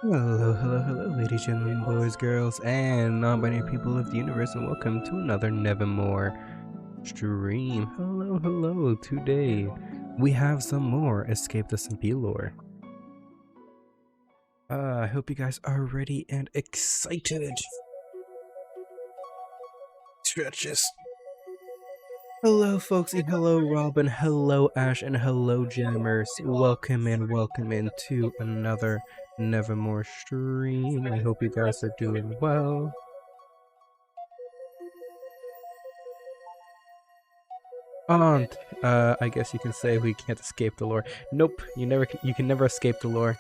Hello, ladies, gentlemen, boys, girls, and non-binary people of the universe, and welcome to another Nevermore. stream. Hello. Today we have some more Escape the SMP lore. I hope you guys are ready and excited. Stretches. Hello, folksy. Hello, Robin. Hello, Ash, and hello, Jammers. Welcome in to another Nevermore stream. I hope you guys are doing well. I guess you can say we can't escape the lore. Nope, you can never escape the lore.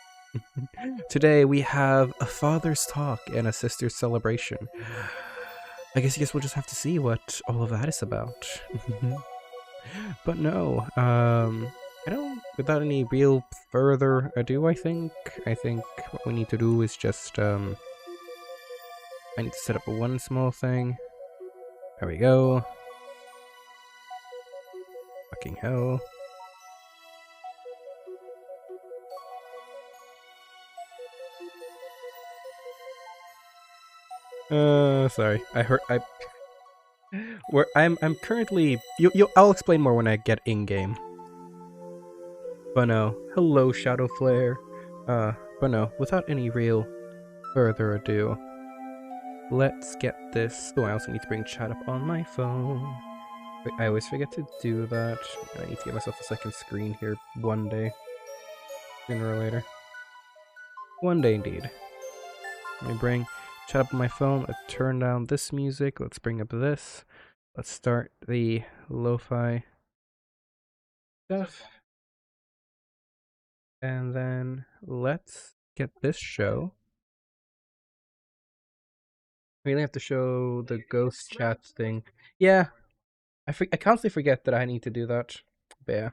Today we have a father's talk and a sister's celebration. I guess we'll just have to see what all of that is about. But no, without any real further ado, I think what we need to do is just, I need to set up one small thing. There we go. Fucking hell. Sorry. I'm currently. I'll explain more when I get in game. But no, hello, Shadow Flare. But no, without any real further ado, let's get this. Oh, I also need to bring chat up on my phone. I always forget to do that. I need to get myself a second screen here one day. Sooner or later. One day indeed. Let me bring chat up on my phone. Let's turn down this music. Let's bring up this. Let's start the lo-fi stuff. And then let's get this show. I really have to show the ghost chat thing. Yeah. I constantly forget that I need to do that. But yeah,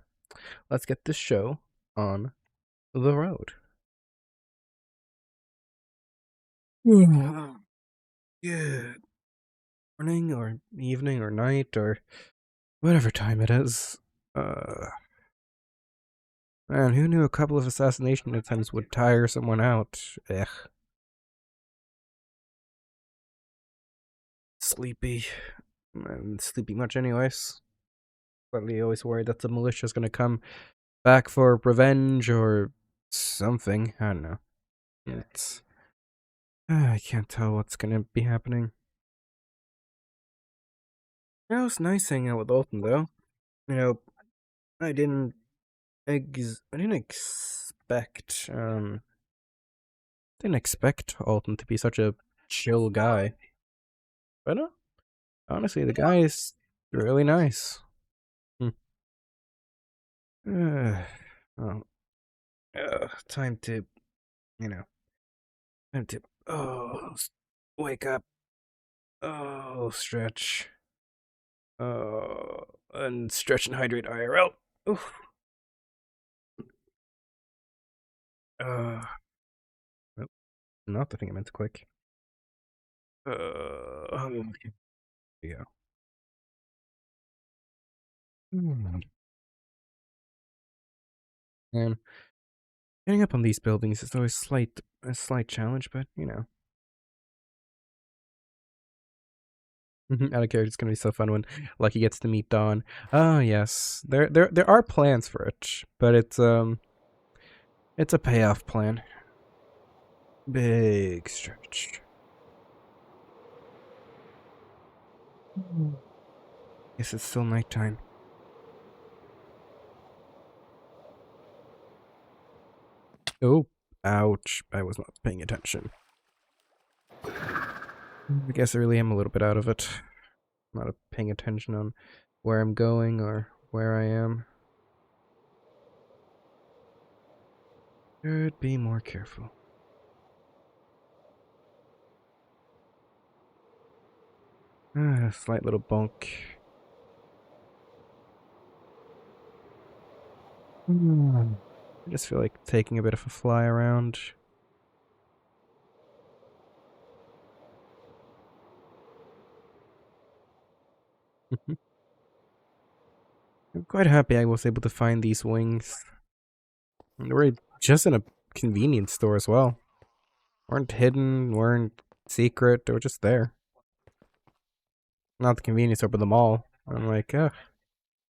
let's get this show on the road. Good morning or evening or night or whatever time it is. Man, who knew a couple of assassination attempts would tire someone out? Ugh. Sleepy. I'm sleepy much anyways. Slightly always worried that the militia's gonna come back for revenge or something. I don't know. It's... I can't tell what's gonna be happening. It was nice hanging out with Alton, though. You know, I didn't expect Alton to be such a chill guy. But honestly, the guy is really nice. Time to, wake up. Stretch. And stretch and hydrate IRL. Oof. Not the thing I meant to click. There you go. And getting up on these buildings is always a slight challenge, but you know. Out of character, it's gonna be so fun when Lucky gets to meet Dawn. Oh yes, there are plans for it, but it's a payoff plan. Big stretch. Guess it's still nighttime. Oh, ouch! I was not paying attention. I guess I really am a little bit out of it. I'm not paying attention on where I'm going or where I am. Should be more careful. Slight little bonk. I just feel like taking a bit of a fly around. I'm quite happy I was able to find these wings. And we're just in a convenience store as well. Weren't hidden, weren't secret, they were just there. Not the convenience store, but the mall. I'm like, yeah,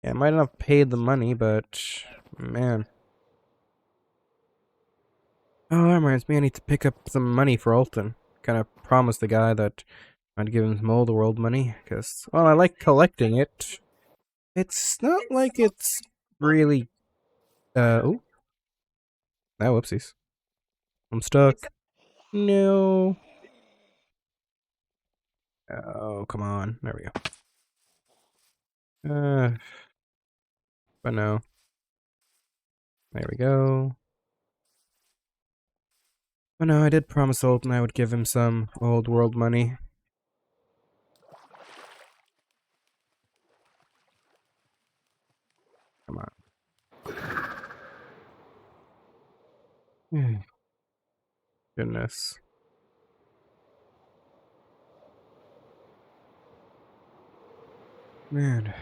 I might not have paid the money, but man. Oh, that reminds me, I need to pick up some money for Alton. Kind of promised the guy that I'd give him some old world money, because, well, I like collecting it. It's not like it's really, oh, whoopsies. I'm stuck. No. Oh, come on. There we go. But no. There we go. But no, I did promise Alton I would give him some old world money. Come on. Goodness. Man.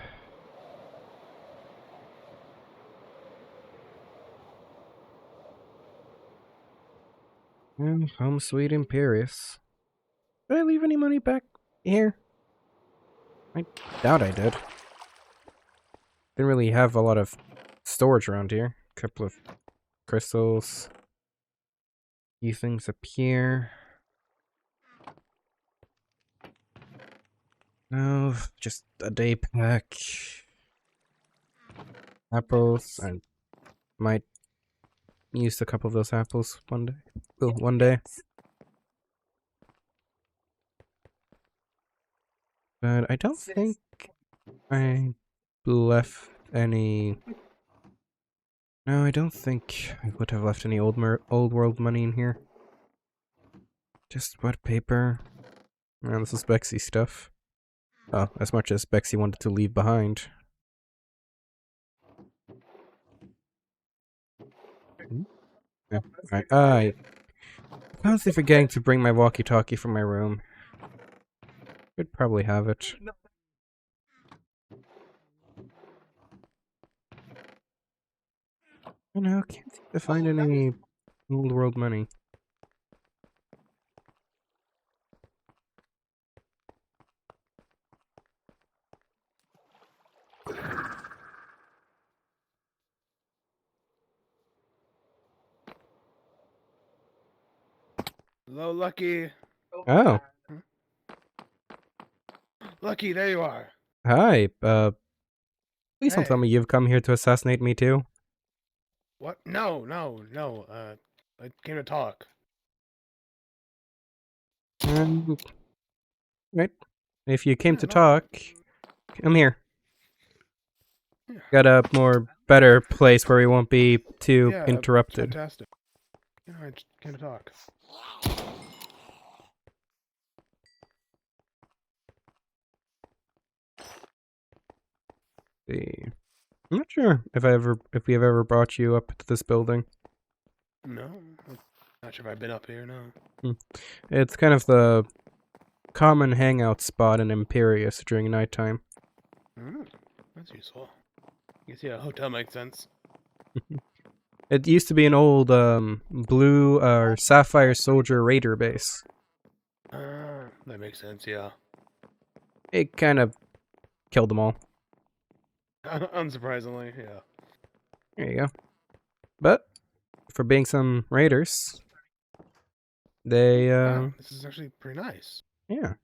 Well, home sweet Imperius. Did I leave any money back here? I doubt I did. Didn't really have a lot of storage around here. A couple of crystals. Few things up here. No, just a day pack. Apples. I might use a couple of those apples one day. Well, one day. But I don't think I left any. No, I don't think I would have left any old world money in here. Just wet paper. Man, this is Bexy stuff. Oh, as much as Bexy wanted to leave behind. Yeah, right. I'm constantly forgetting to bring my walkie-talkie from my room. Could probably have it. I don't know, can't seem to find any old world money. Hello, Lucky. Oh, Lucky, there you are. hi. Please don't tell Hey. me you've come here to assassinate me too. What? No. I came to talk. Right. If you came Yeah, to no. talk, come here. Yeah. Got a more better place where we won't be too Yeah, interrupted. fantastic. Yeah, I just came to talk. See. I'm not sure if we have ever brought you up to this building. No, I'm not sure if I've been up here. No. It's kind of the common hangout spot in Imperius during nighttime. That's useful. I guess yeah, hotel makes sense. It used to be an old blue or sapphire soldier raider base. That makes sense. Yeah. It kind of killed them all. Unsurprisingly, yeah. There you go. But for being some raiders, they Wow, this is actually pretty nice. yeah.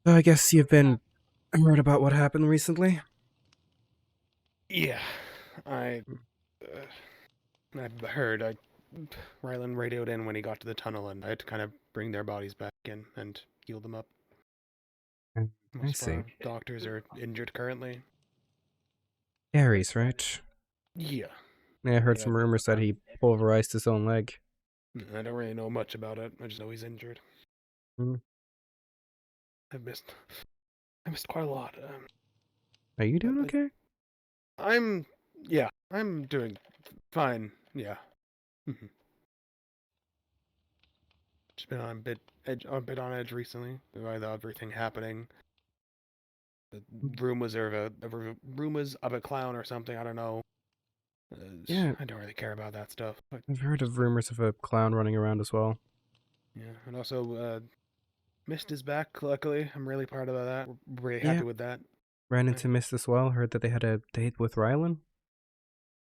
So I guess you've been heard about what happened recently. Yeah, I heard. Rylan radioed in when he got to the tunnel, and I had to kind of bring their bodies back in and heal them up. I Most of see. our doctors are injured currently. Gary's right. Yeah. Yeah, I heard Yeah. some rumors that he pulverized his own leg. I don't really know much about it. I just know he's injured. Hmm. I missed quite a lot. Are you doing okay? I'm doing fine. Yeah. Just been on a bit on edge recently by everything happening. The rumors of a clown or something. I don't know. Yeah, I don't really care about that stuff. But I've heard of rumors of a clown running around as well. yeah, and also Mist is back, luckily. I'm really proud about that. We're really Yeah, happy with that. ran Right. into Mist as well. Heard that they had a date with Rylan.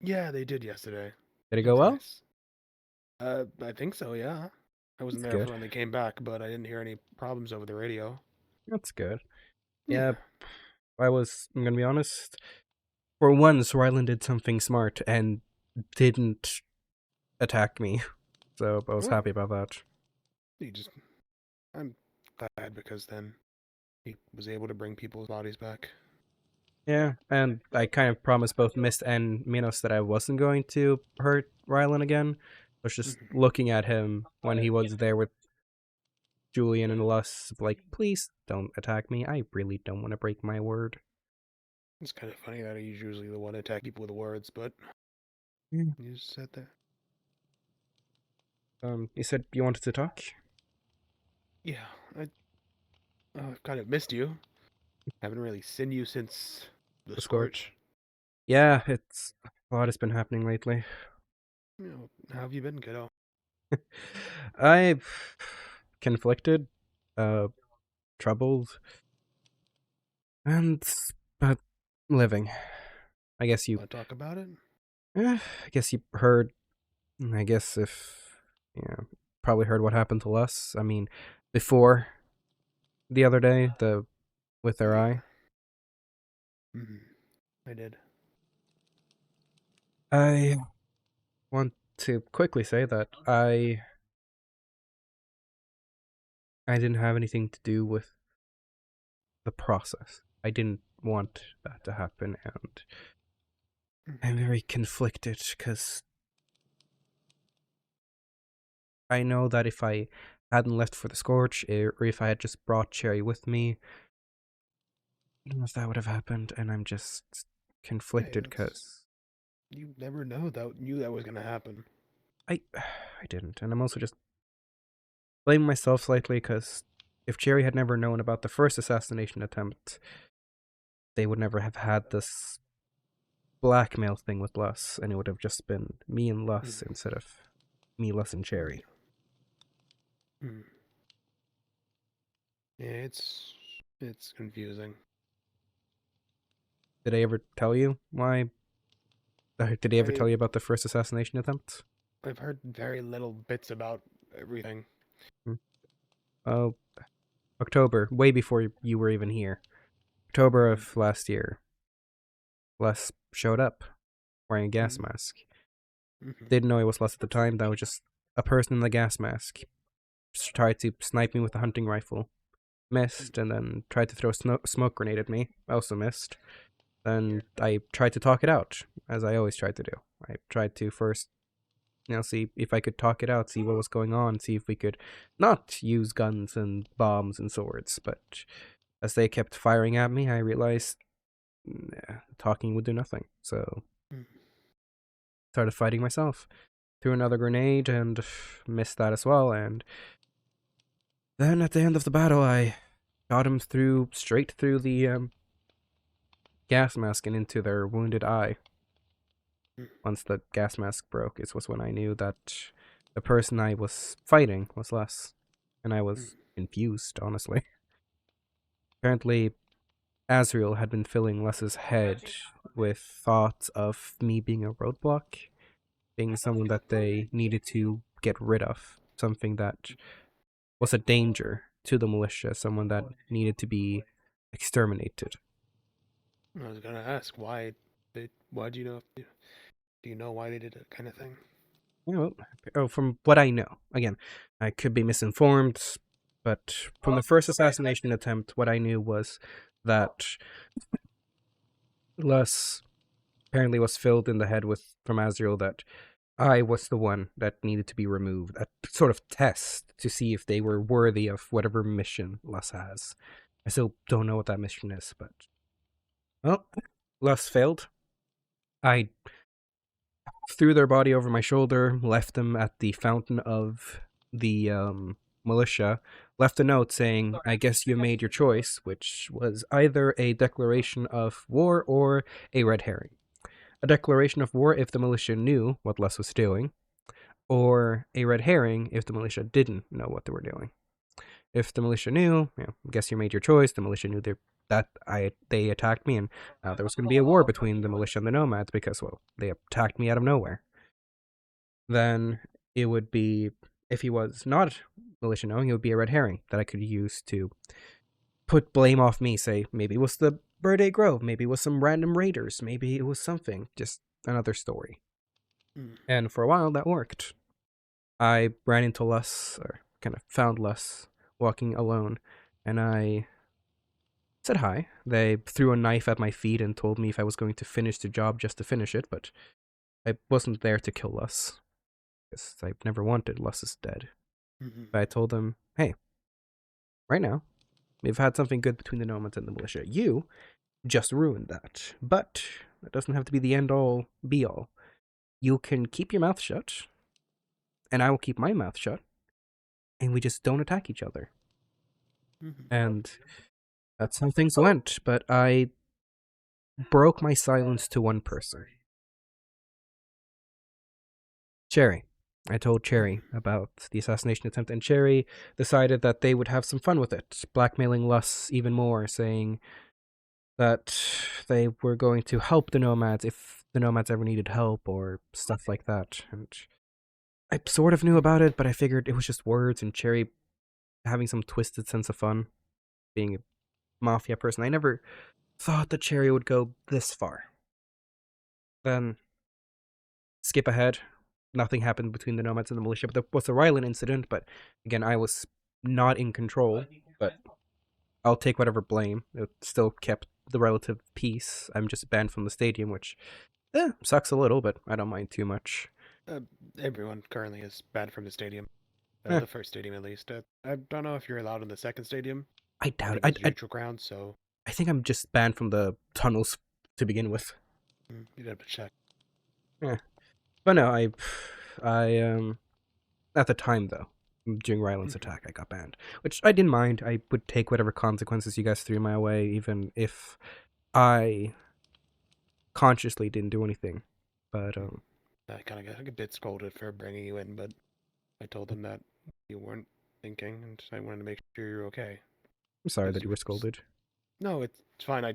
Yeah, they did yesterday. Did it It go was well? nice. I think so, yeah. I wasn't That's there good. for when they came back, but I didn't hear any problems over the radio. That's good. Yeah, Yeah. I'm gonna be honest. For once, Rylan did something smart and didn't attack me. So I was Well, happy about that. he just I'm glad because then he was able to bring people's bodies back. Yeah, and I kind of promised both Mist and Minos that I wasn't going to hurt Rylan again. I was just Mhm. looking at him when he was there with Julian and Lus, like, please don't attack me. I really don't want to break my word. It's kind of funny that he's usually the one to attack people with words, but Yeah. you just said that. You said you wanted to talk? Yeah, I've kind of missed you. Haven't really seen you since the The Scorch. Scorch. Yeah, a lot has been happening lately. How have you been, kiddo? I've conflicted, uh, troubled, and but living. I guess you. Want to talk about it? I guess you heard. I guess if probably heard what happened to us. I mean, before the other day, the with their Yeah. eye. I did. I want to quickly say that I didn't have anything to do with the process. I didn't want that to happen, and I'm very conflicted because I know that if I hadn't left for the Scorch, or if I had just brought Cherry with me, I don't know if that would have happened, and I'm just Hey, conflicted that's because you never knew that was gonna happen. I didn't, and I'm also just blaming myself slightly because if Cherry had never known about the first assassination attempt, they would never have had this blackmail thing with Lus, and it would have just been me and Lus Mm. instead of me, Lus, and Cherry. Mm. Yeah, it's confusing. Did I ever tell you why? Did he ever I tell you about the first assassination attempt? I've heard very little bits about everything. Hmm. Oh, October, way before you were even here. October Mm. of last year. Les showed up wearing a gas Mm. mask. Mm-hmm. Didn't know it was Les at the time. That was just a person in the gas mask. Tried to snipe me with a hunting rifle. Missed, and then tried to throw a smoke grenade at me. Also missed. Then I tried to talk it out, as I always tried to do. I tried to first, see if I could talk it out, see what was going on, see if we could not use guns and bombs and swords. But as they kept firing at me, I realized talking would do nothing. So Mm. started fighting myself. Threw another grenade and missed that as well. And then at the end of the battle, I got him straight through the gas mask and into their wounded eye. Mm. Once the gas mask broke, it was when I knew that the person I was fighting was Les. And I Mm. was confused, honestly. Apparently, Azrael had been filling Les's head with thoughts of me being a roadblock, being someone that they needed to get rid of, something that was a danger to the militia, someone that needed to be exterminated. I was gonna ask why do you know do you know why they did that kind of thing? From what I know, again, I could be misinformed, but from the first assassination attempt, what I knew was that Les apparently was filled in the head from Azrael that I was the one that needed to be removed. A sort of test to see if they were worthy of whatever mission Les has. I still don't know what that mission is, but well, Les failed. I threw their body over my shoulder, left them at the fountain of the militia, left a note saying, I guess you made your choice, which was either a declaration of war or a red herring. A declaration of war if the militia knew what Les was doing, or a red herring if the militia didn't know what they were doing. if the militia knew, I guess you made your choice. The militia knew they attacked me, and there was going to be a war between the militia and the nomads because, well, they attacked me out of nowhere. Then it would be, if he was not militia knowing, it would be a red herring that I could use to put blame off me. Say, maybe it was the Birthday Grove, maybe it was some random raiders, maybe it was something, just another story. And for a while, that worked. I ran into Lus, or kind of found Lus, walking alone, and I said hi. They threw a knife at my feet and told me if I was going to finish the job just to finish it, but I wasn't there to kill Lus, because I never wanted. Lus is dead. But I told them, hey, right now, we've had something good between the nomads and the militia. You just ruined that. But that doesn't have to be the end-all, be-all. You can keep your mouth shut, and I will keep my mouth shut, and we just don't attack each other. And that's how things went, but I broke my silence to one person. Cherry. I told Cherry about the assassination attempt, and Cherry decided that they would have some fun with it, blackmailing Lus even more, saying that they were going to help the nomads if the nomads ever needed help or stuff like that. And I sort of knew about it, but I figured it was just words, and Cherry having some twisted sense of fun, being a mafia person. I never thought that Cherry would go this far. Then, skip ahead. Nothing happened between the nomads and the militia, but there was a Ryland incident, but again, I was not in control, but I'll take whatever blame. It still kept the relative peace. I'm just banned from the stadium, which sucks a little, but I don't mind too much. Everyone currently is banned from the stadium. The first stadium, at least. I don't know if you're allowed in the second stadium. I doubt it. It's neutral ground, so... I think I'm just banned from the tunnels to begin with. You'd have to check. Yeah. But no, I at the time, though, during Ryland's attack, I got banned, which I didn't mind. I would take whatever consequences you guys threw my way, even if I consciously didn't do anything. But I kind of got a bit scolded for bringing you in, but I told them that you weren't thinking, and I wanted to make sure you're okay. I'm sorry that you were scolded. No, it's fine.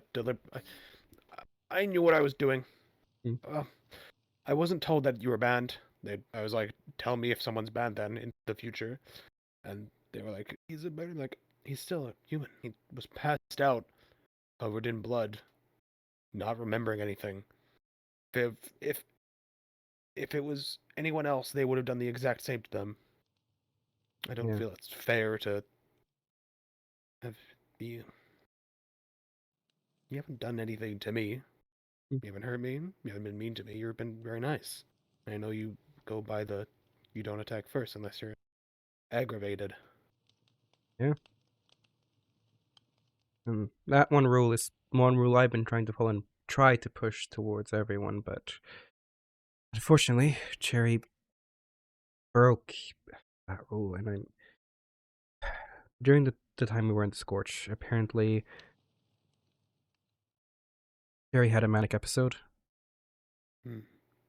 I knew what I was doing. I wasn't told that you were banned. I was like, tell me if someone's banned then in the future. And they were like, he's still a human. He was passed out, covered in blood, not remembering anything. If it was anyone else, they would have done the exact same to them. I don't feel it's fair to have you. You haven't done anything to me. You haven't hurt me. You haven't been mean to me. You've been very nice. I know you go by the you don't attack first unless you're aggravated. Yeah. That one rule is one rule I've been trying to follow and try to push towards everyone, but unfortunately, Cherry broke that rule, and during the time we were in the Scorch, apparently Cherry had a manic episode.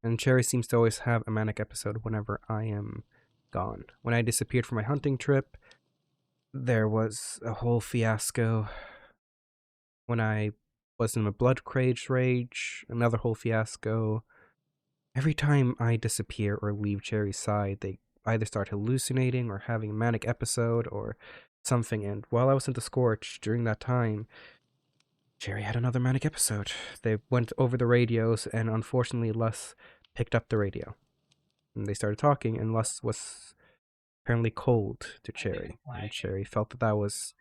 And Cherry seems to always have a manic episode whenever I am gone. When I disappeared from my hunting trip, there was a whole fiasco. When I was in a blood rage, another whole fiasco. Every time I disappear or leave Cherry's side, they either start hallucinating or having a manic episode or something. And while I was in the Scorch during that time, Cherry had another manic episode. They went over the radios, and unfortunately, Lus picked up the radio. And they started talking, and Lus was apparently cold to Cherry. And Cherry felt that was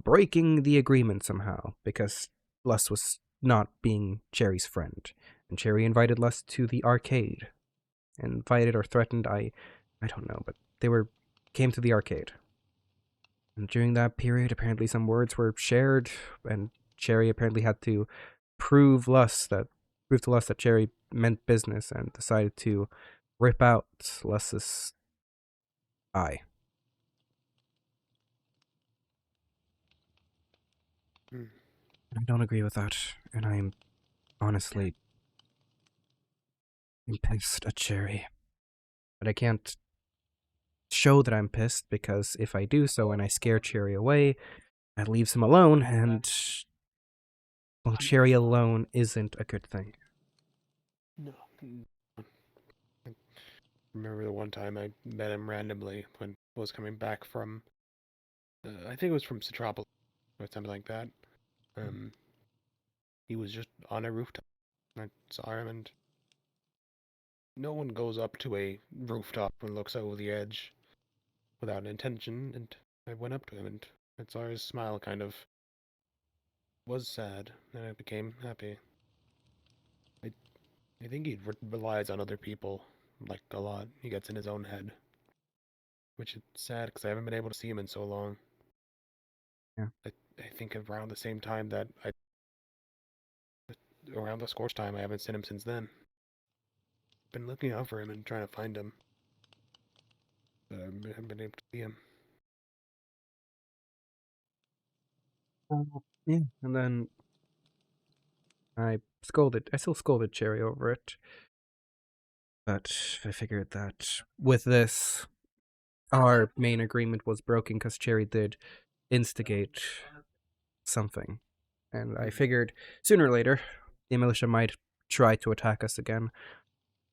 breaking the agreement somehow, because Lus was not being Cherry's friend. And Cherry invited Lus to the arcade. Invited or threatened, I don't know, but they came to the arcade. And during that period, apparently some words were shared, and Cherry apparently had to prove to Lus that Cherry meant business, and decided to rip out Lus's eye. I don't agree with that, and I'm honestly pissed at Cherry. But I can't show that I'm pissed, because if I do so and I scare Cherry away, that leaves him alone, and well, Cherry alone isn't a good thing. No. I remember the one time I met him randomly when I was coming back from, I think it was from Citropolis or something like that. He was just on a rooftop. I saw him, and no one goes up to a rooftop and looks over the edge without an intention, and I went up to him and I saw his smile kind of was sad, and I became happy. I think he relies on other people, like, a lot. He gets in his own head, which is sad because I haven't been able to see him in so long. Yeah. I think around the same time that around the Scorch time, I haven't seen him since then. Been looking out for him and trying to find him, but I haven't been able to see him. Yeah, and then I still scolded Cherry over it. But I figured that with this, our main agreement was broken because Cherry did instigate something. And I figured sooner or later, the militia might try to attack us again.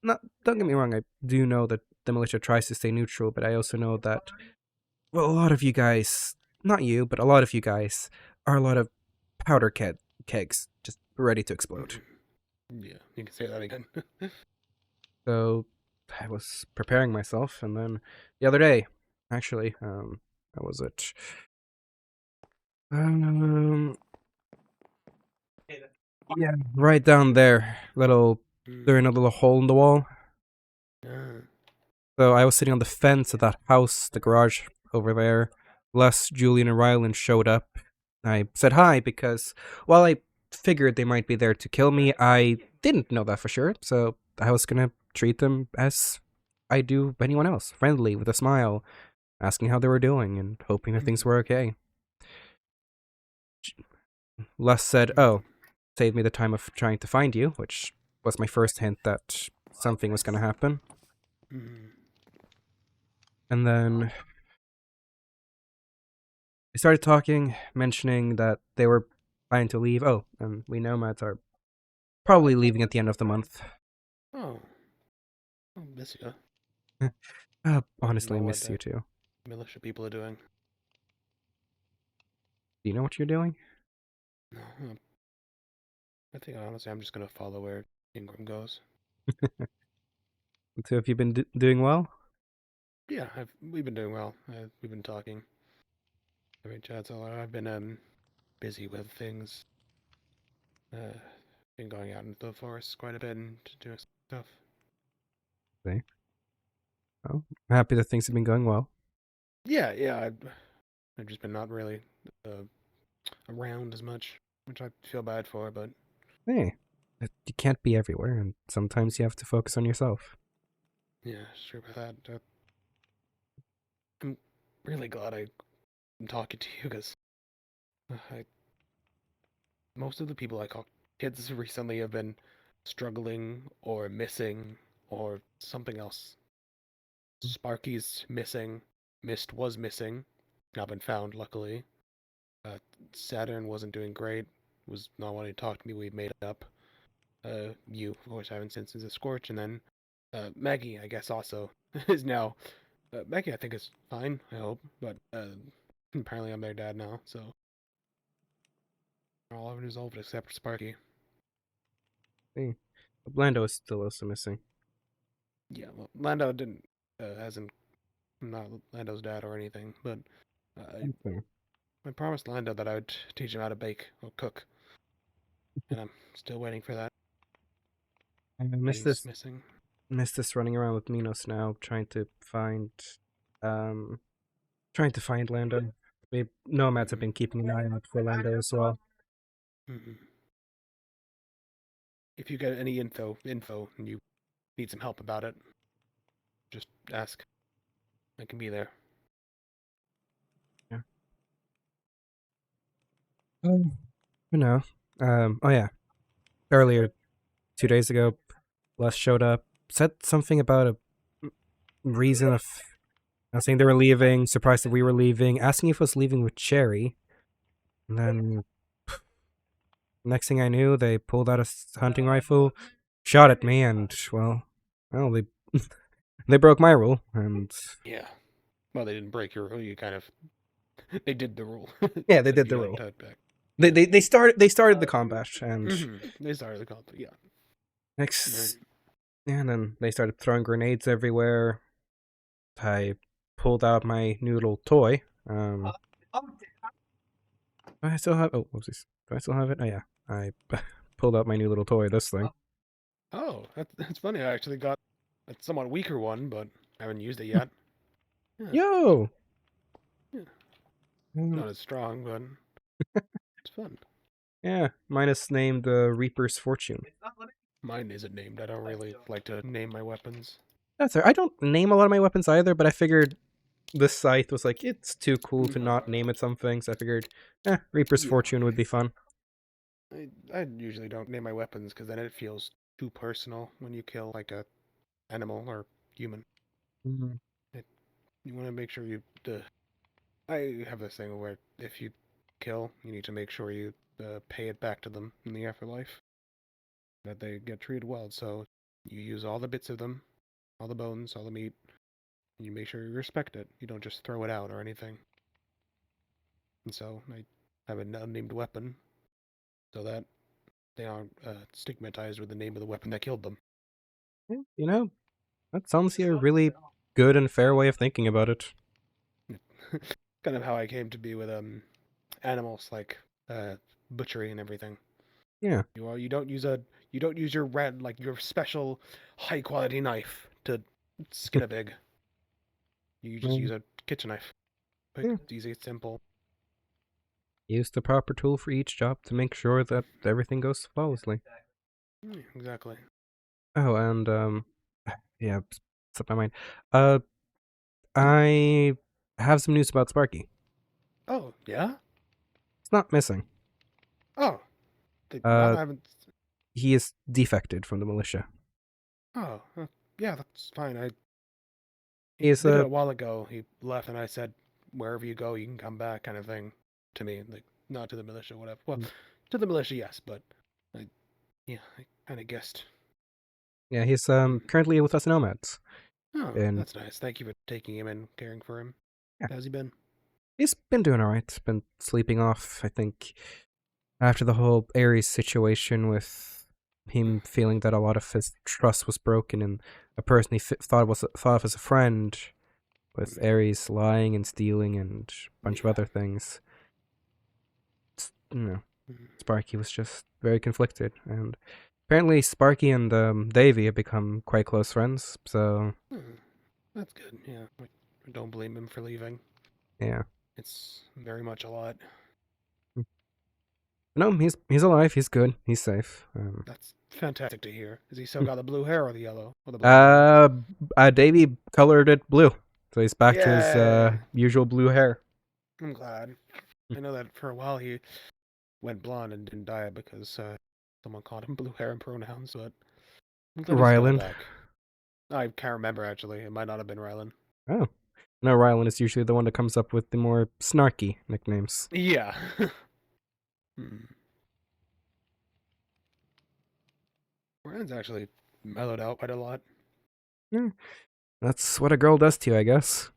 Don't get me wrong, I do know that the militia tries to stay neutral, but I also know that, well, a lot of you guys, not you, but a lot of you guys, are a lot of powder kegs just ready to explode. Yeah, you can say that again. So I was preparing myself, and then the other day, actually, how was it? Yeah, right down there, they're in a little hole in the wall. So I was sitting on the fence of that house, the garage over there. Les, Julian, and Ryland showed up. I said hi because while I figured they might be there to kill me, I didn't know that for sure. So I was gonna treat them as I do anyone else, friendly, with a smile, asking how they were doing and hoping that things were okay. Les said, "Oh, saved me the time of trying to find you," which was my first hint that something was gonna happen. And then they started talking, mentioning that they were planning to leave. Oh, and we nomads are probably leaving at the end of the month. Oh, miss you. Honestly, I miss you too. Militia people are doing. Do you know what you're doing? No, I think honestly I'm just gonna follow where Ingram goes. So have you been doing well? Yeah, we've been doing well. We've been talking. Every chat's a lot. I've been busy with things. Been going out into the forest quite a bit and doing stuff. Okay. Well, I'm happy that things have been going well. Yeah. I've just been not really around as much, which I feel bad for, but Hey, you can't be everywhere, and sometimes you have to focus on yourself. yeah, sure about that. I'm really glad I'm talking to you because most of the people I call kids recently have been struggling or missing or something else. Sparky's missing. Mist was missing. Not been found, luckily. Saturn wasn't doing great. Was not wanting to talk to me. We made up. You, of course, haven't since the Scorch, and then Maggie, I guess, also is now. Maggie, I think, is fine. I hope, but apparently, I'm their dad now, so all of it resolved except Sparky. Hey, Lando is still also missing. Yeah, well, Lando didn't hasn't not Lando's dad or anything, but I promised Lando that I would teach him how to bake or cook, and I'm still waiting for that. I miss He's missing. Miss this running around with Minos now, trying to find Lando. Maybe nomads have been keeping an eye out for Lando as well. If you get any info, and you need some help about it, just ask. I can be there. Yeah. No. Oh yeah. Earlier, 2 days ago, Les showed up, said something about a reason of I was saying they were leaving, surprised that we were leaving, asking if I was leaving with Cherry. And then, next thing I knew, they pulled out a hunting rifle, shot at me, and, well, they, they broke my rule, and... Yeah. Well, they didn't break your rule. You kind of... They did the rule. Yeah, they did the rule. Back. They started the combat, and... They started the combat, yeah. Next... And then they started throwing grenades everywhere. I pulled out my new little toy. Do I still have... Oh, whoopsies. Do I still have it? Oh, yeah. I pulled out my new little toy, this thing. Oh, that's funny. I actually got a somewhat weaker one, but I haven't used it yet. Yeah. Yo! Yeah. Not as strong, but it's fun. Yeah, mine is named Reaper's Fortune. Mine isn't named. I don't really like to name my weapons. That's right. I don't name a lot of my weapons either, but I figured this scythe was like, it's too cool to not name it something, so I figured, Reaper's Fortune would be fun. I usually don't name my weapons because then it feels too personal when you kill like a animal or human. Mm-hmm. You want to make sure you... I have this thing where if you kill, you need to make sure you pay it back to them in the afterlife. That they get treated well, so you use all the bits of them, all the bones, all the meat, and you make sure you respect it. You don't just throw it out or anything. And so I have an unnamed weapon, so that they aren't stigmatized with the name of the weapon that killed them. You know, that sounds like a really good and fair way of thinking about it. Kind of how I came to be with animals like butchery and everything. Yeah. You don't use your special high quality knife to skin a pig. You just use a kitchen knife. Quick, it's easy, it's simple. Use the proper tool for each job to make sure that everything goes flawlessly. Exactly. Oh, and yeah, slipped my mind. I have some news about Sparky. Oh, yeah? It's not missing. Oh. I haven't... He is defected from the militia. Oh, yeah, that's fine. He did it a while ago. He left and I said, wherever you go, you can come back, kind of thing, to me. Like, not to the militia, whatever. Well, to the militia, yes, but I kind of guessed. Yeah, he's currently with us Nomads. Oh, that's nice. Thank you for taking him and caring for him. Yeah. How's he been? He's been doing alright. Been sleeping off, I think, after the whole Ares situation with him feeling that a lot of his trust was broken in a person he thought of as a friend, with Ares lying and stealing and a bunch of other things. Sparky was just very conflicted, and apparently Sparky and Davey have become quite close friends, so... That's good, yeah. I don't blame him for leaving. Yeah. It's very much a lot. No, he's alive, he's good, he's safe. That's fantastic to hear. Has he still got the blue hair or the yellow? Or the Davey colored it blue, so he's back to his usual blue hair. I'm glad. I know that for a while he went blonde and didn't dye it because someone called him blue hair and pronouns, but... Rylan? I can't remember, actually. It might not have been Rylan. Oh. No, Rylan is usually the one that comes up with the more snarky nicknames. Yeah. Ryan's actually mellowed out quite a lot. Yeah. That's what a girl does to you, I guess.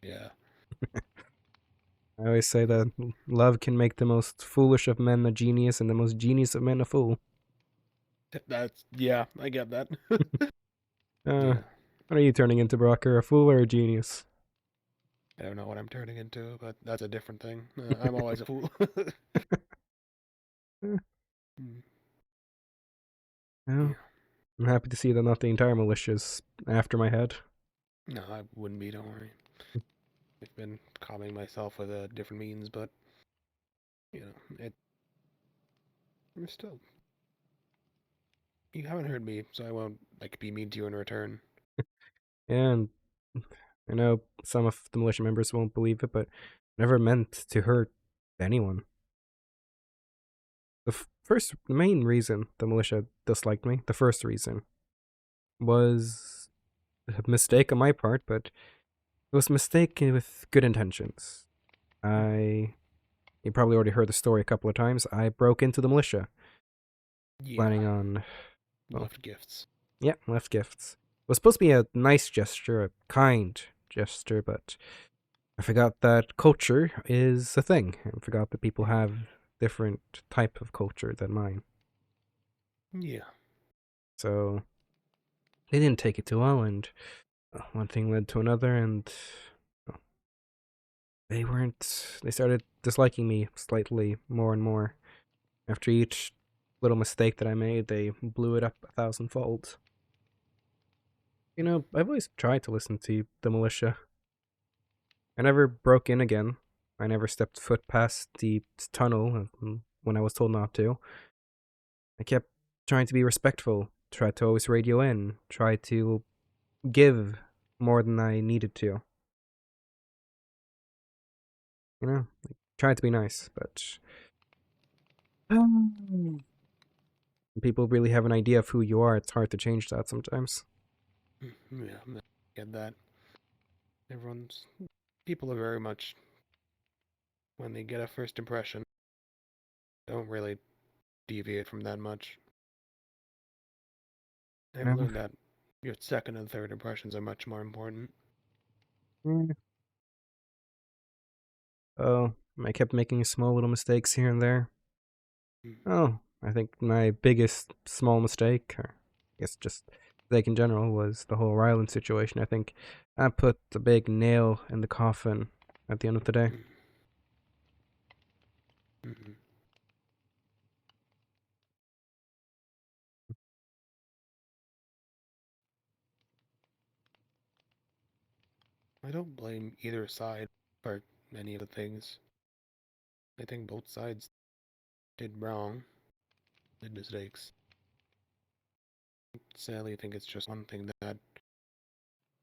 Yeah. I always say that love can make the most foolish of men a genius and the most genius of men a fool. Yeah, I get that. What are you turning into, Brocker? A fool or a genius? I don't know what I'm turning into, but that's a different thing. I'm always a fool. Well, I'm happy to see that not the entire militia's after my head. No, I wouldn't be, don't worry. I've been calming myself with different means, but, I'm still... You haven't heard me, so I won't, be mean to you in return. And I know some of the militia members won't believe it, but never meant to hurt anyone. The main reason the militia disliked me, the first reason, was a mistake on my part, but It was a mistake with good intentions. You probably already heard the story a couple of times. I broke into the militia, Yeah, planning on, well, left gifts. yeah, left gifts. It was supposed to be a nice gesture, a kind gesture, but I forgot that culture is a thing. I forgot that people have different type of culture than mine. Yeah. So they didn't take it too well, and one thing led to another, and they started disliking me slightly more and more. After each little mistake that I made, they blew it up 1,000-fold. You know, I've always tried to listen to the militia. I never broke in again. I never stepped foot past the tunnel when I was told not to. I kept trying to be respectful, tried to always radio in, tried to give more than I needed to. You know, tried to be nice, but when people really have an idea of who you are, it's hard to change that sometimes. Yeah, I get that. People are very much, when they get a first impression, don't really deviate from that much. I've Yeah. learned that your second and third impressions are much more important. Mm. Oh, I kept making small little mistakes here and there. Oh, I think my biggest small mistake, or I guess just mistake in general, was the whole Ryland situation. I think I put the big nail in the coffin at the end of the day. Mm-hmm. I don't blame either side for any of the things. I think both sides did wrong, did mistakes. Sadly, I think it's just one thing that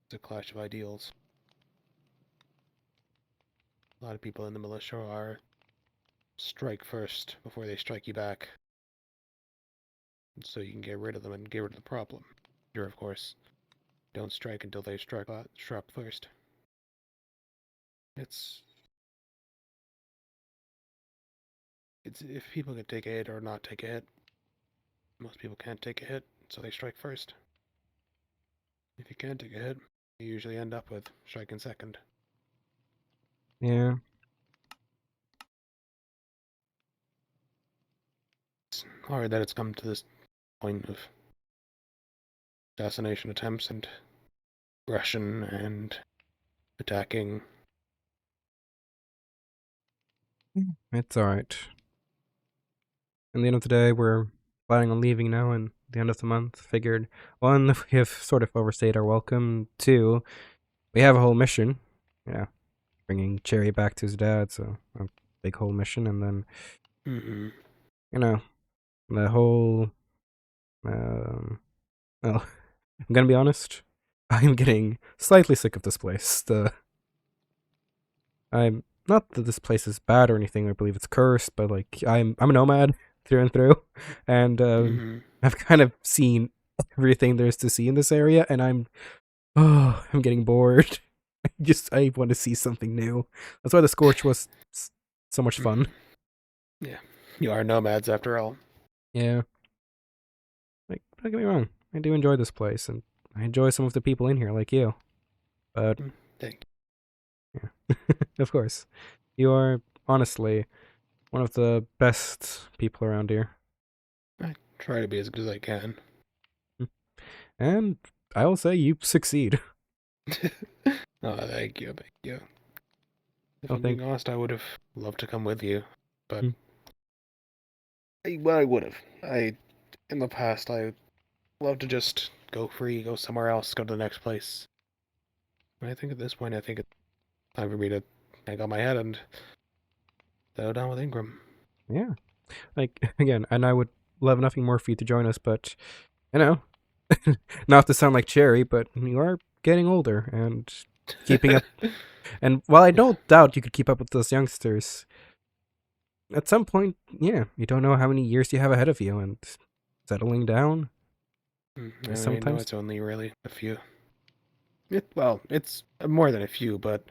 it's a clash of ideals. A lot of people in the militia are strike first before they strike you back. So you can get rid of them and get rid of the problem. You're, of course, don't strike until they strike first. It's if people can take a hit or not take a hit. Most people can't take a hit, so they strike first. If you can't take a hit, you usually end up with striking second. Yeah. It's hard that it's come to this point of assassination attempts and aggression and attacking. It's alright. In the end of the day, we're planning on leaving now, and at the end of the month, figured, one, we have sort of overstayed our welcome, two, we have a whole mission. Yeah. Bringing Cherry back to his dad, so a big whole mission, and then, you know, the whole, well, I'm gonna be honest, I'm getting slightly sick of this place. I'm not that this place is bad or anything. I believe it's cursed, but like I'm a nomad through and through, and I've kind of seen everything there is to see in this area, and I'm getting bored. I want to see something new. That's why the Scorch was so much fun. Yeah, you are nomads after all. Yeah, like don't get me wrong, I do enjoy this place, and I enjoy some of the people in here, like you. But Thank you. Yeah, of course, you are honestly one of the best people around here. I try to be as good as I can. And I will say you succeed. Oh, thank you. If I'm being honest, I would have loved to come with you, but I would have. In the past, I love to just go free, go somewhere else, go to the next place. But I think at this point, I think it's time for me to hang on my head and settle down with Ingram. Yeah. Like, again, and I would love nothing more for you to join us, but, you know, not to sound like Cherry, but you are getting older and keeping up. And while I don't doubt you could keep up with those youngsters, at some point, yeah, you don't know how many years you have ahead of you, and settling down. Sometimes it's only really a few. Well, it's more than a few, but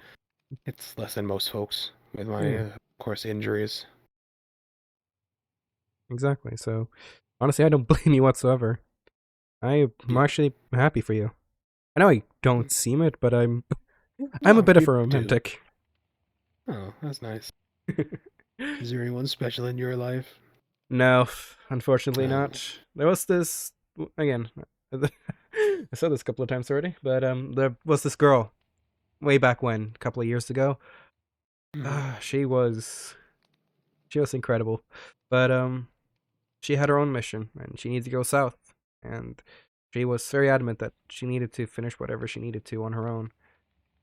it's less than most folks with my, Yeah, of course, injuries. exactly. So, honestly, I don't blame you whatsoever. I'm Yeah. actually happy for you. I know I don't seem it, but I'm a No, bit of you a do. romantic. Oh, that's nice. Is there anyone special in your life? No, unfortunately Oh. not. There was this again. I said this a couple of times already, but there was this girl way back when, a couple of years ago. Mhm. She was incredible, but she had her own mission and she needed to go south, and she was very adamant that she needed to finish whatever she needed to on her own.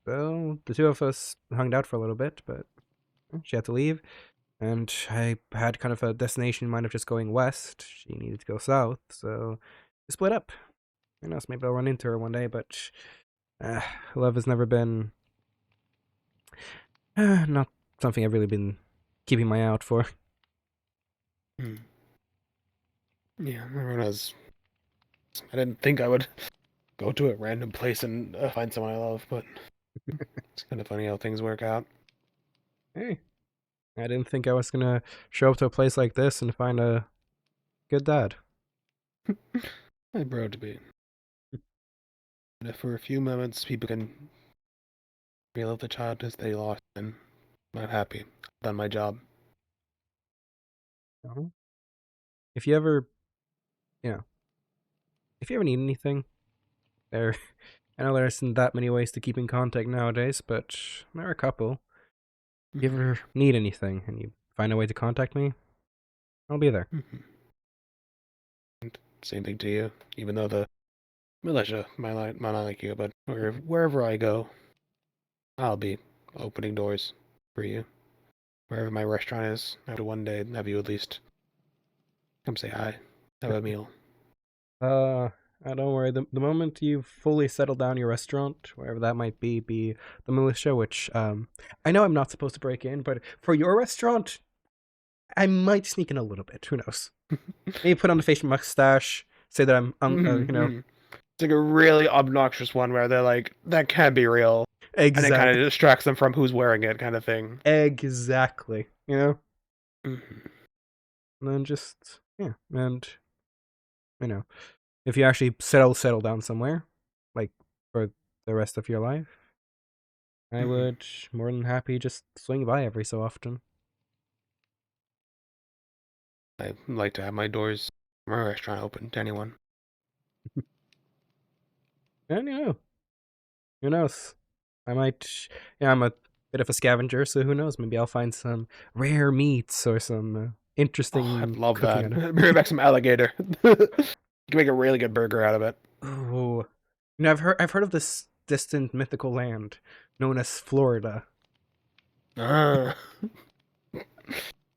So the two of us hung out for a little bit, but she had to leave, and I had kind of a destination in mind of just going west. She needed to go south, so we split up. Who knows? Maybe I'll run into her one day, but uh, love has never been not something I've really been keeping my eye out for. Hmm. Yeah, everyone has. I didn't think I would go to a random place and find someone I love, but it's kind of funny how things work out. Hey, I didn't think I was gonna show up to a place like this and find a good dad. I proud to be. And if for a few moments people can relive the childhood they lost, then I'm happy. I've done my job. Uh-huh. If you ever, you know, if you ever need anything, there. I know there isn't that many ways to keep in contact nowadays, but there are a couple. If you Hmm. ever need anything and you find a way to contact me, I'll be there. Hmm. And same thing to you, even though the militia might not like you, but wherever I go, I'll be opening doors for you. Wherever my restaurant is, I hope to one day have you at least come say hi, have a meal. Uh, don't worry. The moment you fully settle down your restaurant, wherever that might be the militia, which I know I'm not supposed to break in, but for your restaurant, I might sneak in a little bit. Who knows? Maybe put on the facial mustache, say that I'm, Hmm. you know, It's like a really obnoxious one where they're like, that can't be real. And it kind exactly, of distracts them from who's wearing it, kind of thing. exactly, Hmm. and then just yeah, and you know, if you actually settle down somewhere, like for the rest of your life, I Hmm. would more than happy just swing by every so often. I like to have my doors, my restaurant open to anyone. And who knows? I might, yeah, I'm a bit of a scavenger, so who knows? Maybe I'll find some rare meats or some Oh, I'd interesting love cooking that. on it. Bring back some alligator. You can make a really good burger out of it. Oh, I've heard of this distant mythical land known as Florida, Ah.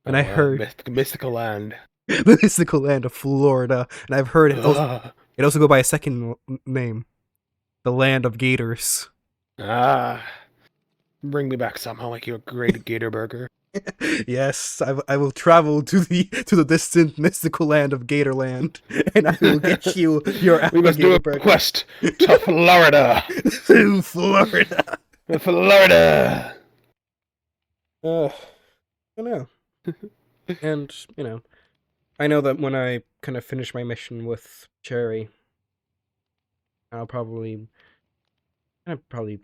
and I Oh, heard mystical land. the mystical land of Florida, and I've heard Ah. it also go by a second name, the land of gators. Ah. Bring me back some. I'll make you a great gator burger. Yes, I will travel to the distant mystical land of Gatorland, and I will get you your We must do alligator a burger. quest to Florida. To Florida. Florida. I don't know. And, I know that when I kind of finish my mission with Cherry, I'll probably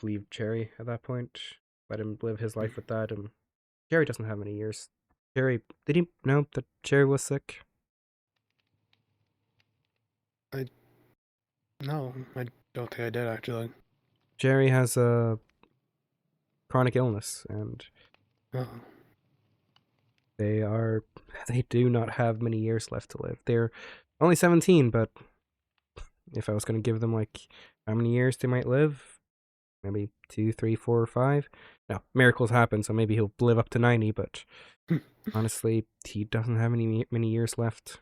leave Cherry at that point. Let him live his life with that, and Cherry doesn't have many years. Cherry, did he know that Cherry was sick? I no, I don't think I did actually. Cherry has a chronic illness, and Oh. They are they do not have many years left to live. They're only 17, but if I was gonna give them like how many years they might live, maybe two, three, four, or five. No, miracles happen, so maybe he'll live up to 90, but honestly, he doesn't have many years left.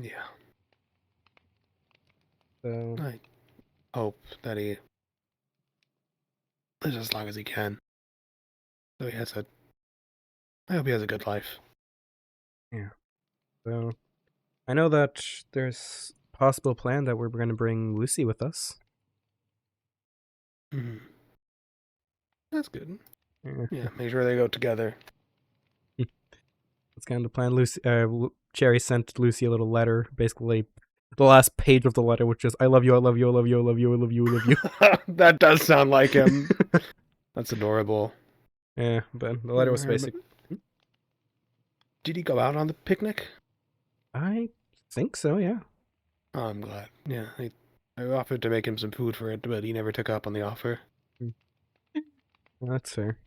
Yeah. So I hope that he lives as long as he can. So he has I hope he has a good life. yeah. So I know that there's possible plan that we're going to bring Lucy with us. Mhm. That's good. Yeah. Yeah, make sure they go together. That's kind of the plan. Lucy, Cherry sent Lucy a little letter, basically the last page of the letter, which is "I love you, I love you, I love you, I love you, I love you, I love you." That does sound like him. That's adorable. Yeah, but the letter was basic. Did he go out on the picnic? I think so. Yeah. Oh, I'm glad. Yeah, I offered to make him some food for it, but he never took up on the offer. Well, that's fair.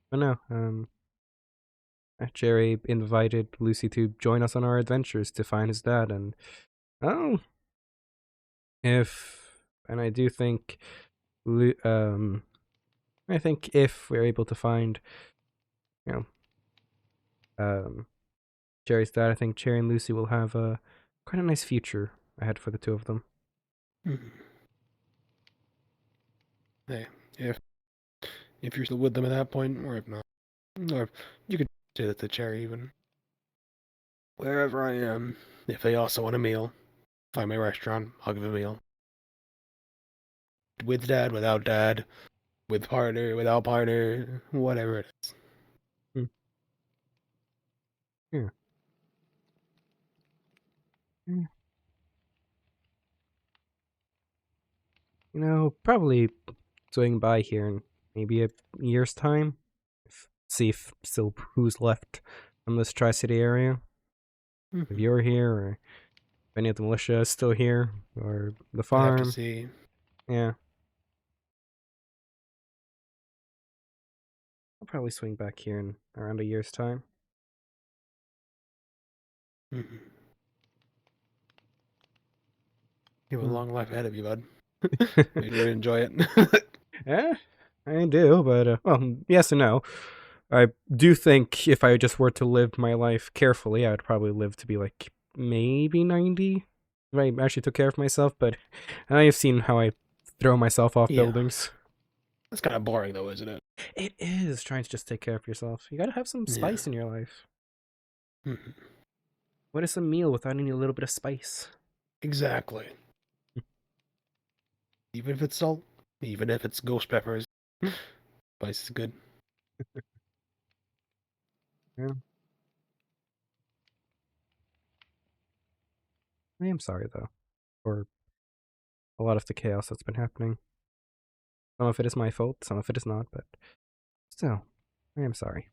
But no, Jerry invited Lucy to join us on our adventures to find his dad, and oh, and I do think, I think if we're able to find, you know, Jerry's dad, I think Jerry and Lucy will have quite a nice future ahead for the two of them. Hey, if you're still with them at that point, or if not, or you could say that to Cherry even. Wherever I am, if they also want a meal, find my restaurant, I'll give a meal. With dad, without dad, with partner, without partner, whatever it is. Yeah. Yeah. You know, probably swing by here in maybe a year's time. See if still who's left from this Tri-City area. If you're here, or if any of the militia is still here, or the farm. I have to see. Yeah. I'll probably swing back here in around a year's time. You have a long life ahead of you, bud. Maybe you enjoy it. Yeah, I do, but well, yes and no. I do think if I just were to live my life carefully, I would probably live to be like maybe 90. If I actually took care of myself, but I've seen how I throw myself off buildings. That's kind of boring, though, isn't it? It is trying to just take care of yourself. You gotta have some spice in your life. What is a meal without any little bit of spice? Exactly. Even if it's salt, even if it's ghost peppers, spice is good. Yeah. I am sorry though, for a lot of the chaos that's been happening. Some of it is my fault, some of it is not, but still, I am sorry.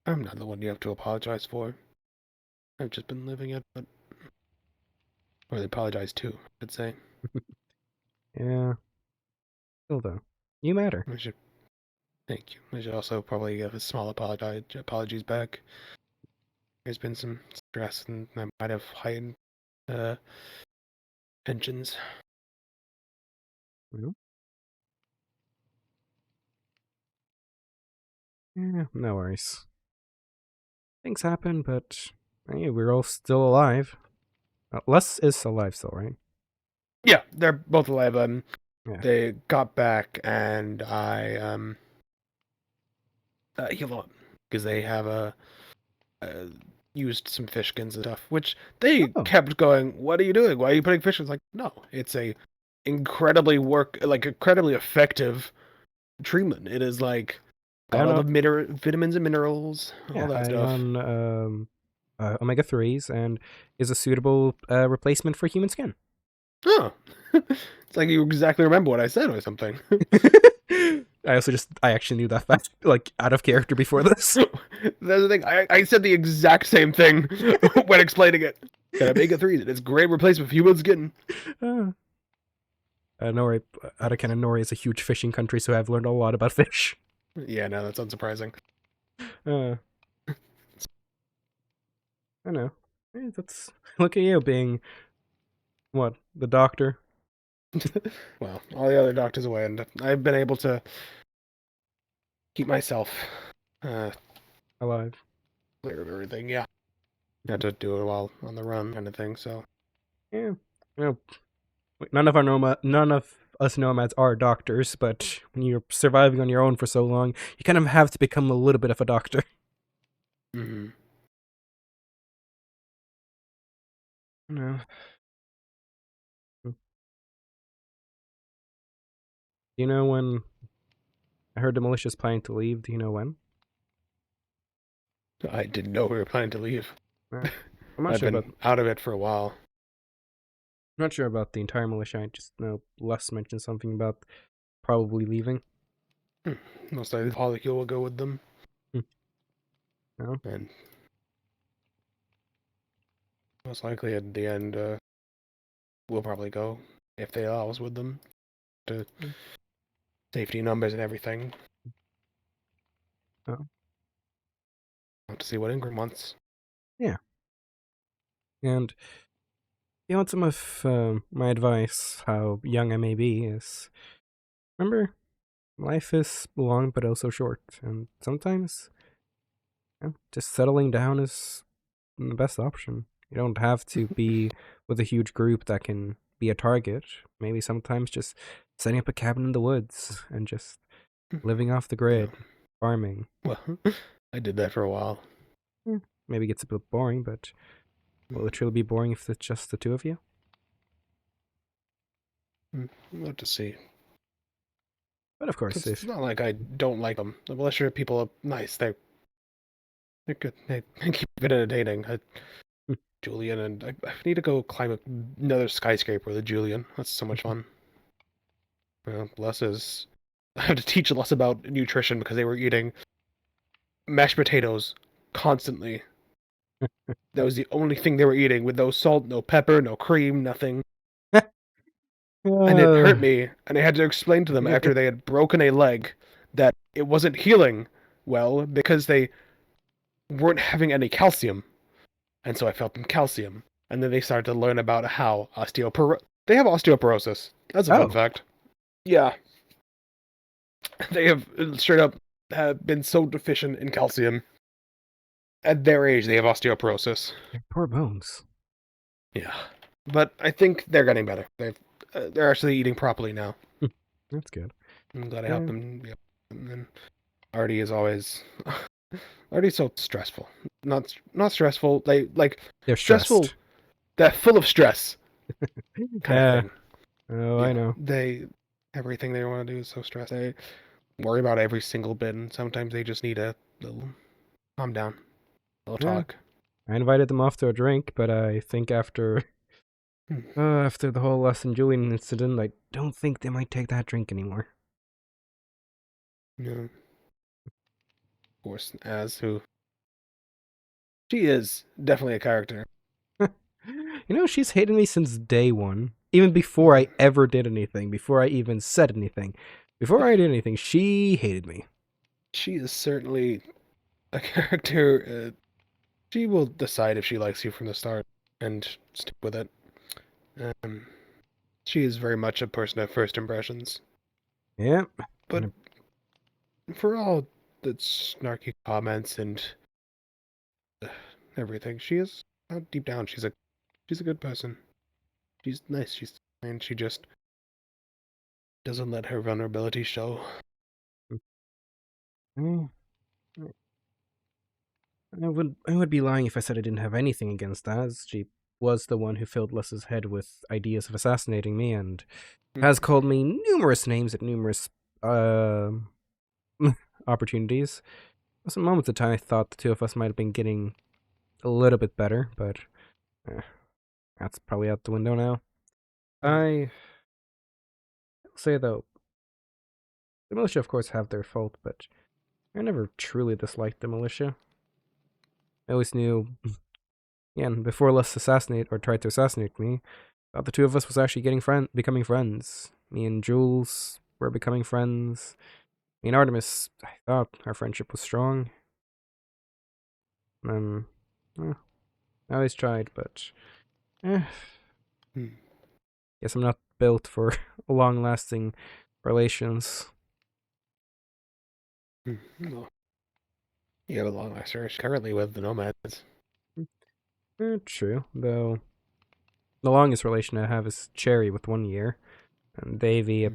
I'm not the one you have to apologize for. I've just been living it, but... Or they apologize to, I'd say. Yeah. Still though, you matter. I should... Thank you. I should also probably give a small apologies back. There's been some stress and I might have heightened tensions. Well, yeah, no worries. Things happen, but hey, we're all still alive. Les is alive still, right? Yeah, they're both alive. Yeah. They got back, and I healed up because they have used some fish skins and stuff, which they kept going. What are you doing? Why are you putting fish? It's like, no, it's a incredibly effective treatment. It is like got all the vitamins and minerals, all that stuff. On omega-3s and is a suitable replacement for human skin. Oh, it's like you exactly remember what I said or something. I actually knew that fact, like, out of character before this. That's the thing. I said the exact same thing when explaining it. That omega-3s, it's a great replacement for human skin. Norway, out of canon, Norway is a huge fishing country, so I've learned a lot about fish. Yeah, no, that's unsurprising. I know. Hey, look at you being, what, the doctor? Well, all the other doctors away, and I've been able to keep myself alive. Clear of everything, yeah. You had to do it while on the run, kind of thing. So, yeah, none of us nomads are doctors, but when you're surviving on your own for so long, you kind of have to become a little bit of a doctor. No. Do you know when I heard the militia's planning to leave? Do you know when? I didn't know we were planning to leave. I'm not I've sure about. been out of it for a while. I'm not sure about the entire militia. I just know Les mentioned something about probably leaving. Most likely Polycule will go with them. No. And most likely at the end, we'll probably go, if they allow us with them, to safety numbers and everything. Oh. Have to see what Ingram wants. Yeah. And the ultimate of my advice, how young I may be, is remember, life is long but also short, and sometimes just settling down is the best option. You don't have to be with a huge group that can be a target. Maybe sometimes just setting up a cabin in the woods and just living off the grid, farming. Well, I did that for a while. Maybe it gets a bit boring, but will it truly be boring if it's just the two of you? We'll have to see. But of course, It's not like I don't like them. The militia people are nice. They're good. They keep it entertaining. Julian and I need to go climb another skyscraper with a Julian. That's so much fun. Les is. I have to teach Les about nutrition because they were eating mashed potatoes constantly. That was the only thing they were eating with no salt, no pepper, no cream, nothing. And it hurt me, and I had to explain to them after they had broken a leg that it wasn't healing well because they weren't having any calcium. And so I felt them calcium. And then they started to learn about how they have osteoporosis. That's a fun fact. Yeah. They have straight up been so deficient in calcium. At their age, they have osteoporosis. Poor bones. Yeah. But I think they're getting better. They're actually eating properly now. That's good. I'm glad I helped them. Yep. And then Artie is always Artie's so stressful. Not stressful. They're stressful. stressed. They're full of stress. Kind of thing. Oh, yeah. I know. Everything they want to do is so stressed. They worry about every single bit, and sometimes they just need a little calm down, a little talk. I invited them off to a drink, but I think after the whole Les and Julian incident, I don't think they might take that drink anymore. No. Of course, she is definitely a character. She's hated me since day one. Even before I ever did anything, before I even said anything. Before I did anything, she hated me. She is certainly a character. She will decide if she likes you from the start and stick with it. She is very much a person of first impressions. Yeah. But for all the snarky comments and everything, she is deep down. She's a good person. She's nice. She's kind. She just doesn't let her vulnerability show. I would be lying if I said I didn't have anything against Az. She was the one who filled Les's head with ideas of assassinating me and has called me numerous names at numerous opportunities. There was moments of time I thought the two of us might have been getting a little bit better, but that's probably out the window now. I'll say, though, the militia, of course, have their fault, but I never truly disliked the militia. I always knew, again, before Les tried to assassinate me, thought the two of us was actually becoming friends. Me and Jules were becoming friends. Me and Artemis, I thought our friendship was strong. I always tried, but guess I'm not built for long-lasting relations. Well, you have a long-lasting relationship currently with the Nomads. True, though the longest relation I have is Cherry with 1 year, and Davey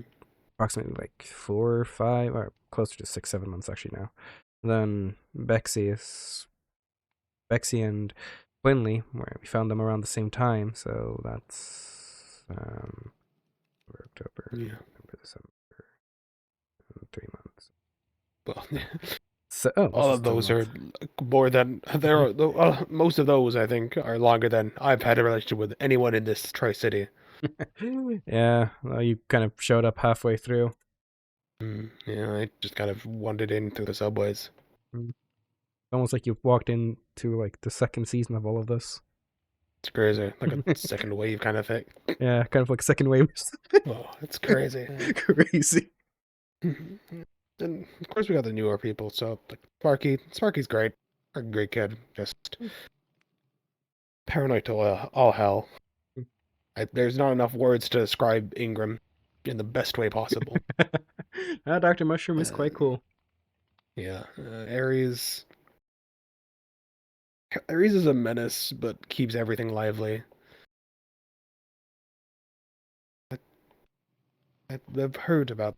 approximately like 4 or 5, or closer to 6-7 months actually now. Then Bexy and Quinley, where we found them around the same time. So that's October, Yeah. November, December, 3 months. Well, So all of those are more than most of those I think are longer than I've had a relationship with anyone in this Tri-City. Yeah, well, you kind of showed up halfway through. Yeah, I just kind of wandered in through the subways. Almost like you walked into like the second season of all of this. It's crazy, like a second wave kind of thing. Yeah, kind of like second wave. Oh, it's crazy. Crazy. And of course we got the newer people, so like Sparky's great. A great kid, just paranoid to all hell. There's not enough words to describe Ingram in the best way possible. Dr. Mushroom is quite cool. Yeah, Ares is a menace, but keeps everything lively. I've heard about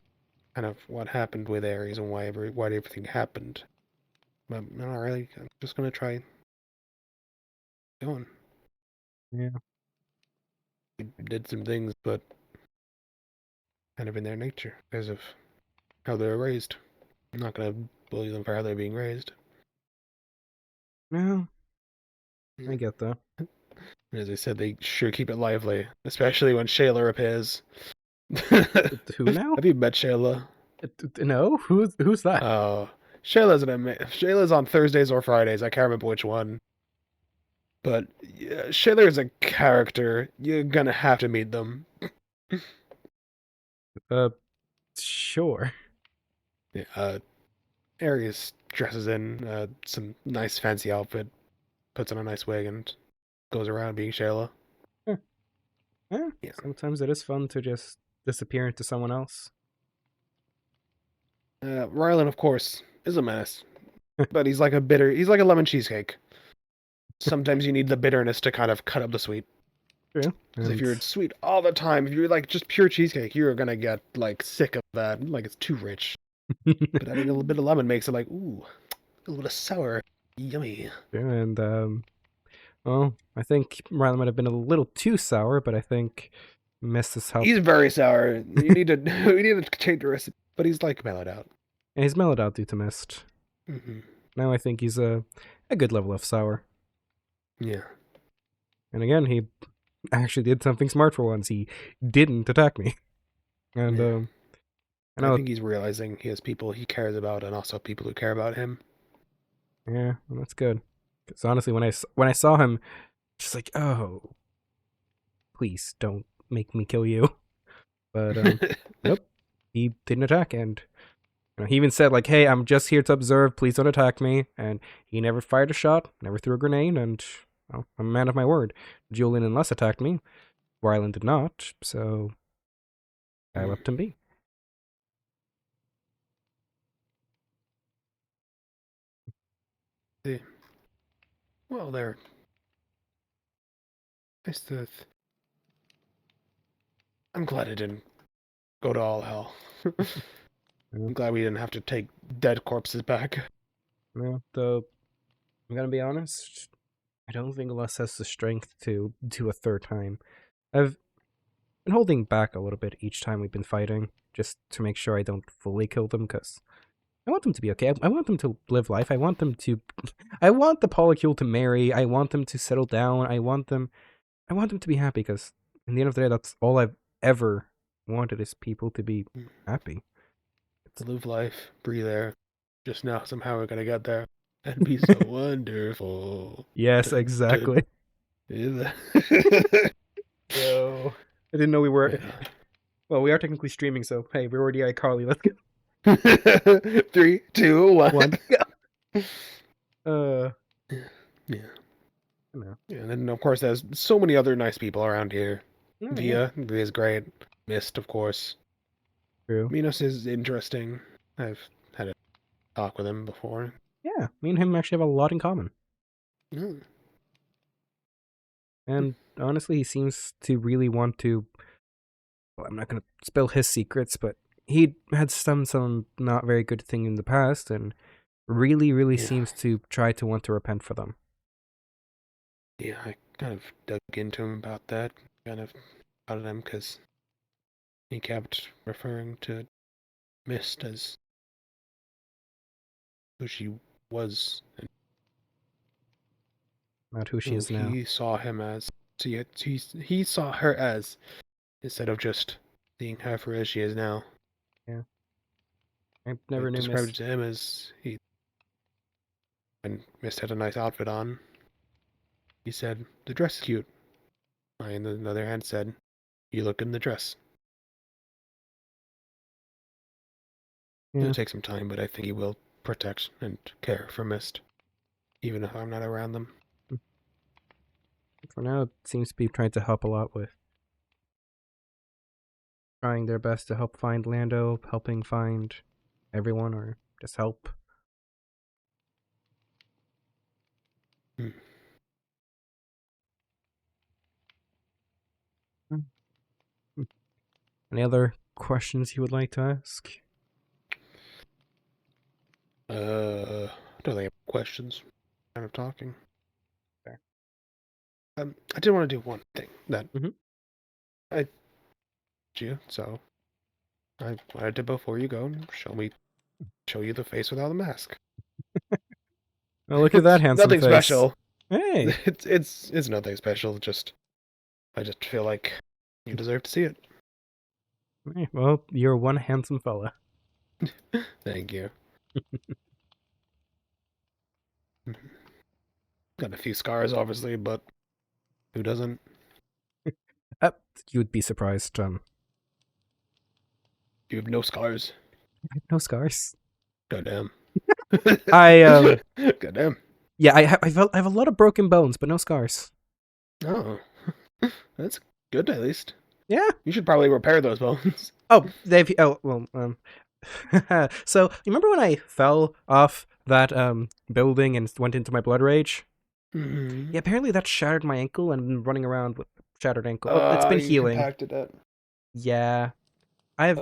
kind of what happened with Ares and why everything happened. But not really. I'm just gonna try going. Yeah. They did some things, but kind of in their nature because of how they were raised. I'm not gonna bully them for how they're being raised. No, I get that. As I said, they sure keep it lively, especially when Shayla appears. Who now? Have you met Shayla? No, who's that? Shayla's on Thursdays or Fridays. I can't remember which one. But yeah, Shayla is a character. You're gonna have to meet them. Sure. Yeah, Aries dresses in some nice fancy outfit, puts on a nice wig, and goes around being Shayla. Yeah. Sometimes it is fun to just disappear into someone else. Rylan, of course, is a menace, but he's like a lemon cheesecake. Sometimes you need the bitterness to kind of cut up the sweet. True. Because if you're sweet all the time, if you're like just pure cheesecake, you're gonna get like sick of that. Like it's too rich. But adding a little bit of lemon makes it like, ooh, a little bit of sour. Yummy. And well, I think Rylan might have been a little too sour, but I think Mist has helped. He's very sour. We need to change the recipe. But he's like mellowed out. And he's mellowed out due to Mist. Now I think he's a good level of sour. Yeah. And again, he actually did something smart for once. He didn't attack me. And yeah. I think he's realizing he has people he cares about and also people who care about him. Yeah, well, that's good. Because honestly, when I saw him, just like, oh, please don't make me kill you. But nope, he didn't attack, and he even said like, "Hey, I'm just here to observe. Please don't attack me." And he never fired a shot, never threw a grenade, and well, I'm a man of my word. Julian and Les attacked me. Rylan did not, so I left him be. Well, there. I'm glad it didn't go to all hell. I'm glad we didn't have to take dead corpses back. Yeah, though, I'm gonna be honest, I don't think Les has the strength to do a third time. I've been holding back a little bit each time we've been fighting, just to make sure I don't fully kill them, because I want them to be okay. I want them to live life. I want the polycule to marry. I want them to settle down. I want them to be happy, because in the end of the day, that's all I've ever wanted, is people to be happy. To live life, breathe air. Just now, somehow we're gonna get there and be so wonderful. Yes, exactly. Yo, I didn't know we were. Yeah. Well, we are technically streaming, so hey, we're already iCarly. Let's go. 3, 2, 1. Yeah. And then of course there's so many other nice people around here. Via's great. Mist, of course. True. Minos is interesting. I've had a talk with him before. Yeah, me and him actually have a lot in common. And honestly, he seems to really want to. Well, I'm not going to spill his secrets, but he had some not very good thing in the past, and really seems to try to want to repent for them. Yeah, I kind of dug into him about that, kind of out of him, because he kept referring to Mist as who she was, and Not who she who is now. he saw him as. He saw her as, instead of just seeing her for as she is now. Yeah. I I never knew described Miss. it to him as when Mist had a nice outfit on, he said, "The dress is cute." I, on the other hand, said, "You look in the dress." Yeah. It'll take some time, but I think he will protect and care for Mist, even if I'm not around them. For now, it seems to be trying to help a lot with trying their best to help find Lando, helping find everyone, or just help. Hmm. Hmm. Any other questions you would like to ask? Do they have questions? Kind of talking. Fair. I did want to do one thing that Mhm. I you, so I wanted to before you go show you the face without a mask. Oh, look at that It's handsome nothing face. special. Hey. It's nothing special. Just I just feel like you deserve to see it. Hey, well, you're one handsome fella. Thank you. Got a few scars, obviously, but who doesn't? Uh, you'd be surprised. You have no scars. I have no scars. Goddamn. I Goddamn. yeah, I have a lot of broken bones, but no scars. Oh, that's good at least. Yeah. You should probably repair those bones. Oh, they've. Oh, well. So you remember when I fell off that building and went into my blood rage? Mm-hmm. Yeah, apparently that shattered my ankle and I've been running around with shattered ankle. Oh, it's been You healing. compacted it. Yeah, I've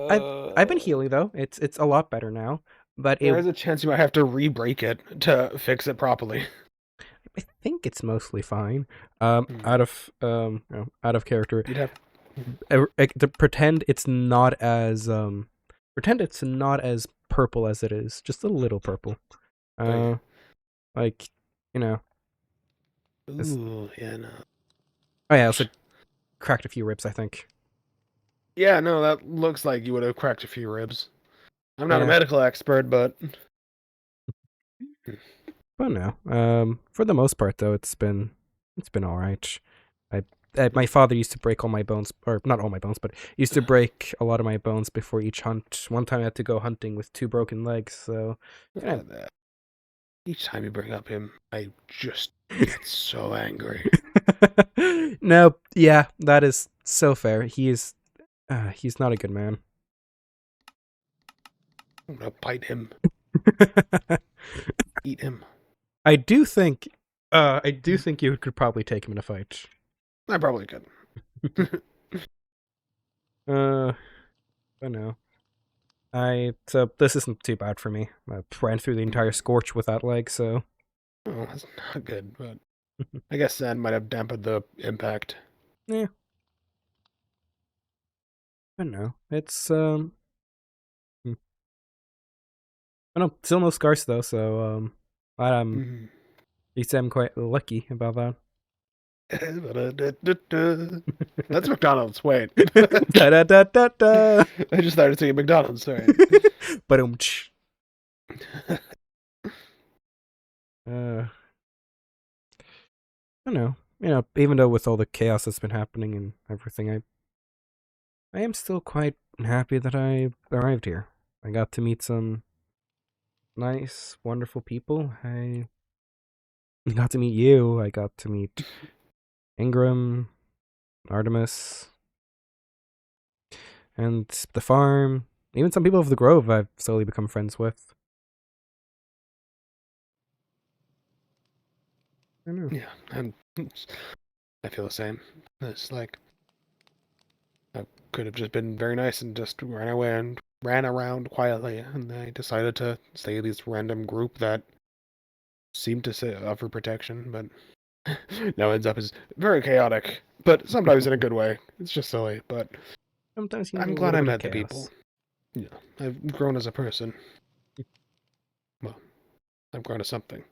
been healing though. It's a lot better now. But There is a chance you might have to re-break it to fix it properly. I think it's mostly fine. Hmm. Out of character. You'd have. To pretend it's not as pretend it's not as purple as it is. Just a little purple. Like, Like you know. ooh, yeah, no. Oh yeah, I also cracked a few ribs, I think. Yeah, no, that looks like you would have cracked a few ribs. I'm not a Yeah, medical expert, but but no. For the most part though, it's been all right. My father used to break all my bones, or not all my bones, but used to break a lot of my bones before each hunt. One time I had to go hunting with 2 broken legs, so kind that. Each time you bring up him, I just get so angry. of. No, yeah, that is so fair. He's not a good man. I'm gonna bite him, eat him. I do think you could probably take him in a fight. I probably could. But no. So this isn't too bad for me. I ran through the entire scorch with that leg, so Oh, that's not good, but I guess that might have dampened the impact. yeah. But no, it's hmm. But no, still no scars though. So Mhm. at least I'm quite lucky about that. That's McDonald's. Wait. Da da da da da. I just started singing McDonald's. Sorry. But I don't know. Even though with all the chaos that's been happening and everything, I am still quite happy that I arrived here. I got to meet some nice, wonderful people. I got to meet you. I got to meet Ingram, Artemis, and the farm. Even some people of the Grove I've slowly become friends with. I don't know. Yeah, I feel the same. It's like I could have just been very nice and just ran away and ran around quietly, and I decided to stay with this random group that seemed to say offer protection, but now ends up as very chaotic, but sometimes in a good way. It's just silly, but Sometimes you need I'm a glad little I bit of met the people. chaos. Yeah, I've grown as a person. Well, I've grown to something.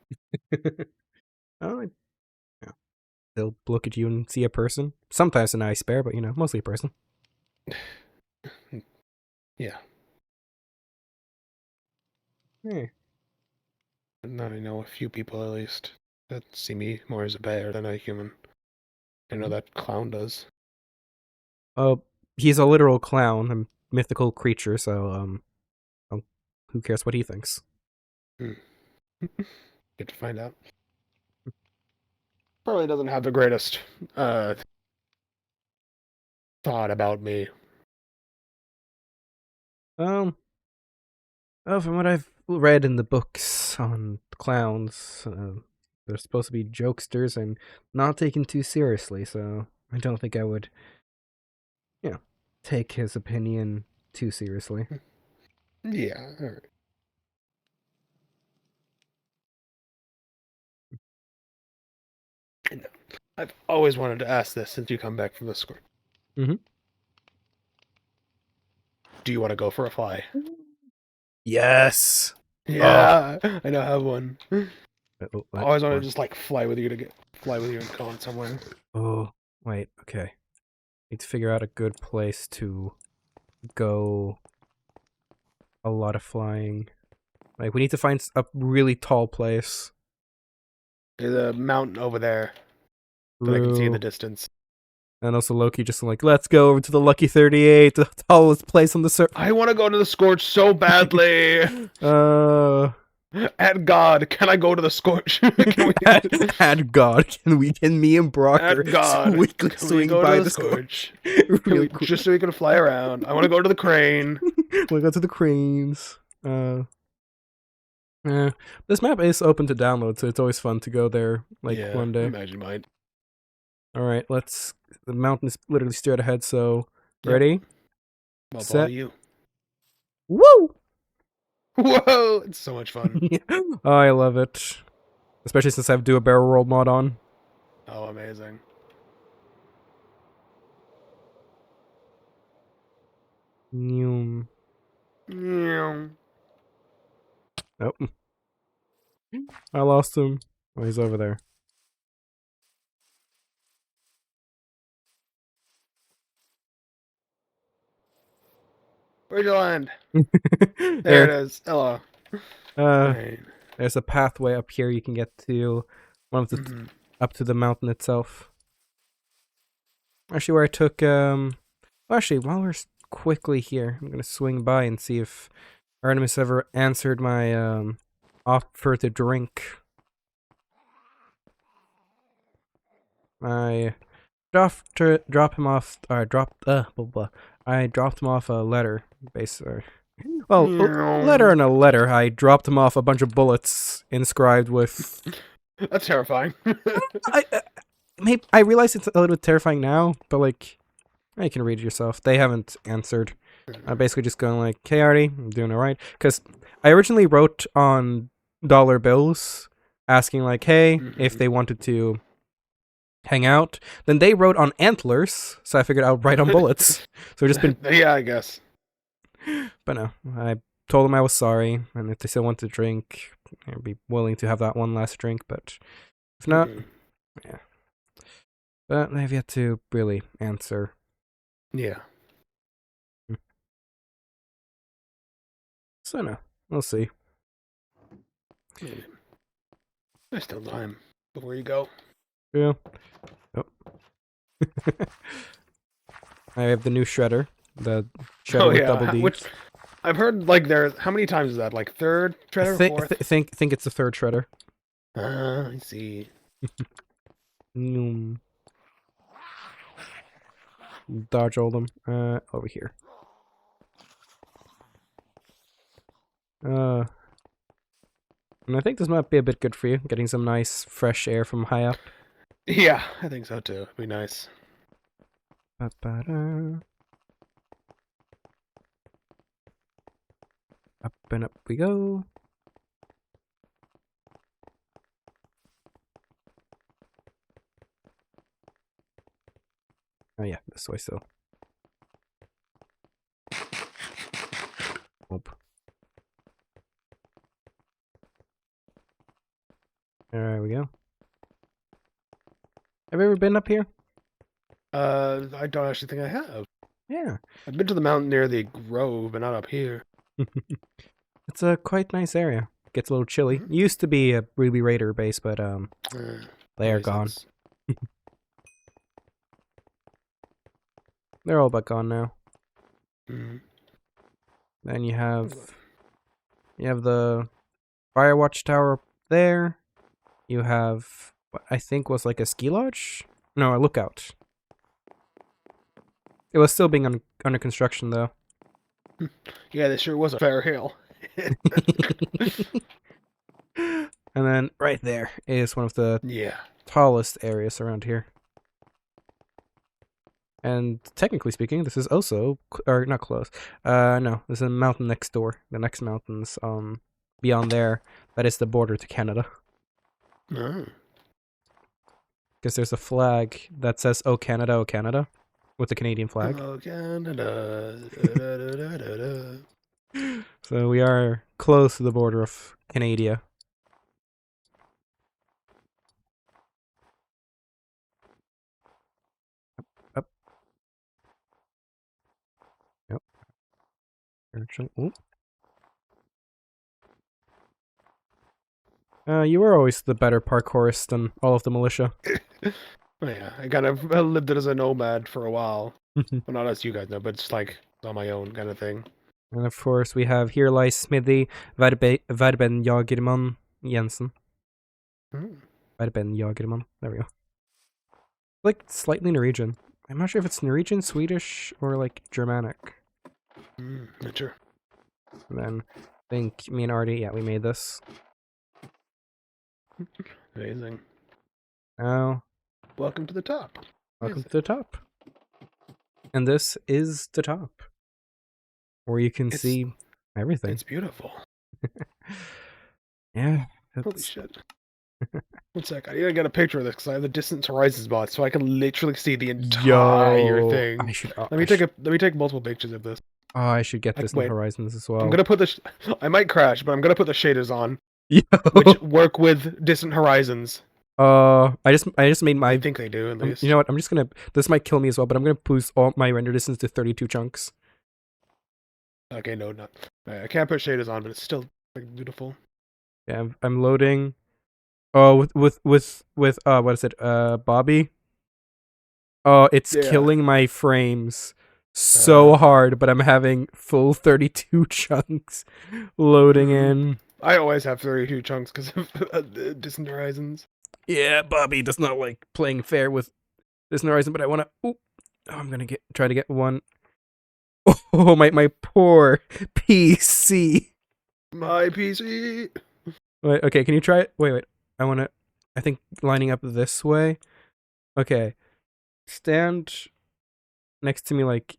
Oh, yeah. They'll look at you and see a person. Sometimes a nice bear, but mostly a person. Yeah. Yeah. Now I know a few people at least that see me more as a bear than a human. I know that clown does. He's a literal clown, a mythical creature, so who cares what he thinks? Hmm. Get to find out. Probably doesn't have the greatest thought about me. Um, from what I've read in the books on clowns, they're supposed to be jokesters and not taken too seriously, so I don't think I would, take his opinion too seriously. Yeah, alright. I know. I've always wanted to ask this since you come back from the score. Mm-hmm. Do you want to go for a fly? Yes! Oh. Yeah, I now have one. I always want to just like fly with you and go on somewhere. Oh, wait, okay. Need to figure out a good place to go a lot of flying. Like, we need to find a really tall place. There's a mountain over there that I can see in the distance. And also Loki just like, let's go over to the Lucky 38, the tallest place on the surface. I want to go to the Scorch so badly. At God, can I go to the Scorch? At God, can me and Brocker At God, weekly can swing we go by to the the Scorch? Real quick. Just so we can fly around. I want to go to the crane. We'll go to the cranes. This map is open to download, so it's always fun to go there one day. I imagine mine. Alright, the mountain is literally straight ahead, so ready? Well, Set. you. Woo! Whoa! It's so much fun. Oh, I love it. Especially since I have Do a Barrel Roll mod on. Oh, amazing. Noom. Oh. I lost him. Oh, he's over there. Where'd you land? There it is. Hello. There's a pathway up here you can get to one of the up to the mountain itself. Actually, where I took actually, while we're quickly here, I'm gonna swing by and see if Artemis ever answered my offer to drink. I drop him off. I dropped him off a letter, basically. Well, a letter and a letter. I dropped him off a bunch of bullets inscribed with. That's terrifying. I realize it's a little bit terrifying now, but you can read it yourself. They haven't answered. I'm basically just going like, "Hey, Artie, I'm doing alright." Because I originally wrote on dollar bills, asking like, "Hey," if they wanted to hang out. Then they wrote on antlers, so I figured I'll write on bullets. So we've just been. Yeah, I guess. But no, I told them I was sorry, and if they still want to drink, I'd be willing to have that one last drink. But if not, yeah. But they've yet to really answer. Yeah. So no, we'll see. There's still time before you go. Yeah. Oh. I have the new shredder. The shredder with double D. Which I've heard there's how many times is that? Like third shredder, fourth? Think it's the third shredder. I see. Dodge all them. Over here. And I think this might be a bit good for you, getting some nice fresh air from high up. Yeah, I think so too. It'd be nice. Ba-ba-da. Up and up we go. Oh yeah, this way still. Nope. There we go. Have you ever been up here? I don't actually think I have. Yeah. I've been to the mountain near the grove, but not up here. It's a quite nice area. Gets a little chilly. Mhm. Used to be a Ruby Raider base, but they are Makes gone. sense. They're all but gone now. Mhm. Then you have the Firewatch Tower up there. You have what I think was like a ski lodge? No, a lookout. It was still being under construction though. Yeah, this sure was a fair hill. And then right there is one of the Yeah. tallest areas around here. And technically speaking, this is also, or not close. No, there's a mountain next door. The next mountain's beyond there. That is the border to Canada. Oh. Because there's a flag that says "Oh Canada," with the Canadian flag. Oh, Canada. So we are close to the border of Canada. Up. Yep. Ooh. You were always the better parkourist than all of the militia. Oh, yeah, I kind of lived it as a nomad for a while. Well, not as you guys know, but it's like on my own kind of thing. And of course, we have Here Lies Smithy, Verben Jagerman Jensen. Verben Jagerman. There we go. Like, slightly Norwegian. I'm not sure if it's Norwegian, Swedish, or like Germanic. Not sure. And then I think me and Artie, yeah, we made this. Amazing. Now, Welcome to the top. welcome to the top. And this is the top, where you can see everything. It's beautiful. Yeah. Holy shit. 1 sec, I need to get a picture of this because I have the Distant Horizons bot, so I can literally see the entire thing. I should. Let me take multiple pictures of this. Oh, I should get this in Horizons as well. I'm gonna put the. I might crash, but I'm gonna put the shaders on, Yo. which work with Distant Horizons. I just made my. I think they do at least. You know what? I'm just gonna. This might kill me as well, but I'm gonna boost all my render distance to 32 chunks. Okay, no, not. I can't put shaders on, but it's still like beautiful. Yeah, I'm loading. Oh, with what is it? Bobby. Oh, it's killing my frames so hard, but I'm having full 32 chunks loading in. I always have 32 chunks because of Distant Horizons. Yeah, Bobby does not like playing fair with Distant Horizon, but I want to. Oh, I'm gonna try to get one. Oh, my poor PC. My PC. Wait, okay, can you try it? Wait. I think lining up this way. Okay. Stand next to me, like,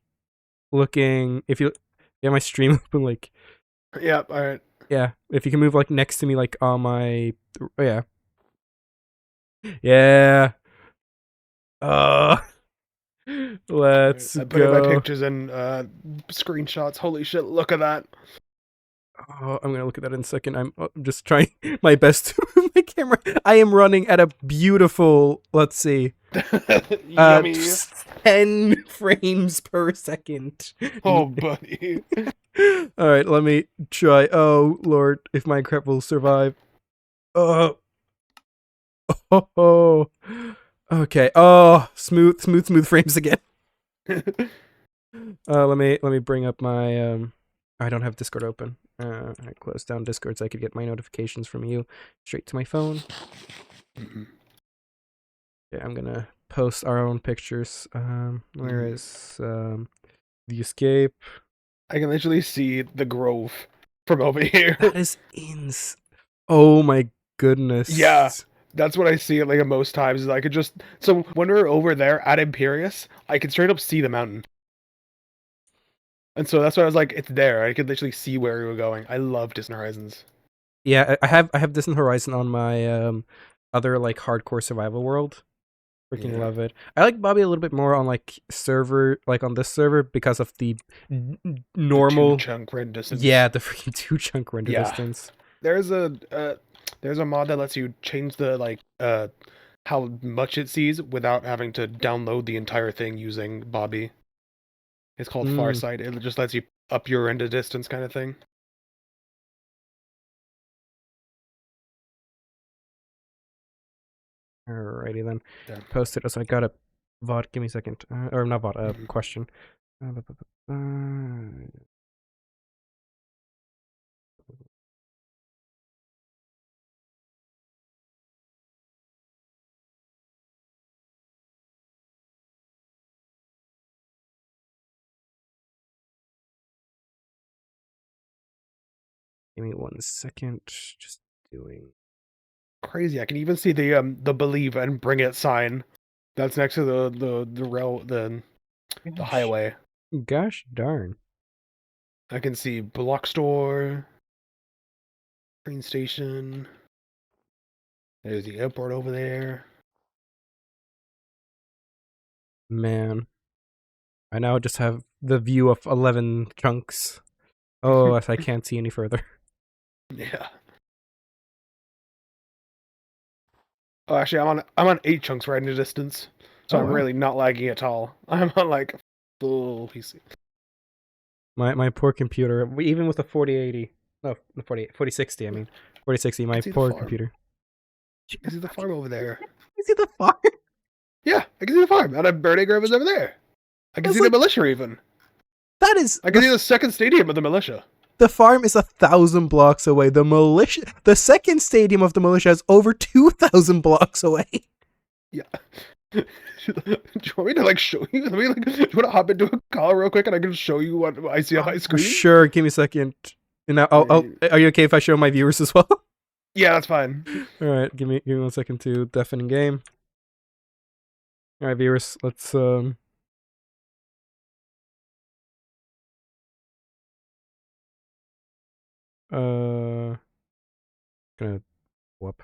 looking. If you have my stream open, like. Yeah, alright. Yeah, if you can move, like, next to me, like, on my. Oh, yeah. Yeah. Let's go. I put in my pictures and screenshots. Holy shit, look at that. Oh, I'm gonna look at that in a second. I'm just trying my best to move my camera. I am running at a beautiful, let's see, 10 frames per second. Oh, buddy. All right, let me try. Oh, Lord, if Minecraft will survive. Oh. Okay. Oh, smooth frames again. Let me bring up my I don't have Discord open. I closed down Discord so I could get my notifications from you straight to my phone. Yeah, I'm gonna post our own pictures. Where is the escape? I can literally see the grove from over here. That is oh my goodness. Yeah. That's what I see like most times is I could just so when we're over there at Imperius, I could straight up see the mountain. And so that's why I was like, it's there. I could literally see where we were going. I love Distant Horizons. Yeah, I have Distant Horizon on my other like hardcore survival world. Freaking Yeah. love it. I like Bobby a little bit more on like server, like on this server because of the normal. The 2-chunk render distance. Yeah, the freaking 2-chunk render Yeah. distance. There's a mod that lets you change the like how much it sees without having to download the entire thing using Bobby. It's called Farsight. It just lets you up your render distance kind of thing. Alrighty then. Yeah. Post it. So I got a VOD. Give me a second. Or not VOD. Question. Give me 1 second. Just doing. Crazy. I can even see the believe and bring it sign that's next to the highway. Gosh darn. I can see Block Store, train station. There's the airport over there. Man. I now just have the view of 11 chunks. Oh, I can't see any further. Yeah. Oh, actually, I'm on 8 chunks right in the distance, so I'm really not lagging at all. I'm on like full PC. My poor computer, even with the 4080, no, 4060, I mean, 4060, my poor computer. I see the farm over there. You see the farm? Yeah, I can see the farm. And a Birdie Grove is over there. I can see the militia even. That is. I can see the second stadium of the militia. The farm is 1,000 blocks away. The second stadium of the militia is over 2,000 blocks away. Yeah. Do you want me to like show you? Do you want to hop into a call real quick and I can show you what I see on my screen? Sure, give me a second. And now, are you okay if I show my viewers as well? Yeah, that's fine. All right, give me 1 second to deafen game. All right, viewers, let's gonna whoop.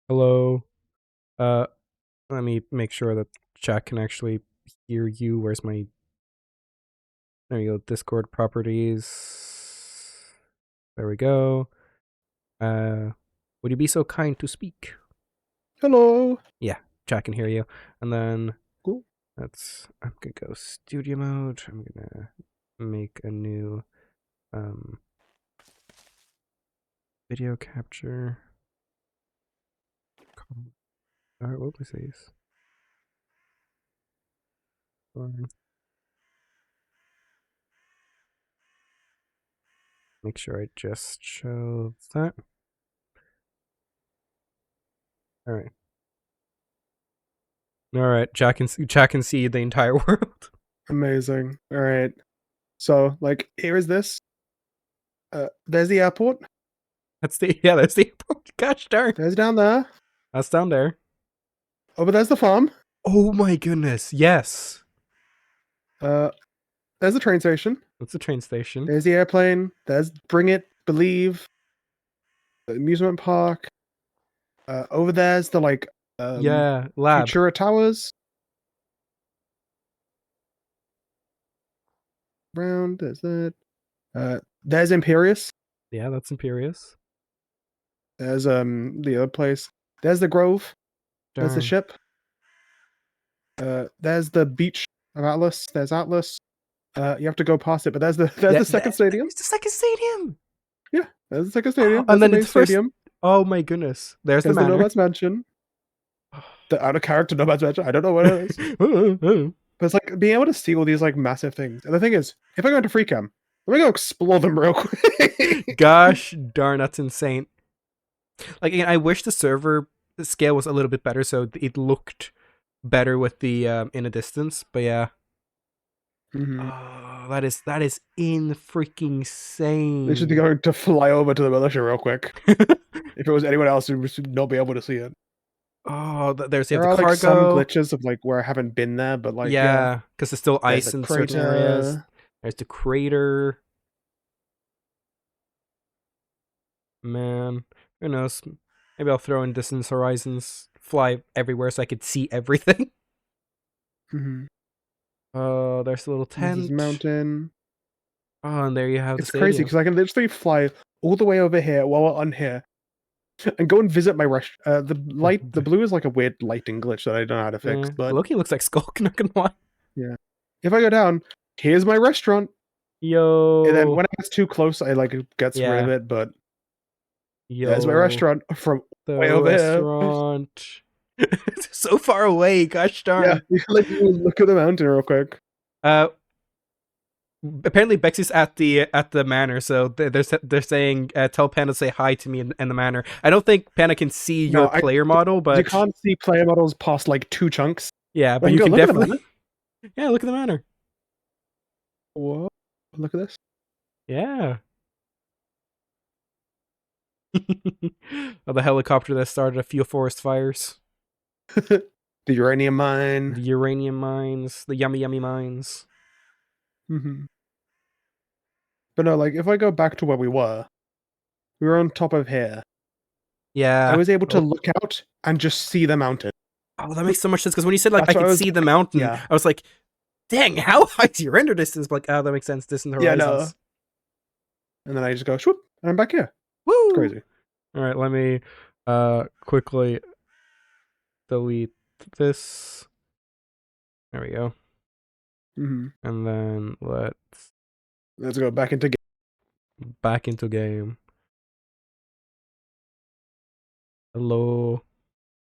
Hello. Let me make sure that chat can actually hear you. Where's my... There you go. Discord properties. There we go. Would you be so kind to speak? Hello. Yeah, chat can hear you. And then cool. I'm gonna go studio mode. I'm gonna make a new video capture. Alright, what was these? Make sure I just show that. Alright. Alright, chat can see the entire world. Amazing. Alright. So, like, here is this. There's the airport. That's the airport. Gosh darn. There's down there. That's down there. Oh, but there's the farm. Oh my goodness, yes. There's the train station. That's the train station. There's the airplane. There's Bring It, Believe. The amusement park. Over there's the like yeah, lab. Futura Towers. Round, there's that. There's Imperius. Yeah, that's Imperius. There's the other place. There's the Grove. Darn. There's the ship. There's the beach of Atlas. There's Atlas. You have to go past it, but there's the second stadium. It's the second stadium. Yeah, there's the second stadium. And then the main stadium. Oh my goodness. There's the Nomad's Mansion. The out of character Nomad's Mansion. I don't know what it is. But it's like being able to see all these like massive things. And the thing is, if I go into free cam, let me go explore them real quick. Gosh darn, that's insane. Like, again, I wish the server scale was a little bit better so it looked better with the in a distance, but yeah. Oh, that is in freaking insane. They should be going to fly over to the militia real quick. If it was anyone else, we should not be able to see it. Oh, there's the cargo. Like some glitches of like where I haven't been there, but like yeah, because there's still ice in certain areas. There's the crater. Man, who knows? Maybe I'll throw in Distance Horizons, fly everywhere so I could see everything. Mm-hmm. There's a little This is tent. mountain. Oh, and there you have It's the crazy stadium. because I can literally fly all the way over here while we're on here, and go and visit my restaurant. The blue is like a weird lighting glitch that I don't know how to fix. But Loki looks like Skulk, not gonna lie. yeah, if I go down, here's my restaurant, and then Yo. when it gets too close, I like gets rid of Yeah. it. But there's my Yo. restaurant from The way over here. restaurant. So far away, gosh Yeah, darn. you can like look at the mountain real quick. Apparently Bexy's at the manor, so they're saying tell Panda to say hi to me in the manor. I don't think Panda can see your No, player model, you but can't see player models past like 2 chunks. yeah, I but can you go can look at the definitely manor. yeah, look at the manor. Whoa, look at this. Yeah. Oh, the helicopter that started a few forest fires. The uranium mine. The uranium mines, the yummy mines. Mm-hmm. But no, like if I go back to where we were on top of here. Yeah. I was able to Oh. look out and just see the mountain. Oh, that makes so much sense because when you said like That's I what could I was. see the mountain, Yeah. I was like, dang, how high is your render distance? But like, oh, that makes sense. Distant Yeah, horizons. no. And then I just go swoop, and I'm back here. Woo! It's crazy. All right, let me quickly delete this. There we go. Mm-hmm. And then Let's go back into game. Back into game. Hello.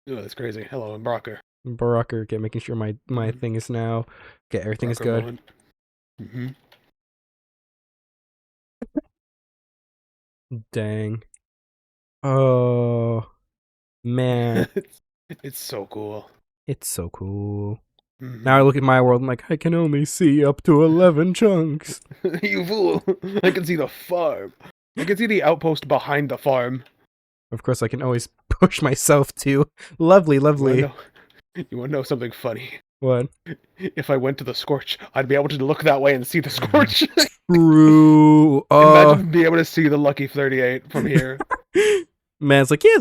Oh, that's crazy. Hello, I'm Brocker. Baracker. Okay, making sure my thing is now. Okay, everything is good. Mm-hmm. Dang. Oh man. It's so cool. It's so cool. Mm-hmm. Now I look at my world, I'm like, I can only see up to 11 chunks. You fool! I can see the farm. I can see the outpost behind the farm. Of course, I can always push myself too. Lovely. You want to know something funny? What? If I went to the Scorch, I'd be able to look that way and see the Scorch. True. Imagine being able to see the Lucky 38 from here. Man, it's like, yeah,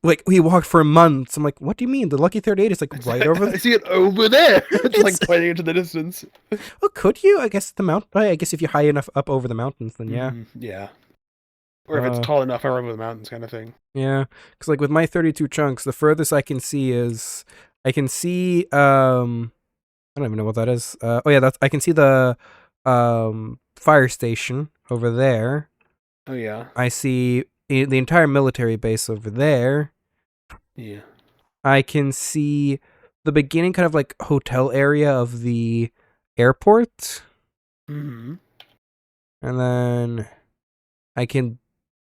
like we walked for months. I'm like, what do you mean? The Lucky 38 is like right over there. I see it over there. It's like pointing into the distance. Oh, could you? I guess the mount. I guess if you're high enough up over the mountains, then yeah. Yeah. Or if it's tall enough over the mountains, kind of thing. Yeah, because like with my 32 chunks, the furthest I can see is I can see I don't even know what that is. Oh yeah, I can see the fire station over there. Oh yeah. I see the entire military base over there. Yeah. I can see the beginning kind of like hotel area of the airport. Mm-hmm. And then I can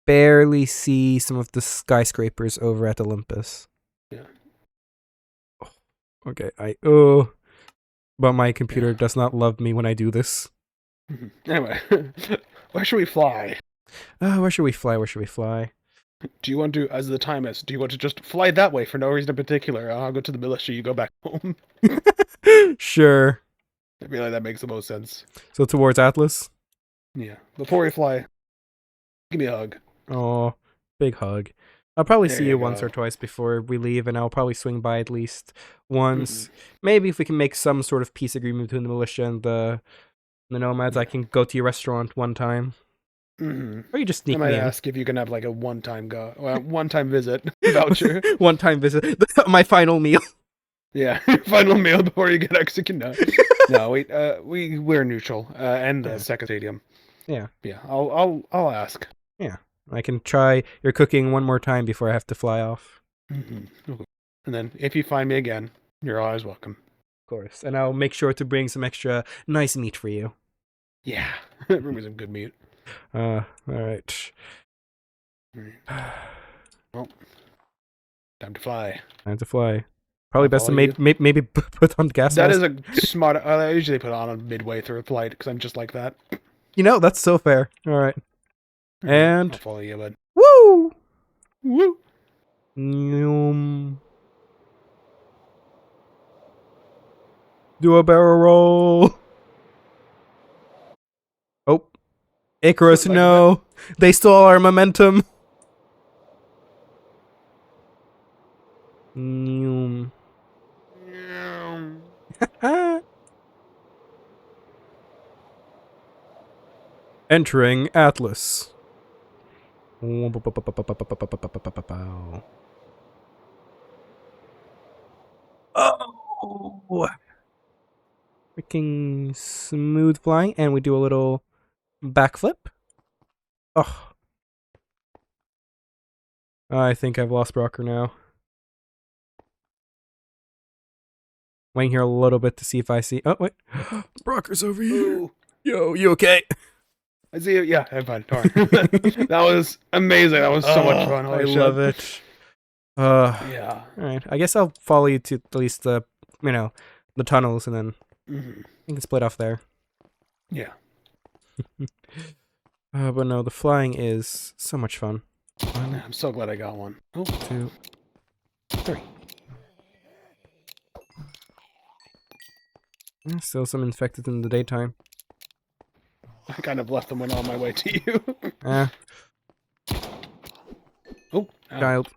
barely see some of the skyscrapers over at Olympus. Yeah. Okay, but my computer does not love me when I do this. Anyway, where should we fly? Where should we fly? Do you want to, as the time is, do you want to just fly that way for no reason in particular? I'll go to the militia, you go back home. Sure. I feel like that makes the most sense. So towards Atlas? Yeah. Before we fly, give me a hug. Oh, big hug. I'll probably There see you you once go. or twice before we leave, and I'll probably swing by at least once. Maybe if we can make some sort of peace agreement between the militia and the nomads, I can go to your restaurant one time. Or you just I sneak might me in. ask if you can have like a one-time visit voucher. One-time visit. My final meal. Yeah, final meal before you get executed. No, we're neutral. And the second stadium. Yeah. Yeah, I'll ask. Yeah, I can try your cooking one more time before I have to fly off. Okay. And then if you find me again, you're always welcome. Of course, and I'll make sure to bring some extra nice meat for you. Yeah, bring me some good meat. All right. Well, time to fly. Time to fly. Probably best to follow maybe put on the gas That mask. is a smart. I usually put it on midway through a flight because I'm just like that. You know, that's so fair. All right. And I'll follow you, bud. woo! Woo! Do a barrel roll. Oh. Icarus, no. They stole our momentum. Noom. Meow. Entering Atlas. Oh! Freaking smooth flying, and we do a little backflip. Oh. I think I've lost Brocker now. Waiting here a little bit to see if I see. Oh, wait. Brocker's over here. Ooh. Yo, you okay? I see you. Yeah, I'm fine. Darn. That was amazing. That was so much fun. I Holy shit. love it. Yeah. Alright. I guess I'll follow you to at least the, the tunnels, and then Mm-hmm. we can split off there. Yeah. But no, the flying is so much fun. 1, I'm so glad I got one. Oh. 2, 3. Still some infected in the daytime. I kind of left them when on my way to you. Oh. Ow. Child.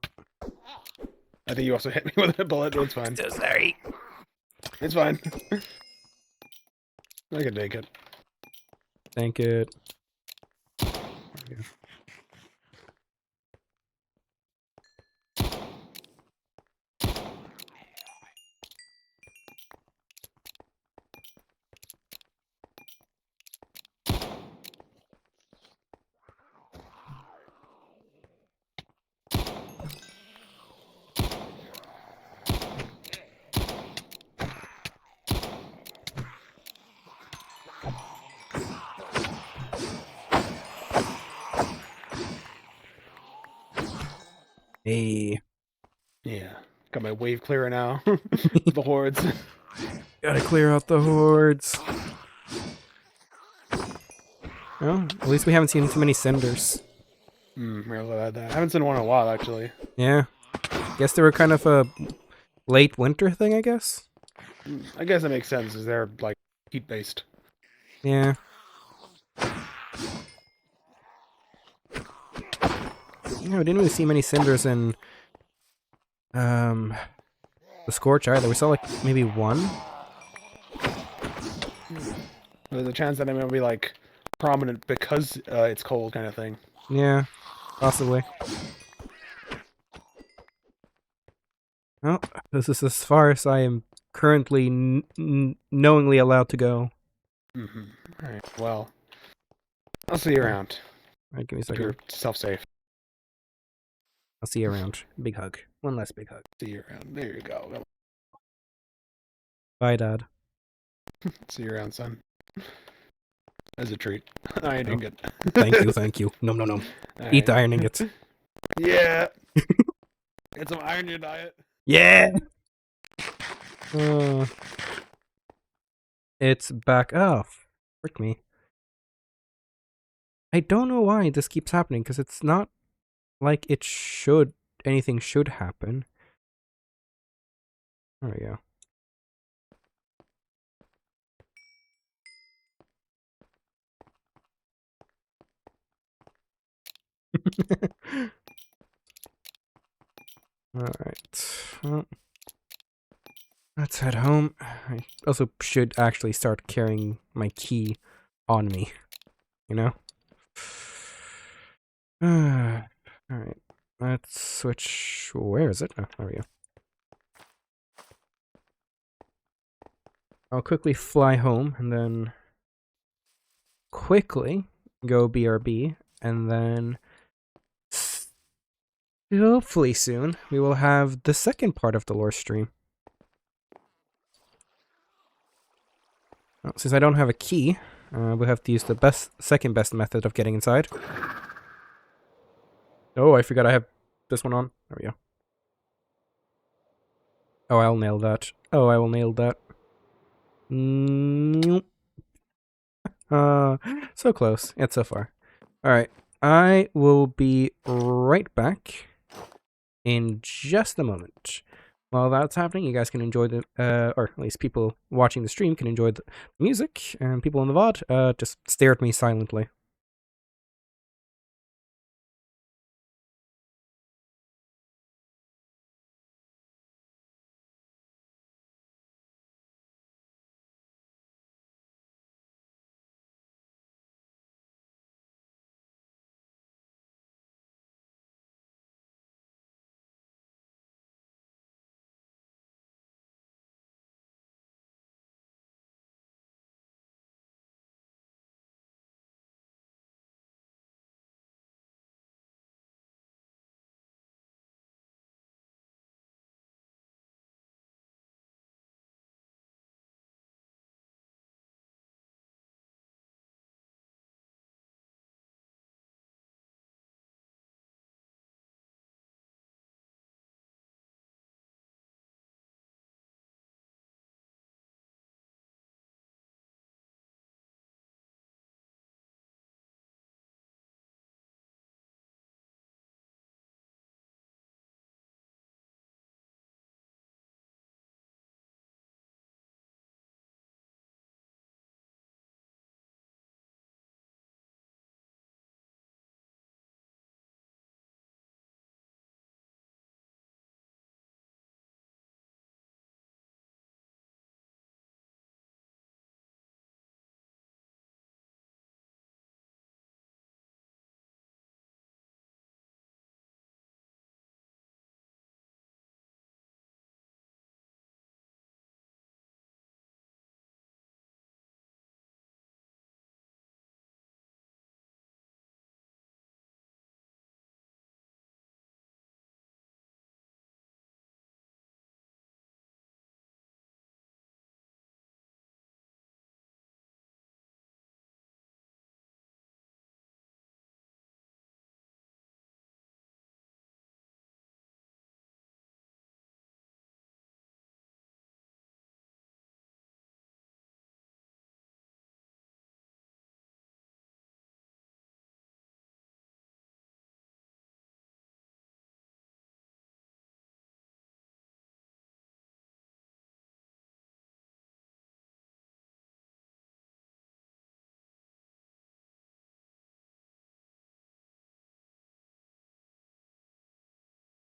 I think you also hit me with a bullet. It's fine. So sorry. It's fine. I can take it. Thank it. There we go. Hey. Yeah. Got my wave clearer now. The hordes. Gotta clear out the hordes. Well, at least we haven't seen too many cinders. Really glad that. I haven't seen one in a while, actually. Yeah. Guess they were kind of a late winter thing, I guess? I guess that makes sense, as they're, like, heat-based. Yeah. Yeah, we didn't really see many cinders in the Scorch either. We saw like maybe one. There's a chance that I'm gonna be like prominent because it's cold, kind of thing. Yeah, possibly. Well, this is as far as I am currently knowingly allowed to go. Mm-hmm. All right. Well, I'll see you around. All right, give me a If you're second. self-safe. I'll see you around. Big hug. One last big hug. See you around. There you go. Bye, Dad. See you around, son. As a treat. Iron ingot. Thank you, thank you. No, no, no. All Eat the right. iron ingots. Yeah. Get some iron in your diet. Yeah! It's back off. Frick me. I don't know why this keeps happening, because it's not like it should, anything should happen. There we go. Alright. Well, let's head home. I also should actually start carrying my key on me. You know? Alright. Let's switch. Where is it? Oh, there we go. I'll quickly fly home and then quickly go BRB, and then hopefully soon we will have the second part of the lore stream. Well, since I don't have a key, we'll have to use the second best method of getting inside. Oh, I forgot I have this one on. There we go. Oh, I'll nail that. Oh, I will nail that. So close, yet so far. Alright, I will be right back in just a moment. While that's happening, you guys can enjoy the, or at least people watching the stream can enjoy the music, and people in the VOD, just stare at me silently.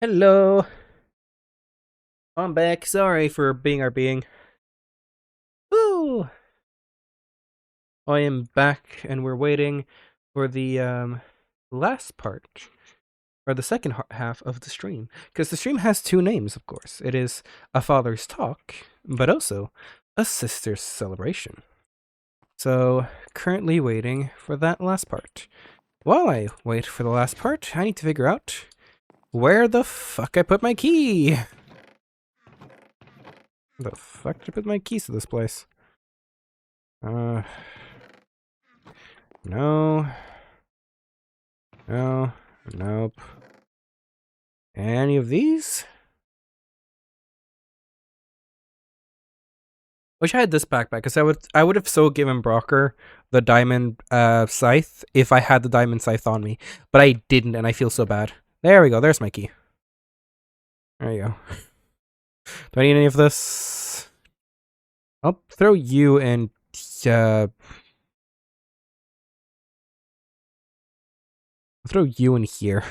Hello. I'm back. Sorry for being our being. Woo! I am back, and we're waiting for the last part, or the second half of the stream. Because the stream has two names, of course. It is A Father's Talk, but also A Sister's Celebration. So, currently waiting for that last part. While I wait for the last part, I need to figure out where the fuck I put my key. Where the fuck did I put my keys to this place? No. No. Nope. Any of these? Wish I had this backpack, because I would have so given Brocker the diamond scythe if I had the diamond scythe on me. But I didn't, and I feel so bad. There we go, there's my key. There you go. Do I need any of this? I'll throw you in I'll throw you in here.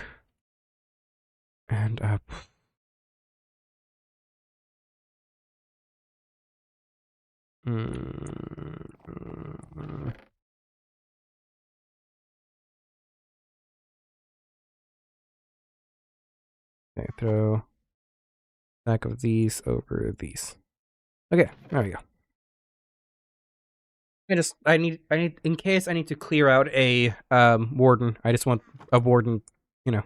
And up. Okay, throw back of these over these. Okay, there we go. I need in case I need to clear out a warden. I just want a warden, you know,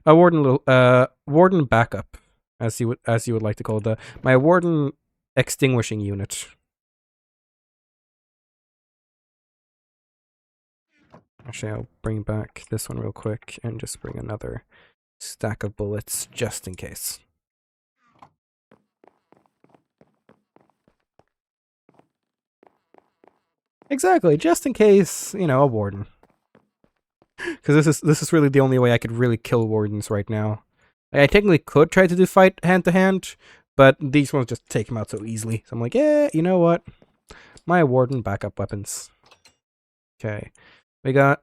a warden backup, as you would like to call it, my warden extinguishing unit. Actually, I'll bring back this one real quick and just bring another stack of bullets just in case. Exactly, just in case, you know, a warden. Because this is really the only way I could really kill wardens right now. I technically could try to do fight hand to hand, but these ones just take him out so easily. So I'm like, yeah, you know what? My warden backup weapons. Okay, we got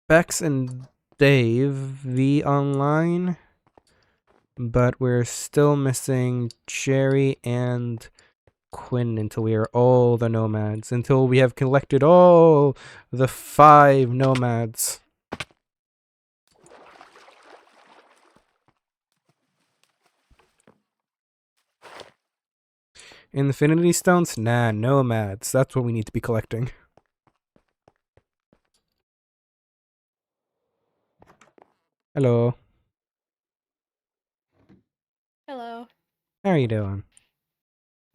Bex and Dave V online, but we're still missing Cherry and Quinn until we are all the nomads, until we have collected all the 5 nomads. Infinity Stones? Nah, nomads. That's what we need to be collecting. Hello. Hello. How are you doing?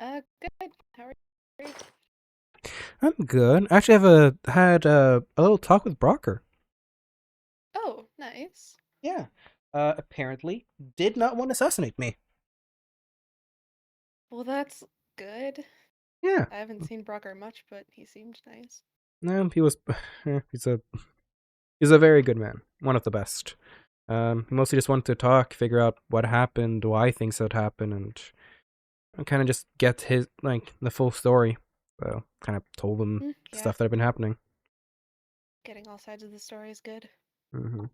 Good. How are you? I'm good. Actually, I've had a little talk with Brocker. Oh, nice. Yeah. Apparently, did not want to assassinate me. Well, that's good. Yeah. I haven't seen Brocker much, but he seemed nice. No, he was. He's a very good man. One of the best. He mostly just wanted to talk, figure out what happened, why things had happened, and kind of just get his the full story. So kind of told him Yeah. stuff that had been happening. Getting all sides of the story is good. Mm-hmm.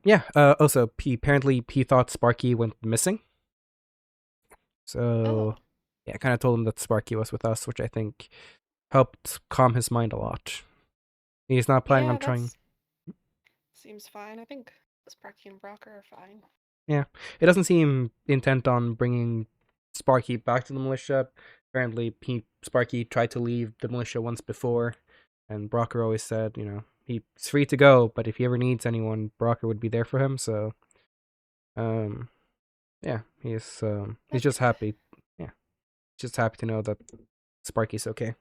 Yeah. Also, apparently he thought Sparky went missing. So, yeah, I kind of told him that Sparky was with us, which I think helped calm his mind a lot. He's not planning on trying. Seems fine. I think Sparky and Brocker are fine. Yeah, it doesn't seem intent on bringing Sparky back to the militia. Apparently, Sparky tried to leave the militia once before, and Brocker always said, you know, he's free to go, but if he ever needs anyone, Brocker would be there for him. So, yeah, he's just happy. Yeah, just happy to know that Sparky's okay.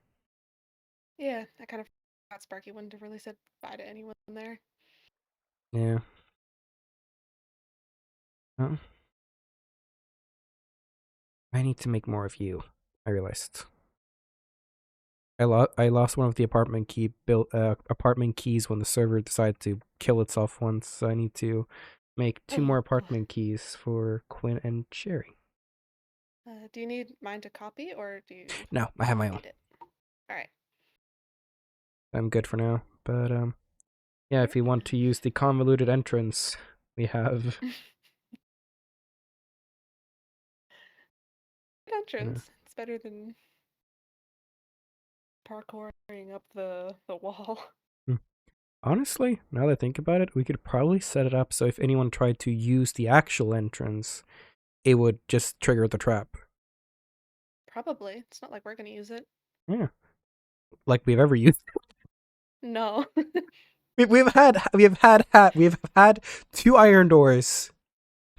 Yeah, I kind of thought Sparky wouldn't have really said bye to anyone there. Yeah. Well, I need to make more of you. I realized. I lost one of the apartment keys when the server decided to kill itself once. So I need to make 2 more apartment keys for Quinn and Cherry. Do you need mine to copy, or do you? No, I have my own. All right. I'm good for now, but Yeah, if you want to use the convoluted entrance, we have... Good entrance. It's better than parkouring up the wall. Honestly, now that I think about it, we could probably set it up so if anyone tried to use the actual entrance, it would just trigger the trap. Probably. It's not like we're gonna use it. Yeah. Like we've ever used. No. We've had 2 iron doors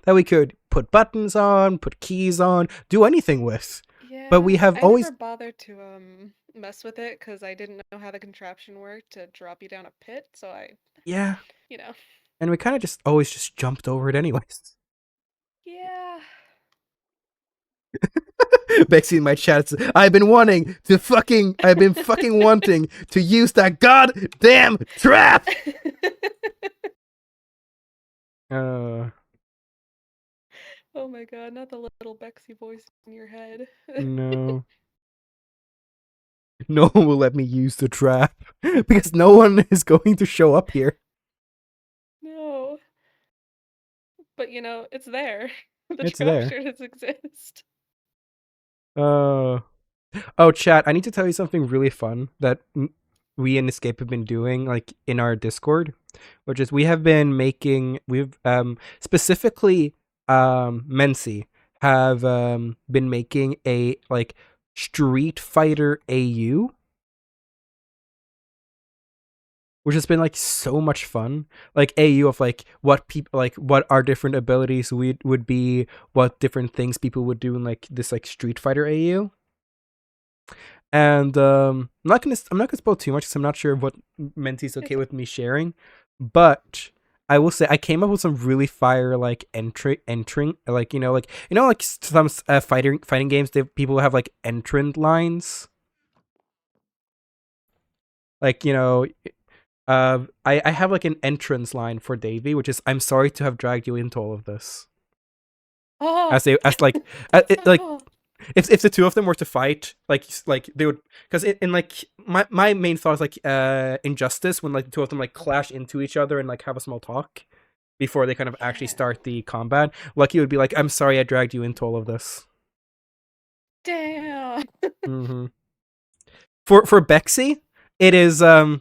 that we could put buttons on, put keys on, do anything with. Yeah. But we have I always never bothered to mess with it because I didn't know how the contraption worked to drop you down a pit, so yeah, you know. and we kind of just always just jumped over it anyways. Yeah. Bexy in my chat says, I've been wanting to use that goddamn trap. Oh my god, not the little Bexy voice in your head. No. No one will let me use the trap because no one is going to show up here. No. But it's there. The It's trap there. sure does exist. Oh, chat, I need to tell you something really fun that we and Escape have been doing, like, in our Discord, which is we've specifically, Mency have, been making a, like, Street Fighter AU, which has been, like, so much fun. Like, AU of, like, what our different abilities would be, what different things people would do in, like, this, like, Street Fighter AU. And I'm not gonna spoil too much because I'm not sure what Mency's okay with me sharing, but I will say I came up with some really fire like entering like like some fighting games people have like entrant lines, like I have like an entrance line for Davey, which is I'm sorry to have dragged you into all of this. Oh. As like if the two of them were to fight, like they would, because in like my main thought is like Injustice, when like the two of them like clash into each other and like have a small talk before they kind of actually start the combat. Lucky would be like, I'm sorry I dragged you into all of this. Damn. Mm-hmm. For Bexy, it is I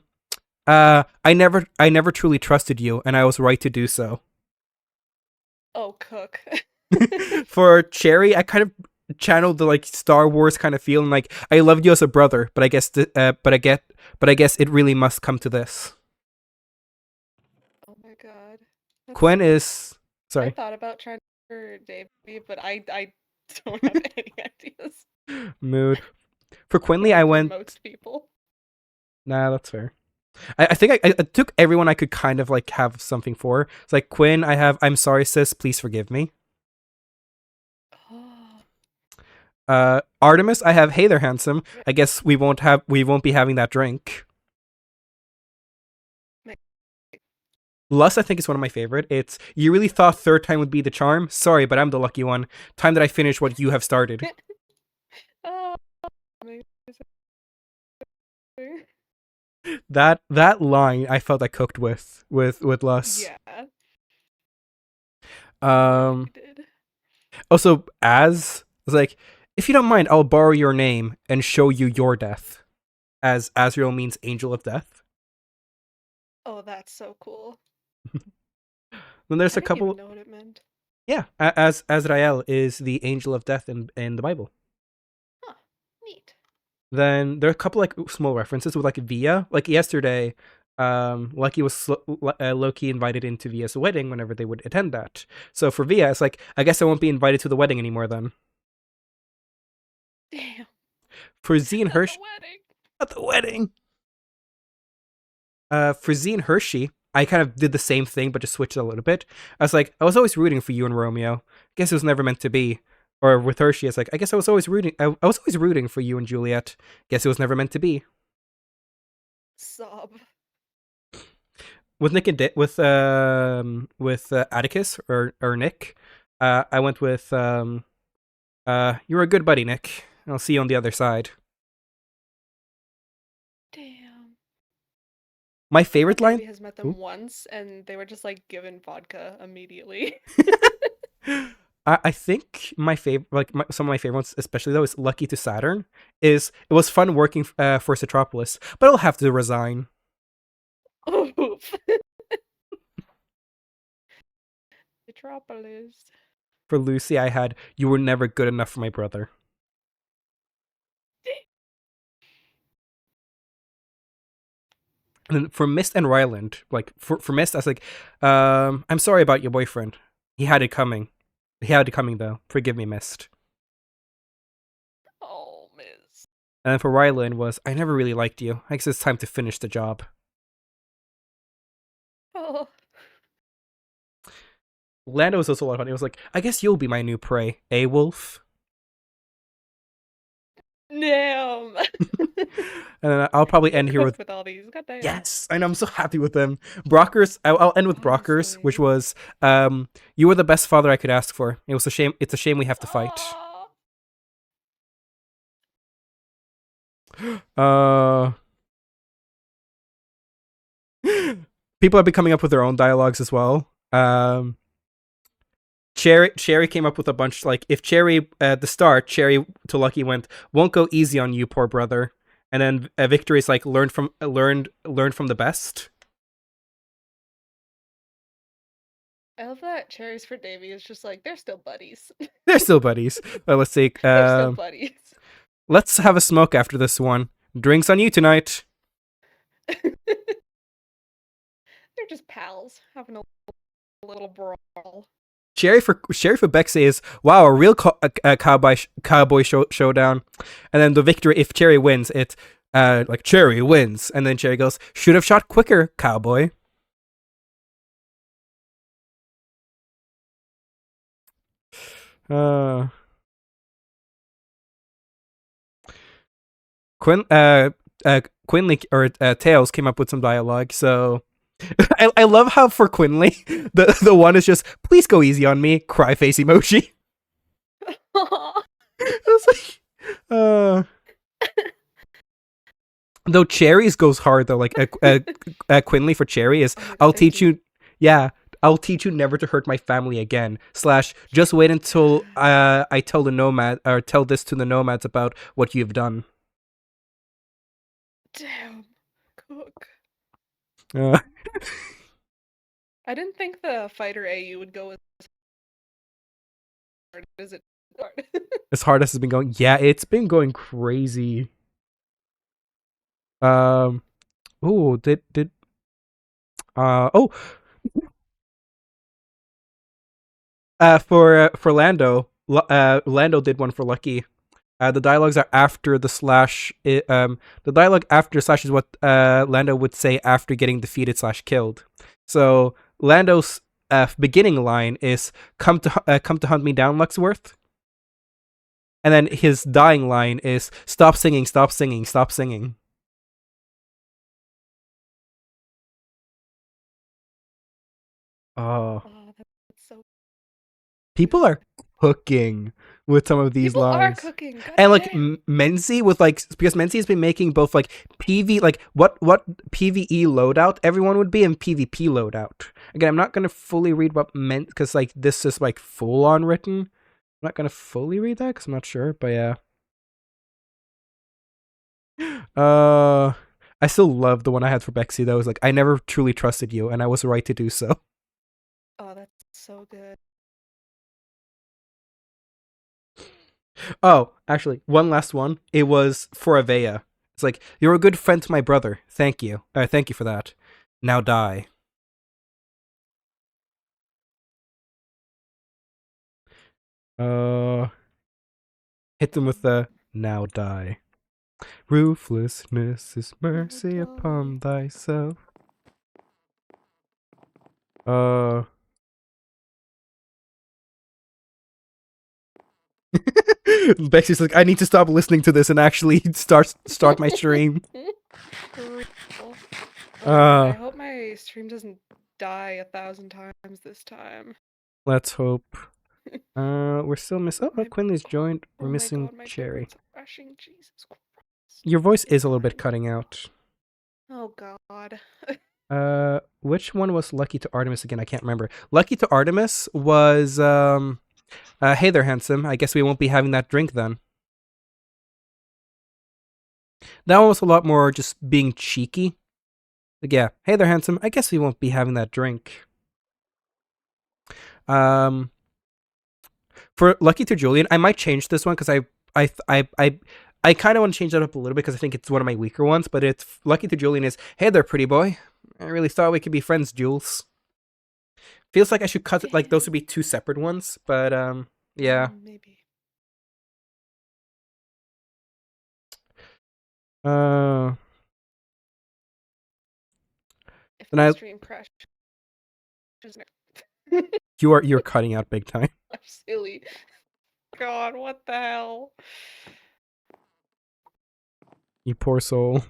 never truly trusted you, and I was right to do so. Oh, Cook. For Cherry, I kind of channeled the like Star Wars kind of feeling, like I loved you as a brother, but I guess I guess it really must come to this. Oh my god. Quinn is sorry. I thought about trying for Davey, but I don't have any ideas. Mood. For Quinley, I went most people. Nah, that's fair. I think I took everyone I could kind of like have something for. It's like Quinn, I have I'm sorry sis, please forgive me. Artemis, I have hey there handsome. I guess we won't be having that drink. Lust, I think, is one of my favorite. It's you really thought third time would be the charm? Sorry, but I'm the lucky one. Time that I finish what you have started. That line I felt I cooked with Lust. Yeah. Also, as I was like, if you don't mind, I'll borrow your name and show you your death. As Azrael means angel of death. Oh, that's so cool. Then there's I a couple. didn't even know what it meant. Yeah, as Azrael is the angel of death in the Bible. Huh. Neat. Then there are a couple like small references with like Via. Like yesterday, Lucky was low-key invited into Via's wedding whenever they would attend that. So for Via, it's like, I guess I won't be invited to the wedding anymore then. Damn. For Z and Hershey. At the wedding. For Z and Hershey, I kind of did the same thing, but just switched it a little bit. I was like, I was always rooting for you and Romeo. Guess it was never meant to be. Or with Hershey, it's like, I guess I was always rooting. I was always rooting for you and Juliet. Guess it was never meant to be. Sob. With Nick and with Atticus or Nick, I went with you're a good buddy, Nick. I'll see you on the other side. Damn. My favorite line. Davey has met them once, and they were just like given vodka immediately. I think my favorite, like some of my favorite ones, especially though, is "Lucky to Saturn." It was fun working for Citropolis, but I'll have to resign. Oof. Metropolis. For Lucy, I had "You were never good enough for my brother." And then for Mist and Ryland, like for Mist, I was like, I'm sorry about your boyfriend. He had it coming. He had it coming though. Forgive me, Mist. Oh, Miss. And then for Ryland was, I never really liked you. I guess it's time to finish the job. Oh. Lando was also a lot of fun. It was like, I guess you'll be my new prey, eh, Wolf? Damn. And then I'll probably end here with all these. God damn. yes, and I'm so happy with them. Brockers. I'll end with Brockers, which was, you were the best father I could ask for. It was a shame. It's a shame we have to fight. People have been coming up with their own dialogues as well. Cherry came up with a bunch, like, if Cherry at the start, Cherry to Lucky went, won't go easy on you, poor brother. And then Victory's like, learned from the best. I love that Cherries for Davey is just like, they're still buddies. They're still buddies. Let's see. They're still buddies. Let's have a smoke after this one. Drinks on you tonight. They're just pals having a little brawl. Cherry for Bexy is, wow, a real cowboy showdown. And then the victory, if Cherry wins, it's like Cherry wins. And then Cherry goes, should have shot quicker, cowboy. Quinley or Tails came up with some dialogue, so I love how for Quinley the one is just, please go easy on me, cry face emoji. It's like, though Cherry's goes hard though, like Quinley for Cherry is, I'll teach you never to hurt my family again. / just wait until I tell the nomad or tell this to the nomads about what you've done. Damn, Cook. I didn't think the fighter AU would go as hard as it started. As hard as it's been going. Yeah, it's been going crazy. For Lando, Lando did one for Lucky. The dialogues are after the / the dialogue after / is what Lando would say after getting defeated / killed. So Lando's beginning line is come to hunt me down, Luxworth. And then his dying line is stop singing, stop singing, stop singing. Oh, that's so. People are cooking with some of these People lines. Are cooking. God and like damn. Menzi with like, because Menzi has been making both like PV, like what PVE loadout everyone would be and PvP loadout. Again, I'm not gonna fully read what meant because like this is like full on written. I'm not gonna fully read that because I'm not sure, but yeah. I still love the one I had for Bexy though. It was like, I never truly trusted you, and I was right to do so. Oh, that's so good. Oh, actually, one last one. It was for Avea. It's like, you're a good friend to my brother. Thank you. Thank you for that. Now die. Hit them with the now die. Ruthlessness is mercy upon thyself. Bexy's like, I need to stop listening to this and actually start my stream. I hope my stream doesn't die 1,000 times this time. Let's hope. We're still missing. Oh, Quinley's joined. We're missing Cherry. Jesus Christ. Your voice is a little bit cutting out. Oh God. Which one was Lucky to Artemis again? I can't remember. Lucky to Artemis was hey there, handsome. I guess we won't be having that drink then. That one was a lot more just being cheeky. Like, yeah, hey there, handsome. I guess we won't be having that drink. For Lucky to Julian, I might change this one because I kind of want to change that up a little bit because I think it's one of my weaker ones. But it's Lucky to Julian is, hey there, pretty boy. I really thought we could be friends, Jules. Feels like I should cut it, like those would be two separate ones, but yeah. Maybe. If And my stream crashes, you're cutting out big time. I'm silly. God, what the hell? You poor soul.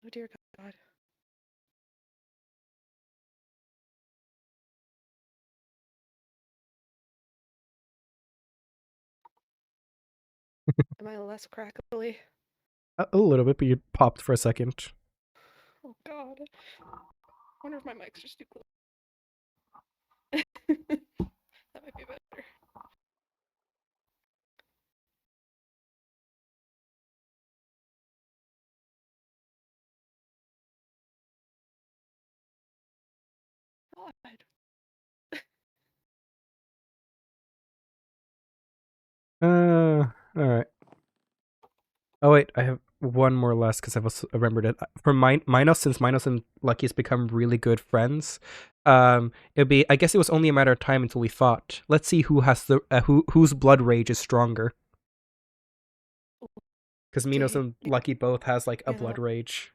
Oh dear God. Am I less crackly? A little bit, but you popped for a second. Oh God. I wonder if my mic's just too close. That might be better. God. All right. Oh wait, I have one more last because I remembered it. For Minos, since Minos and Lucky has become really good friends, it'd be, I guess it was only a matter of time until we fought. Let's see who has the whose blood rage is stronger. Because Minos and Lucky both has like a blood rage.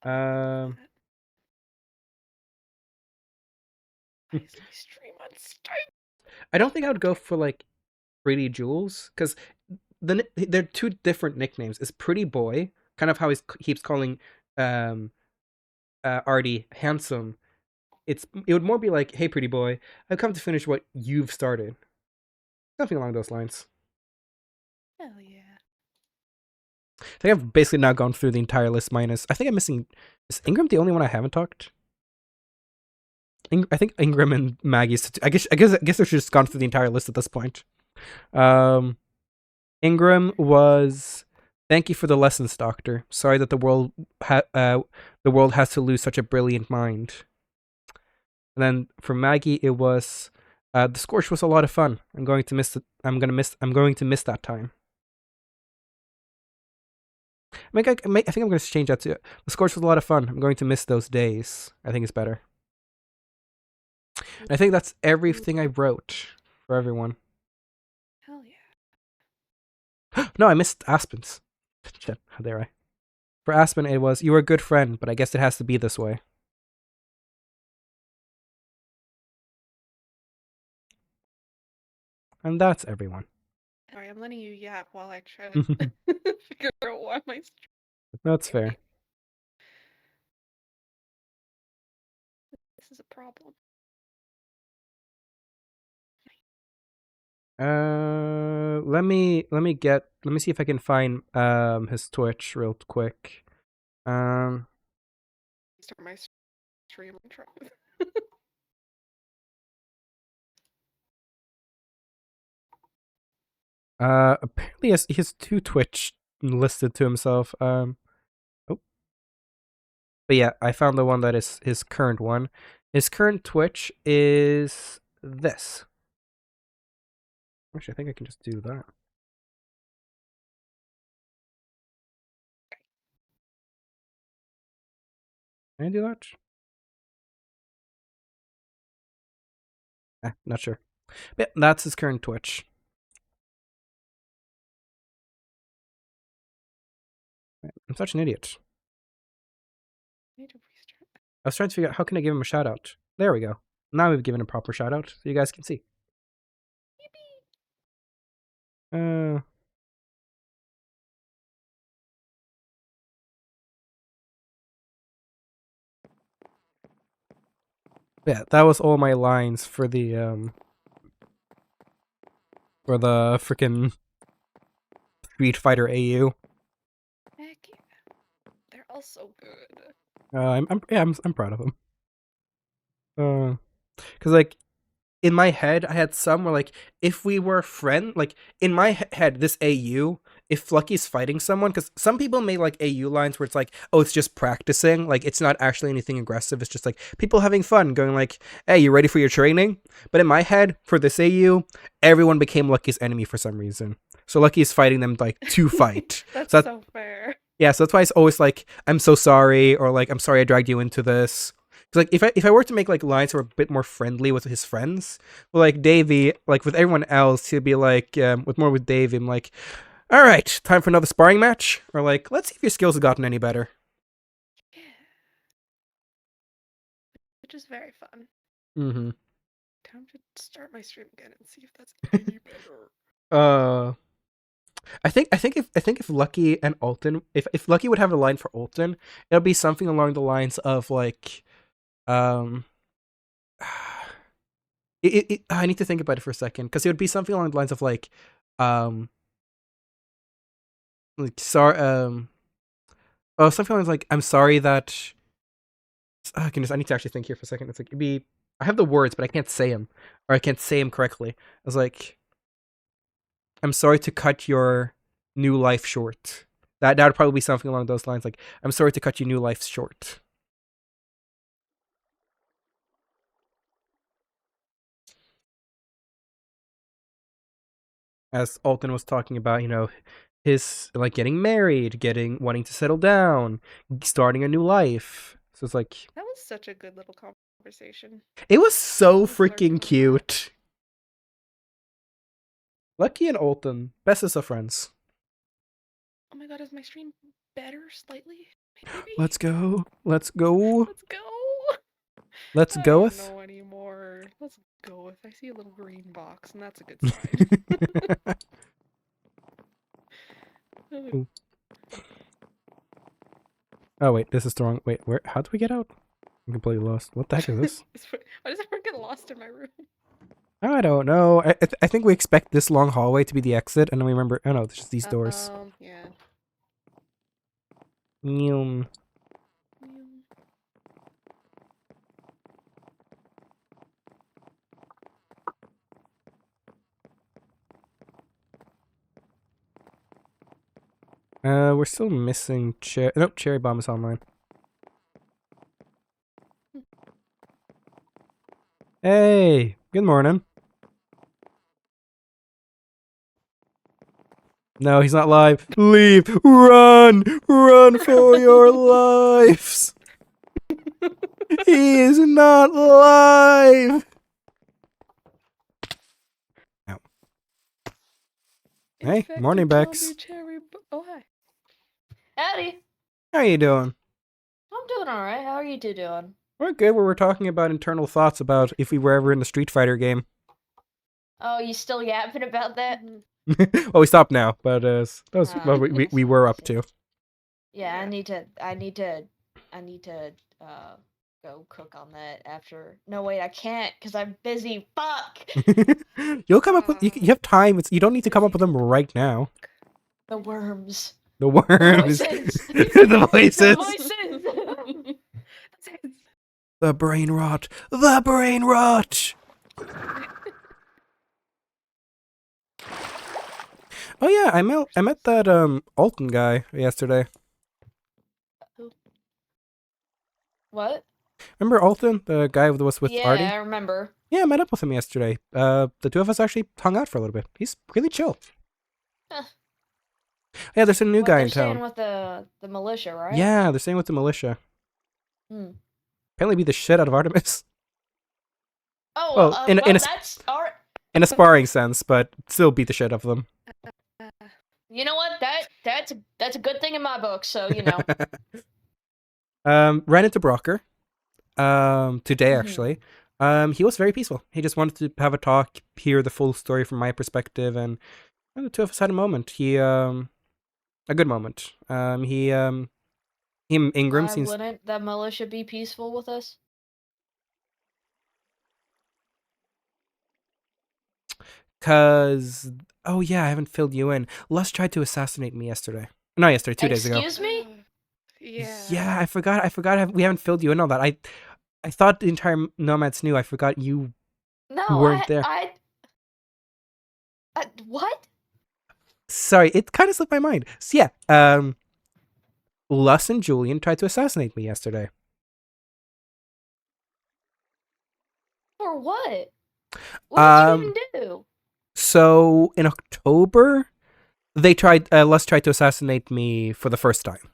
Yeah. Why is my stream unstable? I don't think I would go for like Pretty Jules because they're two different nicknames. It's Pretty Boy, kind of how he keeps calling Artie handsome. It would more be like, hey, pretty boy, I've come to finish what you've started. Something along those lines. Hell yeah. I think I've basically now gone through the entire list minus. I think I'm missing. Is Ingram the only one I haven't talked? I think Ingram and Maggie's. I guess I've just gone through the entire list at this point. Ingram was. Thank you for the lessons, Doctor. Sorry that the world has to lose such a brilliant mind. And then for Maggie, it was the Scorch was a lot of fun. I'm going to miss that time. I think I'm going to change that to the Scorch was a lot of fun. I'm going to miss those days. I think it's better. And I think that's everything I wrote for everyone. Hell yeah. No, I missed Aspen's. Shit, how dare I? For Aspen, it was, you were a good friend, but I guess it has to be this way. And that's everyone. Sorry, I'm letting you yap while I try to figure out why my stream. That's fair. This is a problem. Let me see if I can find his Twitch real quick. Start my stream. Apparently he has two Twitch listed to himself. Oh. But yeah, I found the one that is his current one. His current Twitch is this. Actually, I think I can just do that. Can I do that? Not sure. But yeah, that's his current Twitch. I'm such an idiot. I need to restart. I was trying to figure out how can I give him a shout out. There we go. Now we've given a proper shout out, so you guys can see. Yeah, that was all my lines for the freaking Street Fighter AU. Heck yeah. They're all so good. I'm proud of them. Cause like in my head, I had some where like if we were a friend, like in my head, this AU, if Lucky's fighting someone, because some people made like AU lines where it's like, oh, it's just practicing, like it's not actually anything aggressive. It's just like people having fun, going like, hey, you ready for your training? But in my head, for this AU, everyone became Lucky's enemy for some reason. So Lucky is fighting them like to fight. That's so fair. Yeah, so that's why it's always like, I'm so sorry, or like, I'm sorry I dragged you into this. Because like, if I were to make like lines that were a bit more friendly with his friends, well, like Davey, like with everyone else, he'd be like, with Davey, I'm like, all right, time for another sparring match, or like, let's see if your skills have gotten any better. Yeah. Which is very fun. Mm-hmm. Time to start my stream again and see if that's any better. I think if Lucky and Alton, if Lucky would have a line for Alton, it'll be something along the lines of like, I need to think about it for a second, because it would be something along the lines of like sorry, something like, I'm sorry that. Goodness, I need to actually think here for a second. It's like it'd be, I have the words, but I can't say them, or I can't say them correctly. I was like, I'm sorry to cut your new life short. That would probably be something along those lines. Like, I'm sorry to cut your new life short. As Alton was talking about, his like getting married, wanting to settle down, starting a new life. So it's like, that was such a good little conversation. It was so freaking cute. Lucky and Alton, bestest of friends. Oh my god, is my stream better slightly? Maybe? Let's go. Let's go. Let's go. Let's go with. I don't know anymore. Let's go with. I see a little green box, and that's a good sign. Oh wait, this is the wrong. Wait, where? How do we get out? I'm completely lost. What the heck is this? Why does everyone get lost in my room? I don't know. I think we expect this long hallway to be the exit, and then we remember. Oh no, it's just these doors. Yeah. We're still missing Nope, Cherry Bomb is online. Hey, good morning. No, he's not live. Leave! Run! Run for your lives! He is not live! Ow. Hey, morning, Bex. Oh, hi. Howdy. How are you doing? I'm doing alright. How are you two doing? We're good. We're talking about internal thoughts about if we were ever in the Street Fighter game. Oh, you still yapping about that? Well, we stopped now, but that was what we were up to. Yeah, I need to go cook on that after. No, wait, I can't because I'm busy. Fuck. You'll come up with. You have time. You don't need to come up with them right now. The worms. The worms. The voices. The voices. The brain rot. The brain rot. Oh yeah, I met that Alton guy yesterday. What? Remember Alton, the guy who was with Artie? Yeah, I remember. Yeah, I met up with him yesterday. The two of us actually hung out for a little bit. He's really chill. Huh. Yeah, there's a new guy in town. They're staying with the militia, right? Yeah, they're staying with the militia. Apparently beat the shit out of Artemis. Oh, well, that's art. In a sparring sense, but still beat the shit out of them. You know what? That's a good thing in my book. So you know. Ran into Brocker. today Mhm. actually. He was very peaceful. He just wanted to have a talk, hear the full story from my perspective, and the two of us had a moment. A good moment. Him Ingram Why seems wouldn't the militia be peaceful with us? cause oh yeah, I haven't filled you in. Lus tried to assassinate me yesterday. Not yesterday, 2 days ago. Excuse me? Yeah. Yeah, I forgot. We haven't filled you in on that. I thought the entire Nomads knew. I forgot you No, weren't there. What? Sorry, it kind of slipped my mind. So yeah, Lus and Julian tried to assassinate me yesterday. For what? What did you even do? So in October, Lus tried to assassinate me for the first time.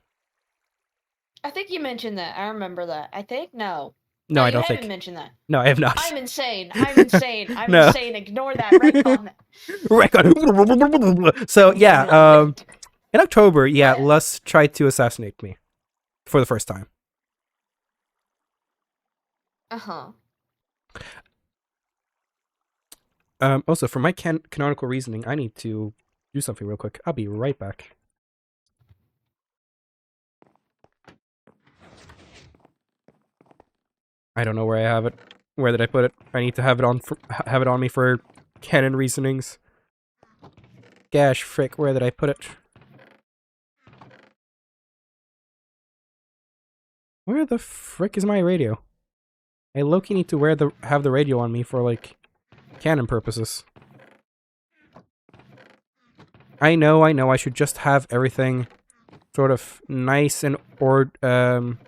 I think you mentioned that. I remember that. I think no. No, I you don't haven't think. mentioned that. No, I have not. I'm insane. I'm insane. I'm No. insane. Ignore that. Retcon that. So yeah, in October, yeah, What? Lus tried to assassinate me for the first time. Uh-huh. Also, for my canonical reasoning, I need to do something real quick. I'll be right back. I don't know where I have it. Where did I put it? I need to have it on me for canon reasonings. Gosh, frick, where did I put it? Where the frick is my radio? I low-key need to have the radio on me for, like, canon purposes. I know, I should just have everything sort of nice and orderly,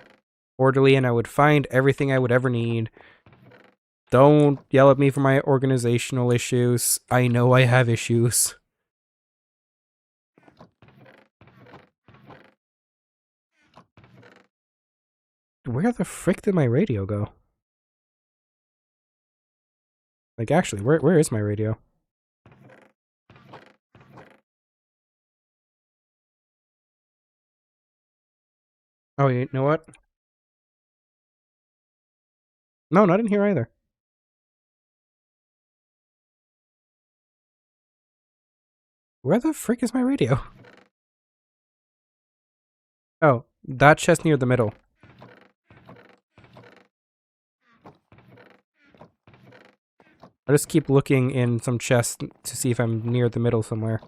and I would find everything I would ever need. Don't yell at me for my organizational issues. I know I have issues. Where the frick did my radio go? Like, actually, where is my radio? Oh, you know what? No, not in here either. Where the frick is my radio? Oh, that chest near the middle. I'll just keep looking in some chests to see if I'm near the middle somewhere.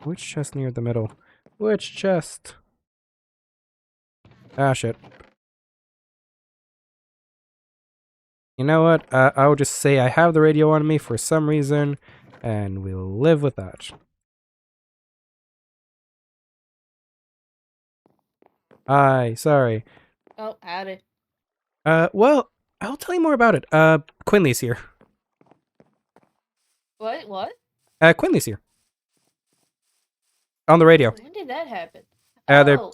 Which chest near the middle? Which chest? Ah, shit. You know what? I'll just say I have the radio on me for some reason, and we'll live with that. Hi, sorry. Oh, howdy. Well, I'll tell you more about it. Quinley's here. What? Quinley's here. On the radio. When did that happen? They're- Oh.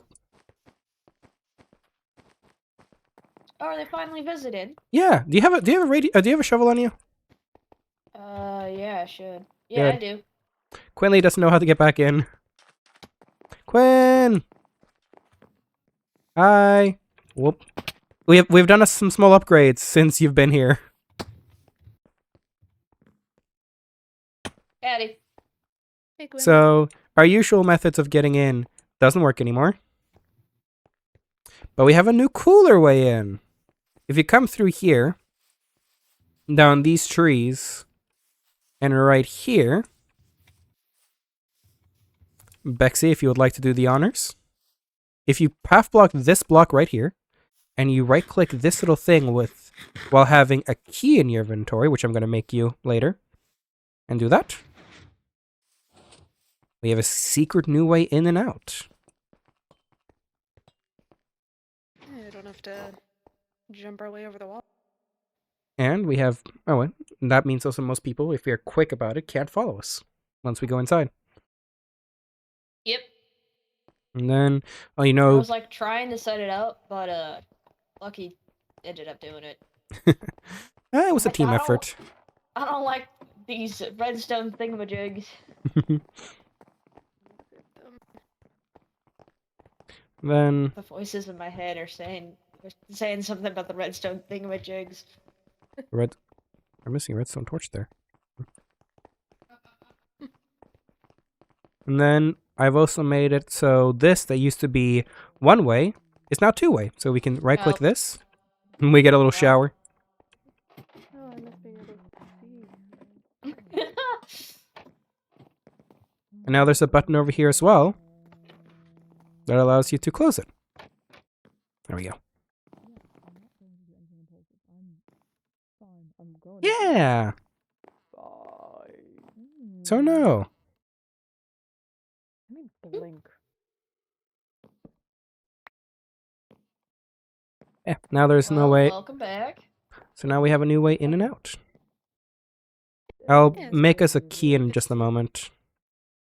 Oh, are they finally visited? Yeah. Do you have a radio? Do you have a shovel on you? Yeah, I should. Yeah, Good. I do. Quinley doesn't know how to get back in. Quinn. Hi. Whoop. We've done some small upgrades since you've been here. Howdy. Hey, Gwen. So our usual methods of getting in doesn't work anymore. But we have a new cooler way in. If you come through here, down these trees, and right here, Bexy, if you would like to do the honors. If you half block this block right here, and you right click this little thing while having a key in your inventory, which I'm going to make you later, and do that, we have a secret new way in and out. I don't have to jump our way over the wall. And we have, and that means also most people, if we're quick about it, can't follow us once we go inside. Yep. And then, I was like trying to set it up, but Lucky ended up doing it. It was a Like, team I don't- effort. I don't like these redstone thingamajigs. Then The voices in my head are saying something about the redstone thingamajigs. red. I'm missing a redstone torch there. And then I've also made it so this that used to be one way is now two way. So we can right click Yep. this and we get a little Yep. shower. Oh, I miss being able to see. And now there's a button over here as well that allows you to close it. There we go. Yeah. So no. Let me blink. Yeah. Now there's no way. Welcome back. So now we have a new way in and out. I'll Yeah, it's make really us a cool. key in Good just to a see. moment.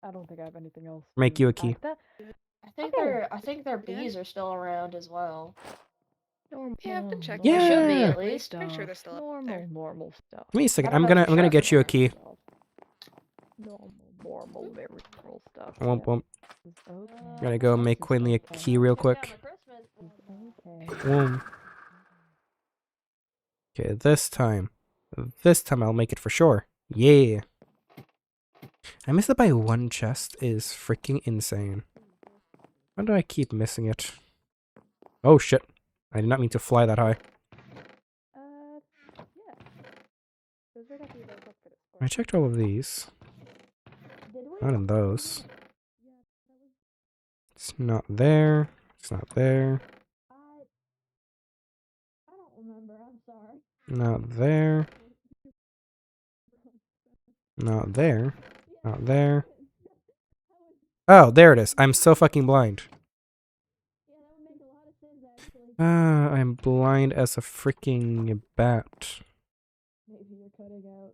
I don't think I have anything else. Make to you a add key. to that. I think their bees are still around as well. Normal, Yeah, I've been checking. They should be, Yeah. at least. Pretty sure they're still up there. normal stuff. Wait a second. I don't I'm know for gonna sure get if you a they're key. Normal, very normal stuff. Womp womp. Okay. Gotta go make Quinley a key real quick. Okay. Boom. Okay, this time I'll make it for sure. Yeah. I missed it by one chest is freaking insane. Why do I keep missing it? Oh shit. I did not mean to fly that high. Yeah. Those are definitely those up for the score. I checked all of these. Not in those. It's not there. It's not there. I don't remember. I'm sorry. Not there. Not there. Not there. Oh, there it is. I'm so fucking blind. Yeah, that would make a lot of sense actually. I'm blind as a freaking bat. Maybe you're cutting out.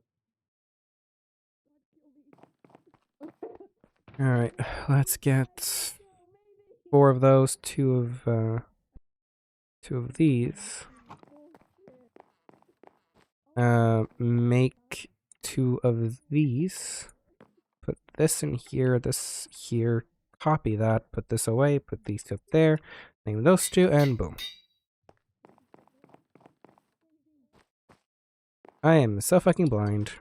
Alright, let's get 4 of those, 2 of these. Make 2 of these. Put this in here, this here. Copy that, put this away, put these 2 up there. Name those 2, and boom. I am so fucking blind.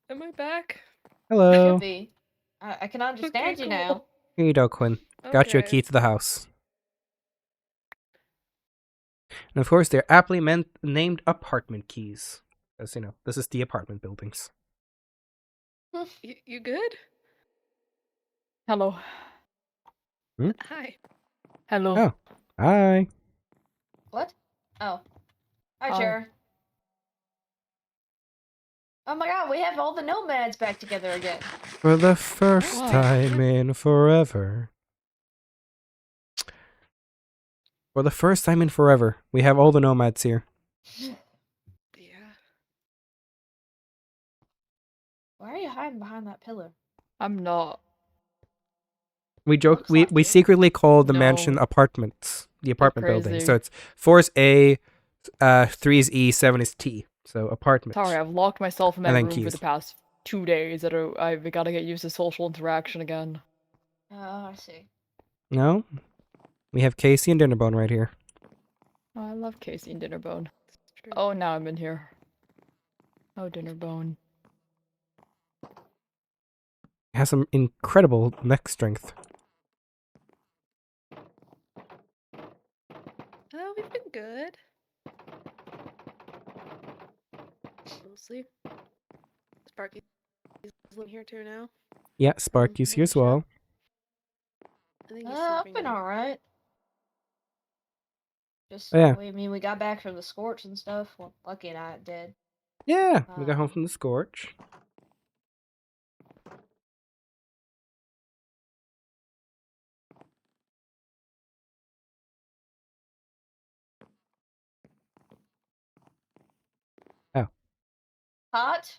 Am I back? Hello. Should be. I can understand you cool. now. Here you go, Quinn. Got you a Okay. key to the house. And of course, they're aptly named apartment keys. As you know, this is the apartment buildings. You good? Hello. Hi. Hello. Oh. Hi. What? Oh. Hi, Hi. Chair. Oh my god, we have all the nomads back together again. For the first Why? time in forever. For the first time in forever, we have all the nomads here. Yeah. Why are you hiding behind that pillar? I'm not. We joke. Looks We like we it. secretly call the No. mansion apartments, the apartment building. crazy. So it's 4 is A, 3 is E, 7 is T. So apartments. Sorry, I've locked myself in my And then room for keys. the past 2 days. I've got to get used to social interaction again. Oh, I see. No, we have Casey and Dinnerbone right here. Oh, I love Casey and Dinnerbone. It's true. Oh, now I'm in here. Oh, Dinnerbone. It has some incredible neck strength. Oh, we've been good. Mostly. Sparky's living here too now. Yeah, Sparky's here as well. I think he's I've sleeping been now. alright. Just, Oh, yeah. I mean, we got back from the Scorch and stuff. Well, Lucky and I did. Yeah, we got home from the Scorch. Hot.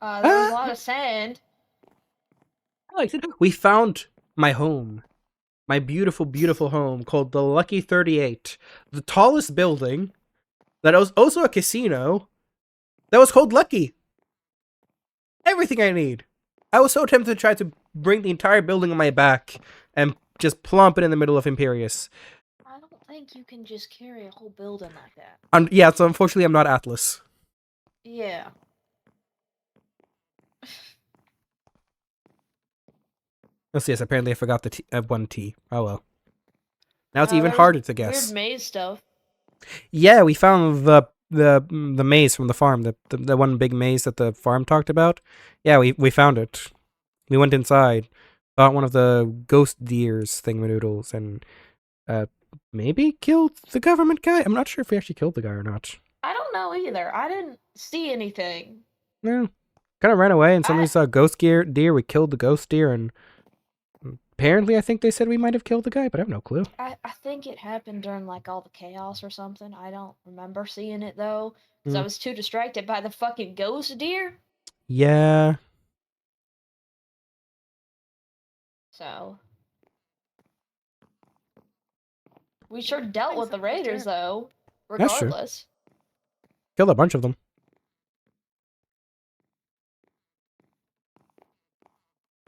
There was a lot Ah! of sand. We found my home. My beautiful, beautiful home called the Lucky 38. The tallest building that was also a casino That was called lucky. Everything I need. I was so tempted to try to bring the entire building on my back and just plump it in the middle of Imperius. I don't think you can just carry a whole building like that. Yeah, so unfortunately I'm not Atlas. Yeah. Yes, apparently I forgot the one T. Oh well. Now it's No, even there was harder to guess. Weird maze stuff. Yeah, we found the maze from the farm, the one big maze that the farm talked about. Yeah, we found it. We went inside, bought one of the ghost deers thingamadoodles, and maybe killed the government guy. I'm not sure if we actually killed the guy or not. I don't know either. I didn't see anything. No, kind of ran away, and suddenly saw a ghost deer. We killed the ghost deer, and apparently I think they said we might have killed the guy, but I have no clue. I think it happened during like all the chaos or something. I don't remember seeing it though, because I was too distracted by the fucking ghost deer. Yeah. So we sure dealt with the raiders though, That's true. regardless. Killed a bunch of them.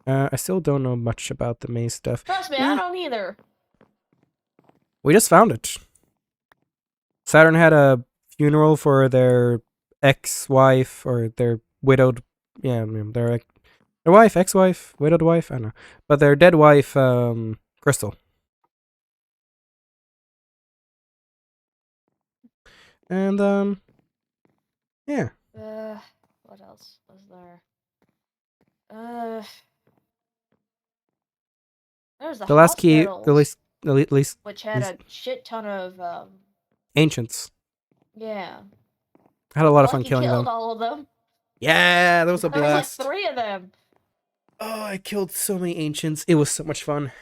I still don't know much about the maze stuff. Trust me, Yeah. I don't either. We just found it. Saturn had a funeral for their ex-wife or their widowed, their wife, ex-wife, widowed wife, I don't know, but their dead wife, Crystal. And yeah. What else was there? There was The last key, hospitals, at least which had a shit ton of ancients. yeah. I had a lot of fun Lucky killing killed them. all of them. Yeah, that was a There was like blast. 3 of them. Oh, I killed so many ancients. It was so much fun.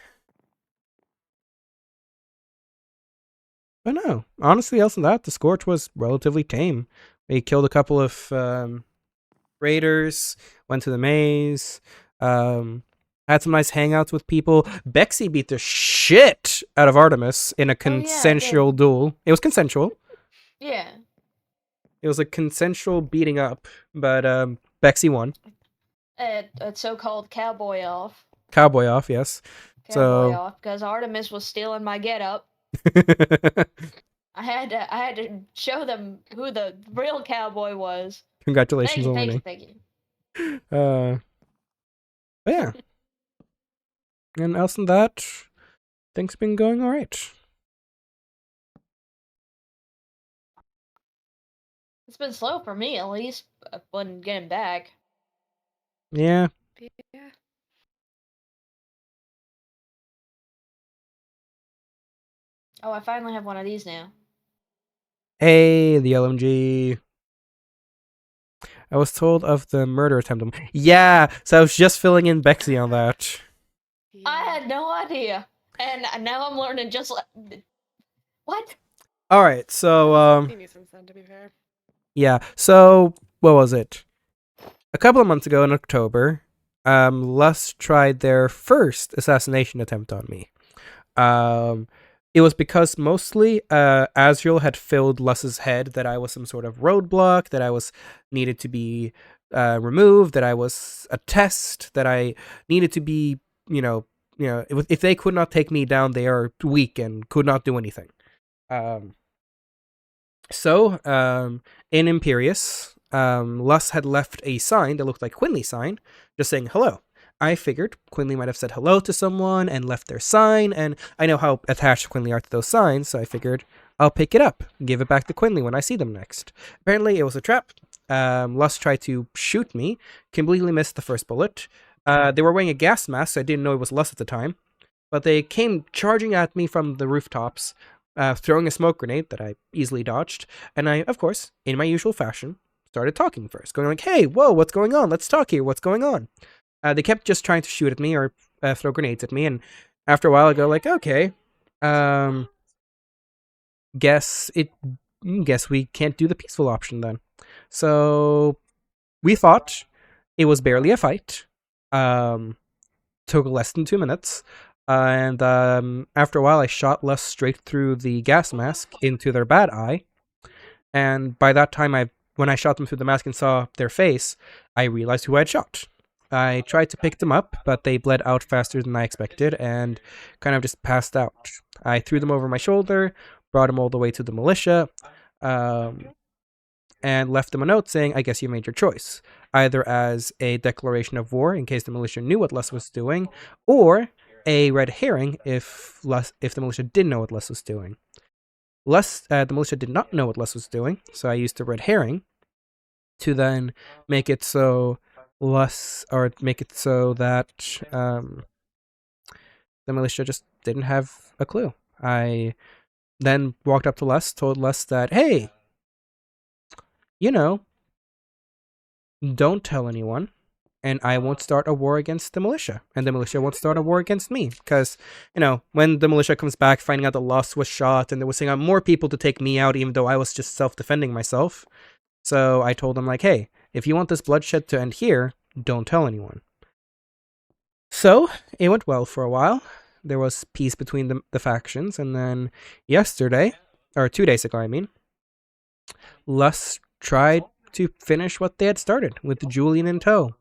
But no, honestly, else than that, the Scorch was relatively tame. We killed a couple of raiders, went to the maze, had some nice hangouts with people. Bexy beat the shit out of Artemis in a consensual duel. It was consensual. Yeah. It was a consensual beating up, but Bexy won. A so-called cowboy off. Cowboy off, yes. Cowboy off, because Artemis was stealing my getup. I had to show them who the real cowboy was. Congratulations on winning. Thank you. But yeah. And else than that, things been going alright. It's been slow for me, at least, when getting back. Yeah. Yeah. Oh, I finally have one of these now. Hey, the LMG. I was told of the murder attempt. Yeah, so I was just filling in Bexy on that. I had no idea. And now I'm learning just like... What? Alright, so, Seen you since then, to be fair. yeah, so, what was it? A couple of months ago in October, Lust tried their first assassination attempt on me. It was because mostly Azrael had filled Lust's head that I was some sort of roadblock, that I was needed to be removed, that I was a test, that I needed to be, if they could not take me down, they are weak and could not do anything. So in Imperius, Lust had left a sign that looked like Quinley's sign, just saying hello. I figured Quinley might have said hello to someone and left their sign, and I know how attached Quinley are to those signs, so I figured I'll pick it up and give it back to Quinley when I see them next. Apparently, it was a trap. Lust tried to shoot me, completely missed the first bullet. They were wearing a gas mask, so I didn't know it was Lust at the time, but they came charging at me from the rooftops, throwing a smoke grenade that I easily dodged, and I, of course, in my usual fashion, started talking first, going like, hey, whoa, what's going on? Let's talk here, what's going on? They kept just trying to shoot at me or throw grenades at me, and after a while I go like, okay, guess we can't do the peaceful option then. So we thought it was barely a fight. Took less than 2 minutes, and after a while I shot Lust straight through the gas mask into their bad eye, and by that time I when I shot them through the mask and saw their face, I realized who I had shot. I tried to pick them up, but they bled out faster than I expected and kind of just passed out. I threw them over my shoulder, brought them all the way to the militia, and left them a note saying, I guess you made your choice, either as a declaration of war in case the militia knew what Les was doing, or a red herring if the militia didn't know what Les was doing. The militia did not know what Les was doing, so I used a red herring to then make it so that the militia just didn't have a clue. I then walked up to Les, told Les that, hey, don't tell anyone, and I won't start a war against the militia, and the militia won't start a war against me, because, when the militia comes back finding out that Les was shot, and they were saying out more people to take me out, even though I was just self-defending myself. So I told them, like, hey, if you want this bloodshed to end here, don't tell anyone. So it went well for a while. There was peace between the factions, and then yesterday, or 2 days ago, Les tried to finish what they had started, with Julian in tow.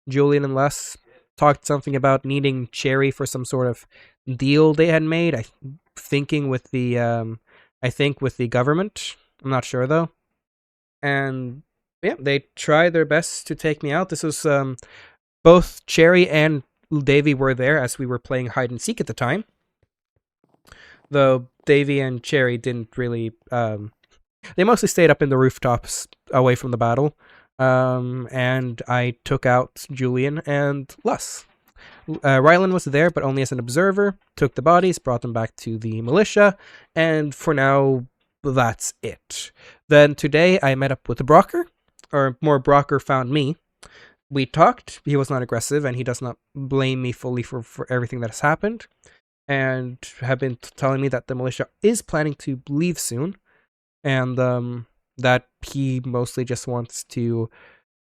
Julian and Les talked something about needing Cherry for some sort of deal they had made, thinking with the government. I'm not sure, though. And yeah, they tried their best to take me out. This was both Cherry and Davy were there as we were playing hide and seek at the time. Though Davy and Cherry didn't really they mostly stayed up in the rooftops away from the battle. And I took out Julian and Les. Rylan was there, but only as an observer, took the bodies, brought them back to the militia, and for now, that's it. Then today, I met up with Brocker, or more, Brocker found me. We talked, he was not aggressive, and he does not blame me fully for everything that has happened, and have been telling me that the militia is planning to leave soon, and that he mostly just wants to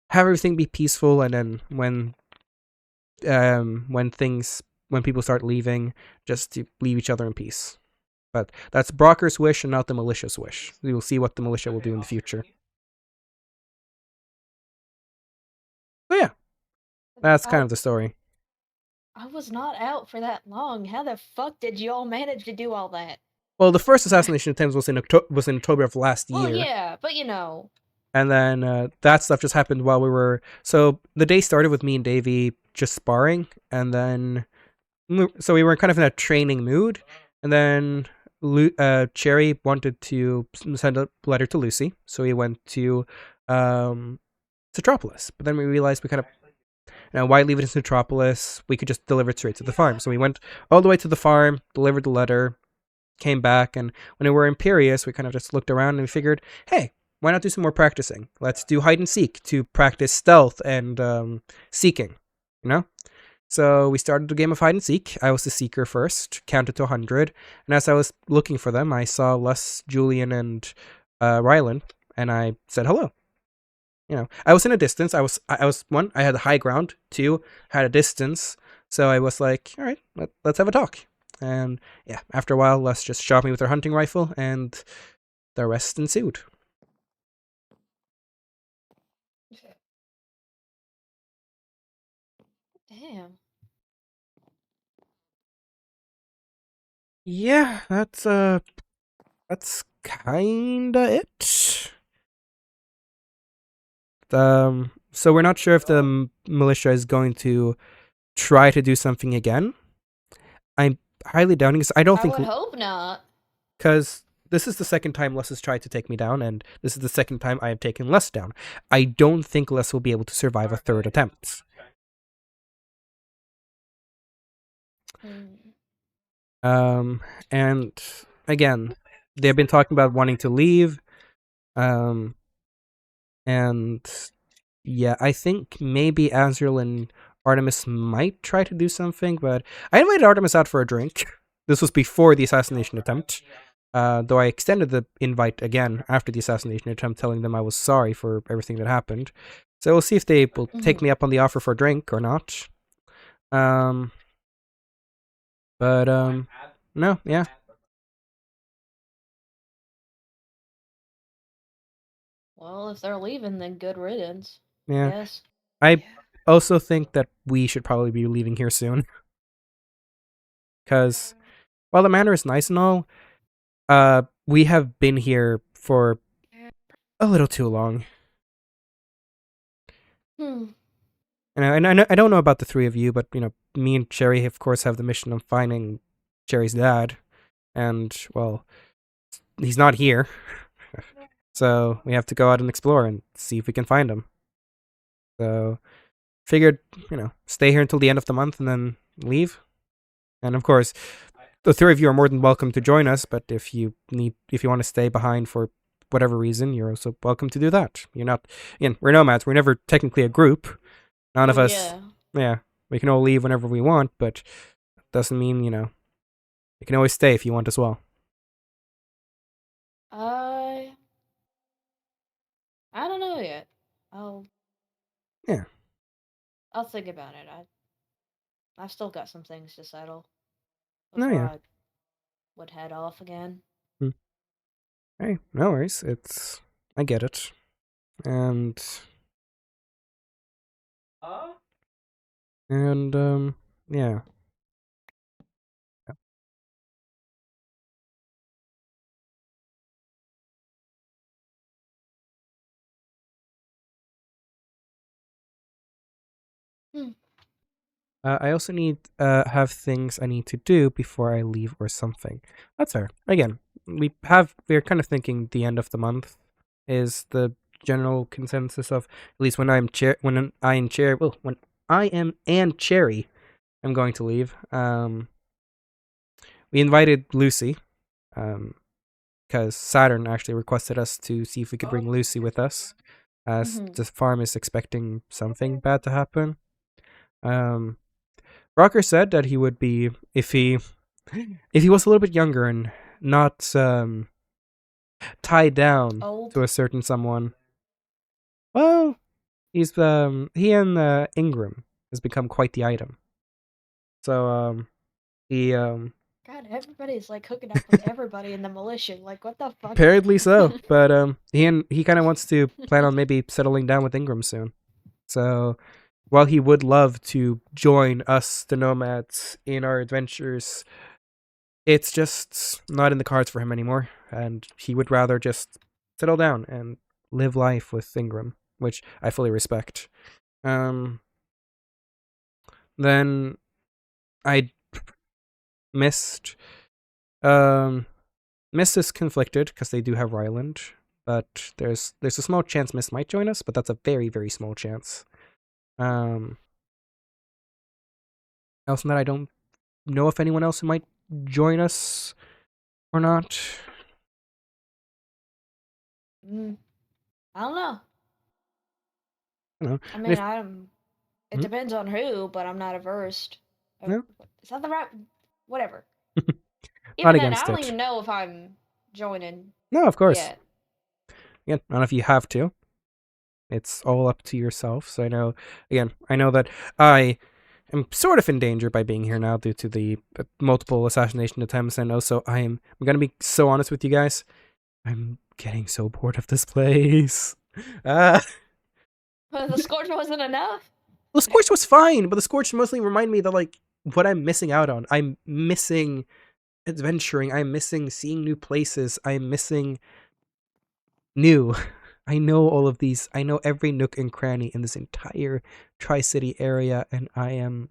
have everything be peaceful, and then when people start leaving, just to leave each other in peace. But that's Brocker's wish and not the militia's wish. We will see what the militia will do in the future. So yeah, that's kind of the story. I was not out for that long. How the fuck did you all manage to do all that? Well, the first assassination attempt was in October of last year. Well, yeah, but And then that stuff just happened while we were... So the day started with me and Davey just sparring, and then... So we were kind of in a training mood, and then Cherry wanted to send a letter to Lucy, so we went to Citropolis. But then we realized we kind of... why leave it in Citropolis? We could just deliver it straight to the farm. So we went all the way to the farm, delivered the letter, came back, and when we were in Imperius, we kind of just looked around and we figured, hey, why not do some more practicing? Let's do hide and seek to practice stealth and seeking, So we started a game of hide and seek. I was the seeker first, counted to 100, and as I was looking for them, I saw Les, Julian, and Rylan, and I said hello. I was in a distance. I was one, I had the high ground. Two, had a distance. So I was like, all right, let's have a talk. And yeah, after a while, Les just shot me with her hunting rifle, and the rest ensued. Damn. Yeah, that's kinda it. So we're not sure if the militia is going to try to do something again. I'm highly doubting this. I would hope not. Because this is the second time Les has tried to take me down, and this is the second time I have taken Les down. I don't think Les will be able to survive a third attempt. And again, they've been talking about wanting to leave. And yeah, I think maybe Azrael and Artemis might try to do something, but I invited Artemis out for a drink. This was before the assassination attempt, though I extended the invite again after the assassination attempt, telling them I was sorry for everything that happened. So we'll see if they will take me up on the offer for a drink or not. No, yeah. Well, if they're leaving, then good riddance. Yeah. Yes. I Yeah. also think that we should probably be leaving here soon. Because while the manor is nice and all, we have been here for Yeah. a little too long. Hmm. And I don't know about the three of you, but me and Cherry, of course, have the mission of finding Cherry's dad, and well, he's not here, so we have to go out and explore and see if we can find him. So, figured, stay here until the end of the month and then leave. And of course, the three of you are more than welcome to join us. But if you want to stay behind for whatever reason, you're also welcome to do that. You're not, again, we're nomads. We're never technically a group. None of Oh, us. Yeah. We can all leave whenever we want, but doesn't mean you can always stay if you want as well. I don't know yet. I'll think about it. I've still got some things to settle Oh, before yeah. I would head off again. Hey, no worries. I get it, and yeah. I also need have things I need to do before I leave or something. That's fair. Again, we're kind of thinking the end of the month is the general consensus of at least when I'm when I am and Cherry I'm going to leave. We invited Lucy, because Saturn actually requested us to see if we could bring Lucy with us, as Mhm. the farm is expecting something bad to happen. Rocker said that he would be if he was a little bit younger and not tied down Old. to a certain someone. Well, he and Ingram has become quite the item. So he God, everybody's like hooking up with everybody in the militia. Like, what the fuck? apparently so, but he kind of wants to plan on maybe settling down with Ingram soon. So while he would love to join us, the nomads, in our adventures, it's just not in the cards for him anymore, and he would rather just settle down and live life with Ingram, which I fully respect. Then I missed. Mist is conflicted because they do have Ryland, but there's a small chance Mist might join us, but that's a very, very small chance. Else than that, I don't know if anyone else might join us or not. I don't know. I don't know. I mean, If- It Hmm? depends on who, but I'm not averse. Yeah. Is that the right? Whatever. Not Even then, I against don't it. even know if I'm joining No, of course. yet. Again, I don't know if you have to. It's all up to yourself. So I know that I am sort of in danger by being here now due to the multiple assassination attempts, and also I'm gonna be so honest with you guys. I'm getting so bored of this place. But the scorch wasn't enough. The Scorch was fine, but the Scorch mostly remind me that like what I'm missing out on. I'm missing adventuring. I'm missing seeing new places. I'm missing new. I know all of these. I know every nook and cranny in this entire Tri-City area, and I'm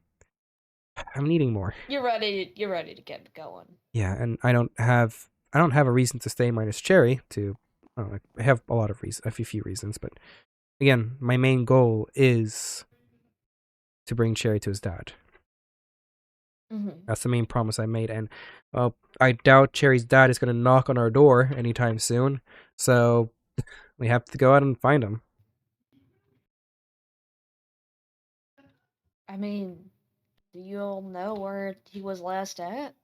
needing more. You're ready to get going. Yeah, and I don't have a reason to stay minus Cherry to. Oh, I have a few reasons, but again, my main goal is to bring Cherry to his dad. That's the main promise I made, and well, I doubt Cherry's dad is going to knock on our door anytime soon, so we have to go out and find him. I mean, do you all know where he was last at?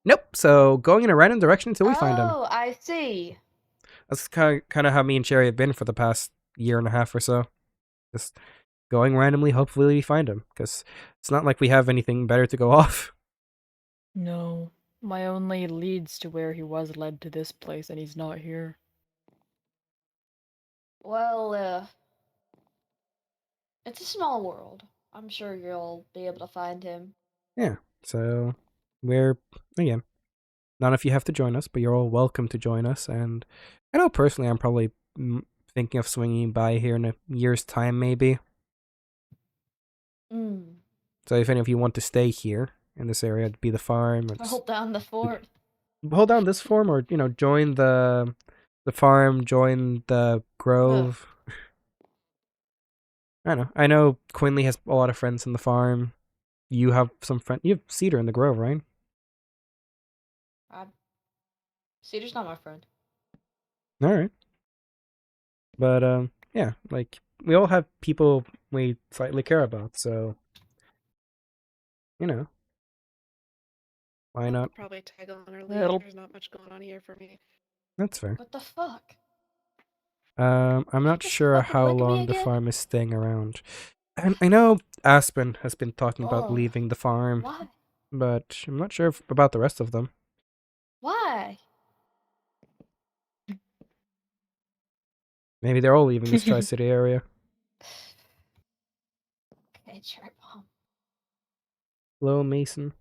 Nope. So going in a random direction until we find him. Oh, I see. That's kind of how me and Cherry have been for the past year and a half or so. Just going randomly. Hopefully we find him, because it's not like we have anything better to go off. No. My only leads to where he was led to this place, and he's not here. Well, it's a small world. I'm sure you'll be able to find him. Yeah. So we're again. None of you have to join us, but you're all welcome to join us. And I know personally, I'm probably thinking of swinging by here in a year's time, maybe. Mm. So if any of you want to stay here in this area, it'd be the farm. Hold down the fort. Hold down this farm, or join the farm, join the grove. I don't know. I know Quinley has a lot of friends in the farm. You have some friend. You have Cedar in the grove, right? Cedar's not my friend. All right. But yeah, like we all have people we slightly care about, so why not? Probably tag on or leave. It'll- There's not much going on here for me. That's fair. What the fuck? I'm not Just sure fucking how lick me long the again? farm is staying around. And I know Aspen has been talking about Oh. leaving the farm, Why? but I'm not sure about the rest of them. Why? Maybe they're all leaving this Tri-City area. Okay, cherry bomb. Hello, Mason.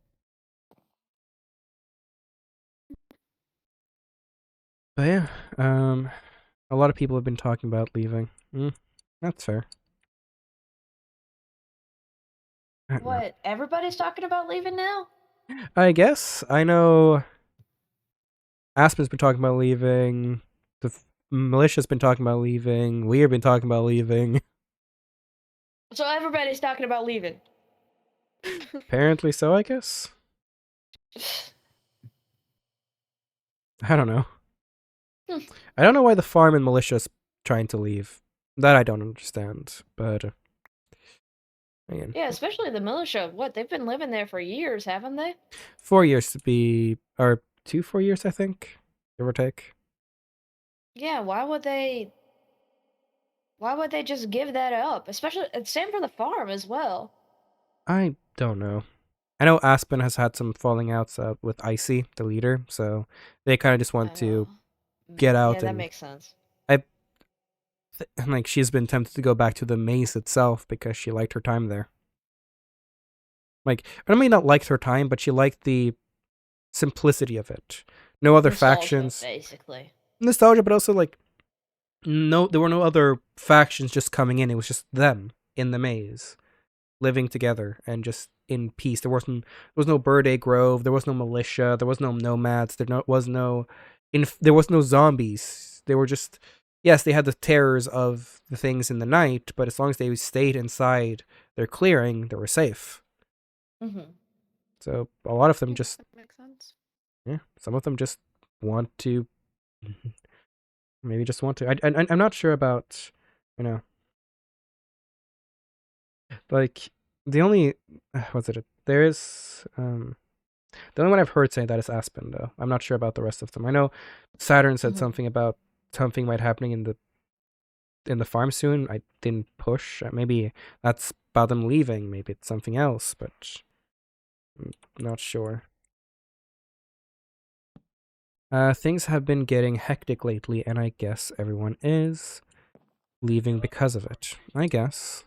But yeah, a lot of people have been talking about leaving. That's fair. I don't know. What? Everybody's talking about leaving now? I guess. I know Aspen's been talking about leaving. The militia's been talking about leaving. We have been talking about leaving. So everybody's talking about leaving. Apparently so, I guess. I don't know. Hmm. I don't know why the farm and militia's trying to leave. That I don't understand. But again, Yeah, especially the militia. What? They've been living there for years, haven't they? 4 years to be, or 4 years, I think, give or take. Yeah, why would they just give that up? Especially same for the farm as well. I don't know. I know Aspen has had some falling outs with Icy, the leader, so they kind of just want to get out Yeah, that and makes sense. like she's been tempted to go back to the maze itself because she liked her time there. Like, I mean, not liked her time, but she liked the simplicity of it. No other Nostalgia, factions. basically. Nostalgia, but also like there were no other factions just coming in. It was just them in the maze, living together and just in peace. There was no Birthday Grove. There was no militia. There was no nomads. There was no zombies. They were just, yes, they had the terrors of the things in the night, but as long as they stayed inside their clearing, they were safe. Mm-hmm. So a lot of them just, That makes sense. yeah, some of them just want to, maybe just want to. I'm not sure about, like the only, there is the only one I've heard say that is Aspen, though. I'm not sure about the rest of them. I know Saturn said Mhm. something about something might happening in the farm soon. I didn't push. Maybe that's about them leaving. Maybe it's something else, but I'm not sure. Things have been getting hectic lately, and I guess everyone is leaving because of it. I guess.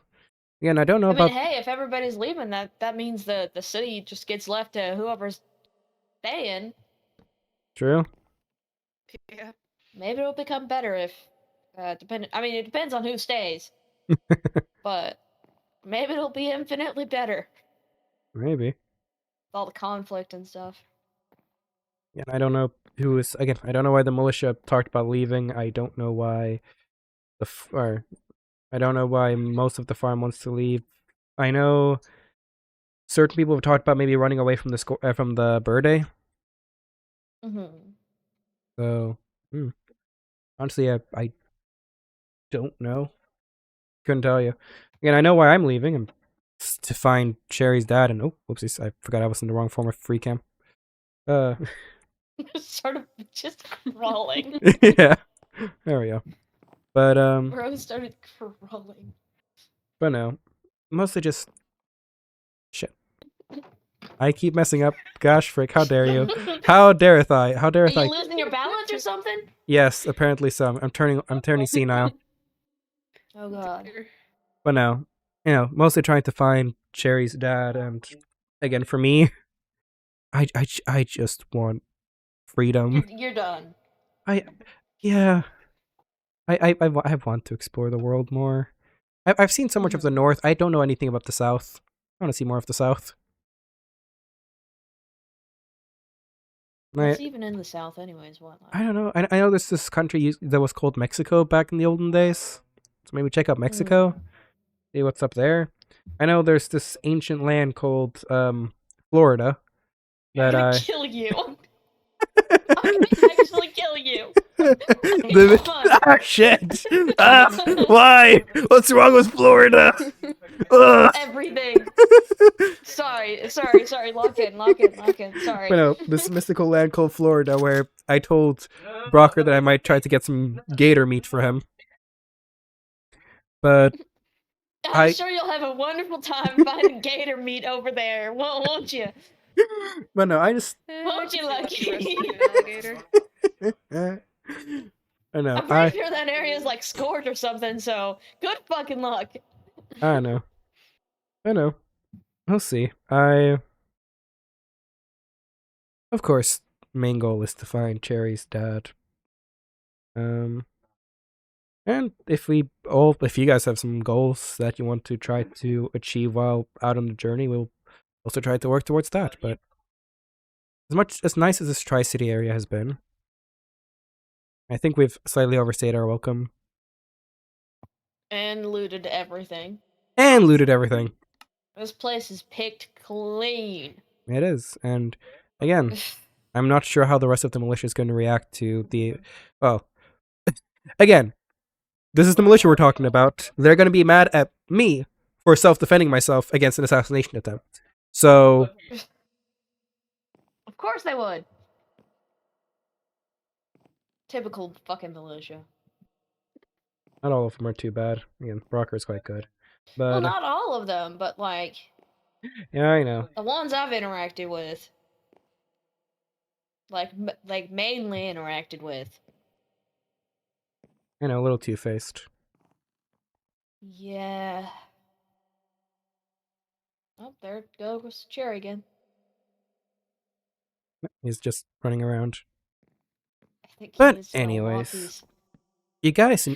Again, I don't know I about. mean, hey, if everybody's leaving, that means the city just gets left to whoever's staying. True. Yeah. Maybe it'll become better if, I mean, it depends on who stays, but maybe it'll be infinitely better. Maybe. With all the conflict and stuff. Yeah, I don't know who is. Again, I don't know why the militia talked about leaving. I don't know why I don't know why most of the farm wants to leave. I know certain people have talked about maybe running away from the birthday. Mm-hmm. So, honestly, I don't know. Couldn't tell you. Again, I know why I'm leaving. I'm to find Sherry's dad. And whoopsies, I forgot I was in the wrong form of free cam. Sort of just crawling. Yeah, there we go. But Rose started crawling. but no, mostly just shit. I keep messing up. Gosh, frick! How dare you? How dareth I? How Are dareth you I? losing your balance or something? Yes, apparently so. I'm turning senile. Oh god. Gator. But no, mostly trying to find Cherry's dad, and again, for me, I just want freedom. You're done. Yeah, I want to explore the world more. I've seen so much of the North. I don't know anything about the South. I want to see more of the South. It's even in the South, anyways. What? I don't know. I know there's this country that was called Mexico back in the olden days. So maybe check out Mexico. See what's up there. I know there's this ancient land called Florida I'm that gonna kill you. I'm gonna actually kill you. Shit! Why? What's wrong with Florida? Everything. Sorry. Lock in. Sorry. But no, this mystical land called Florida, where I told Brocker that I might try to get some gator meat for him. But I'm sure you'll have a wonderful time finding gator meat over there, won't you? But no, I just Won't you, Lucky? Alligator. I know. I'm pretty sure that area is like scorched or something. So good fucking luck. I know. We'll see. Of course, main goal is to find Cherry's dad. And if you guys have some goals that you want to try to achieve while out on the journey, we'll also try to work towards that. But as nice as this Tri-City area has been, I think we've slightly overstayed our welcome. And looted everything. This place is picked clean. It is, and again, I'm not sure how the rest of the militia is going to react to the. Well, again, this is the militia we're talking about. They're going to be mad at me for self-defending myself against an assassination attempt. So, Of course they would. Typical fucking militia. not all of them are too bad. Again, Brocker's quite good, but Well, not all of them, but like yeah, I know. the ones I've interacted with, like mainly interacted with. I know, a little two-faced. Yeah. Oh, there goes Cherry again. He's just running around. I think he But needs to anyways, unlock these. you guys.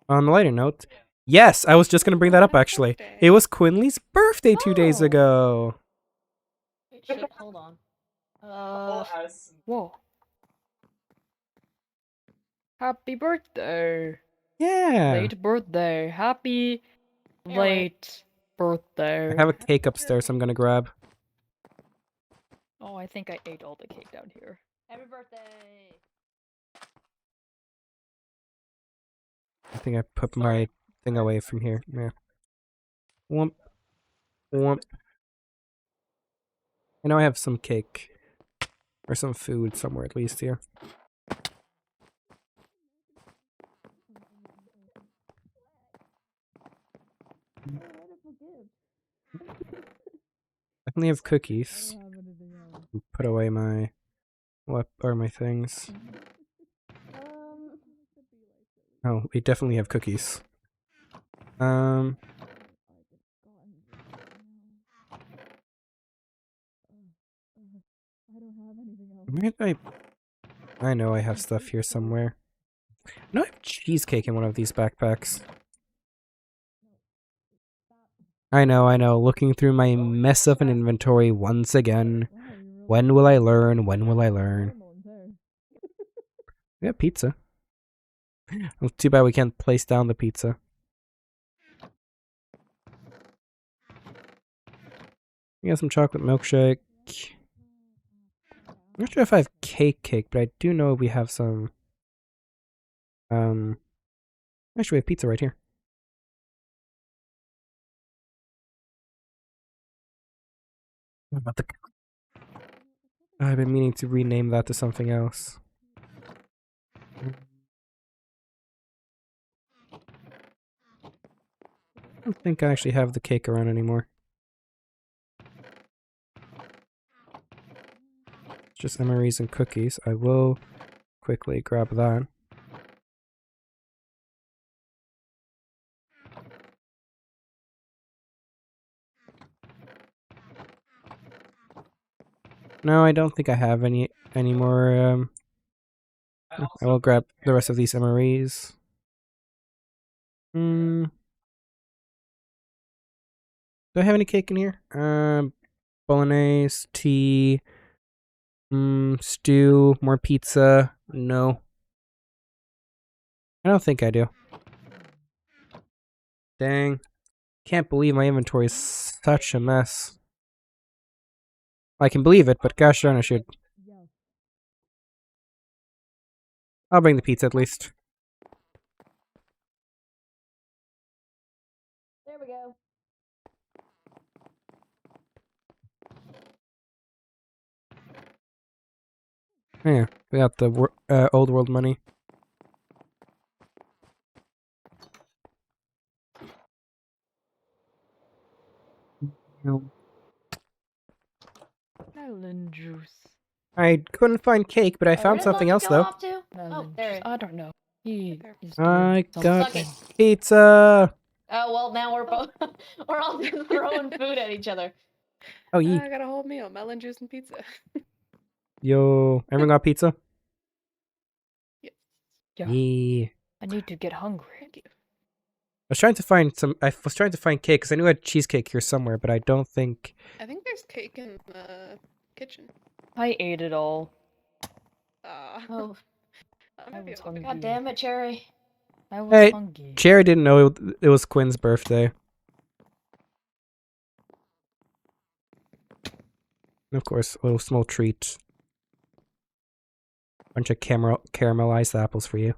On a lighter note, yes, I was just gonna bring that up actually. Birthday. It was Quinley's birthday 2 days Oh. ago. Wait, shit, hold on. Whoa. Happy birthday. Yeah. Late birthday. Happy Anyway. late birthday. I have a cake upstairs I'm gonna grab. Oh, I think I ate all the cake down here. Happy birthday. I think I put my thing away from here. Yeah. Whomp. Whomp. I know I have some cake. Or some food somewhere at least here. Definitely have cookies. Put away my my things. Oh, we definitely have cookies. I know I have stuff here somewhere. I have cheesecake in one of these backpacks. I know. Looking through my mess of an inventory once again. When will I learn? We have pizza. Well, too bad we can't place down the pizza. We got some chocolate milkshake. I'm not sure if I have cake, but I do know we have some. Actually, we have pizza right here. What about the? I've been meaning to rename that to something else. I don't think I actually have the cake around anymore. Just MREs and cookies. I will quickly grab that. No, I don't think I have any more. I will grab the rest of these MREs. Do I have any cake in here? Bolognese, tea, stew, more pizza. No. I don't think I do. Dang. Can't believe my inventory is such a mess. I can believe it, but gosh darn, I should. I'll bring the pizza at least. There we go. Yeah, we got the old world money. Melon juice. I couldn't find cake, but I Where found did something Lucky else go though. off to? Melon Oh, there. juice. I don't know. He There. is I doing got something. pizza. Oh well, now we're both we're all just throwing food at each other. Oh, yeah. I got a whole meal, melon juice and pizza. Yo, everyone got pizza? Yes. Yeah. Yeah. I need to get hungry. Thank you. I was trying to find some. I was trying to find cake because I knew I had cheesecake here somewhere, but I don't think. I think there's cake in the kitchen. I ate it all. Oh, I I might be was able to pick god hungry. damn it, Cherry. I was Hey, hungry. Cherry didn't know it was Quinn's birthday. And of course, a little small treat. Bunch of caramelized apples for you.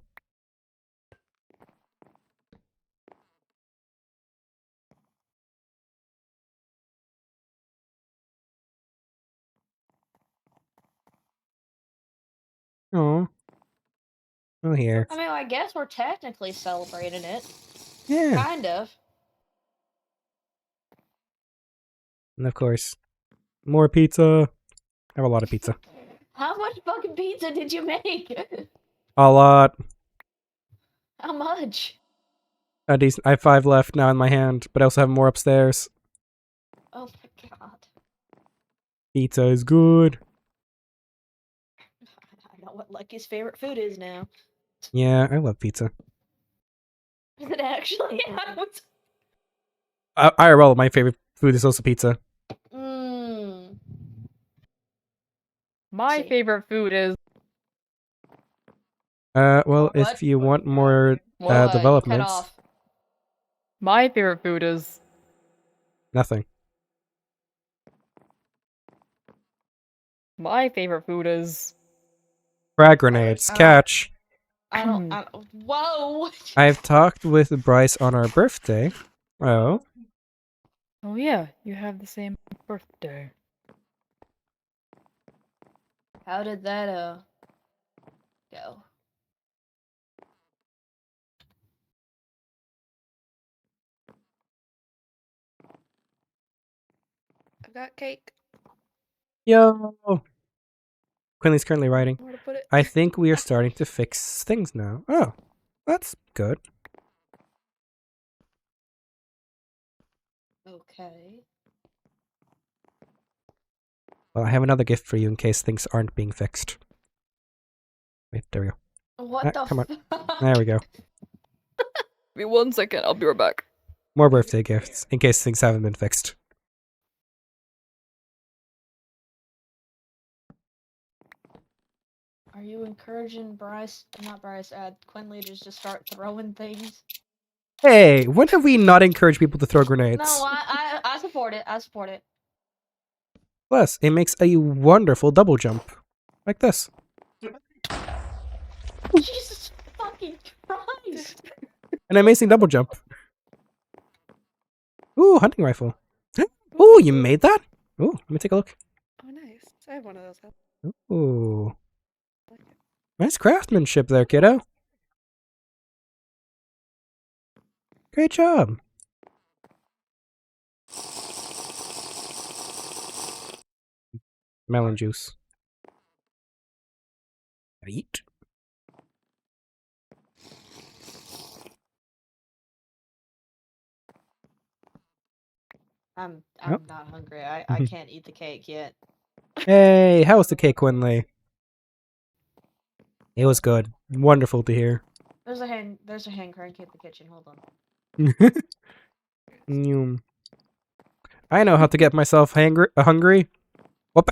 Oh. Oh, here. I mean, I guess we're technically celebrating it. Yeah. Kind of. And of course, more pizza. I have a lot of pizza. How much fucking pizza did you make? A lot. How much? A decent. I have 5 left now in my hand, but I also have more upstairs. Oh my god. Pizza is good. I know what Lucky's favorite food is now. Yeah, I love pizza. Is it actually? IRL, my favorite food is also pizza. Mmm. My See. favorite food is Well, What? if you want more What? You cut developments, off. my favorite food is nothing. my favorite food is Frag grenades, catch. I don't. Whoa! I've talked with Bryce on our birthday. Oh, oh yeah, you have the same birthday. How did that go? I've got cake. yo. Quinley's currently writing. Where to put it? I think we are starting to fix things now. Oh, that's good. Okay. Well, I have another gift for you in case things aren't being fixed. Wait, there we go. What the? Come on. fuck? There we go. Give me 1 second, I'll be right back. More birthday gifts in case things haven't been fixed. Are you encouraging Quinley to just start throwing things? Hey, when have we not encouraged people to throw grenades? No, I support it. I support it. Plus, it makes a wonderful double jump. Like this. Jesus fucking Christ! An amazing double jump. Ooh, hunting rifle. Ooh, you made that? Ooh, let me take a look. Oh, nice. I have one of those. Ooh. Nice craftsmanship there, kiddo. Great job. Melon juice. Eat. I'm Yep. not hungry. I can't eat the cake yet. Hey, how was the cake, Quinley? It was good. Wonderful to hear. There's a hand crank in the kitchen. Hold on. Mm. I know how to get myself hungry. Whoop.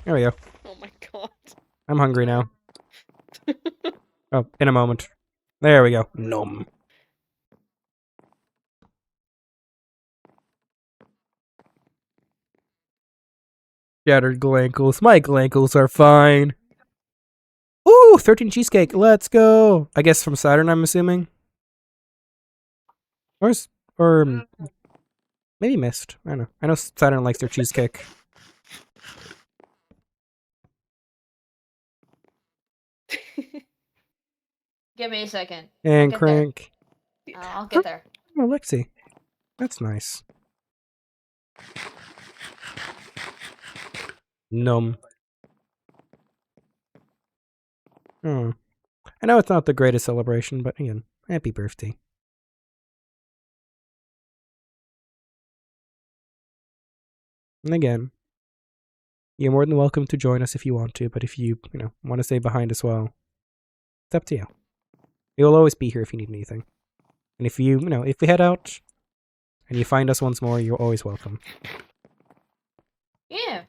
There we go. Oh my god. I'm hungry now. Oh, in a moment. There we go. Nom. Shattered glankles. My glankles are fine. Ooh, 13 cheesecake. Let's go. I guess from Saturn, I'm assuming. Or maybe Mist. I don't know. I know Saturn likes their cheesecake. Give me a second. And get there. Crank. I'll get there. Oh, Lexi. That's nice. Nom. Oh. I know it's not the greatest celebration, but again, happy birthday. And again, you're more than welcome to join us if you want to, but if you want to stay behind as well, it's up to you. You'll always be here if you need anything. And if if we head out and you find us once more, you're always welcome. Yeah.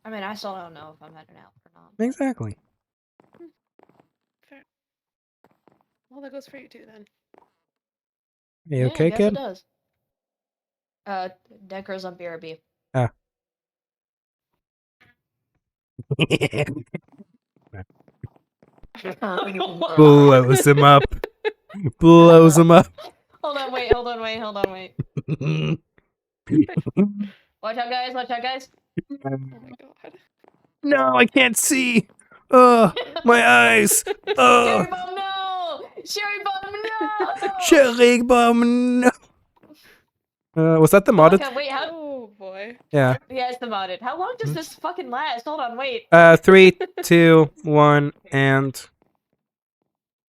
I mean, I still don't know if I'm heading out or not. Exactly. Fair. Well, that goes for you too then. You Yeah, okay, I guess kid? it does. Decker's on BRB. Ah. Blows him up. Blows him up. Hold on, wait. Watch out, guys. Oh my god. No, I can't see. Ugh, my eyes. Cherry Ugh. bomb, no! Cherry bomb, no! Cherry bomb. No. Was that the modded? Okay, wait, how? Oh boy. Yeah. Yeah, it's the modded. How long does this fucking last? Hold on, wait. 3, 2, 1, and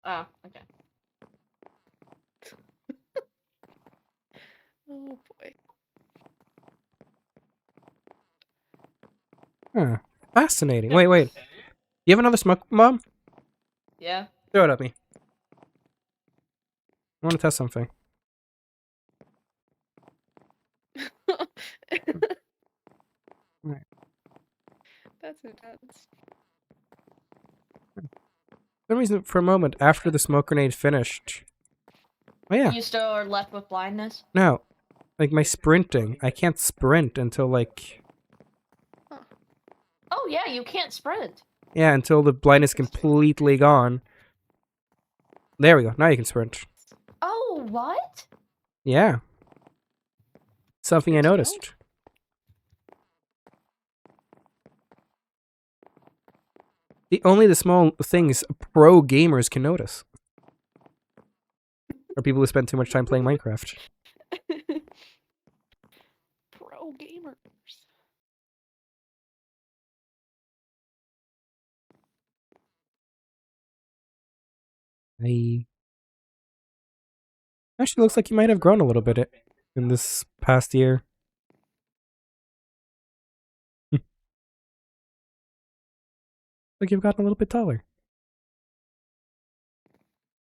Oh, okay. Oh boy. huh. Fascinating. Wait. You have another smoke bomb? Yeah. Throw it at me. I want to test something. Right. That's intense. For some reason, for a moment, after the smoke grenade finished. Oh yeah. You still are left with blindness? No. Like my sprinting. I can't sprint until like... Oh yeah, you can't sprint. Yeah, until the blindness is completely gone. There we go. Now you can sprint. Oh, what? Yeah. Something I Good to know. noticed. Only the small things pro gamers can notice. Or people who spend too much time playing Minecraft. Pro gamers. Actually, looks like you might have grown a little bit in this past year. Like you've gotten a little bit taller.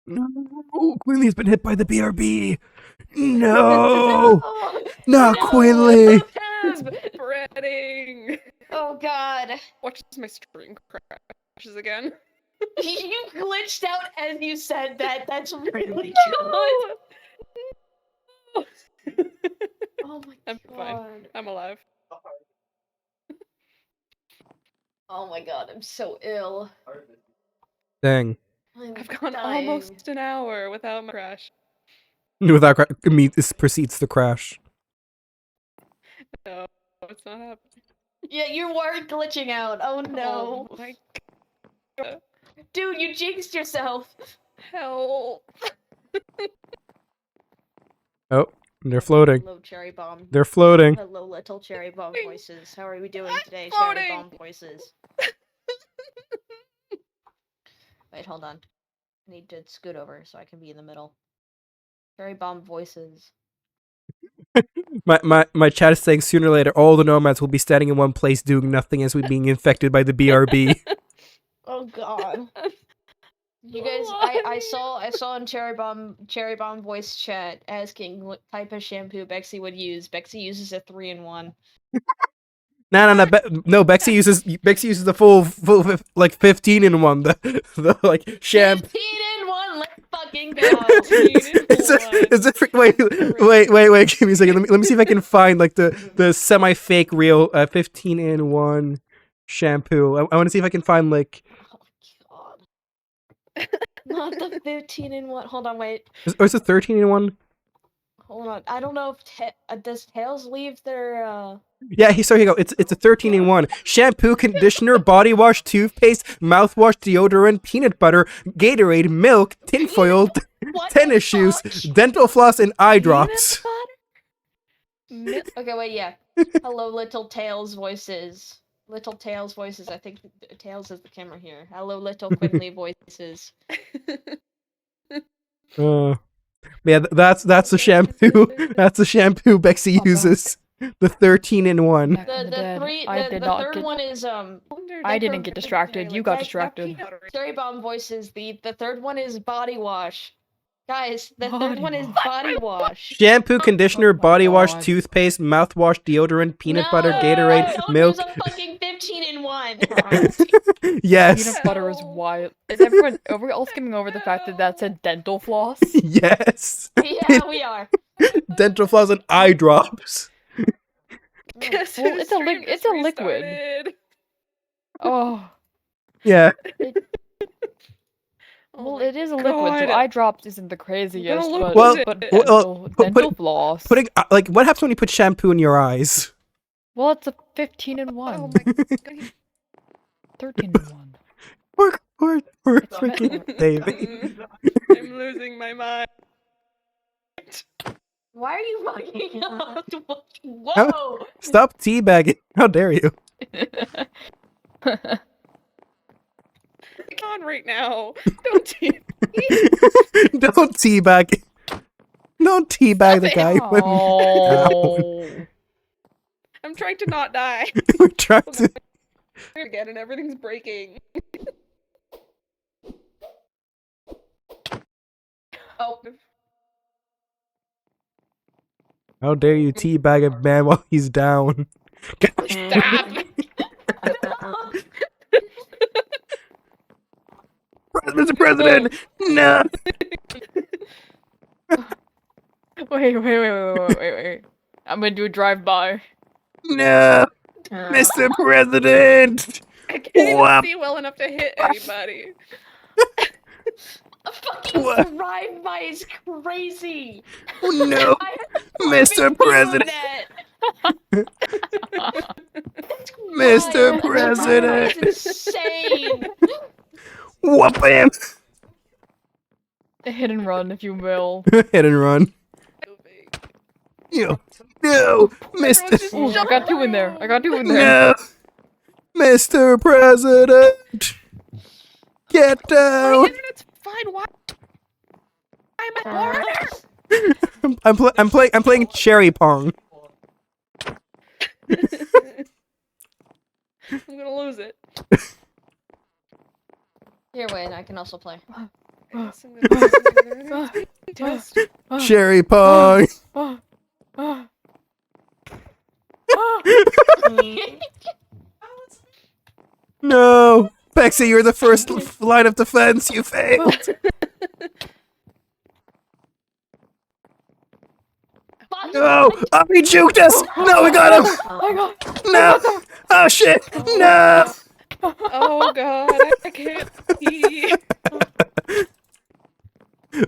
No, Quinley's been hit by the BRB. No, not Quinley. Spreading. Oh god. Watch as my string crashes again. You glitched out as you said that. That's really No. Oh my I'm god. fine. I'm alive. Oh my god, I'm so ill. Dang. I'm I've gone dying. almost an hour without my crash. Without this proceeds to crash. No, it's not happening. Yeah, you were glitching out. Oh no. Oh my god. Dude, you jinxed yourself. Help. Oh, they're floating. Hello, cherry bomb. They're floating. Hello, little cherry bomb voices. How are we doing today, floating. cherry bomb voices? Wait, hold on. I need to scoot over so I can be in the middle. Cherry bomb voices. My chat is saying sooner or later all the nomads will be standing in one place doing nothing as we being infected by the BRB. Oh god. You guys, I saw in Cherry Bomb voice chat asking what type of shampoo Bexy would use. Bexy uses a 3-in-1. No, Bexy uses the full like 15 in one. The like shampoo. 15-in-1. Let's fucking go. Wait, give me a second. Let me see if I can find like the semi fake real 15 in one shampoo. I want to see if I can find like. Oh god. Not the 15-in-1. Hold on, wait. Or is it 13 in one? Hold on. I don't know if does Tails leave their Yeah, here you go. It's a 13 in one. Shampoo, conditioner, body wash, toothpaste, mouthwash, deodorant, peanut butter, Gatorade, milk, tinfoil, tennis shoes, dental floss, and eye drops. Okay, wait, yeah. Hello, little Tails voices. Little Tails voices. I think Tails is the camera here. Hello, little Quinley voices. Yeah, that's the shampoo. That's the shampoo Bexy uses. The 13 in one. The third one is I didn't get distracted. You got distracted. Cherry Bomb voices. The third one is body wash. Guys, the third one is body wash. Shampoo, conditioner, Oh my body wash, God. toothpaste, mouthwash, deodorant, peanut butter, No, Gatorade, don't milk. use a fucking 15-in-1. Yes. Peanut butter is wild. Is everyone? Are we all skimming over the fact that that's a dental floss? Yes. Yeah, we are. Dental floss and eye drops. Guess Well, whose it's a stream it's just a liquid. restarted? Oh, Yeah. Oh well, my it is a liquid, so God. eye drops isn't the craziest, look but Well, at it. dental, put- dental floss. Putting like what happens when you put shampoo in your eyes? Well, it's a 15-in-1. Oh my God. 13-in-1. Poor It's freaking Davey. I'm losing my mind. Why are you fucking up? Whoa! Stop teabagging. How dare you? Come on right now. Don't tease. Don't teabag. Don't teabag the Stop it. guy. Oh. I'm trying to not die. We're trying to. Again, and everything's breaking. Oh. How dare you teabag a man while he's down? Stop. Mr. President! No! Wait. I'm gonna do a drive-by. No! Mr. President! I can't Whap. even see well enough to hit anybody. A fucking What? drive-by is crazy! Oh no! I Mr. haven't President! that. That's Mr. wild. President. That's insane! Whoop him! A hit and run, if you will. Hit and run. Moving. You. No! Everyone's Mr. just Ooh, I got two in there. I got two in there. No! Mr. President! Get My down! internet's fine. Why? I'm at order. I'm playing cherry pong. I'm gonna lose it. Here, wait, I can also play. Yes, I'm gonna lose it. Test. Cherry pong. No! Pexy, you're the first line of defense. You failed. Fuck. No! Oh, he juked us! No, we got him! I got. No! Oh shit! No! Oh god, I can't see.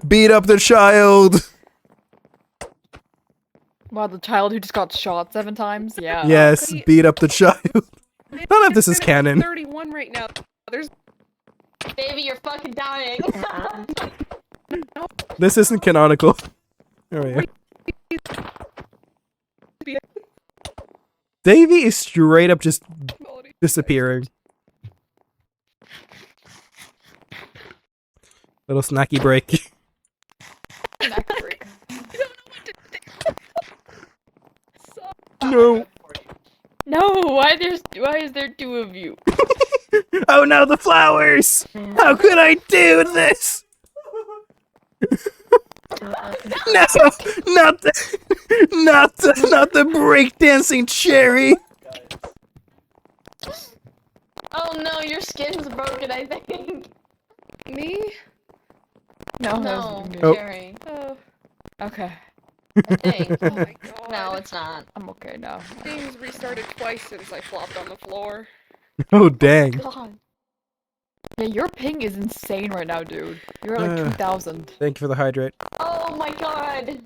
Beat up the child! Wow, the child who just got shot 7 times? Yeah. Yes, he- beat up the child. I don't know if this is It's canon. 31 right now. There's Baby, you're fucking dying. This isn't canonical. Alright. Davey is straight up just quality. disappearing. Little snacky break. Snack break. No. No, why is there two of you? Oh no, the flowers! How could I do this? No, not the breakdancing cherry. Oh no, your skin's broken, I think. Me? No, that No, wasn't me. Oh. Jerry. Oh, Okay, I think. oh my god. No, it's not. I'm okay now. Game's restarted twice since I flopped on the floor. Oh dang. God. Yeah, your ping is insane right now, dude. You're at like 2,000. Thank you for the hydrate. Oh my god.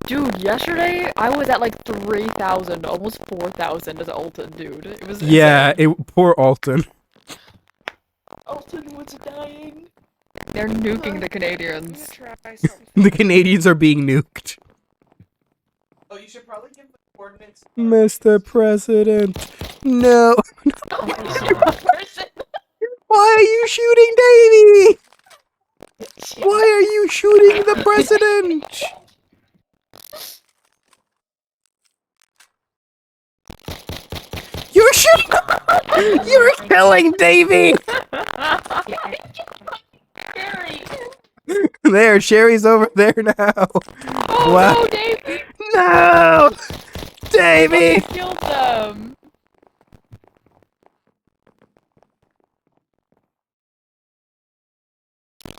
Dude, yesterday I was at like 3,000, almost 4,000 as Alton, dude. It was Yeah, insane. poor Alton. Alton was dying. They're nuking the I'm gonna Canadians. try something. The Canadians are being nuked. Oh, you should probably give the coordinates. Mr. President. No. Person. Why are you shooting Davy? Why are you shooting the president? You're shooting. You're killing Davy. Jerry. There, Sherry's over there now. Oh Wow. no, Davey! No, Davy. Killed them!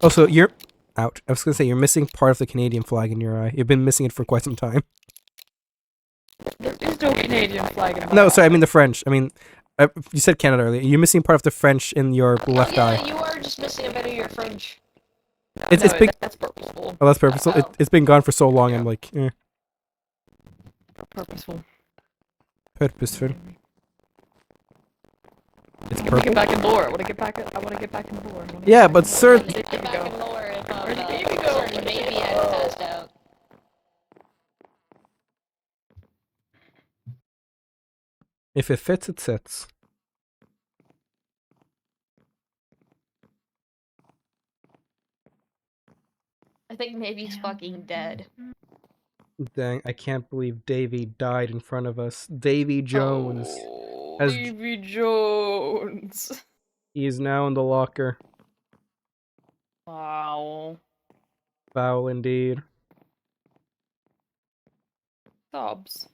Also, you're out. I was gonna say you're missing part of the Canadian flag in your eye. You've been missing it for quite some time. There is no Canadian flag in my No, sorry, I eye. mean the French. I mean, you said Canada earlier. You're missing part of the French in your left Yeah, eye. you are just missing a bit of your French. It's been. That's purposeful. Oh, that's purposeful. Oh. It's been gone for so long. I'm like, Purposeful. purposeful. It's I wanna purple. get back in lore. I wanna get back in lore. I wanna get Yeah, back but in sir- lore. I'm There you back go. in lower if Where'd the I'm baby go? certain maybe I passed out. If it fits, it sits. I think maybe he's fucking dead. Dang, I can't believe Davy died in front of us. Davy Jones. Oh, has- Davy Jones. He is now in the locker. Wow. Foul indeed. Sobs.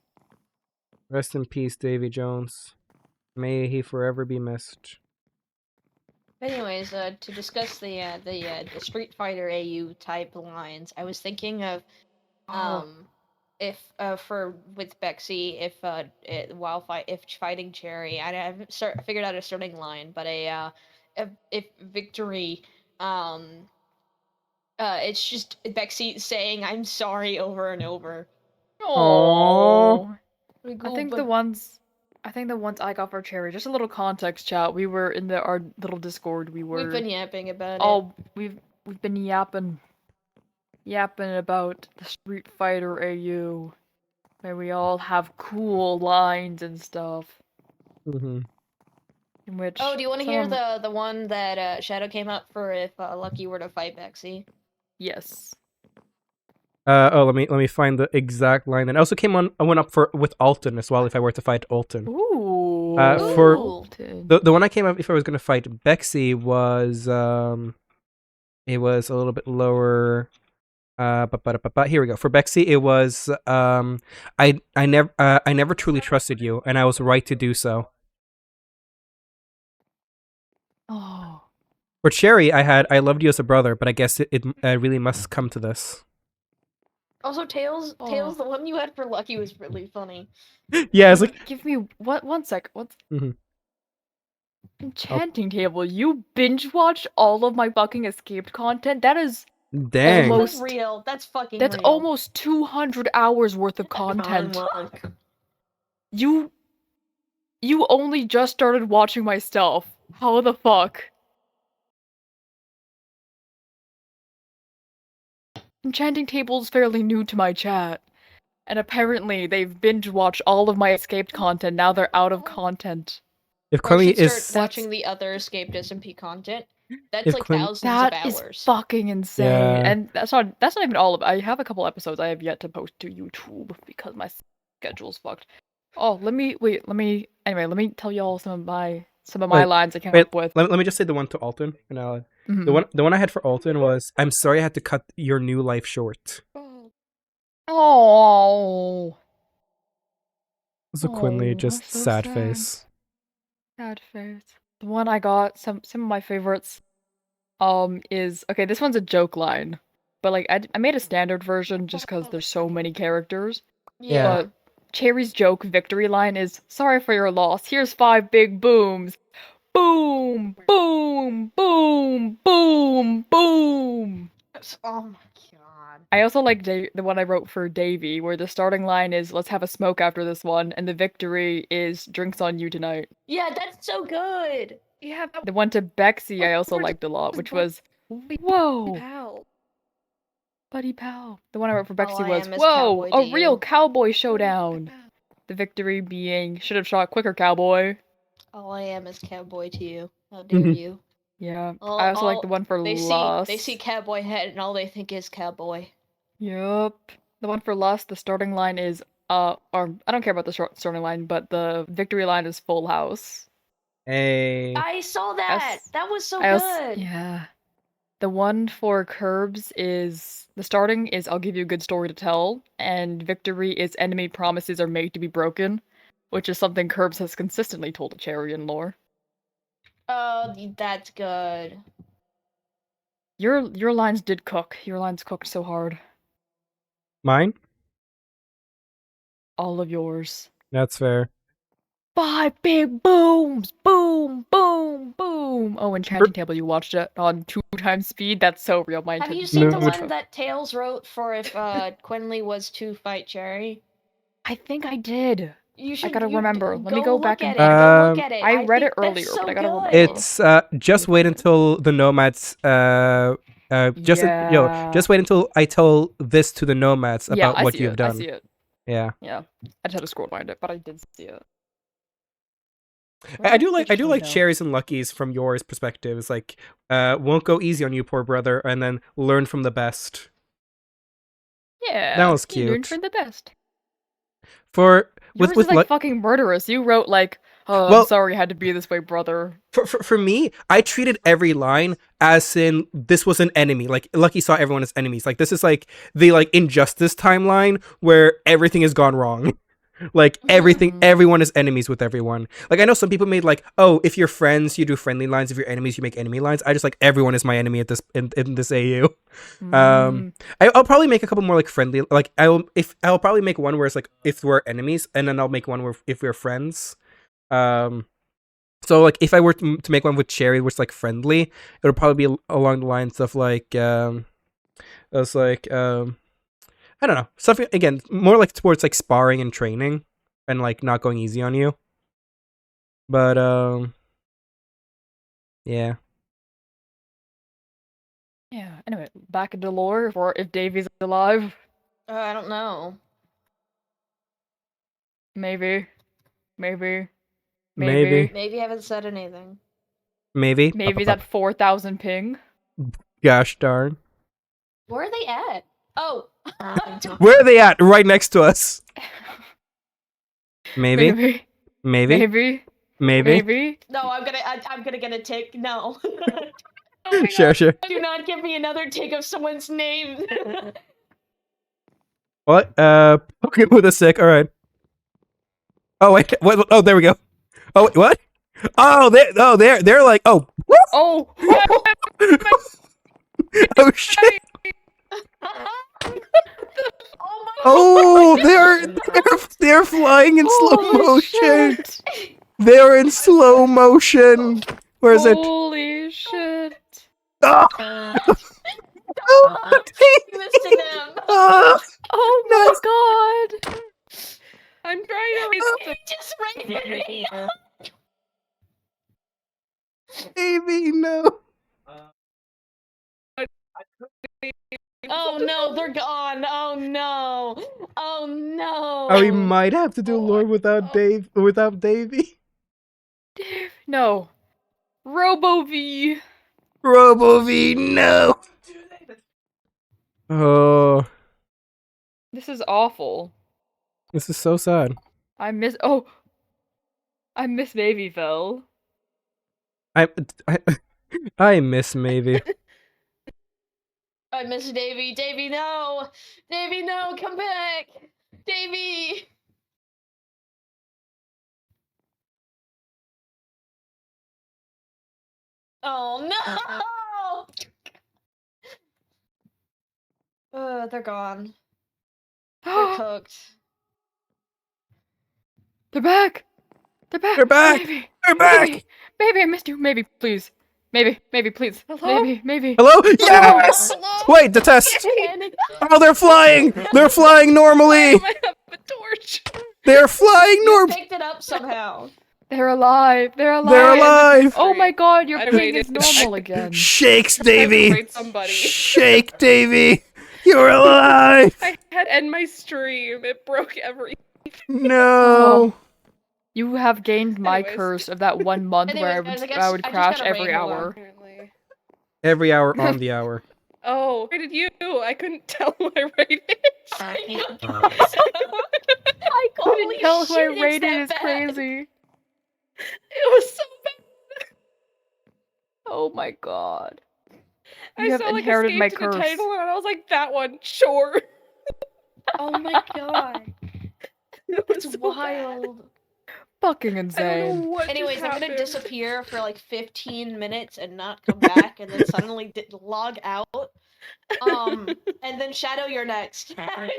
Rest in peace, Davy Jones. May he forever be missed. Anyways, to discuss the Street Fighter AU type lines, I was thinking of if for with Bexy if fighting Cherry, I haven't figured out a starting line, but if Victory it's just Bexy saying I'm sorry over and over. Oh. Like, I oh, think but- the ones I got for Cherry, just a little context chat. We were in our little Discord. we've been yapping about it. Oh, we've been yapping about the Street Fighter AU, where we all have cool lines and stuff. Mm-hmm. In which Oh, do you want to some hear of- the one that Shadow came up for if Lucky were to fight Bexy? Yes. Let me find the exact line. And I also went up with Alton as well if I were to fight Alton. Ooh. For- Alton. The one I came up if I was gonna fight Bexy was it was a little bit lower. Here we go. For Bexy, it was I never truly trusted you, and I was right to do so. Oh. For Cherry, I loved you as a brother, but I guess it really must come to this. Also, Tails, Oh. the one you had for Lucky was really funny. Yeah, it's like Give me one sec. What's Mhm. Enchanting Table? You binge watched all of my fucking escaped content? That is dang. Almost- That's real. That's fucking that's real. almost 200 hours worth of content. You only just started watching my stuff. How the fuck? Enchanting Table is fairly new to my chat. And apparently they've binge watched all of my escaped content. Now they're out of content. If Or I Chloe should is start watching the other escaped SMP content. That's If like Quinn- thousands That of is hours. fucking insane. Yeah. And that's not even all of it. I have a couple episodes I have yet to post to YouTube because my schedule's fucked. Oh, let me tell y'all some of my Wait, lines I came Wait, up with. let me just say the one to Alton. And I'll, Mhm. the one I had for Alton was, I'm sorry I had to cut your new life short. Oh, Oh, So Quinley, Oh, just that's so sad sad. face. sad face. The one I got, some of my favorites, is okay. This one's a joke line, but like I made a standard version just because there's so many characters. Yeah. But Cherry's joke victory line is, "Sorry for your loss. Here's 5 big booms. Boom, boom, boom, boom, boom." Oh my god. I also like the one I wrote for Davy, where the starting line is, "Let's have a smoke after this one," and the victory is, "Drinks on you tonight." Yeah, that's so good. yeah, that The one to Bexy I also George liked a lot, was which born- was, "Whoa, pal. buddy pal." The one I wrote for Bexy I was, am as "Whoa, cowboy a to real you." cowboy showdown." The victory being, "Should have shot quicker, cowboy." All I am is cowboy to you. How dare you? Yeah. All- I also like the all- one for They Lust. see cowboy head and all they think is cowboy. Yup. The one for Lust, the starting line is, or I don't care about the starting line, but the victory line is Full House. Hey. I saw that. Yes. That was so I also, good. yeah. The one for Curbs is, the starting is, "I'll give you a good story to tell," and victory is, "Enemy promises are made to be broken," which is something Curbs has consistently told to Cherry in lore. Oh, that's good. Your lines did cook. Your lines cooked so hard. Mine? All of yours. That's fair. 5 big booms! Boom, boom, boom! Oh, Enchanting Table, you watched it on 2 times speed? That's so real. My Have you intentions seen are the Mood. so- one that Tails wrote for if Quinley was to fight Cherry? I think I did. You should. gotta you- remember. Let me go go back look and- at it. Go look Um, at it. I read think it earlier, that's but so I gotta good. remember. It's just wait until the nomads just wait until I tell this to the nomads Yeah, about I what see you've it. I done. see it. Yeah. Yeah. I just had to scroll behind it, but I did see it. I do like Now. cherries and luckies from yours perspective. It's like won't go easy on you, poor brother, and then learn from the best. Yeah. That was You learned cute. from the best. For Yours with is like fucking murderous. You wrote like, "Oh, Well- I'm sorry it had to be this way, brother." for me, I treated every line as in this was an enemy. Like Lucky saw everyone as enemies. Like this is like the like Injustice timeline where everything has gone wrong. Like everything, Mhm. everyone is enemies with everyone. Like I know some people made like, oh, if you're friends, you do friendly lines. If you're enemies, you make enemy lines. I just like everyone is my enemy at this in this AU. Mm. I'll probably make a couple more like friendly. Like I'll probably make one where it's like if we're enemies, and then I'll make one where if we're friends. So like if I were to make one with Cherry, which is like friendly, it would probably be along the lines of like it's like I don't know, something again more like towards like sparring and training, and like not going easy on you. But yeah. Yeah. Anyway, back into lore for if Davy's alive. I don't know. Maybe. Maybe. Maybe I haven't said anything. Maybe. Maybe that 4,000 ping. Gosh darn. Where are they at? Oh. Where are they at? Right next to us. Maybe. Maybe. Maybe. Maybe. Maybe. Maybe. No, I'm gonna get a tick. No. Oh my Sure, sure. Do not give me another tick of someone's name. What? Okay, with a sick. All right. Oh wait. What? Oh, there we go. Oh, wait, what? Oh, they're like, oh, Oh! oh shit. Oh my Oh, they're flying in slow Holy motion. shit. They're in slow motion. Where is it? Holy shit. Ah! missing them. Ah! Oh my god. I'm trying to read Just right here. Baby, no. Oh no, they're gone. Oh no. Oh no. Oh, we might have to do lore without Davy. No. Robo V. RoboV, no! Oh, This is awful. this is so sad. I miss Babyville. I I miss Maybe. I miss Davy. Davy, no! Davy, no! Come back! Davy! Oh no! They're gone. They're cooked. They're back! They're back! They're back! Maybe! They're back! Maybe I missed you. Maybe, please. Maybe, please. Hello? Maybe. Hello? Yes! Hello? Wait, the test! Panic. Oh, they're flying! They're flying normally! I have a torch. They're flying You normal! picked it up somehow. They're alive. They're alive. They're alive! Oh my god, your I ping is waited. normal again. Shakes, I had to Davy! wait somebody. Shake, Davy! You're alive! I had to end my stream. It broke everything. No! You have gained my Anyways. curse of that 1 month where Anyways, guys, I would I just crash gotta every raid more. hour. Apparently. Every hour on the hour. Oh, I rated you. I couldn't tell who I rated. I Holy couldn't tell who I shit, it's rated that is bad. crazy. It was so bad. Oh my god. I You have saw like inherited my escape to the curse. title and I was like, that one, sure. Oh my god. It was It's so wild. Fucking bad. I don't insane. know what just Anyways, I'm gonna happened. disappear for like 15 minutes and not come back, and then suddenly log out. And then Shadow, you're next.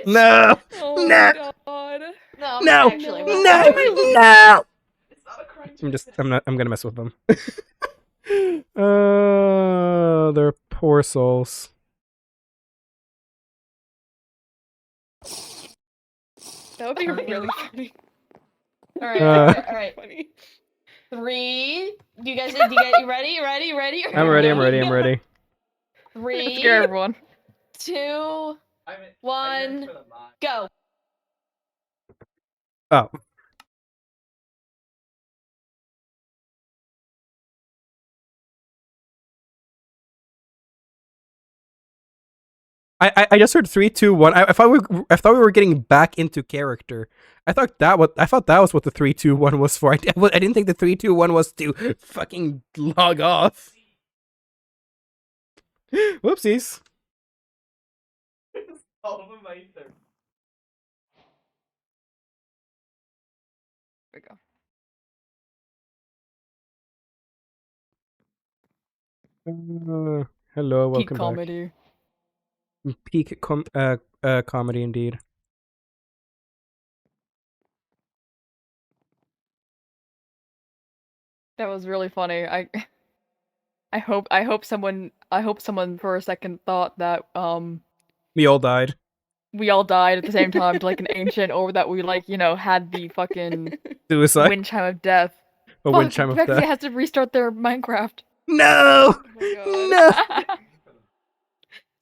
No! Oh No. my god. No, I'm No! actually. No! Wait. No! It's not a crime. I'm gonna mess with them. They're poor souls. That would be really funny. All right, Uh. all right. Funny. 3. You guys, you ready? Ready? I'm ready. 3, Scare everyone. 2, I mean, 1, go. Oh. I just heard 3, 2, 1. I thought we were getting back into character. I thought that was what the 3, 2, 1 was for. I didn't think the 3, 2, 1 was to fucking log off. Whoopsies. all of my ether. There we go. Hello, Peak welcome comedy. back. Peak comedy indeed. That was really funny. I hope someone for a second thought that We all died. we all died at the same time to like an ancient, or that we like, had the fucking Suicide. wind chime of death. A wind chime of Vexy death. has to restart their Minecraft. No! Oh my god. No!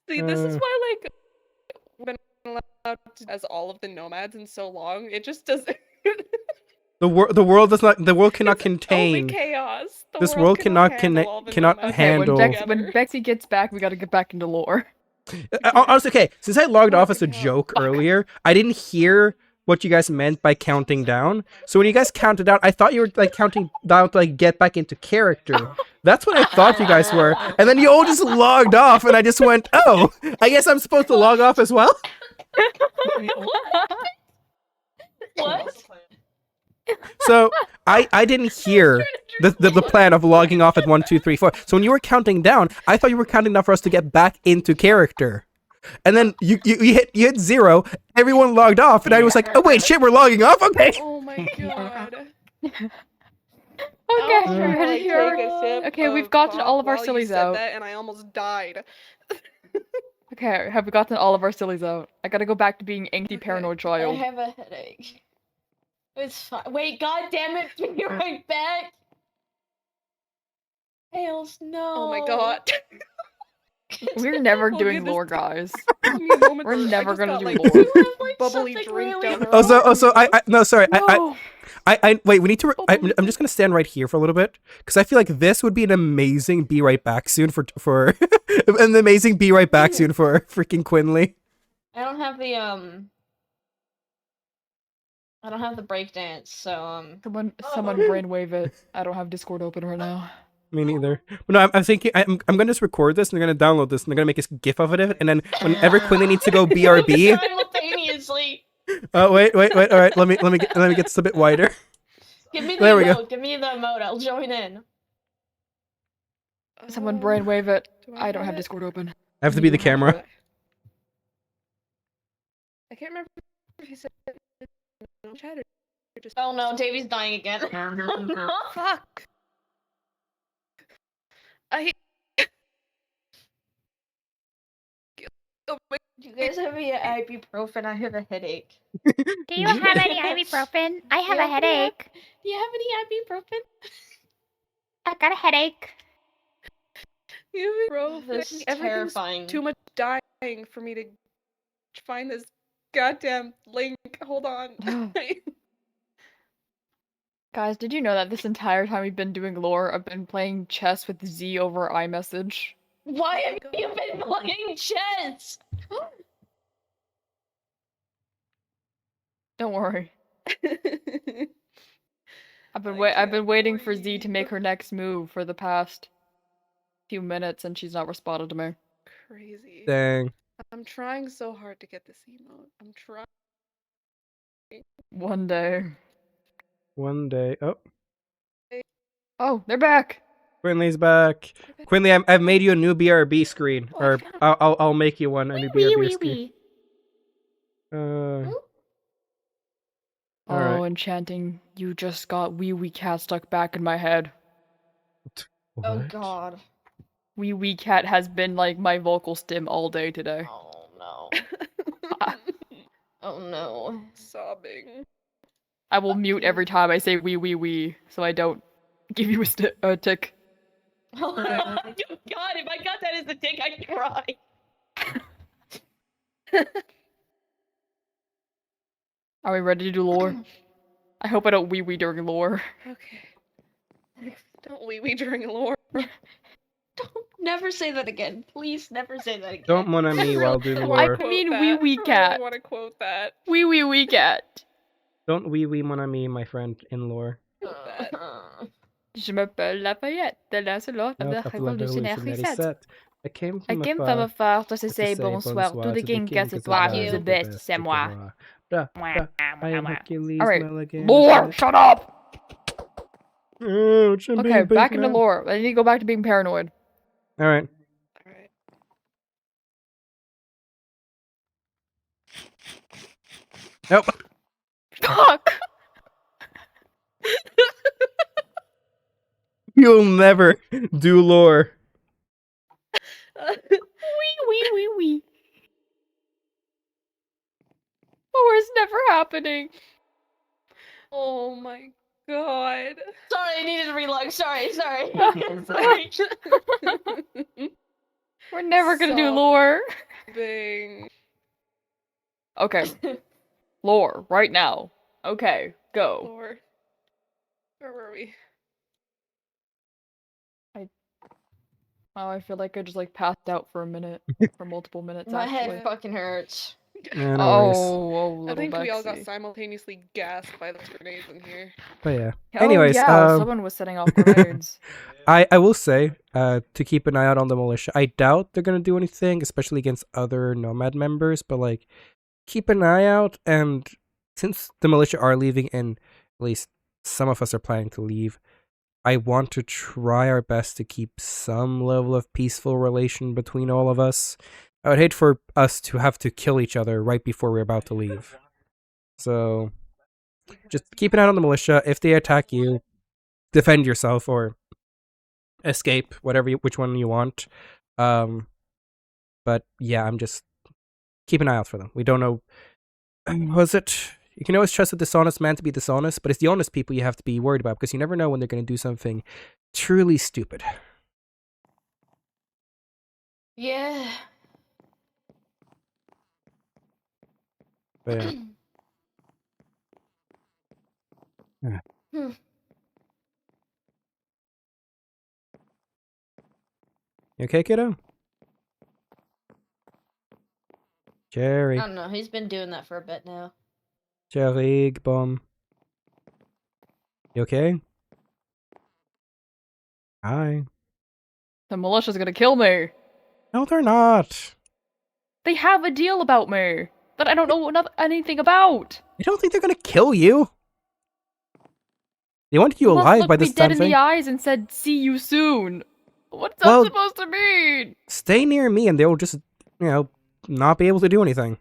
See, this is why, like, we've been allowed to as all of the nomads in so long. It just doesn't. The world cannot It's contain. only chaos. The This world cannot handle all the cannot nomads handle- together. When Bexy gets back, we gotta get back into lore. Honestly, okay, since I logged Oh off as a my God. joke earlier, I didn't hear what you guys meant by counting down. So when you guys counted down, I thought you were like counting down to like get back into character. That's what I thought you guys were. And then you all just logged off and I just went, "Oh, I guess I'm supposed to log off as well?" What? So I didn't hear the plan of logging off at 1, 2, 3, 4. So when you were counting down, I thought you were counting down for us to get back into character. And then you hit 0, everyone logged off, and I was like, "Oh wait, shit, we're logging off." Okay. Oh my god. Okay, I was we're trying to, ready like, here. take a sip Okay, we've of gotten pop all of our while you sillies said out. that, and I almost died. Okay, have we gotten all of our sillies out? I gotta go back to being angsty, Okay. paranoid I child. have a headache. It's fine. Wait, god damn it, be right back. Tails, no. Oh my god. We're never Oh, doing dude, this lore, guys. Gives me a moment We're where I never just gonna got, do like, lore. You have, like, bubbly something drink really down her Also, no, sorry. No. I wait. We need to. I'm Bubbly just gonna stand right here for a little bit because I feel like this would be an amazing be right back soon for an amazing be right back soon for freaking Quinley. I don't have the I don't have the breakdance, so Someone brainwave it. I don't have Discord open right now. Me neither. But no, I'm thinking I'm gonna just record this and they're gonna download this and they're gonna make a GIF of it, and then whenever Quinley needs to go BRB. simultaneously. Oh wait. All right, let me get this a bit wider. Give me the There we go. emote. Give me the emote. I'll join in. Someone brainwave it. do I don't have it? Discord open. I have to be the camera. I can't remember if you said no chat or just. Oh no, Davey's dying again. Fuck. I. Oh my- Do you guys have any ibuprofen? I have a headache. Do you have any ibuprofen? I have Yeah, a headache. Do you have any ibuprofen? I got a headache. Bro, This is everything's terrifying. too much dying for me to find this goddamn link. Hold on. Guys, did you know that this entire time we've been doing lore, I've been playing chess with Z over iMessage? Why have you been playing chess? Don't worry. I've been waiting for Z to make her next move for the past few minutes, and she's not responded to me. Crazy. Dang. I'm trying so hard to get this emote. I'm trying. One day. One day. Oh, Oh, they're back. Quinley's back. Quinley, I've made you a new BRB screen, or I'll make you one, a new BRB screen. Oh, Alright. enchanting. You just got Wee Wee Cat stuck back in my head. Oh What? god. Wee Wee Cat has been like my vocal stim all day today. Oh no. Oh no. Sobbing. I will mute every time I say wee wee wee, so I don't give you a tick. Oh god, if I got that as a tick, I'd cry. Are we ready to do lore? I hope I don't wee wee during lore. Okay. Don't wee wee during lore. Don't never say that again. Please never say that again. Don't mon ami while doing I lore. mean wee wee cat. I want to quote that. Wee wee wee cat. Don't wee wee mon ami, my friend in lore. Je m'appelle Lafayette, de Lancelot of the Revolutionary Set. I came I from came afar from afar to to say bonsoir to the king as it was you. the best, c'est moi. I am Hercules Alright, Mulligan. lore, shut up! Oh, it shouldn't be Okay, a big back into man. lore. I need to go back to being paranoid. Alright. Alright. Nope. Fuck! You'll never do lore. Wee. Lore is never happening. Oh my god. Sorry, I needed to relog. Sorry. Sorry. We're never gonna do lore. Sobbing. Okay. Lore, right now. Okay, go. Lore. Where were we? Oh, I feel like I just like passed out for a minute. For multiple minutes, My actually. head fucking hurts. Yeah, no worries. Oh, I little think we all got Bexy. simultaneously gassed by those grenades in here. But yeah. Oh, Anyways, yeah, someone was setting off grenades. I will say, to keep an eye out on the militia. I doubt they're gonna do anything, especially against other Nomad members, but like keep an eye out, and since the militia are leaving and at least some of us are planning to leave, I want to try our best to keep some level of peaceful relation between all of us. I would hate for us to have to kill each other right before we're about to leave. So just keep an eye on the militia. If they attack you, defend yourself or escape, which one you want. But yeah, I'm just keep an eye out for them. We don't know. Was it? You can always trust a dishonest man to be dishonest, but it's the honest people you have to be worried about because you never know when they're going to do something truly stupid. Yeah. But yeah. Yeah. Hmm. You okay, kiddo? I Jerry. don't know. He's been doing that for a bit now. Jerry Bomb. You okay? Hi. The militia's gonna kill me. No, they're not. They have a deal about me that I don't know anything about. I don't think they're gonna kill you. They wanted you Must alive look by me this dead damn in thing. the eyes and said, "See you soon." What's that Well- supposed to mean? Stay near me and they'll just, not be able to do anything.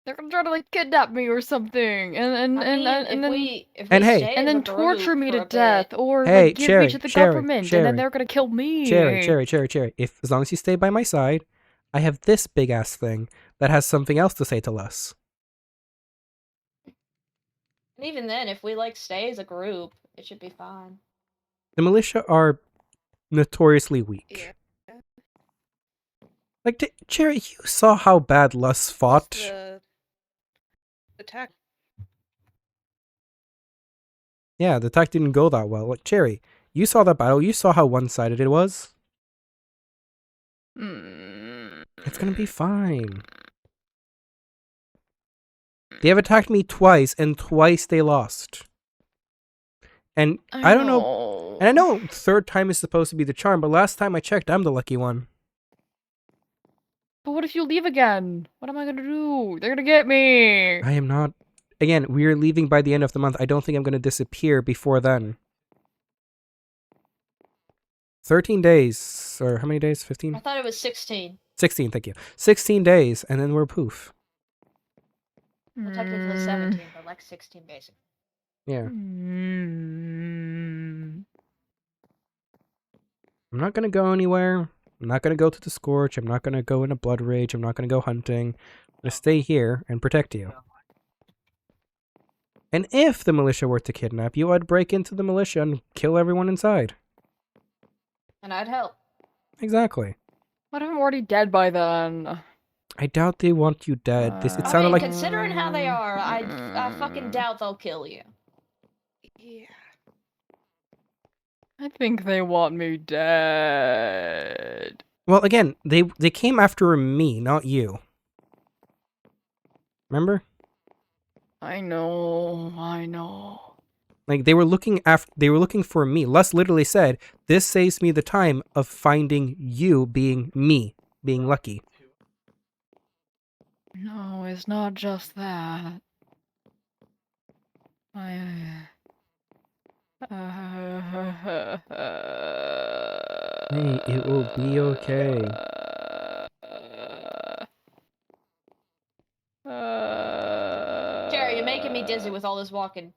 They're gonna try to like kidnap me or something, and I mean, and if then we And hey- stay and as a then torture group me for to a death, bit, or Hey, like, give Cherry, me to the Cherry, government, and Cherry. then they're gonna kill me. Cherry. If as long as you stay by my side, I have this big ass thing that has something else to say to us. and even then, if we like stay as a group, it should be fine. The militia are notoriously weak. Yeah. Like, Cherry, you saw how bad Lus fought. The attack. Yeah, the attack didn't go that well. Like, Cherry, you saw that battle. You saw how one-sided it was. It's gonna be fine. They have attacked me twice, and twice they lost. And I don't know. And I know third time is supposed to be the charm, but last time I checked, I'm the lucky one. But what if you leave again? What am I gonna do? They're gonna get me. I am not. Again, we are leaving by the end of the month. I don't think I'm gonna disappear before then. 13 days, or how many days? 15? I thought it was 16. 16, thank you. 16 days, and then we're poof. Well, technically 17, but like 16 basically. Yeah. Mm. I'm not gonna go anywhere. I'm not gonna go to the Scorch. I'm not gonna go in a Blood Rage. I'm not gonna go hunting. I'm gonna stay here and protect you. And if the militia were to kidnap you, I'd break into the militia and kill everyone inside. And I'd help. Exactly. What if I'm already dead by then? I doubt they want you dead. It I sounded mean, like considering how they are, I fucking doubt they'll kill you. Yeah. I think they want me dead. well, again, they came after me, not you. Remember? I know. Like they were looking for me. Lus literally said, "This saves me the time of finding you being me, being lucky." No, it's not just that. Hey, it will be okay. Jerry, you're making me dizzy with all this walking.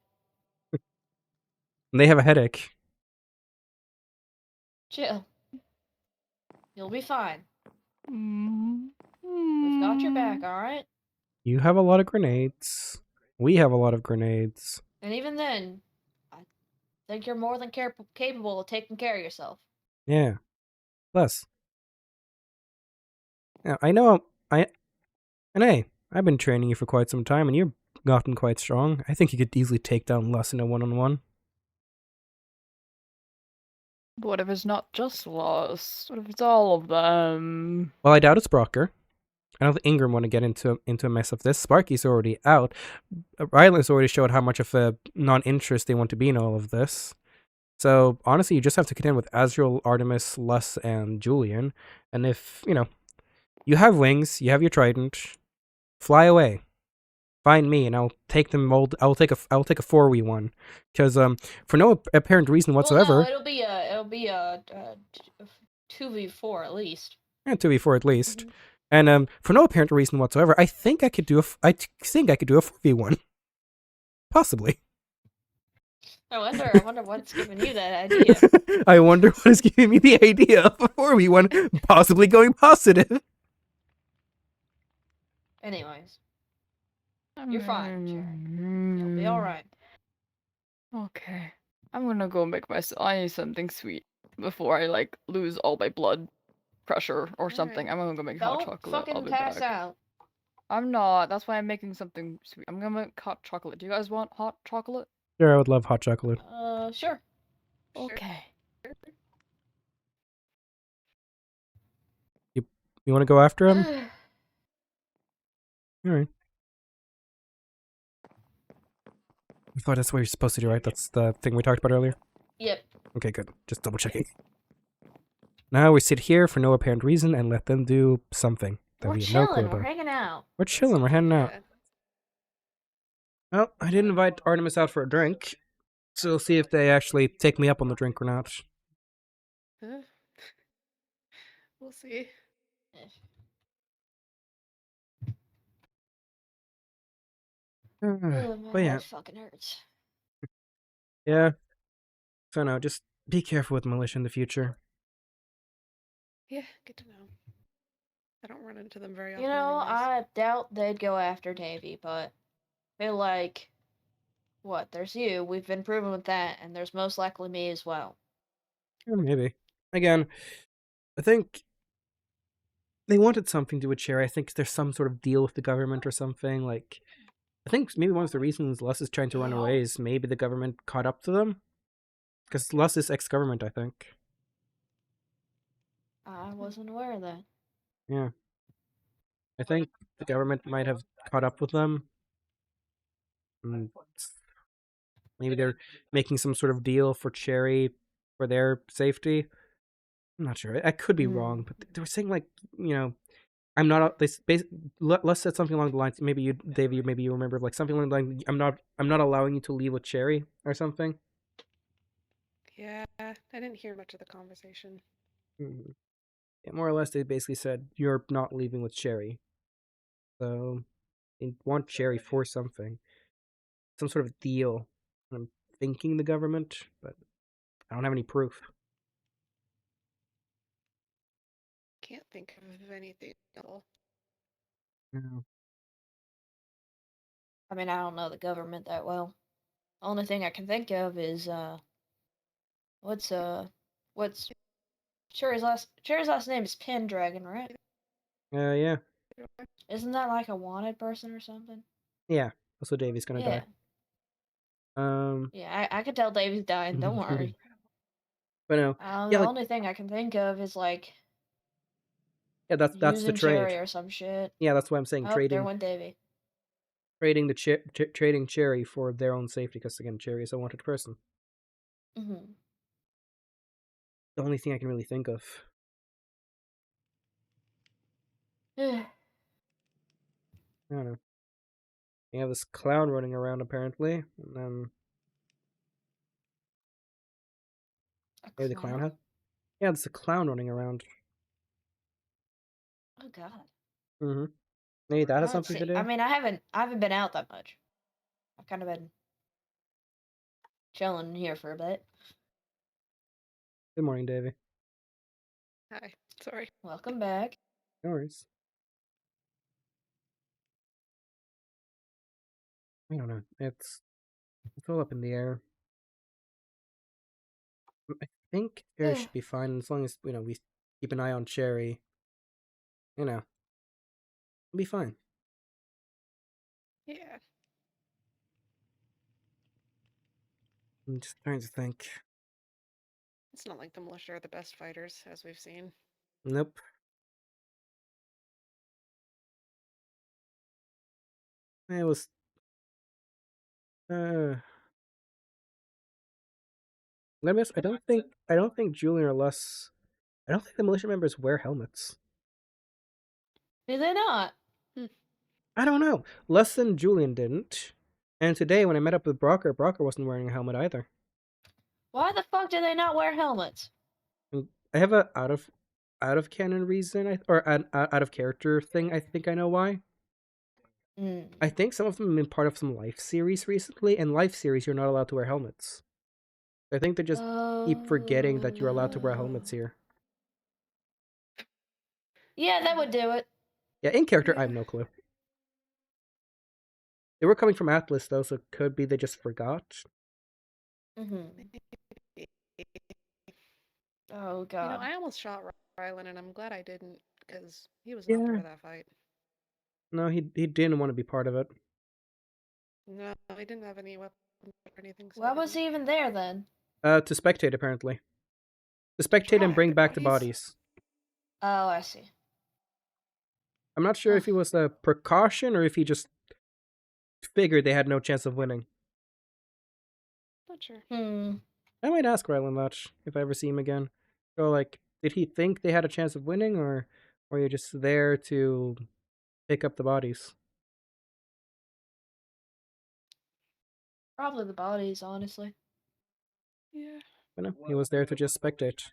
They have a headache. Chill. You'll be fine. We've We've got your back, alright? You have a lot of grenades. We have a lot of grenades. And even then, I think you're more than capable of taking care of yourself. Yeah. Plus. Now, I know and hey, I've been training you for quite some time and you've gotten quite strong. I think you could easily take down Lus in a one-on-one. What if it's not just Lost? What if it's all of them? Well, I doubt it's Brocker. I don't think Ingram want to get into a mess of this. Sparky's already out. Ryland's already showed how much of a non-interest they want to be in all of this. So, honestly, you just have to contend with Azrael, Artemis, Lus, and Julian. And if, you have wings, you have your trident, fly away. Find me, and I'll take them all. I'll take a 4v1, because for no apparent reason whatsoever. Well, no, it'll be a 2v4 at least. And 2v4 at least. And for no apparent reason whatsoever, I think I could do a 4v1, possibly. I wonder what's giving you that idea. I wonder what is giving me the idea of a 4v1 possibly going positive. Anyways, you're fine, Jerry. You'll be alright. Okay. I'm gonna go make I need something sweet before I lose all my blood. pressure or something. I'm gonna go make hot Don't chocolate. I'll fucking be pass back. out. I'm not. That's why I'm making something sweet. I'm gonna make hot chocolate. Do you guys want hot chocolate? Sure, I would love hot chocolate. Sure. Sure. Okay. You want to go after him? All right. I thought that's what you're supposed to do, right? That's the thing we talked about earlier? Yep. Okay, good. Just double checking. Now we sit here for no apparent reason and let them do something that We're we have no clue chilling. We're about. hanging out. We're chilling. We're hanging out. Yeah. Well, I did invite Artemis out for a drink, so we'll see if they actually take me up on the drink or not. Huh? We'll see. Oh, my But yeah, head fucking hurts. yeah. So no, just be careful with militia in the future. Yeah, good to know. I don't run into them very often. You know, anyways. I doubt they'd go after Davy, but I feel like, what? There's you. We've been proven with that, and there's most likely me as well. Yeah, maybe. Again, I think they wanted something to do with Cherry. I think there's some sort of deal with the government or something. Like, I think maybe one of the reasons Lus is trying to run away is maybe the government caught up to them. Because Lus is ex-government, I think. I wasn't aware of that. Yeah. I think the government might have caught up with them. And maybe they're making some sort of deal for Cherry for their safety. I'm not sure. I could be wrong, but they were saying, like, you know, I'm not. Lus said something along the lines. Maybe you, Davey, maybe you remember, like something along the line. I'm not allowing you to leave with Cherry or something. Yeah, I didn't hear much of the conversation. Mm-hmm. Yeah, more or less, they basically said you're not leaving with Cherry. So they want Cherry for something, some sort of deal. I'm thinking the government, but I don't have any proof. Can't think of anything at all. No. I mean, I don't know the government that well. Only thing I can think of is what's Cherry's last name is Pendragon, right? Yeah. Isn't that like a wanted person or something? Yeah. Also, Davey's gonna Yeah. die. Yeah, I could tell Davy's dying. Don't worry. But no. The Yeah, like, only thing I can think of is like yeah, that's the using trade. Cherry or some shit. Yeah, that's what I'm saying. Oh, there Trading went Davy. trading Cherry for their own safety, because again, Cherry is a wanted person. Mm-hmm. The only thing I can really think of. Yeah. I don't know. You have this clown running around apparently, and then maybe the clown had. Yeah, there's a clown running around. Oh God. Mm-hmm. Maybe that has Let's something see. to do. I mean, I haven't been out that much. I've kind of been chilling here for a bit. Good morning, Davey. Hi, sorry. Welcome back. No worries. I don't know. It's all up in the air. I think Cherry should be fine as long as we keep an eye on Cherry. It'll be fine. Yeah. I'm just trying to think. It's not like the militia are the best fighters, as we've seen. Nope. It was. I don't think Julian or Lus. I don't think the militia members wear helmets. Do they not? I don't know. Lus and Julian didn't. And today, when I met up with Brocker wasn't wearing a helmet either. Why the fuck do they not wear helmets? I have a out of canon reason, or an out of character thing. I think I know why. I think some of them have been part of some Life series recently, and Life series you're not allowed to wear helmets. I think they just keep forgetting that you're allowed to wear helmets here. Yeah, that would do it. Yeah, in character, I have no clue. They were coming from Atlas though, so it could be they just forgot. Oh God. I almost shot Rylan, and I'm glad I didn't, because he was not part Yeah. of that fight. No, he didn't want to be part of it. No, he didn't have any weapons or anything. So Why was he? he even there then? To spectate apparently. To spectate and bring back the bodies? bodies. Oh, I see. I'm not sure if he was a precaution or if he just figured they had no chance of winning. Not sure. I might ask Rylan that if I ever see him again. So, like, did he think they had a chance of winning, or were you just there to pick up the bodies? Probably the bodies, honestly. Yeah. You know, he was there to just spectate.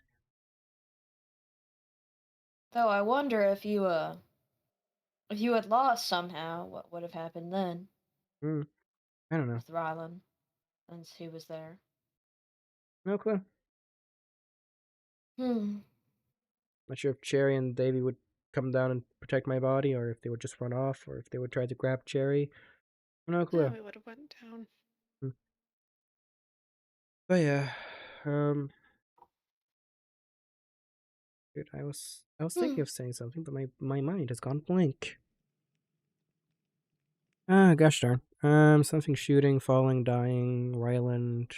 Though I wonder if you had lost somehow, what would have happened then I don't know. with Rylan, since he was there? No clue. Hmm. Not sure if Cherry and Davy would come down and protect my body, or if they would just run off, or if they would try to grab Cherry. No clue. Yeah, we would have went down. But yeah, dude, I was thinking of saying something, but my mind has gone blank. Ah, gosh darn. Something shooting, falling, dying, Ryland,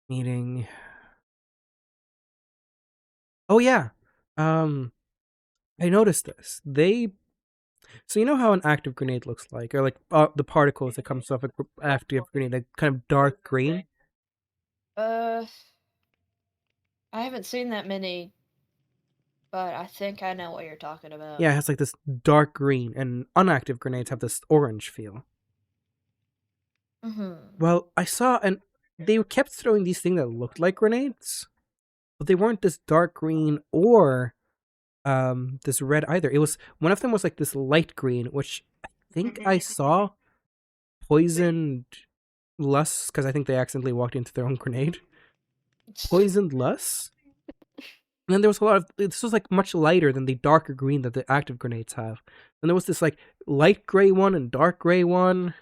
meeting. Oh yeah. I noticed this. So you know how an active grenade looks like, or like the particles that comes off an active grenade, like kind of dark green. I haven't seen that many, but I think I know what you're talking about. Yeah, it has like this dark green, and unactive grenades have this orange feel. Well, I saw, and they kept throwing these things that looked like grenades, but they weren't this dark green or this red either. It was, one of them was like this light green, which I think I saw poisoned Lus, because I think they accidentally walked into their own grenade. Poisoned Lus? And then there was a lot of, this was like much lighter than the darker green that the active grenades have. And there was this like light gray one and dark gray one.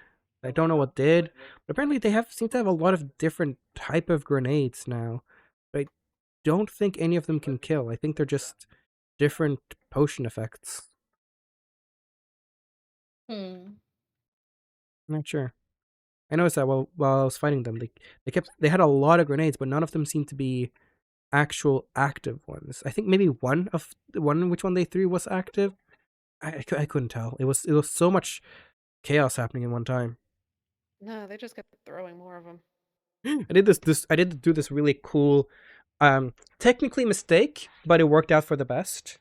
I don't know what did. But apparently they seem to have a lot of different type of grenades now. But I don't think any of them can kill. I think they're just different potion effects. Not sure. I noticed that while I was fighting them, they had a lot of grenades, but none of them seemed to be actual active ones. I think maybe which one they threw was active. I couldn't tell. It was so much chaos happening in one time. No, they just kept throwing more of them. I did do this really cool, technically mistake, but it worked out for the best.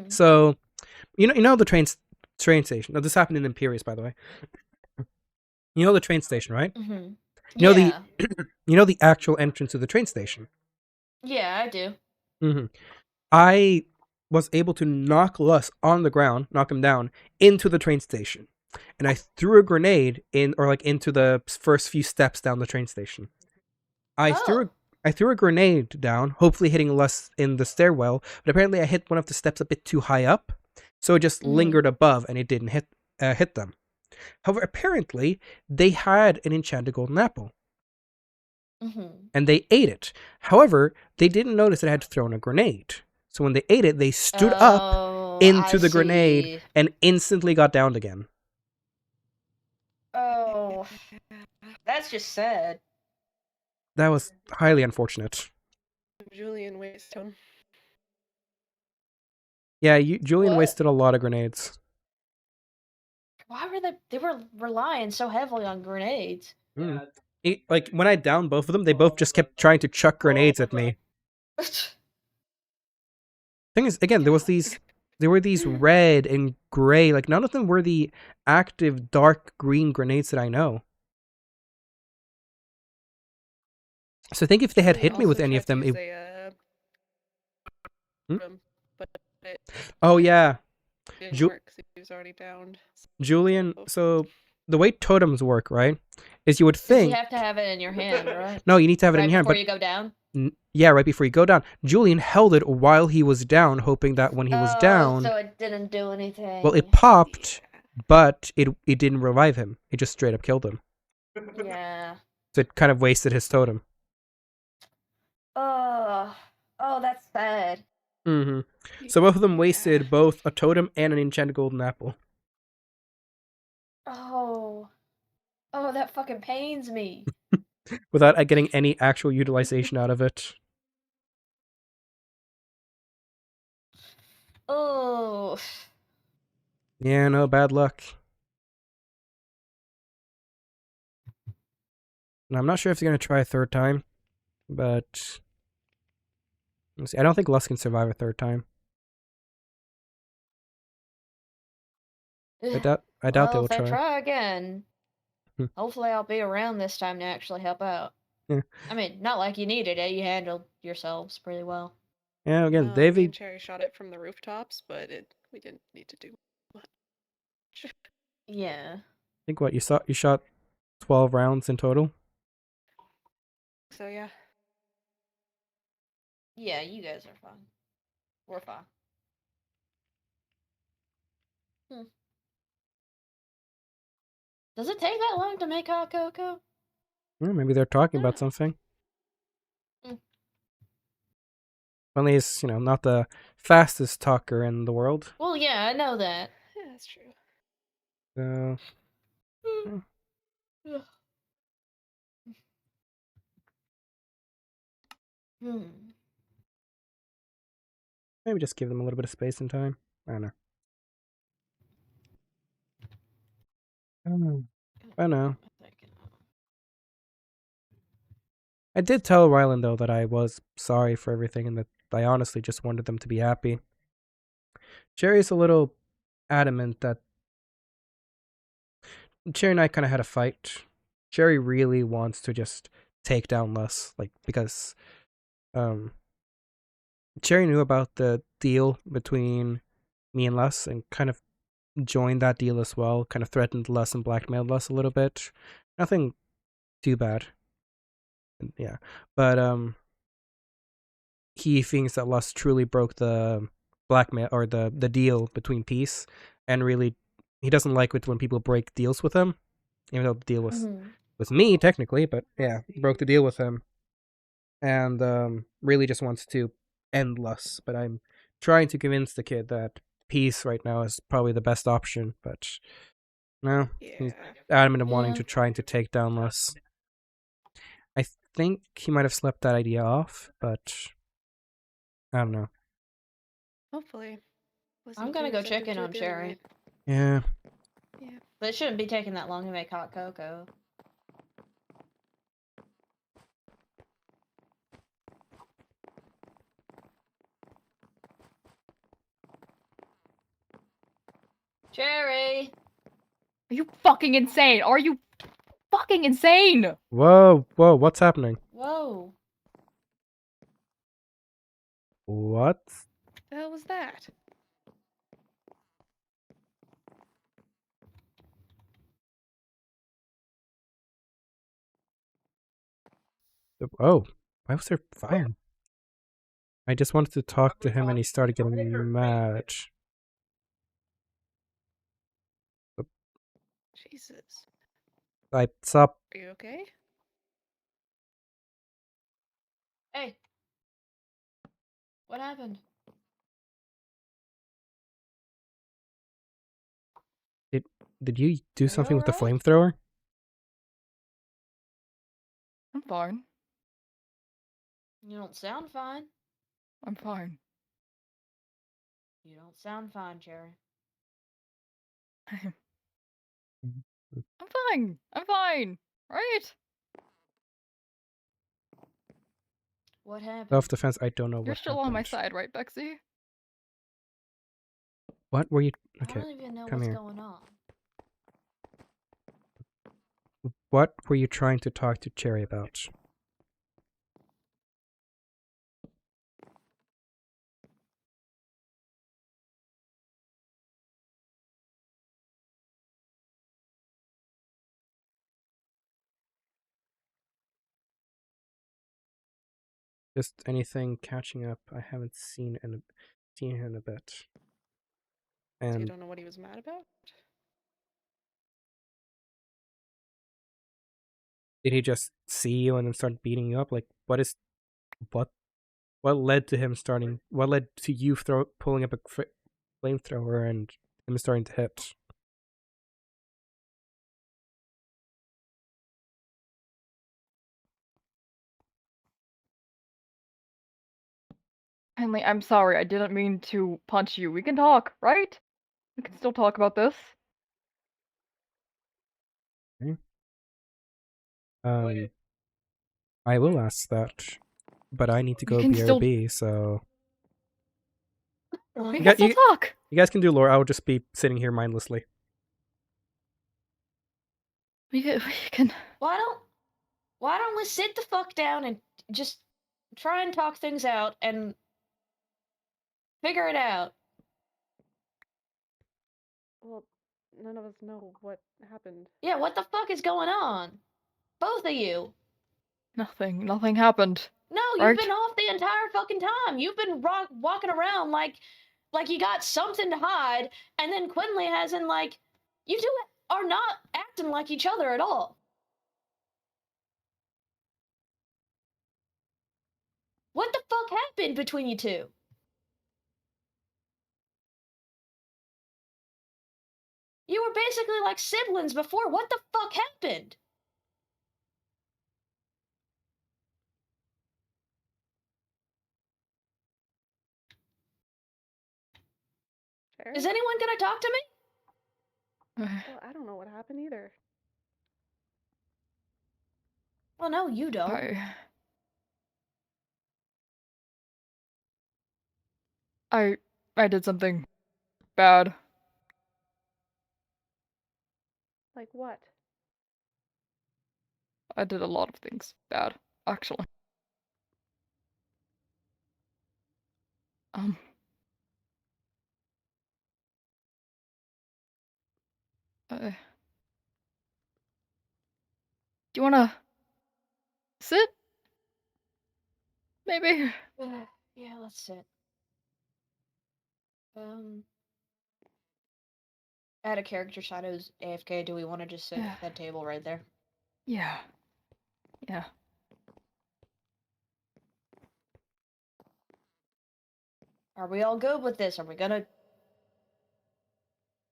So, you know the train station. Now, this happened in Imperius, by the way. You know the train station, right? You know the actual entrance to the train station. Yeah, I do. I was able to knock Lus on the ground, knock him down, into the train station. And I threw a grenade into the first few steps down the train station. I threw a grenade down, hopefully hitting Lus in the stairwell, but apparently I hit one of the steps a bit too high up, so it just lingered above and it didn't hit them. However, apparently they had an enchanted golden apple. And they ate it. However, they didn't notice that I had thrown a grenade. So when they ate it, they stood up into the grenade and instantly got downed again. Oh, that's just sad. That was highly unfortunate. Julian wasted. Yeah, Julian wasted a lot of grenades. Why were they were relying so heavily on grenades? Like, when I downed both of them, they both just kept trying to chuck grenades at me. Thing is, again, there were these red and gray, like none of them were the active dark green grenades that I know. So I think if they had hit me with any of them, oh yeah, didn't work 'cause he was already downed. Julian. So the way totems work, right, is you would think you have to have it in your hand, right? No, you need to have it in your hand, before you go down. Yeah, right before you go down. Julian held it while he was down, hoping that when he was down, so it didn't do anything. Well, it popped, but it didn't revive him. It just straight up killed him. Yeah. So it kind of wasted his totem. Oh, that's sad. Mm-hmm. So both of them Yeah. wasted both a totem and an enchanted golden apple. Oh. Oh, that fucking pains me. Without getting any actual utilization out of it. Oh. Yeah, no, bad luck. And I'm not sure if they're going to try a third time, but... Let's see. I don't think Lust can survive a third time. I doubt they Well, will if they try. try again, Hmm. hopefully I'll be around this time to actually help out. Yeah. I mean, not like you needed it. You handled yourselves pretty well. Yeah, again, Me Davey... and Cherry shot it from the rooftops, but we didn't need to do much. Yeah. I think what, you shot 12 rounds in total? So yeah. Yeah, you guys are fine. We're fine. Does it take that long to make hot cocoa? Yeah, maybe they're talking about something. Only he's, not the fastest talker in the world. Well, yeah, I know that. Yeah, that's true. So... Maybe just give them a little bit of space and time. I don't know. I know. I did tell Rylan, though, that I was sorry for everything and that I honestly just wanted them to be happy. Cherry's a little adamant that... Cherry and I kind of had a fight. Cherry really wants to just take down Les, because Cherry knew about the deal between me and Les and kind of joined that deal as well, kind of threatened Les and blackmailed Les a little bit. Nothing too bad. Yeah. But he thinks that Les truly broke the blackmail or the deal between Peace, and really he doesn't like it when people break deals with him, even though the deal was with me technically, but yeah, he broke the deal with him. And really just wants to end Les, but I'm trying to convince the kid that Peace right now is probably the best option, but no, he's adamant in wanting to trying to take down Les. I think he might have slept that idea off, but I don't know. Hopefully. I'm gonna go check in on Cherry. Yeah. Yeah. But it shouldn't be taking that long to make hot cocoa. Cherry! Are you fucking insane? Are you fucking insane? Whoa, what's happening? Whoa. What? The hell was that? Oh, why was there fire? I just wanted to talk to him and he started getting mad. Jesus. I stopped. Are you okay? Hey. What happened? Did you do you something with the alright? flamethrower? I'm fine. You don't sound fine. I'm fine. You don't sound fine, Cherry. I'm fine. I'm fine. Right? What happened? Self-defense, I don't know You're what still on my happened. side, right, Bexy? What were you... I Okay, don't even know come what's here. going on. What were you trying to talk to Cherry about? Just anything catching up. I haven't seen him in a bit. So you And don't know what he was mad about? did he just see you and then start beating you up? Like, what What led to him starting? What led to you pulling up a flamethrower and him starting to hit? Henley, I'm sorry. I didn't mean to punch you. We can talk, right? We can still talk about this. I will ask that, but I need to go can still- BRB, so We can still talk. you guys can do lore. I will just be sitting here mindlessly. We can. Why don't we sit the fuck down and just try and talk things out and figure it out? Well, none of us know what happened. Yeah, what the fuck is going on? Both of you. Nothing happened. No, you've Right. been off the entire fucking time. You've been walking around like you got something to hide, and then Quinley hasn't like you two are not acting like each other at all. What the fuck happened between you two? You were basically like siblings before. What the fuck happened? Fair? Is anyone gonna talk to me? Well, I don't know what happened either. Well, no, you don't. I did something bad. Like what? I did a lot of things bad, actually. Do you wanna sit? Maybe? Yeah, let's sit. Add a character Shadow's AFK. Do we want to just sit at that table right there? Yeah. Are we all good with this? Are we gonna...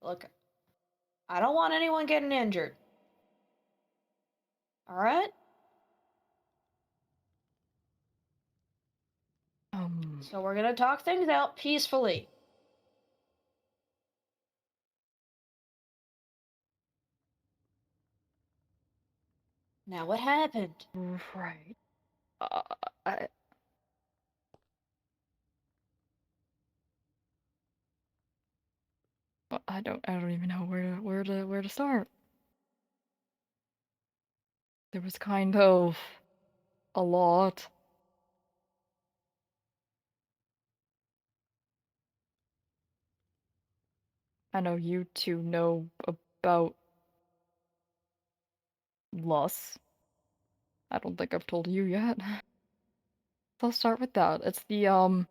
Look, I don't want anyone getting injured. Alright? So we're gonna talk things out peacefully. Now, what happened? Right. I don't even know where to start. There was kind of a lot. I know you two know about Lus. I don't think I've told you yet. I'll start with that. It's the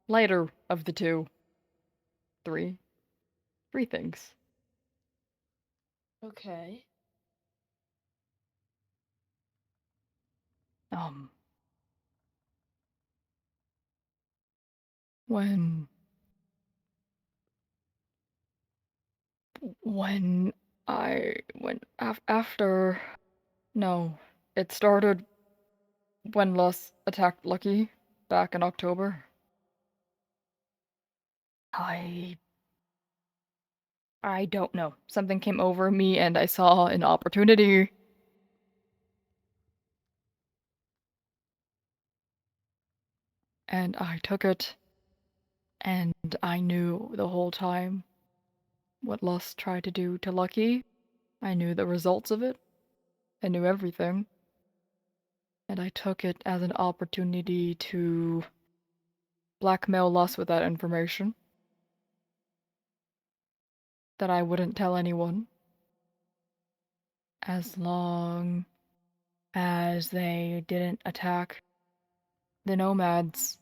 lighter of the two. Three things. Okay. After, no, it started when Lus attacked Lucky back in October. I don't know. Something came over me and I saw an opportunity. And I took it. And I knew the whole time what Lus tried to do to Lucky. I knew the results of it. I knew everything. And I took it as an opportunity to blackmail Lus with that information. That I wouldn't tell anyone. As long as they didn't attack the nomads.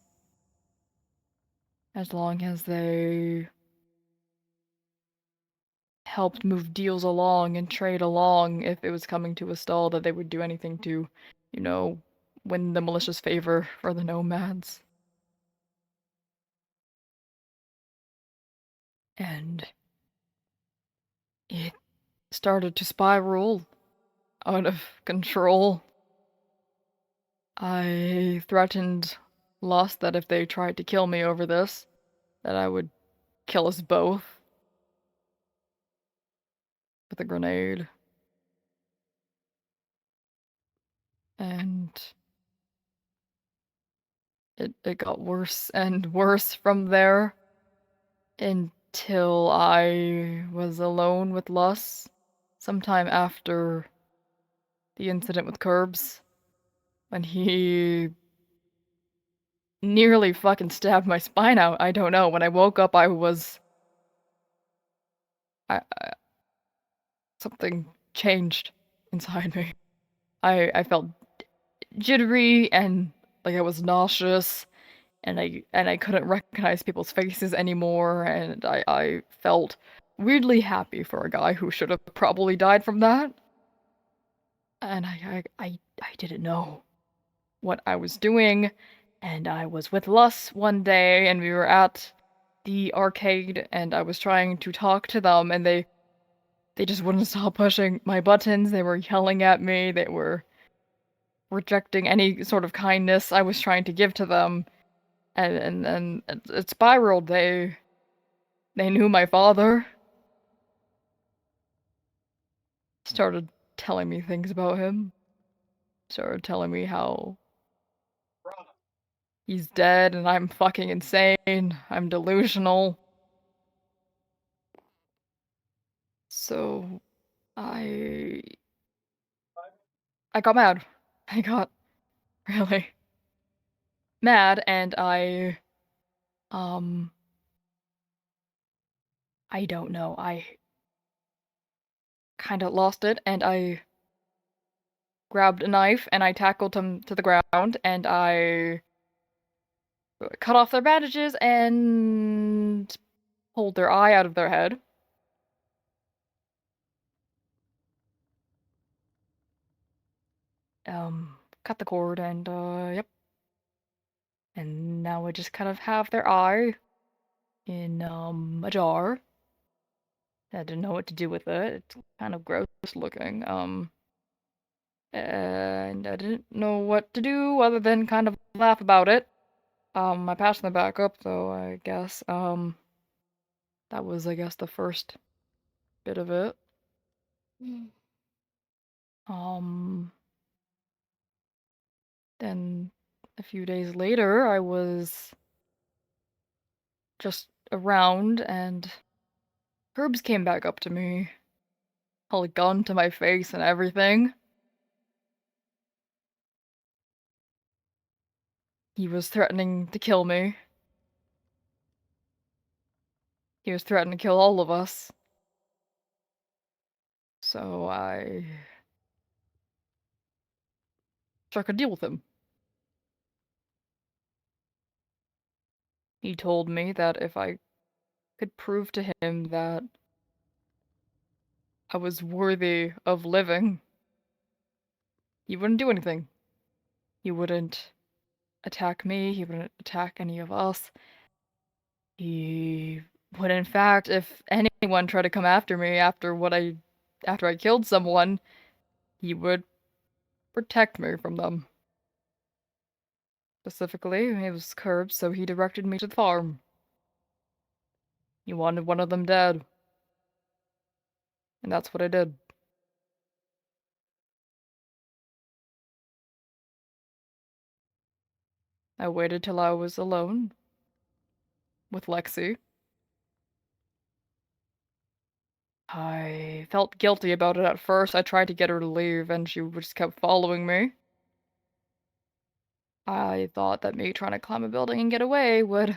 As long as they helped move deals along and trade along, if it was coming to a stall, that they would do anything to, win the malicious favor for the nomads. and it started to spiral out of control. I threatened Lust that if they tried to kill me over this, that I would kill us both with a grenade. And it got worse and worse from there until I was alone with Lus sometime after the incident with Curbs, when he nearly fucking stabbed my spine out. I don't know. When I woke up, I was... something changed inside me. I felt jittery and like I was nauseous, and I couldn't recognize people's faces anymore, and I felt weirdly happy for a guy who should have probably died from that. And I didn't know what I was doing, and I was with Lus one day, and we were at the arcade, and I was trying to talk to them, and they just wouldn't stop pushing my buttons. They were yelling at me. They were rejecting any sort of kindness I was trying to give to them. And it spiraled. They knew my father. Started telling me things about him. Started telling me how he's dead and I'm fucking insane. I'm delusional. So I got mad. I got really mad, and I don't know. I kind of lost it, and I grabbed a knife and I tackled him to the ground, and I cut off their bandages and pulled their eye out of their head. Cut the cord, and yep. And now I just kind of have their eye in a jar. I didn't know what to do with it. It's kind of gross looking. And I didn't know what to do other than kind of laugh about it. I patched them back up, though, I guess. That was, I guess, the first bit of it. Then a few days later, I was just around, and Curbs came back up to me, held a gun to my face and everything. He was threatening to kill me. He was threatening to kill all of us. So I struck a deal with him. He told me that if I could prove to him that I was worthy of living, he wouldn't do anything. He wouldn't attack me, he wouldn't attack any of us. He would, in fact, if anyone tried to come after me after I killed someone, he would protect me from them. Specifically, it was Curbs, so he directed me to the farm. He wanted one of them dead. And that's what I did. I waited till I was alone with Lexi. I felt guilty about it at first. I tried to get her to leave, and she just kept following me. I thought that me trying to climb a building and get away would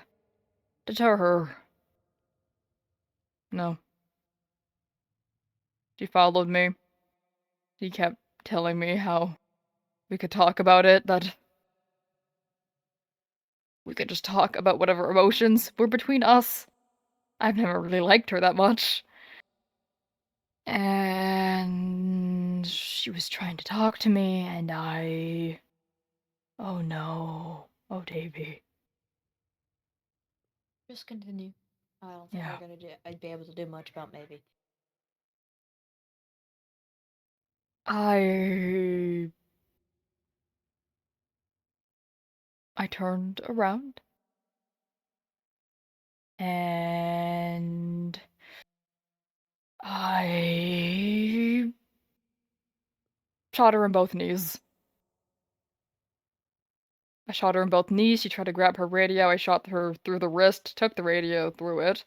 deter her. No. She followed me. She kept telling me how we could talk about it, that we could just talk about whatever emotions were between us. I've never really liked her that much. And she was trying to talk to me, and oh no. Oh, Davy. Just continue. I don't think Yeah. I'd be able to do much about maybe. I turned around and I shot her in both knees. I shot her in both knees. She tried to grab her radio. I shot her through the wrist, took the radio through it.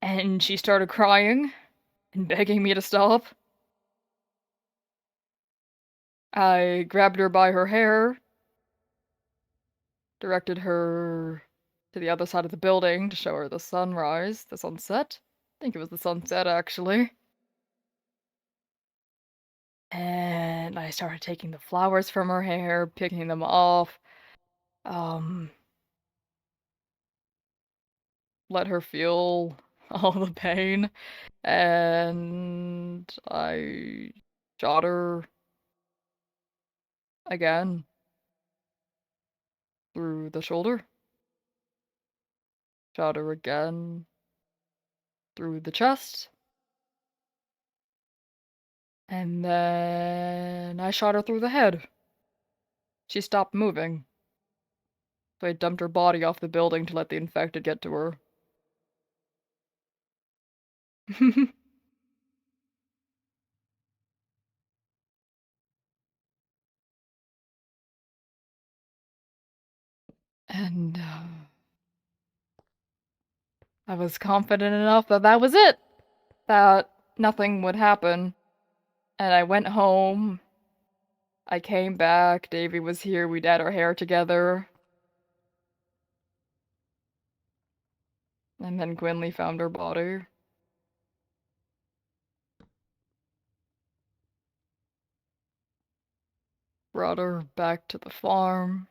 And she started crying and begging me to stop. I grabbed her by her hair, directed her to the other side of the building to show her the sunrise, the sunset. I think it was the sunset, actually. And I started taking the flowers from her hair, picking them off. Let her feel all the pain. And I shot her again through the shoulder. Shot her again through the chest. And then I shot her through the head. She stopped moving. So I dumped her body off the building to let the infected get to her. And I was confident enough that that was it. That nothing would happen. And I went home. I came back. Davy was here. We dyed our hair together. And then Gwynly found her body. Brought her back to the farm.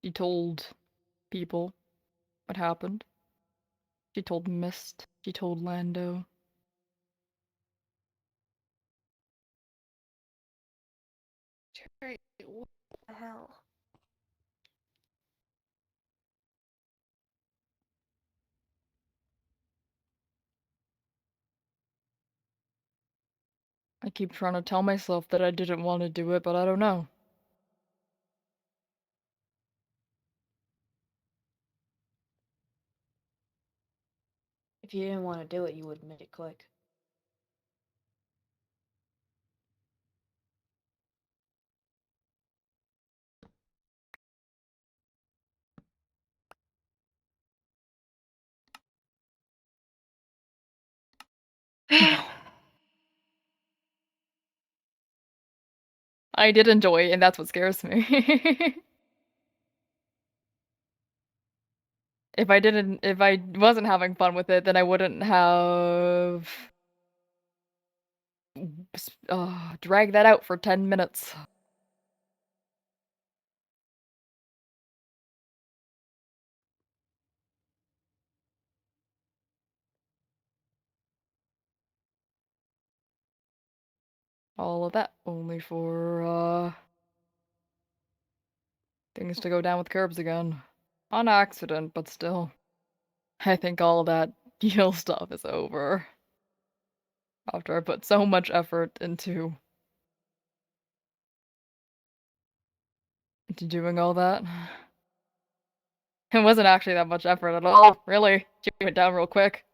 She told people what happened. She told Mist. She told Lando. Jerry, what the hell? I keep trying to tell myself that I didn't want to do it, but I don't know. If you didn't want to do it, you would admit it quick. I did enjoy it, and that's what scares me. If I wasn't having fun with it, then I wouldn't have dragged that out for 10 minutes. All of that only for things to go down with curbs again. On accident, but still. I think all of that heal stuff is over. After I put so much effort into doing all that. It wasn't actually that much effort at all, really. She went down real quick.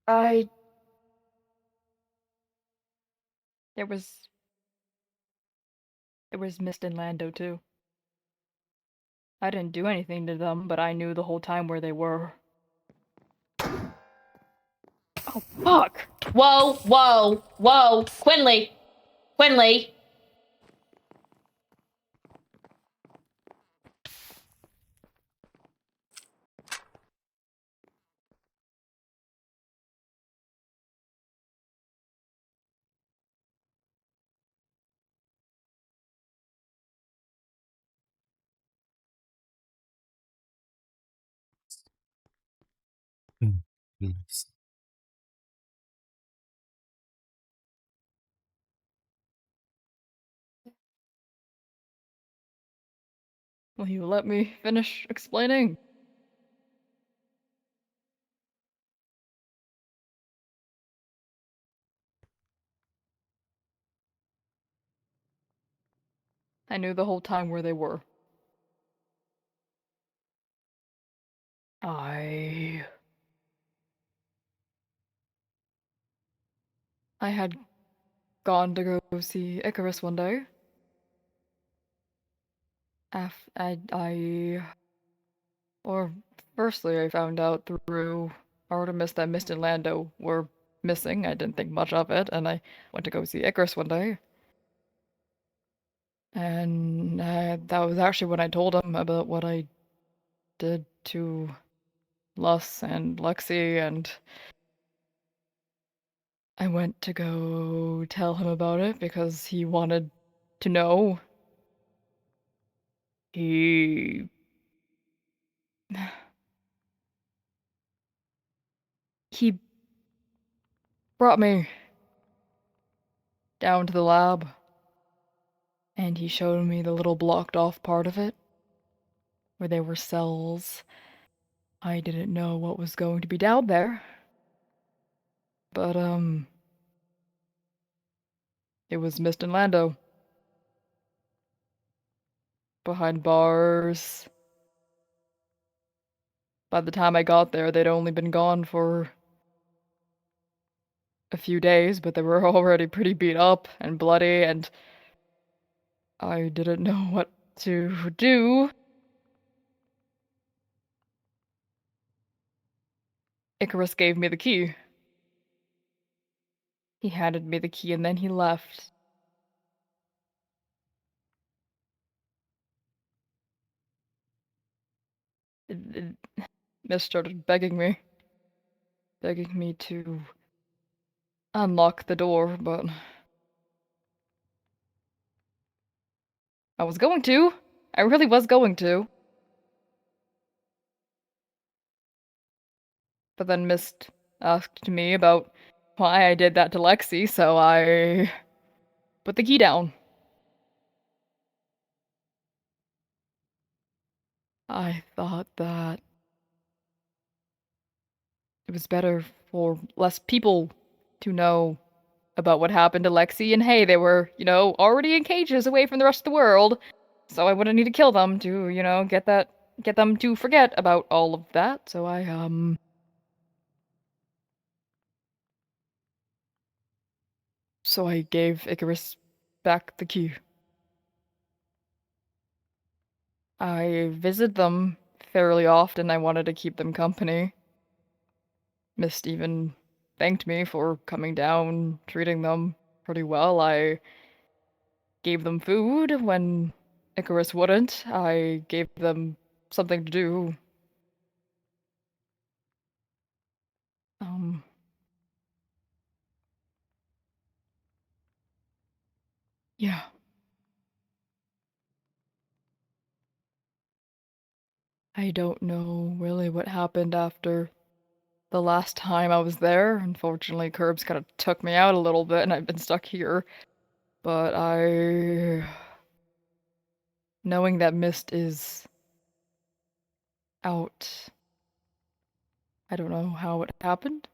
I... There was Mist and Lando, too. I didn't do anything to them, but I knew the whole time where they were. Oh, fuck! Whoa, whoa, whoa! Quinley! Quinley! Nice. Will you let me finish explaining? I knew the whole time where they were. I had gone to go see Icarus one day. Firstly, I found out through Artemis that Mist and Lando were missing. I didn't think much of it, and I went to go see Icarus one day. And that was actually when I told him about what I did to Lus and Lexi, and I went to go tell him about it because he wanted to know. He brought me down to the lab, and he showed me the little blocked off part of it, where there were cells. I didn't know what was going to be down there, but it was Mist and Lando. Behind bars. By the time I got there, they'd only been gone for a few days, but they were already pretty beat up and bloody, and I didn't know what to do. Icarus gave me the key. He handed me the key and then he left. Miss started begging me to unlock the door, but I was going to. I really was going to. But then Mist asked me about why I did that to Lexi, so I put the key down. I thought that it was better for less people to know about what happened to Lexi, and hey, they were, already in cages away from the rest of the world, so I wouldn't need to kill them to, get them to forget about all of that, so I gave Icarus back the key. I visit them fairly often. I wanted to keep them company. Mist even thanked me for coming down, treating them pretty well. I gave them food when Icarus wouldn't. I gave them something to do. Yeah. I don't know really what happened after the last time I was there. Unfortunately, Curbs kind of took me out a little bit and I've been stuck here. But knowing that Mist is out, I don't know how it happened.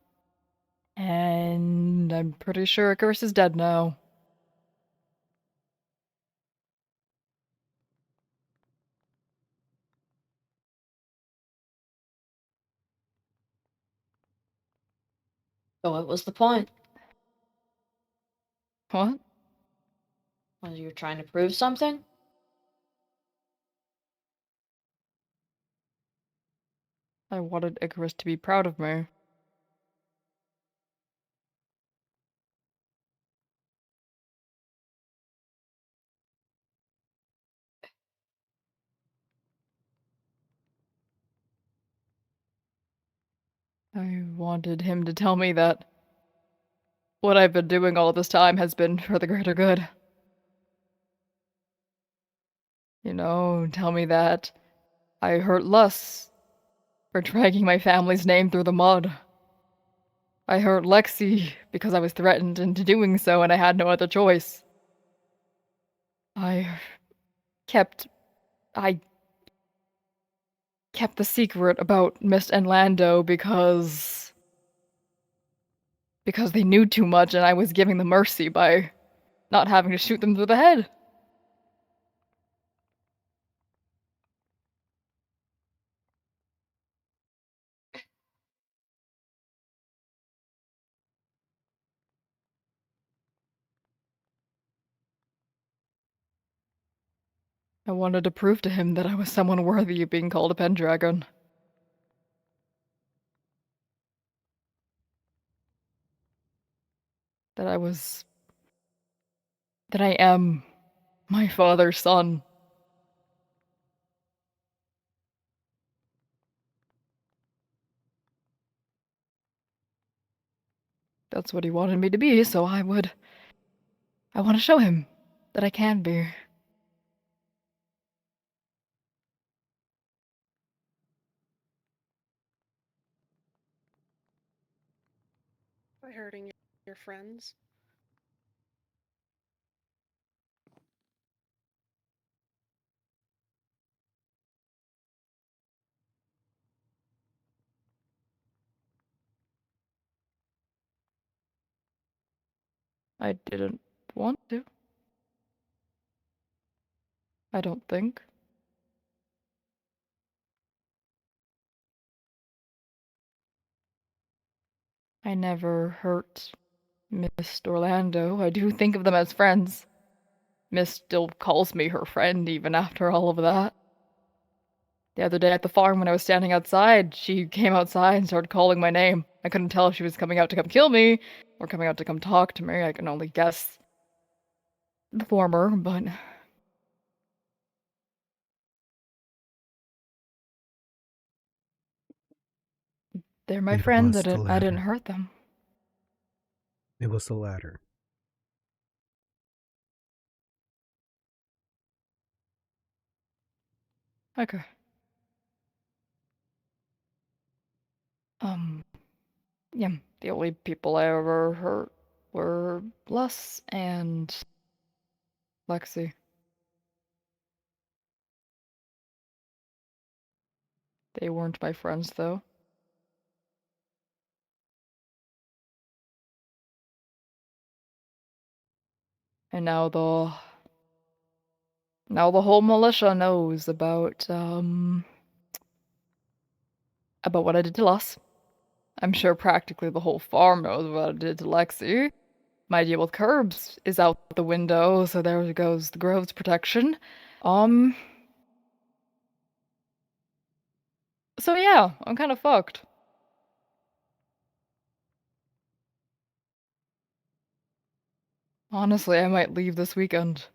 And I'm pretty sure Icarus is dead now. So what was the point? What? Was you trying to prove something? I wanted Icarus to be proud of me. I wanted him to tell me that what I've been doing all this time has been for the greater good. Tell me that I hurt Lus for dragging my family's name through the mud. I hurt Lexi because I was threatened into doing so and I had no other choice. I kept the secret about Miss and Lando because they knew too much and I was giving them mercy by not having to shoot them through the head. I wanted to prove to him that I was someone worthy of being called a Pendragon. That I am my father's son. That's what he wanted me to be, so I want to show him that I can be. By hurting your friends. I didn't want to. I don't think. I never hurt Miss Orlando. I do think of them as friends. Miss still calls me her friend even after all of that. The other day at the farm when I was standing outside, she came outside and started calling my name. I couldn't tell if she was coming out to come kill me or coming out to come talk to me. I can only guess the former, but they're my It friends. was the I didn't latter. hurt them. It was the latter. Okay. Yeah, the only people I ever hurt were Les and Lexi. They weren't my friends, though. And now the whole militia knows about what I did to Les. I'm sure practically the whole farm knows what I did to Lexi. My deal with Curbs is out the window, so there goes the Grove's protection. So yeah, I'm kind of fucked. Honestly, I might leave this weekend.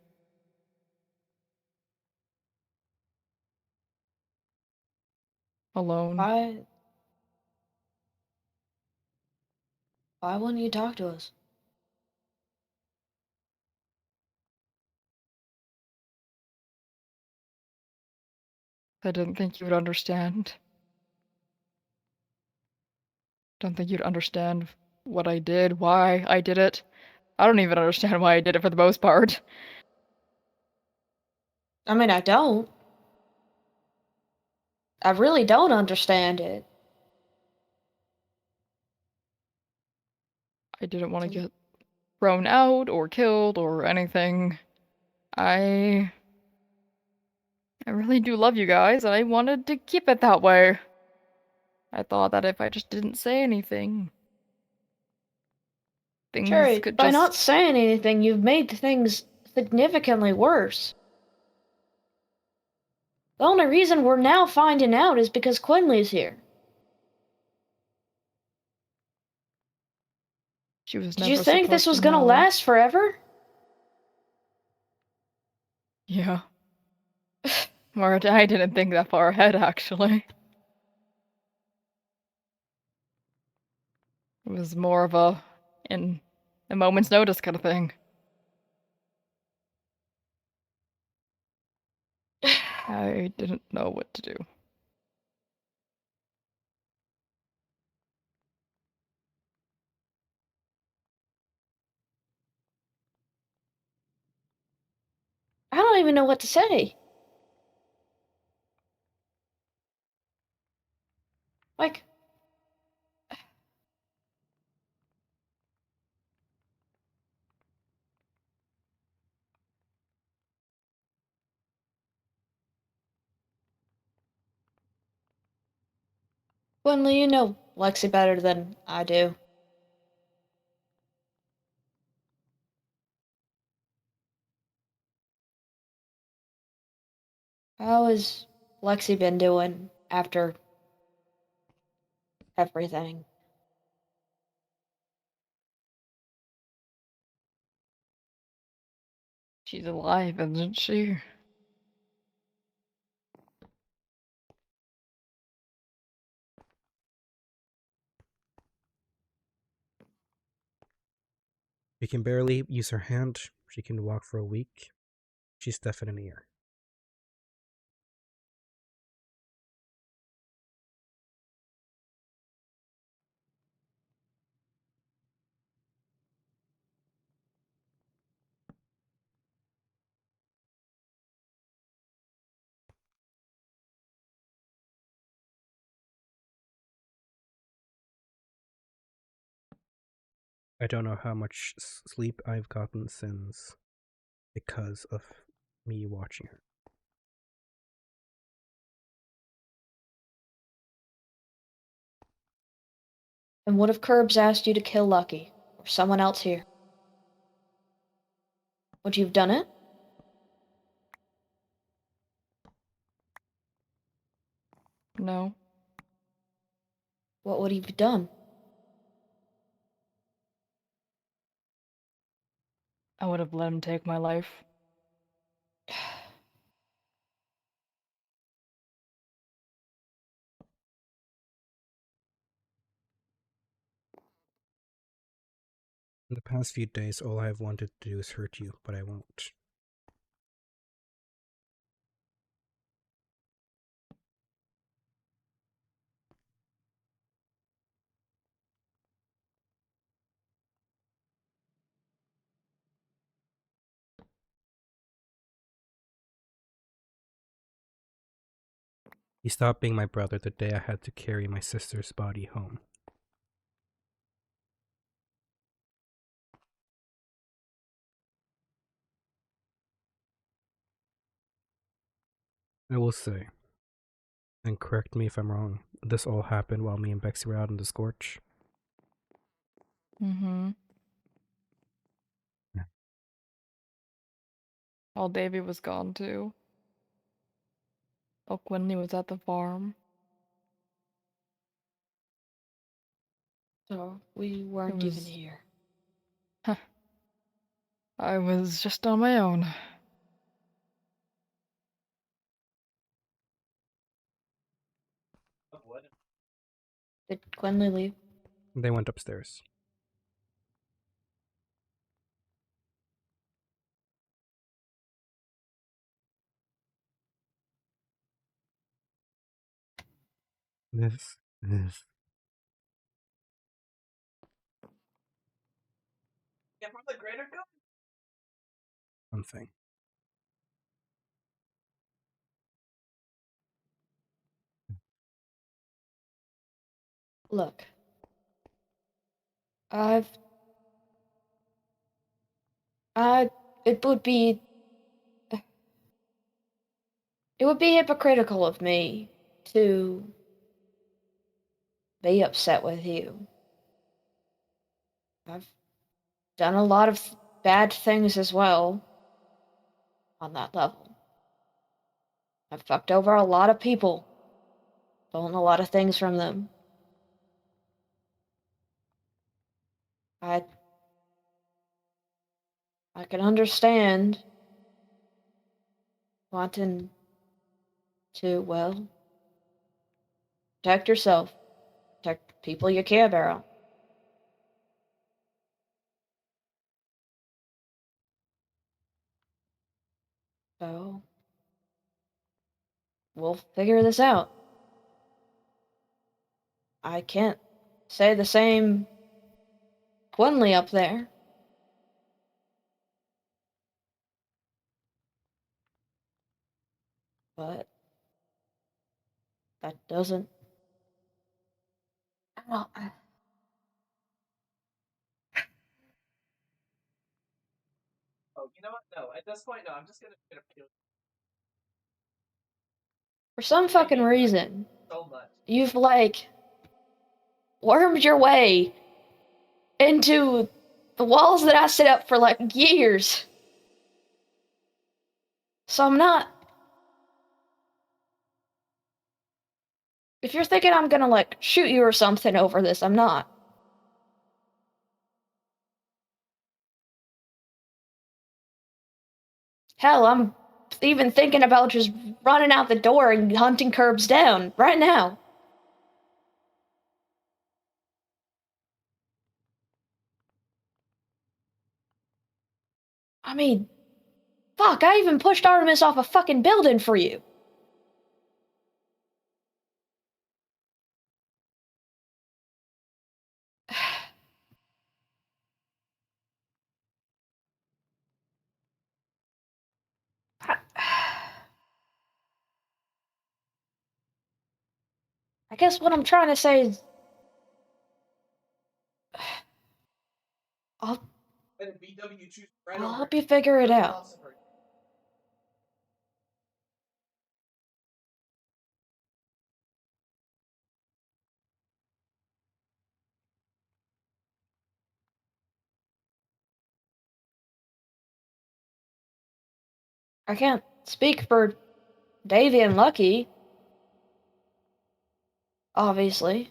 Alone. Why wouldn't you talk to us? I didn't think you would understand. Don't think you'd understand what I did, why I did it. I don't even understand why I did it for the most part. I mean, I don't. I really don't understand it. I didn't want to get thrown out or killed or anything. I really do love you guys, and I wanted to keep it that way. I thought that if I just didn't say anything, things Sure, could by just... not saying anything, you've made things significantly worse. The only reason we're now finding out is because Quinley's here. She was Did never you think this supposed was to gonna know. last forever? Yeah. Or I didn't think that far ahead, actually. It was more of in a moment's notice kind of thing. I didn't know what to do. I I don't even know what to say. Like, Quinley, you know Lexi better than I do. How has Lexi been doing after everything? She's alive, isn't she? She can barely use her hand. She can walk for a week. She's deaf in an ear. I don't know how much sleep I've gotten since because of me watching her. And what if Curbs asked you to kill Lucky, or someone else here? Would you have done it? No. What would he have done? I would have let him take my life. In the past few days, all I've wanted to do is hurt you, but I won't. He stopped being my brother the day I had to carry my sister's body home. I will say, and correct me if I'm wrong, this all happened while me and Bexy were out in the Scorch. Mm-hmm. Yeah. While Davy was gone too. While Quinley was at the farm. So we weren't even here. I was just on my own. Did Quinley leave? They went upstairs. This is Yeah, from the greater good. something. Look. It would be... It would be hypocritical of me to be upset with you. I've done a lot of bad things as well on that level. I've fucked over a lot of people, stolen a lot of things from them. I can understand wanting to, well, protect yourself, protect people you care about. So, we'll figure this out. I can't say the same Quinley up there. But that doesn't. Well, Oh, you know what? No, at this point, no. I'm just gonna kill for some fucking reason, so much. you've like wormed your way into the walls that I set up for like years. So I'm not. If you're thinking I'm gonna like shoot you or something over this, I'm not. Hell, I'm even thinking about just running out the door and hunting Curbs down right now. I mean, fuck, I even pushed Artemis off a fucking building for you. I guess what I'm trying to say is I'll And BW choose right I'll over help you figure it out. philosopher. I can't speak for Davy and Lucky, obviously.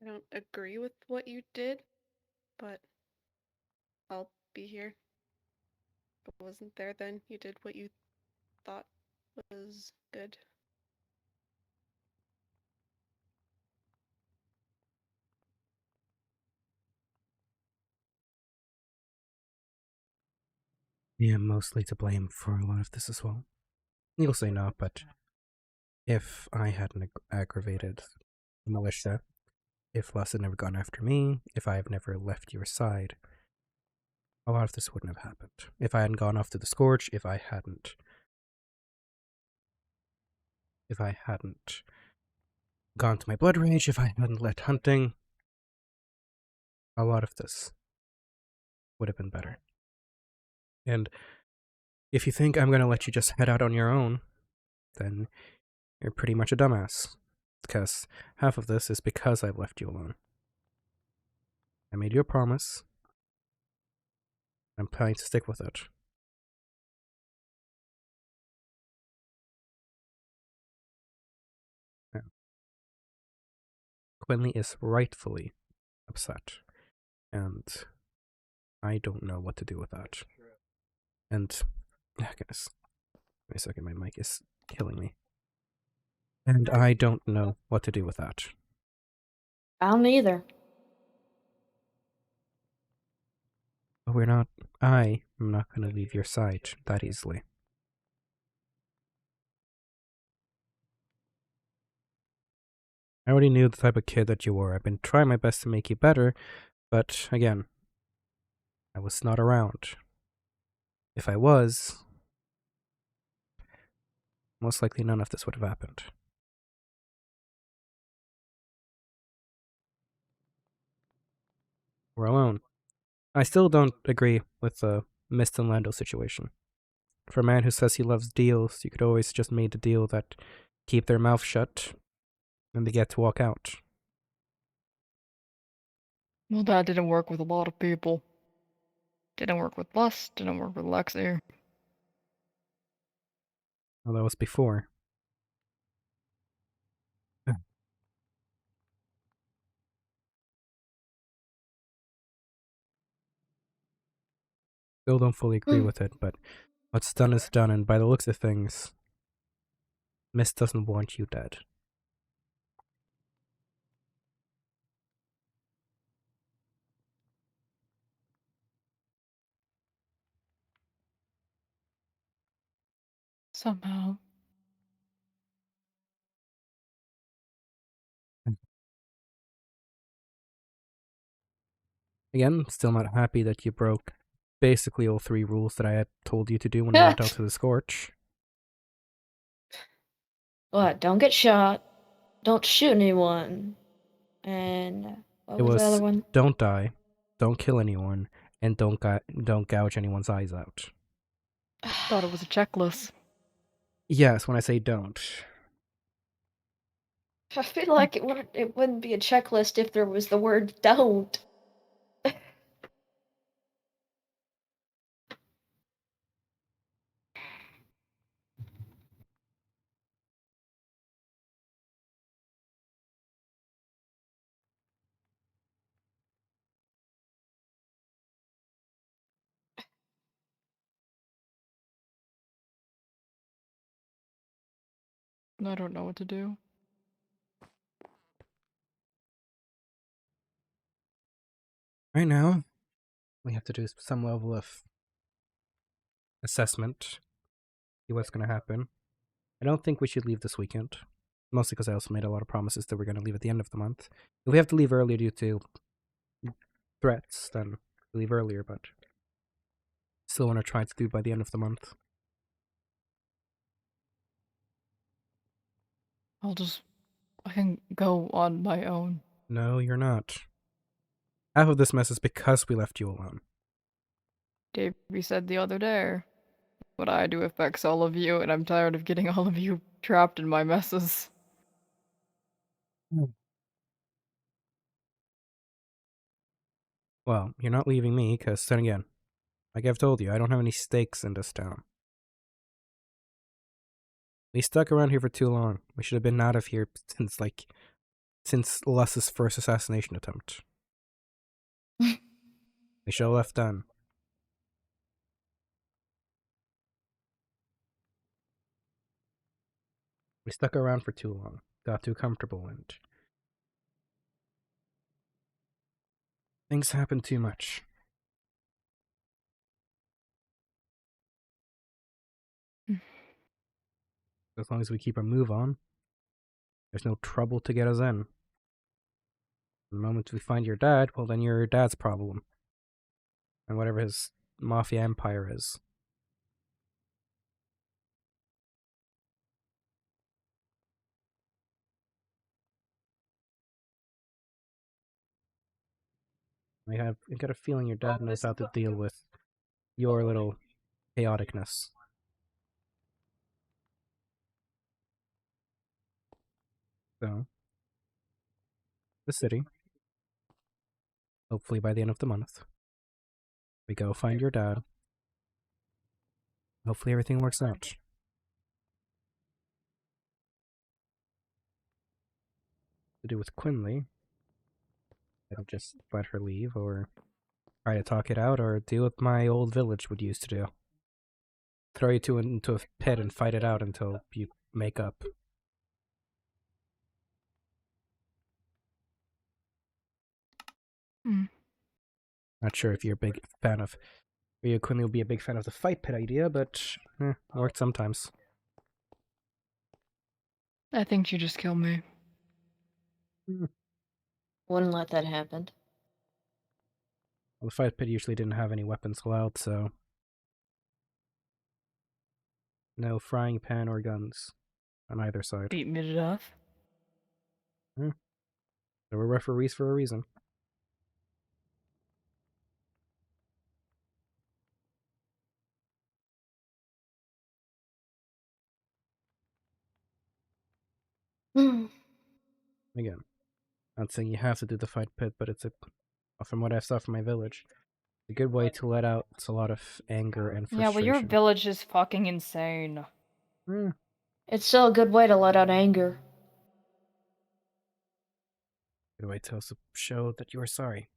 I don't agree with what you did, but I'll be here. If I wasn't there then, you did what you thought was good. Yeah, I'm mostly to blame for a lot of this as well. You'll say not, but if I hadn't aggravated the militia, if Lus had never gone after me, if I have never left your side, a lot of this wouldn't have happened. If I hadn't gone off to the Scourge, if I hadn't gone to my Blood Rage, if I hadn't let hunting, a lot of this would have been better. And if you think I'm going to let you just head out on your own, then you're pretty much a dumbass. Because half of this is because I've left you alone. I made you a promise. I'm planning to stick with it. Yeah. Quinley is rightfully upset. And I don't know what to do with that. And, goodness. Wait a second, my mic is killing me. And I don't know what to do with that. I don't either. But I am not going to leave your side that easily. I already knew the type of kid that you were. I've been trying my best to make you better, but again, I was not around. If I was, most likely none of this would have happened. We're alone. I still don't agree with the Mist and Lando situation. For a man who says he loves deals, you could always just made a deal that keep their mouth shut and they get to walk out. Well, that didn't work with a lot of people. Didn't work with Lust, didn't work with Lexi. Well, that was before. Still don't fully agree with it, but what's done is done, and by the looks of things, Mist doesn't want you dead. Somehow. Again, still not happy that you broke basically all 3 rules that I had told you to do when we went out to the Scorch. What? Don't get shot. Don't shoot anyone. And what It was the other was one? don't die, don't kill anyone, and don't gouge anyone's eyes out. Thought it was a checklist. Yes, when I say don't. I feel like it wouldn't be a checklist if there was the word don't. I don't know what to do. Right now, we have to do some level of assessment, see what's going to happen. I don't think we should leave this weekend, mostly because I also made a lot of promises that we're going to leave at the end of the month. If we have to leave earlier due to threats, then we leave earlier, but still want to try to do it by the end of the month. I can go on my own. No, you're not. Half of this mess is because we left you alone. Davey said the other day, what I do affects all of you, and I'm tired of getting all of you trapped in my messes. Well, you're not leaving me, because then again, like I've told you, I don't have any stakes in this town. We stuck around here for too long. We should have been out of here since Luss's first assassination attempt. We should have left then. We stuck around for too long, got too comfortable, and things happened too much. As long as we keep a move on, there's no trouble to get us in. The moment we find your dad, well then you're your dad's problem. And whatever his mafia empire is. I got a feeling your dad knows how to deal with your little chaoticness. So, the city. Hopefully by the end of the month. We go find your dad. Hopefully everything works out. To do with Quinley, I'll just let her leave, or try to talk it out, or do what my old village would used to do. Throw you two into a pit and fight it out until you make up. Not sure if you're a big fan of... Ryo Quinley will be a big fan of the fight pit idea, but works sometimes. I think you just kill me. Wouldn't let that happen. Well, the fight pit usually didn't have any weapons allowed, so... No frying pan or guns on either side. Beat me to death. There were referees for a reason. Again, not saying you have to do the fight pit, but it's from what I saw from my village, a good way to let out a lot of anger and frustration. Yeah, well, your village is fucking insane. It's still a good way to let out anger. Good way to also show that you are sorry.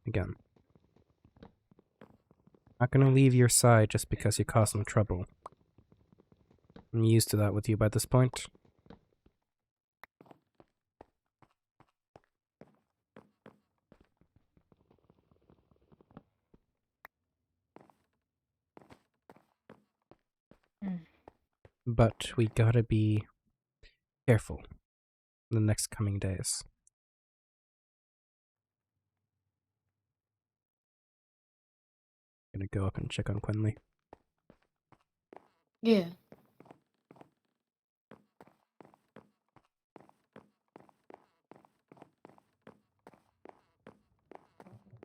Again, not gonna leave your side just because you caused some trouble. I'm used to that with you by this point. But we gotta be careful in the next coming days. Gonna go up and check on Quinley. Yeah.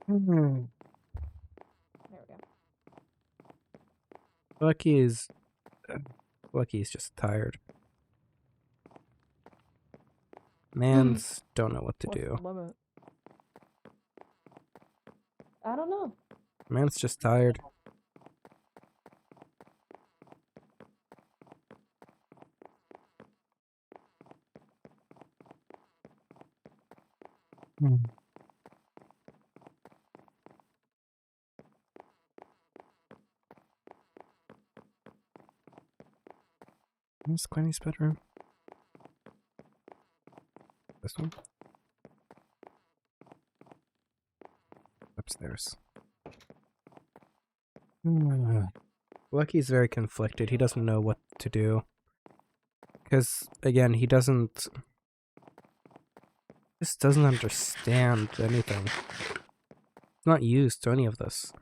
There we go. Lucky's just tired. Mans don't know what to What's do. the limit? I don't know. Man's just tired. Where's Quinny's bedroom? This one? Upstairs. Lucky's very conflicted. He doesn't know what to do. Because, again, he just doesn't understand anything. He's not used to any of this.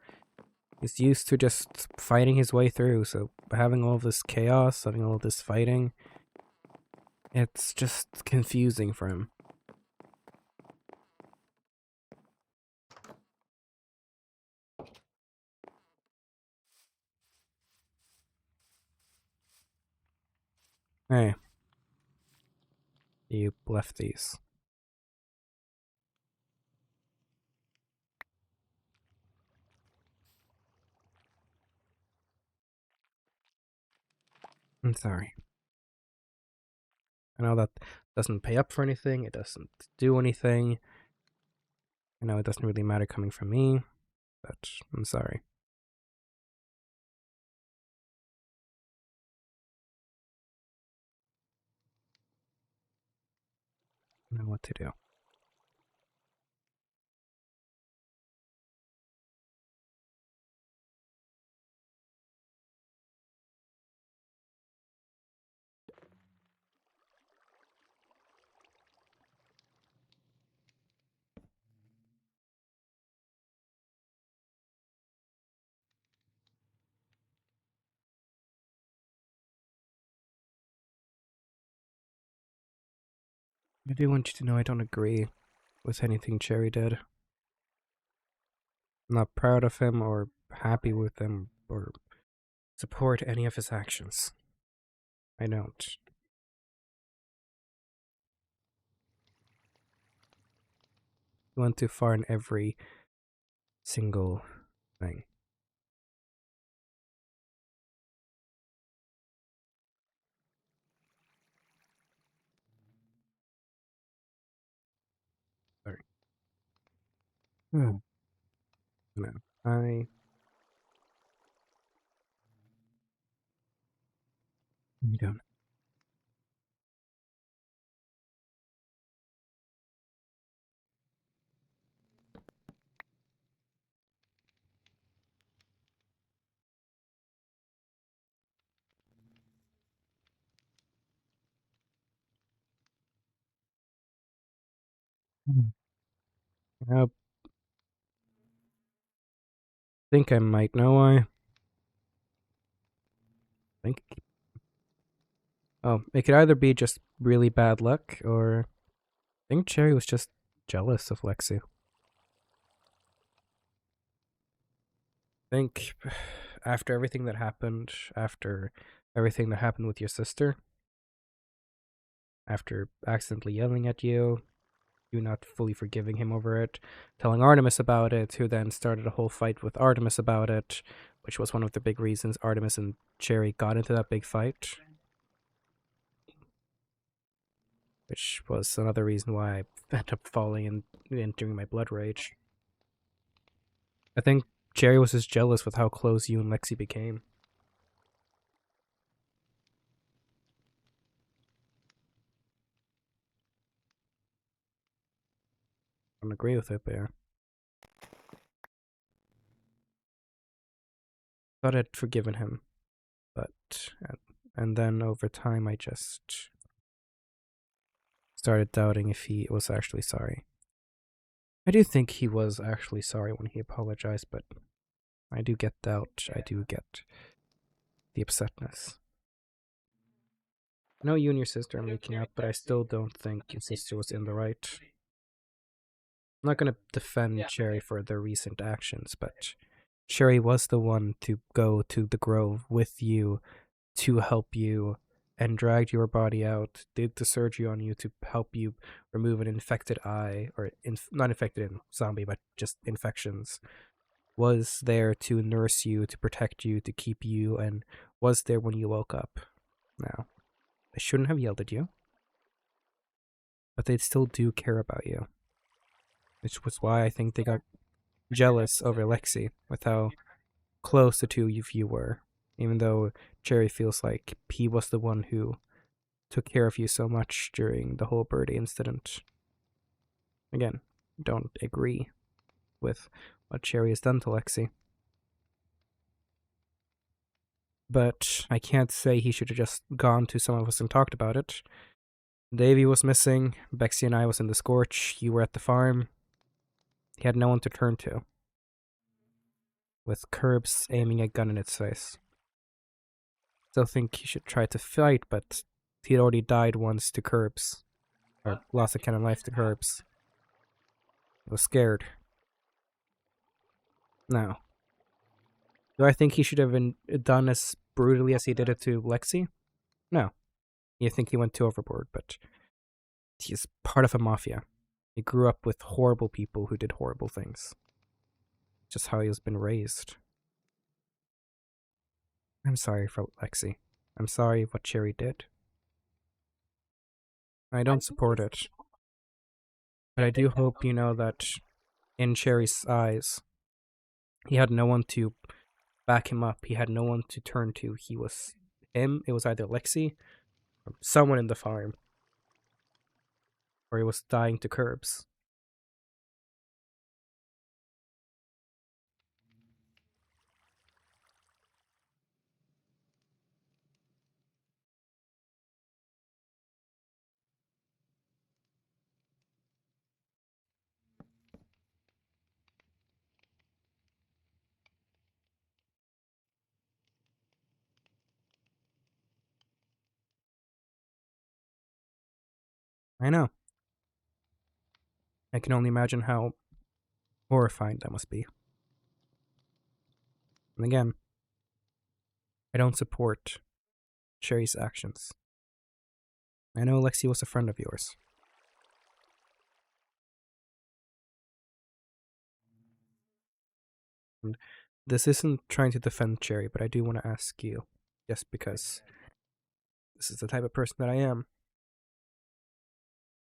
He's used to just fighting his way through, so having all of this chaos, having all of this fighting, it's just confusing for him. Hey. You left these. I'm sorry. I know that doesn't pay up for anything, it doesn't do anything. I know it doesn't really matter coming from me, but I'm sorry. I know what to do. I do want you to know I don't agree with anything Cherry did. I'm not proud of him or happy with him or support any of his actions. I don't. He went too far in every single thing. Sorry. No. You don't. I think I might know why. Oh, it could either be just really bad luck, or I think Cherry was just jealous of Lexi. I think after everything that happened with your sister, after accidentally yelling at you, you not fully forgiving him over it, telling Artemis about it, who then started a whole fight with Artemis about it, which was one of the big reasons Artemis and Cherry got into that big fight. Which was another reason why I ended up falling and entering my blood rage. I think Cherry was just jealous with how close you and Lexi became. I don't agree with it, but yeah. Thought I'd forgiven him, but and then over time I just started doubting if he was actually sorry. I do think he was actually sorry when he apologized, but I do get doubt. I do get the upsetness. I know you and your sister are making up, but I still don't think your sister was in the right. I'm not going to defend Cherry for their recent actions, but Cherry was the one to go to the Grove with you to help you and dragged your body out, did the surgery on you to help you remove an infected eye, or not infected in zombie, but just infections, was there to nurse you, to protect you, to keep you, and was there when you woke up. Now, they shouldn't have yelled at you, but they still do care about you. Which was why I think they got jealous over Lexi with how close the two of you were, even though Cherry feels like he was the one who took care of you so much during the whole Birdie incident. Again, don't agree with what Cherry has done to Lexi. But I can't say he should have just gone to some of us and talked about it. Davy was missing, Bexy and I was in the Scorch, you were at the farm. He had no one to turn to. With Curbs aiming a gun in its face. Still think he should try to fight, but he'd already died once to Curbs. Or lost a cannon life to Curbs. He was scared. Now, do I think he should have been done as brutally as he did it to Lexi? No. You think he went too overboard, but he's part of a mafia. He grew up with horrible people who did horrible things. Just how he has been raised. I'm sorry for Lexi. I'm sorry what Cherry did. I don't support it. But I do hope you know that in Cherry's eyes, he had no one to back him up. He had no one to turn to. He was him. It was either Lexi or someone in the farm. Or he was dying to Curbs. I know. I can only imagine how horrifying that must be. And again, I don't support Cherry's actions. I know Lexi was a friend of yours. And this isn't trying to defend Cherry, but I do want to ask you, just because this is the type of person that I am.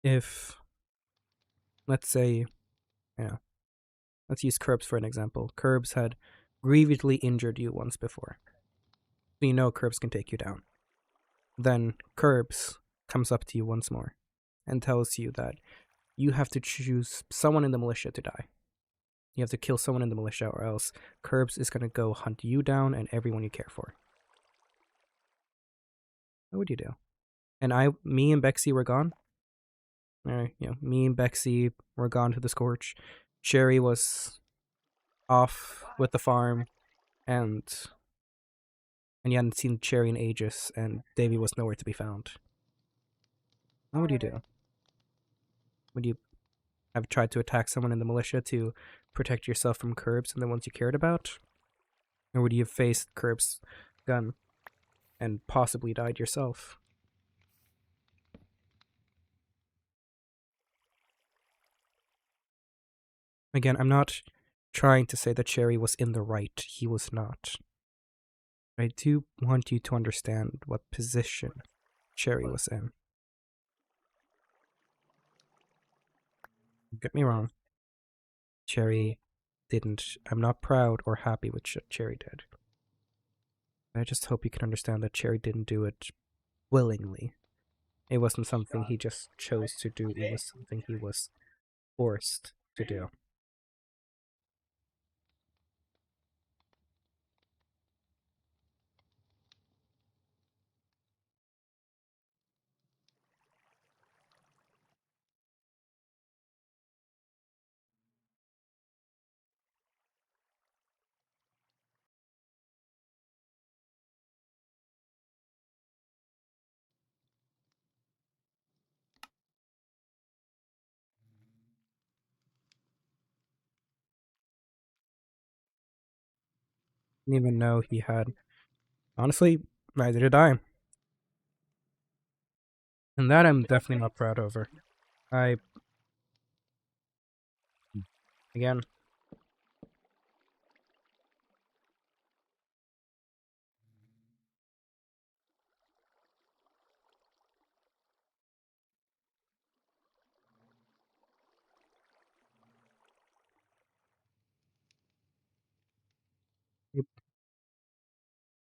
If, let's say, let's use Curbs for an example. Curbs had grievously injured you once before. So you know Curbs can take you down. Then Curbs comes up to you once more and tells you that you have to choose someone in the militia to die. You have to kill someone in the militia, or else Curbs is going to go hunt you down and everyone you care for. What would you do? And me and Bexy were gone. Me and Bexy were gone to the Scorch. Cherry was off with the farm, and you hadn't seen Cherry in ages, and Davy was nowhere to be found. What would you do? Would you have tried to attack someone in the militia to protect yourself from Curbs and the ones you cared about? Or would you have faced Curbs' gun and possibly died yourself? Again, I'm not trying to say that Cherry was in the right. He was not. I do want you to understand what position Cherry was in. Don't get me wrong. Cherry didn't. I'm not proud or happy with what Cherry did. I just hope you can understand that Cherry didn't do it willingly. It wasn't something he just chose to do. It was something he was forced to do. Didn't even know he had. Honestly, neither did I. And that I'm definitely not proud over. Again.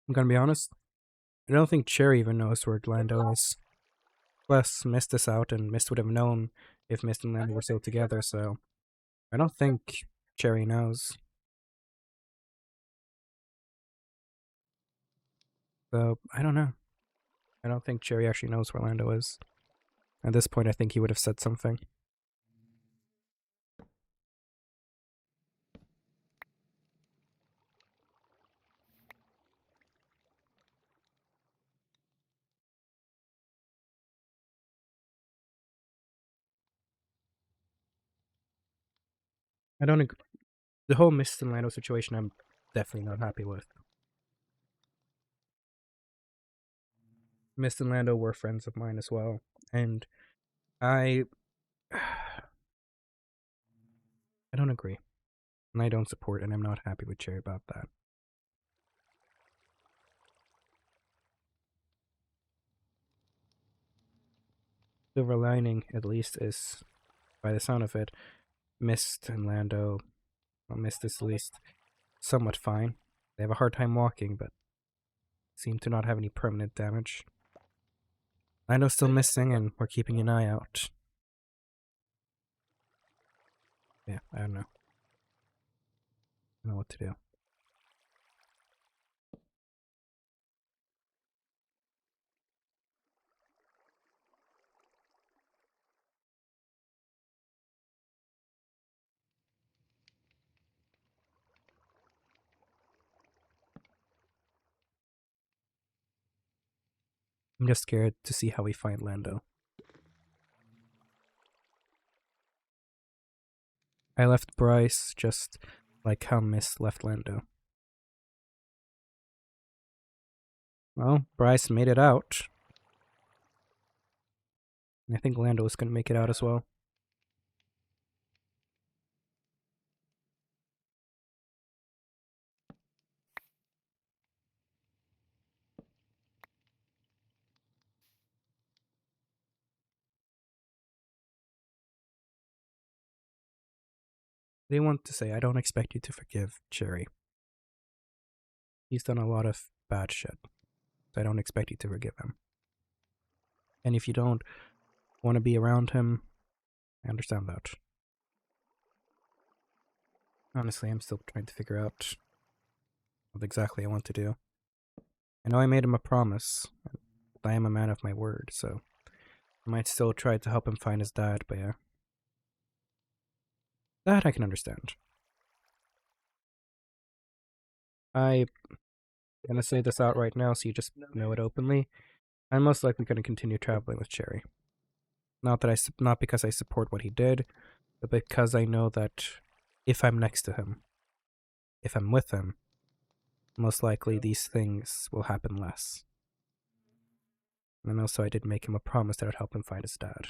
I'm gonna be honest. I don't think Cherry even knows where Lando is. Plus, Mist is out, and Mist would have known if Mist and Lando were still together, so I don't think Cherry knows. So, I don't know. I don't think Cherry actually knows where Lando is. At this point, I think he would have said something. I don't agree. The whole Mist and Lando situation, I'm definitely not happy with. Mist and Lando were friends of mine as well, and I don't agree. And I don't support, and I'm not happy with Cherry about that. Silver lining, at least, is, by the sound of it, Mist and Lando, well, Mist is at least somewhat fine. They have a hard time walking, but seem to not have any permanent damage. Lando's still missing, and we're keeping an eye out. Yeah, I don't know. I don't know what to do. I'm just scared to see how we find Lando. I left Bryce just like how Mist left Lando. Well, Bryce made it out. I think Lando is going to make it out as well. They want to say, I don't expect you to forgive Cherry. He's done a lot of bad shit. So I don't expect you to forgive him. And if you don't want to be around him, I understand that. Honestly, I'm still trying to figure out what exactly I want to do. I know I made him a promise. I am a man of my word, so I might still try to help him find his dad, but yeah. That I can understand. I'm gonna say this out right now so you just know it openly. I'm most likely gonna continue traveling with Cherry. Not because I support what he did, but because I know that if I'm next to him, if I'm with him, most likely these things will happen less. And also I did make him a promise that I'd help him find his dad.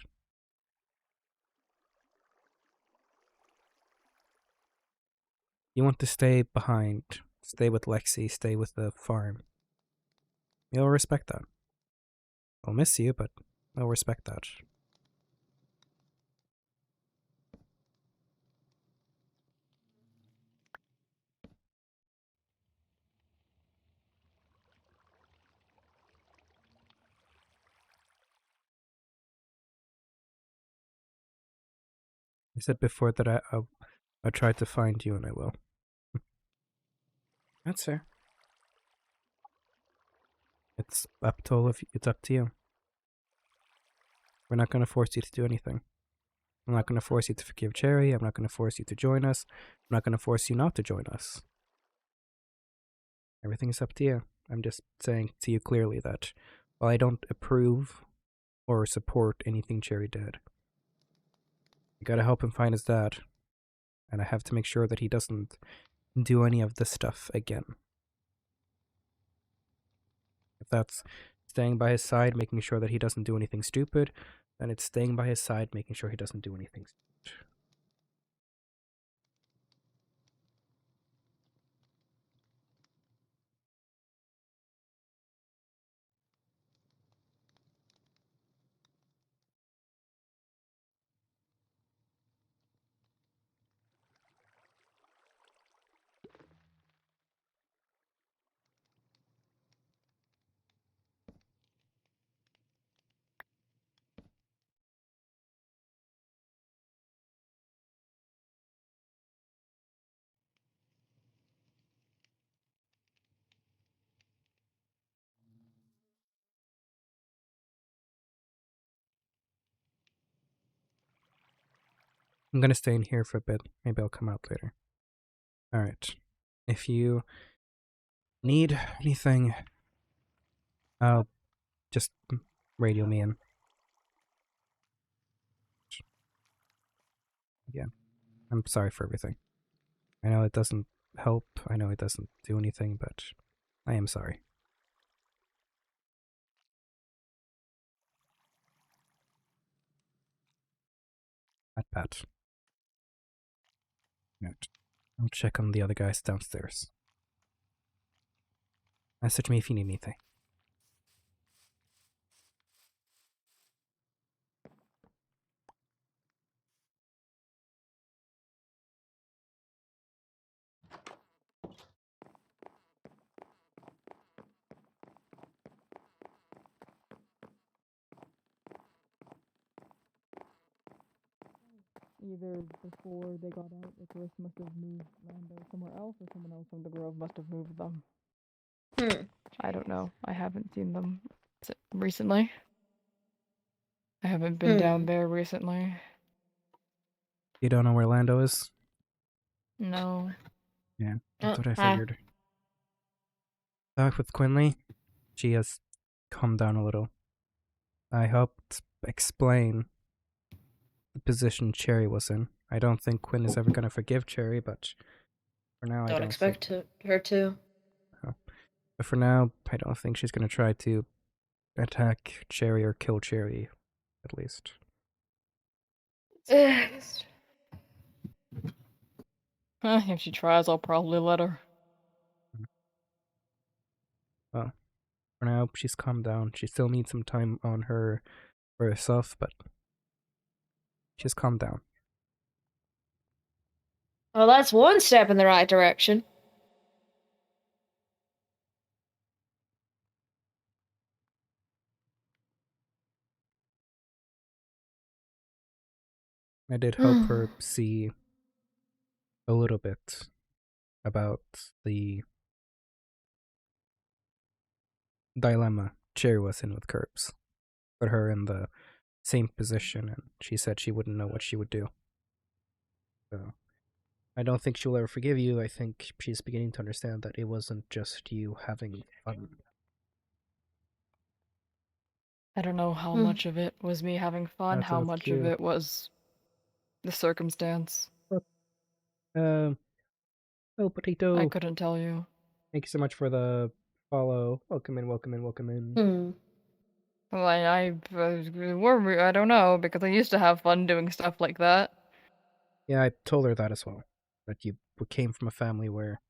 You want to stay behind, stay with Lexi, stay with the farm. You'll respect that. I'll miss you, but I'll respect that. I said before that I'll try to find you, and I will. That's fair. It's up to all of you. It's up to you. We're not going to force you to do anything. I'm not going to force you to forgive Cherry. I'm not going to force you to join us. I'm not going to force you not to join us. Everything is up to you. I'm just saying to you clearly that while I don't approve or support anything Cherry did, I gotta help him find his dad. And I have to make sure that he doesn't do any of this stuff again. that's staying by his side, making sure that he doesn't do anything stupid, then it's staying by his side, making sure he doesn't do anything stupid. I'm gonna stay in here for a bit. Maybe I'll come out later. Alright. If you need anything, just radio me in. Yeah. I'm sorry for everything. I know it doesn't help. I know it doesn't do anything, but I am sorry. Pat. Note. I'll check on the other guys downstairs. Message me if you need anything. Either before they got out, the Grove must have moved Lando somewhere else, or someone else from the Grove must have moved them. I don't know. I haven't seen them recently. I haven't been down there recently. You don't know where Lando is? No. Yeah, that's what I figured. Talked with Quinley. She has calmed down a little. I helped explain the position Cherry was in. I don't think Quinn is ever going to forgive Cherry, but for now, I don't expect her to. But for now, I don't think she's going to try to attack Cherry or kill Cherry, at least. If she tries, I'll probably let her. Well, for now, she's calmed down. She still needs some time on her for herself, but she's calmed down. Well, that's one step in the right direction. I did help her see a little bit about the dilemma Cherry was in with Curbs. Put her in the same position, and she said she wouldn't know what she would do. So, I don't think she'll ever forgive you. I think she's beginning to understand that it wasn't just you having fun. I don't know how much of it was me having fun, That's how so much cute. of it was the circumstance. Oh, Potato. I couldn't tell you. Thank you so much for the follow. Welcome in, welcome in, welcome in. Well, I don't know, because I used to have fun doing stuff like that. Yeah, I told her that as well. That you came from a family where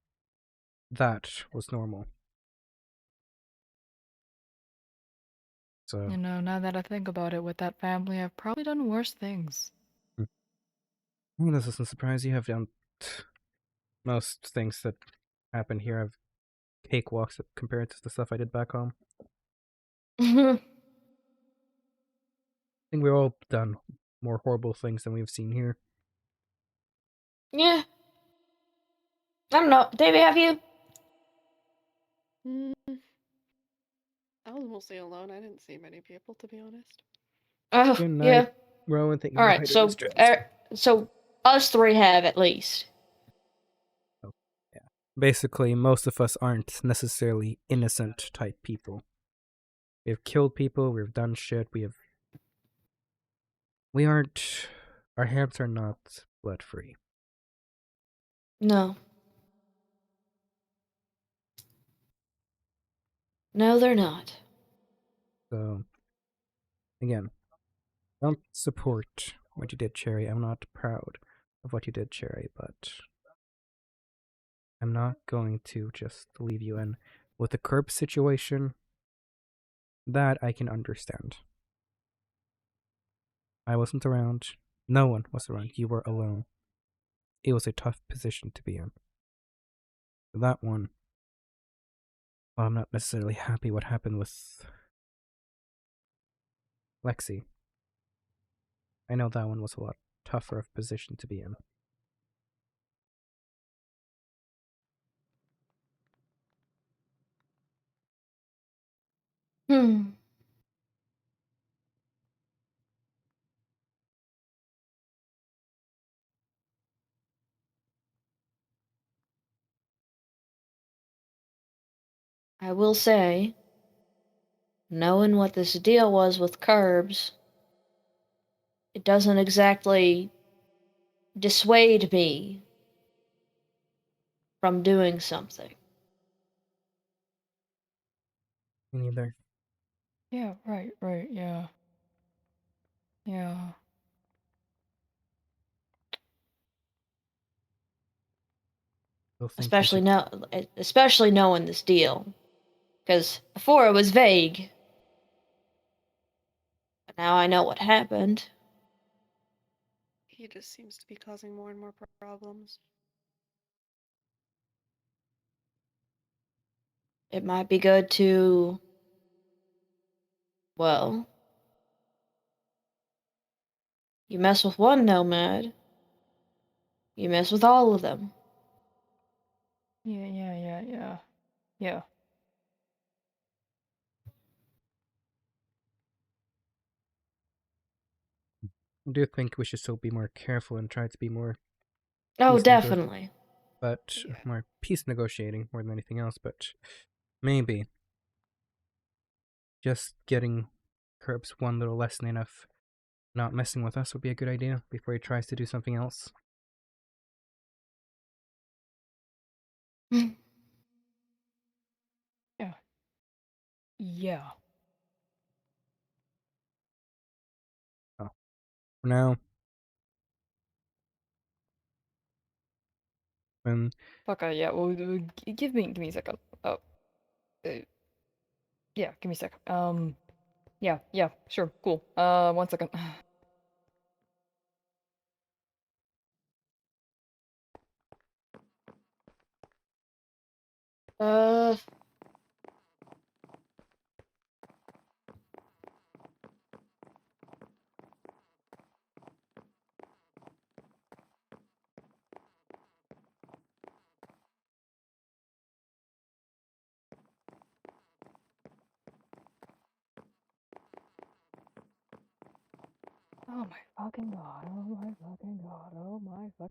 that was normal. So, You know, now that I think about it, with that family, I've probably done worse things. this doesn't surprise you. I've done most things that happen here. I've cakewalks compared to the stuff I did back home. I think we've all done more horrible things than we've seen here. Yeah. I don't know. David, have you? I was mostly alone. I didn't see many people, to be honest. Oh, Good night, yeah. Rowan. Thank you All for right, so so us three have at least. Oh, yeah. Basically, most of us aren't necessarily innocent type people. We've killed people. We've done shit. We aren't. Our hands are not blood free. No. No, they're not. So, again, don't support what you did, Cherry. I'm not proud of what you did, Cherry, but I'm not going to just leave you in. With the curb situation, that I can understand. I wasn't around. No one was around. You were alone. It was a tough position to be in. That one, well, I'm not necessarily happy what happened with Lexi. I know that one was a lot tougher of position to be in. Hmm. I will say, knowing what this deal was with Curbs, it doesn't exactly dissuade me from doing something. Me neither. Yeah, right, yeah. Yeah. Still think we Especially should- especially knowing this deal, because before it was vague. But now I know what happened. He just seems to be causing more and more problems. It might be good to, well, you mess with one nomad, you mess with all of them. Yeah. Yeah. I do think we should still be more careful and try to be more Oh, peace definitely. but Yeah. more peace negotiating more than anything else, but maybe just getting Curbs one little lesson enough not messing with us would be a good idea before he tries to do something else. Yeah. Oh. For now, Okay, yeah, well, give me a second. Oh, yeah, give me a sec. Yeah, sure, cool. 1 second. Uh, Oh my fucking god, oh my fucking god, oh my fuck.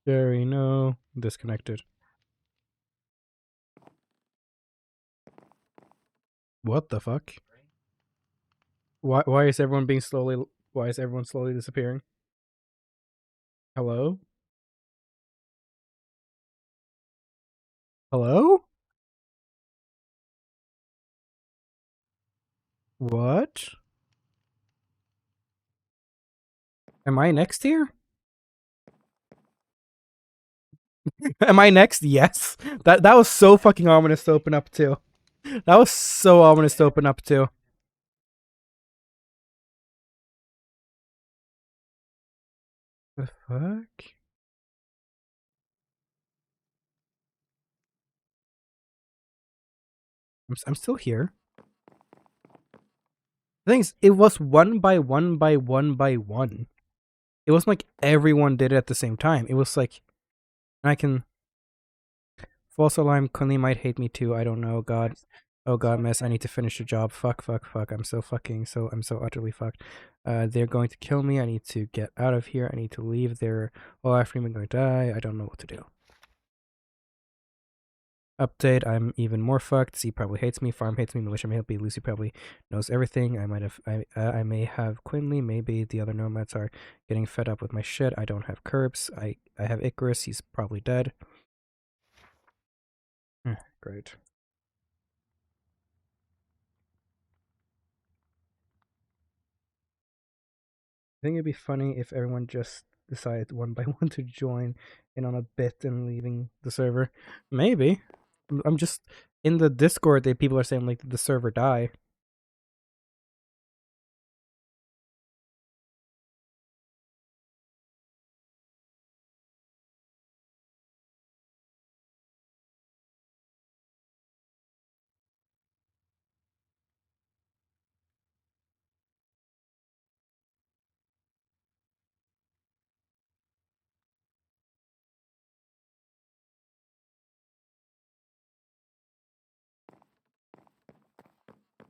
Jerry, no, disconnected. What the fuck? Why is everyone being slowly? Why is everyone slowly disappearing? Hello? Hello? What? Am I next here? Am I next? Yes. That was so fucking ominous to open up to. That was so ominous to open up to. The fuck? I'm still here. The thing is, it was one by one by one by one. It wasn't like everyone did it at the same time. It was like, I can. False alarm. Kunli might hate me too. I don't know. God. Oh god, mess. I need to finish the job. Fuck. I'm so utterly fucked. They're going to kill me. I need to get out of here. I need to leave. They're all after me. I'm going to die. I don't know what to do. Update, I'm even more fucked. C probably hates me. Farm hates me. Militia may help me. Lucy probably knows everything. I may have Quinley. Maybe the other nomads are getting fed up with my shit. I don't have Curbs. I have Icarus. He's probably dead. Great. I think it'd be funny if everyone just decided one by one to join in on a bit and leaving the server. Maybe. I'm just in the Discord. People are saying like, did the server die?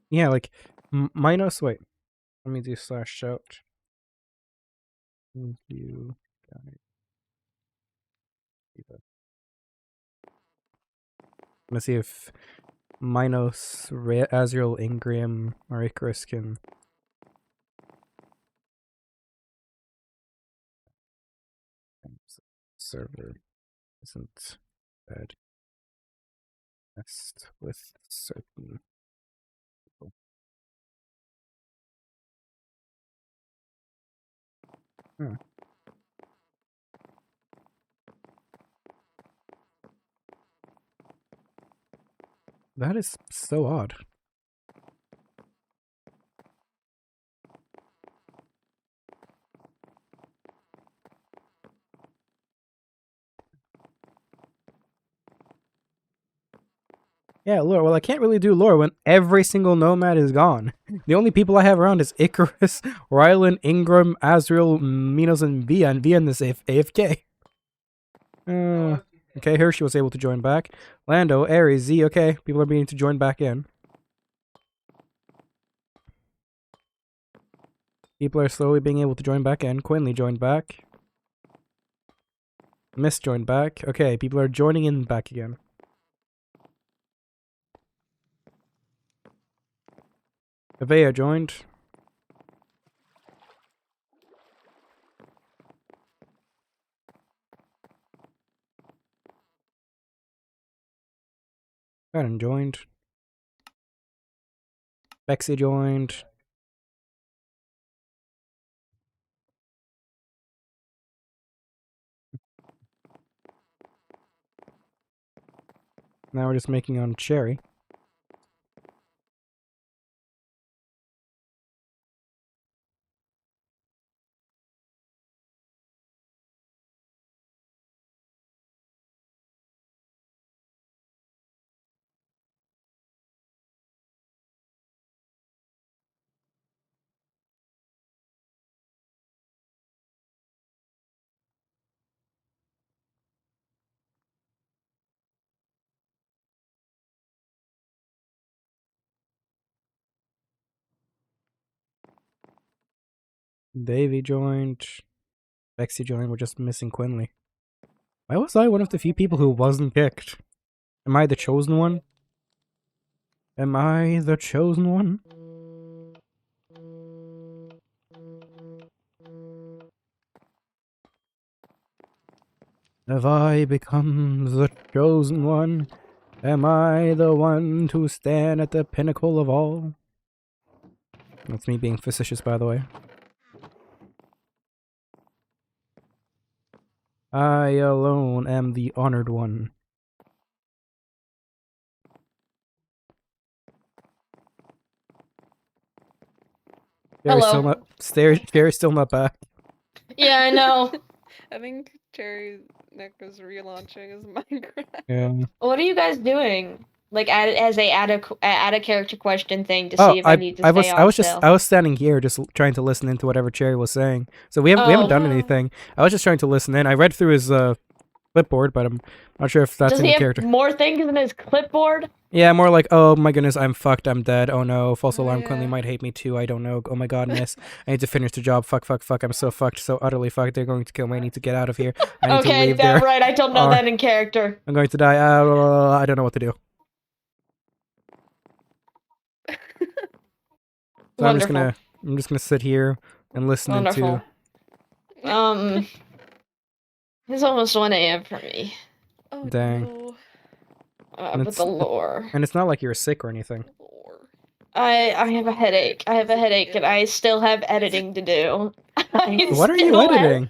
Yeah, like minus. Wait, let me do /shout. Thank you guys. Let's see if Minos, Azrael, Ingram, or Icarus can. Server isn't bad. Nest with certain people. Hmm. That is so odd. Yeah, lore. Well, I can't really do lore when every single nomad is gone. The only people I have around is Icarus, Rylan, Ingram, Azrael, Minos, and Vian. Vian is AFK. Okay, Hershey was able to join back. Lando, Ares, Z, okay. People are beginning to join back in. People are slowly being able to join back in. Quinley joined back. Miss joined back. Okay, people are joining in back again. Avea joined. Aaron joined. Bexy joined. Now we're just making on Cherry. Davey joined. Bexy joined. We're just missing Quinley. Why was I one of the few people who wasn't kicked? Am I the chosen one? Am I the chosen one? Have I become the chosen one? Am I the one to stand at the pinnacle of all? That's me being facetious, by the way. I alone am the honored one. Hello. Jerry's still not back. Yeah, I know. I think Cherry Nick is relaunching his Minecraft. Yeah. What are you guys doing? Like, add a character question thing to see if I need to stay on still. I was standing here just trying to listen into whatever Cherry was saying. So we haven't done anything. I was just trying to listen in. I read through his clipboard, but I'm not sure if that's Does in he the have character. more things in his clipboard? Yeah, more like, oh my goodness, I'm fucked, I'm dead. Oh no, false Oh, alarm. Quinley yeah. might hate me too. I don't know. Oh my god, miss. I need to finish the job. Fuck, fuck, fuck. I'm so fucked, so utterly fucked. They're going to kill me. I need to get out of here. I need to Okay, leave yeah, there. right. I don't know Or that in character. I'm going to die. I don't know what to do. So Wonderful. I'm just gonna sit here and listen Wonderful. to. It's almost 1 a.m. for me. Oh Dang. no. And But the lore. And it's not like you're sick or anything. Lore. I have a headache. I have a headache, and I still have editing to do. What are you editing?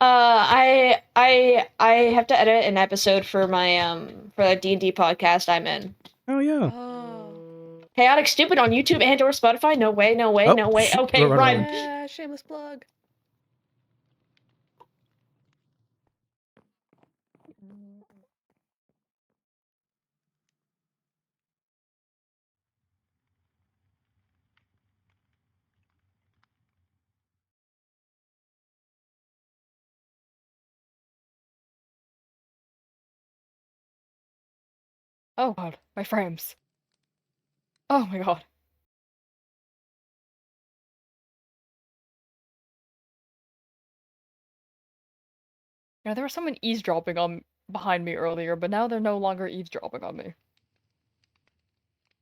I have to edit an episode for my for a D&D podcast I'm in. Oh yeah. Oh. Chaotic Stupid on YouTube and or Spotify. No way, no way, Oh, no way. shit. Okay, Run. run. Yeah, shameless plug. Oh god, my frames. Oh my god. Yeah, there was someone eavesdropping on behind me earlier, but now they're no longer eavesdropping on me.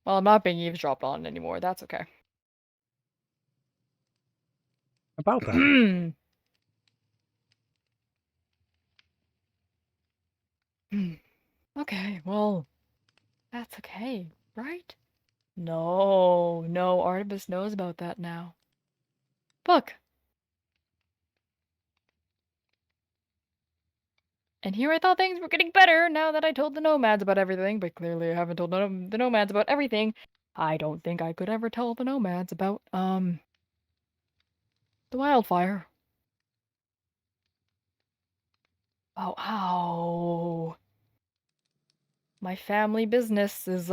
Well, I'm not being eavesdropped on anymore. That's okay. About that. Okay, well, that's okay, right? No, Artemis knows about that now. Look. And here I thought things were getting better now that I told the nomads about everything, but clearly I haven't told the nomads about everything. I don't think I could ever tell the nomads about, the wildfire. Oh, ow. My family business is,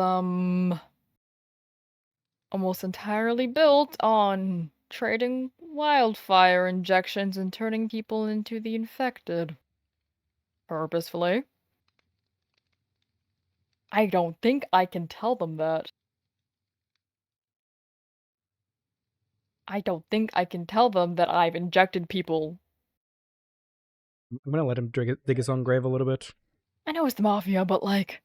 almost entirely built on trading wildfire injections and turning people into the infected. Purposefully. I don't think I can tell them that. I don't think I can tell them that I've injected people. I'm gonna let him dig his own grave a little bit. I know it's the mafia, but like...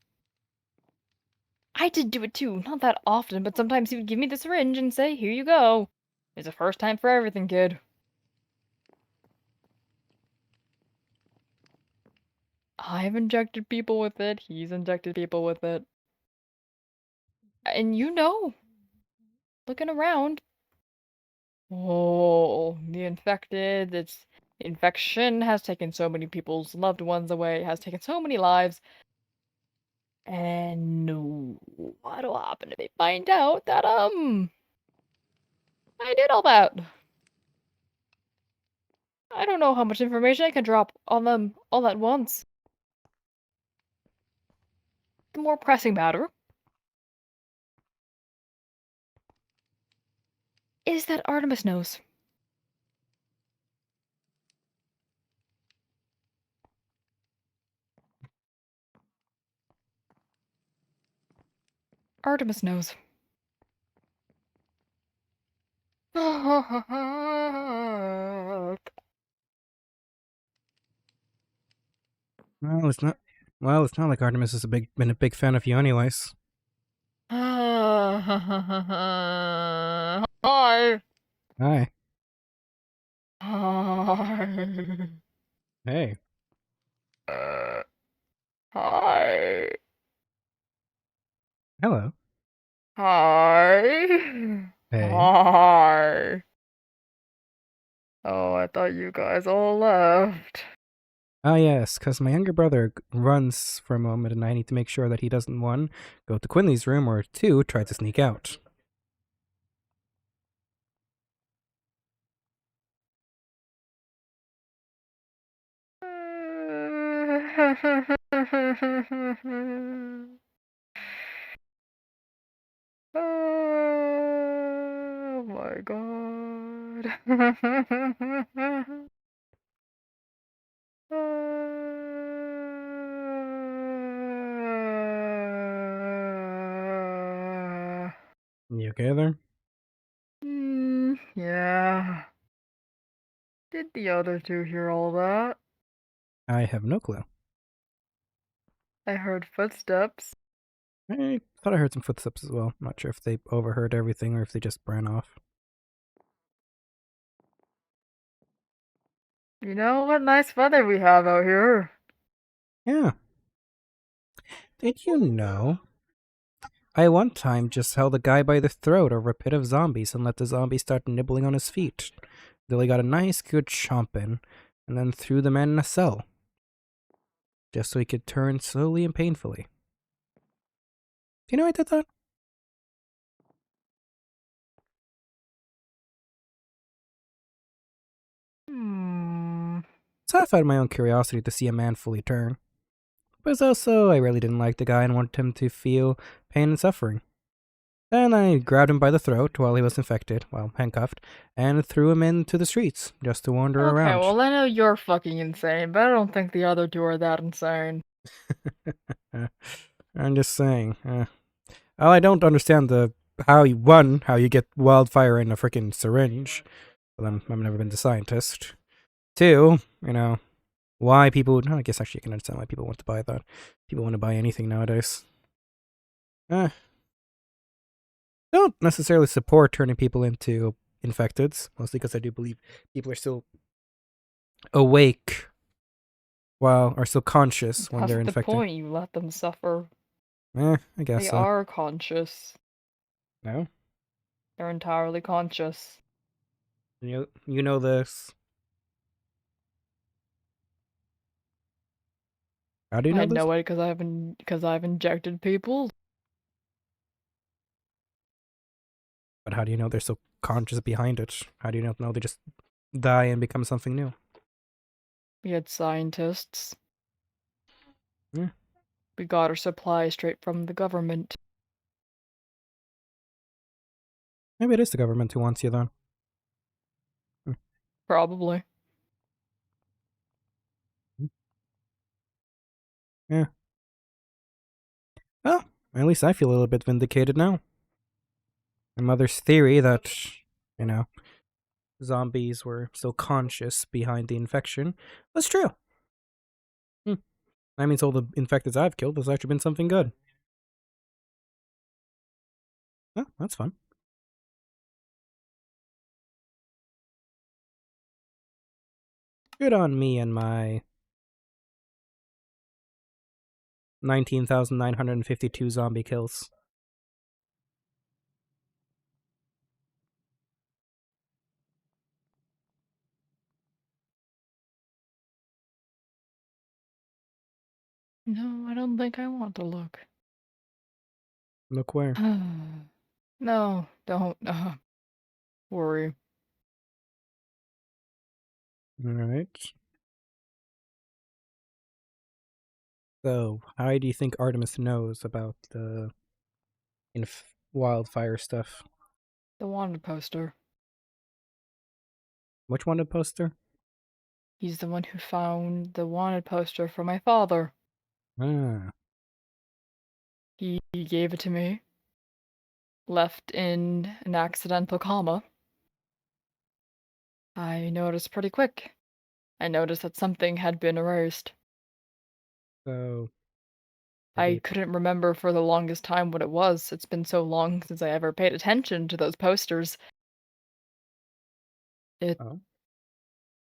I did do it too, not that often, but sometimes he would give me the syringe and say, here you go. It's a first time for everything, kid. I've injected people with it, he's injected people with it. And you know, looking around, oh, the infected, its infection has taken so many people's loved ones away, has taken so many lives. And what'll happen if they find out that, I did all that? I don't know how much information I can drop on them all at once. The more pressing matter is that Artemis knows. Artemis knows. Well, it's not. Well, it's not like Artemis has been a big fan of you, anyways. Hi. Hi. Hi. Hey. Hi. Hello. Hi. Hey. Hi. Oh, I thought you guys all left. Ah, yes, because my younger brother runs for a moment, and I need to make sure that he doesn't, 1, go to Quinley's room, or 2, try to sneak out. Oh my god. You okay there? Yeah. Did the other two hear all that? I have no clue. I heard footsteps. I thought I heard some footsteps as well. Not sure if they overheard everything or if they just ran off. You know what nice weather we have out here. Yeah. Did you know? I one time just held a guy by the throat over a pit of zombies and let the zombies start nibbling on his feet. Till he got a nice good chomp in, and then threw the man in a cell. Just so he could turn slowly and painfully. Do you know I did that? It's half out of my own curiosity to see a man fully turn. But it's also, I really didn't like the guy and wanted him to feel pain and suffering. Then I grabbed him by the throat while he was infected, well, handcuffed, and threw him into the streets just to wander Okay, around. well I know you're fucking insane, but I don't think the other two are that insane. I'm just saying. Well, I don't understand how you get wildfire in a freaking syringe. Well, I've never been a scientist. Two, why people would. I guess actually I can understand why people want to buy that. People want to buy anything nowadays. Don't necessarily support turning people into infecteds, mostly because I do believe people are still awake are still conscious when That's they're the infected. point, you let them suffer. I guess They so. are conscious. No? They're entirely conscious. You know this. How do you know I this? know it because I've injected people. But how do you know they're so conscious behind it? How do you not know they just die and become something new? We had scientists. Yeah. We got our supplies straight from the government. Maybe it is the government who wants you then. Probably. Yeah. Well, at least I feel a little bit vindicated now. My mother's theory that, zombies were so conscious behind the infection was true. That means all the infecteds I've killed has actually been something good. Oh, that's fun. Good on me and my 19,952 zombie kills. No, I don't think I want to look. Look where. No, don't worry. Alright. So, how do you think Artemis knows about the wildfire stuff? The wanted poster. Which wanted poster? He's the one who found the wanted poster for my father. Ah, He gave it to me. Left in an accidental comma. I noticed pretty quick. I noticed that something had been erased. so I couldn't remember for the longest time what it was. It's been so long since I ever paid attention to those posters. It Oh.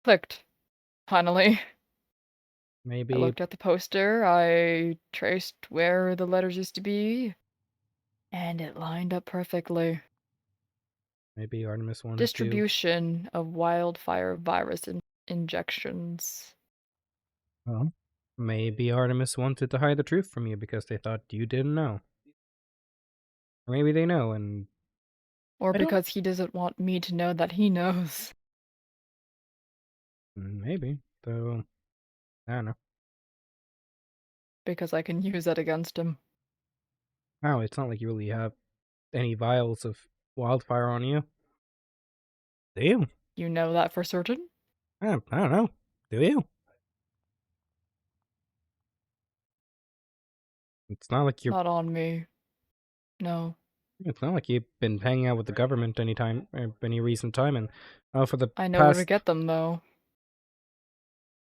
clicked. Finally. Maybe I looked at the poster, I traced where the letters used to be, and it lined up perfectly. Artemis wanted Distribution of wildfire virus injections. Well, maybe Artemis wanted to hide the truth from you because they thought you didn't know. Or maybe they know and... Or I don't- because he doesn't want me to know that he knows. Maybe, though... I don't know. Because I can use that against him. Wow, it's not like you really have any vials of wildfire on you. Do you? You know that for certain? I don't know. Do you? It's not like you're... Not on me. No. It's not like you've been hanging out with the government anytime, any recent time, and for the I know where to past get them, though.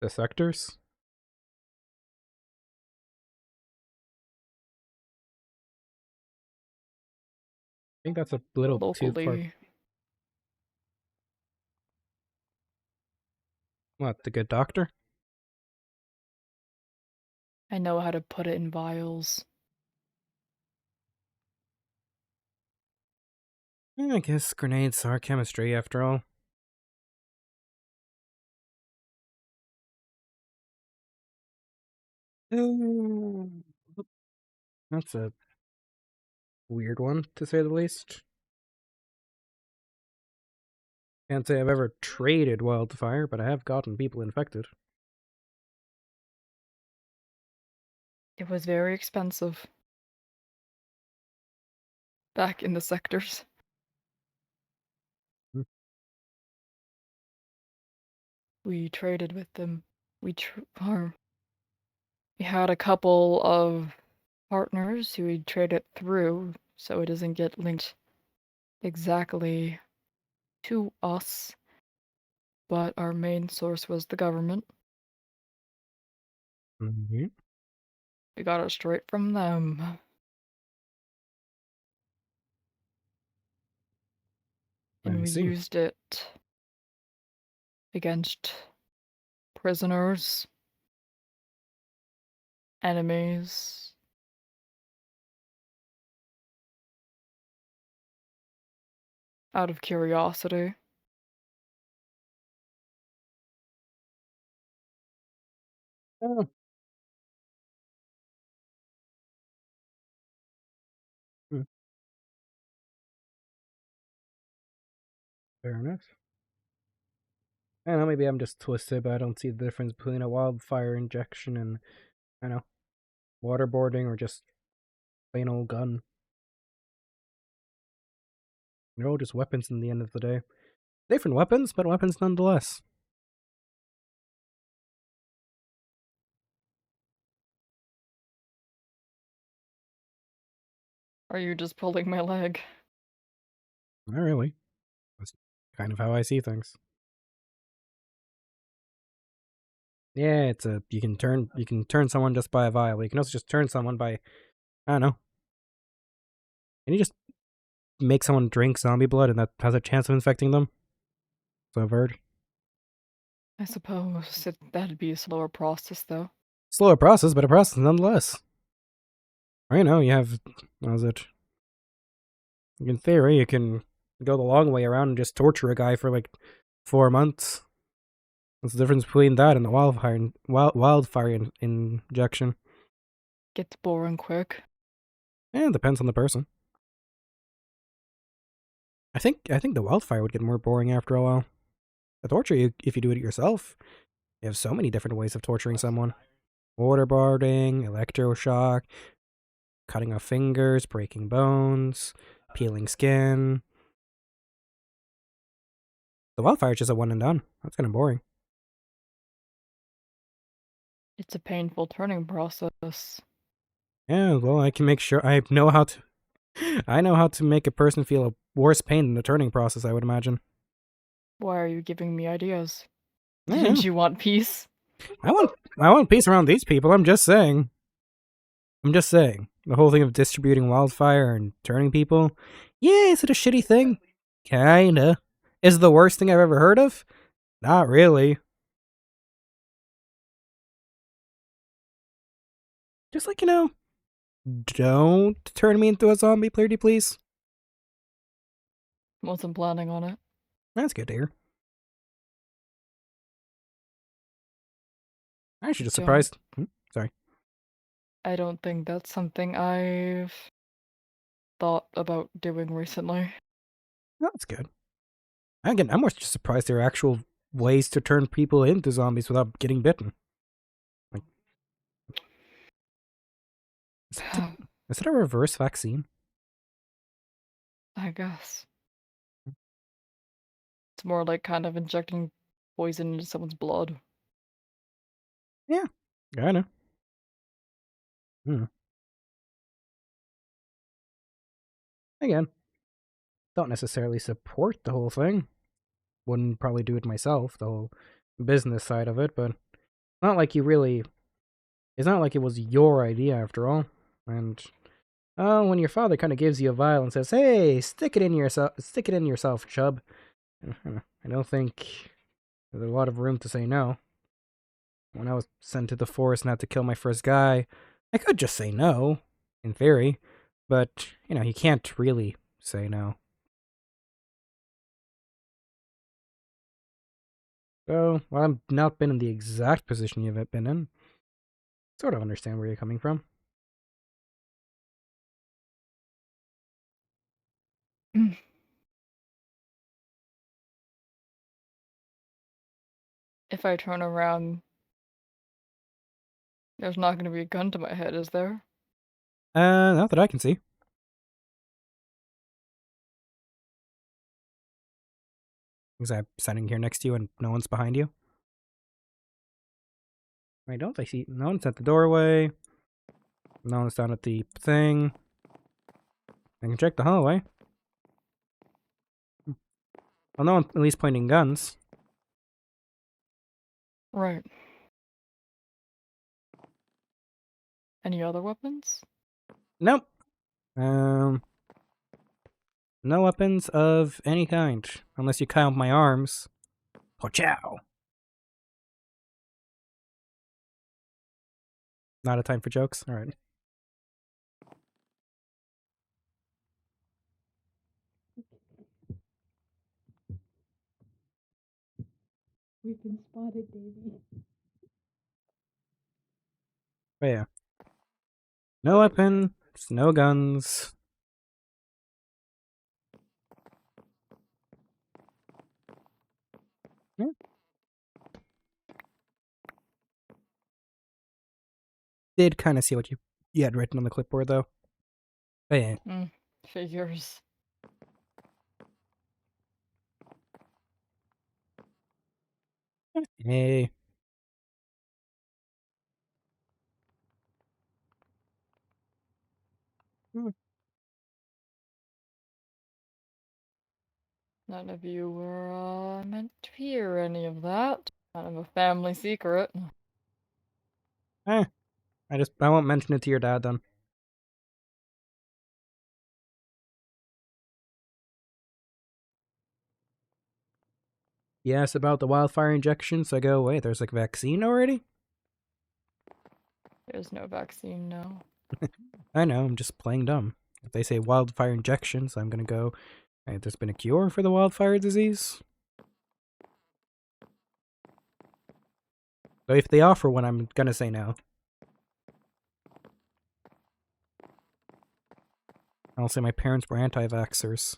the sectors. I think that's a little too far. Locally. What, the good doctor? I know how to put it in vials. I guess grenades are chemistry after all. That's a weird one, to say the least. Can't say I've ever traded wildfire, but I have gotten people infected. It was very expensive. Back in the sectors. Hmm. We traded with them. We had a couple of partners who we traded through, so it doesn't get linked exactly to us. But our main source was the government. Mm-hmm. We got it straight from them. And I we see. used it against prisoners, enemies, out of curiosity. Oh. Hmm. Fair enough. I don't know, maybe I'm just twisted, but I don't see the difference between a wildfire injection and, I don't know, waterboarding or just plain old gun. They're all just weapons in the end of the day. Different weapons, but weapons nonetheless. Are you just pulling my leg? Not really. That's kind of how I see things. Yeah, it's a you can turn someone just by a vial. You can also just turn someone by, I don't know. Can you just make someone drink zombie blood and that has a chance of infecting them? So I've heard. I suppose that'd be a slower process, though. Slower process, but a process nonetheless. Or, you know, you have, what was it? In theory, you can go the long way around and just torture a guy for like 4 months. What's the difference between that and the wildfire injection? Gets boring quick. It depends on the person. I think the wildfire would get more boring after a while. The torture, if you do it yourself, you have so many different ways of torturing someone. Waterboarding, electroshock, cutting off fingers, breaking bones, peeling skin. The wildfire is just a one and done. That's kind of boring. It's a painful turning process. Yeah, well, I can make sure I know how to make a person feel a worse pain than the turning process, I would imagine. Why are you giving me ideas? Yeah. Didn't you want peace? I want peace around these people, I'm just saying. The whole thing of distributing wildfire and turning people. Yeah, is it a shitty thing? Kinda. Is it the worst thing I've ever heard of? Not really. Just like, don't turn me into a zombie, pretty please. Wasn't planning on it. That's good to hear. I'm actually just Don't. surprised. Sorry. I don't think that's something I've thought about doing recently. That's good. Again, I'm more just surprised there are actual ways to turn people into zombies without getting bitten. Like, is that a reverse vaccine? I guess. It's more like kind of injecting poison into someone's blood. Yeah, I know. Again, don't necessarily support the whole thing. Wouldn't probably do it myself, the whole business side of it, but not like you really. It's not like it was your idea after all. And when your father kind of gives you a vial and says, "Hey, stick it in yourself, chub," I don't think there's a lot of room to say no. When I was sent to the forest and had to kill my first guy, I could just say no, in theory, but you can't really say no. So, while I've not been in the exact position you've been in, sort of understand where you're coming from. If I turn around, there's not going to be a gun to my head, is there? Not that I can see. Because I'm standing here next to you and no one's behind you. I don't. I see no one's at the doorway. No one's down at the thing. I can check the hallway. Well, no one at least pointing guns. Right. Any other weapons? Nope. No weapons of any kind, unless you count my arms. Pochow. Not a time for jokes. All right. We've been spotted, Davey. But yeah. No weapons, no guns. Yeah. Did kind of see what you had written on the clipboard, though. But yeah. Figures. Hey. None of you were meant to hear any of that. Kind of a family secret. I won't mention it to your dad then. Yes, about the wildfire injections. I go, wait, there's like a vaccine already? There's no vaccine, no. I know, I'm just playing dumb. If they say wildfire injections, I'm gonna go, hey, there's been a cure for the wildfire disease? So if they offer one, I'm gonna say no. I'll say my parents were anti-vaxxers.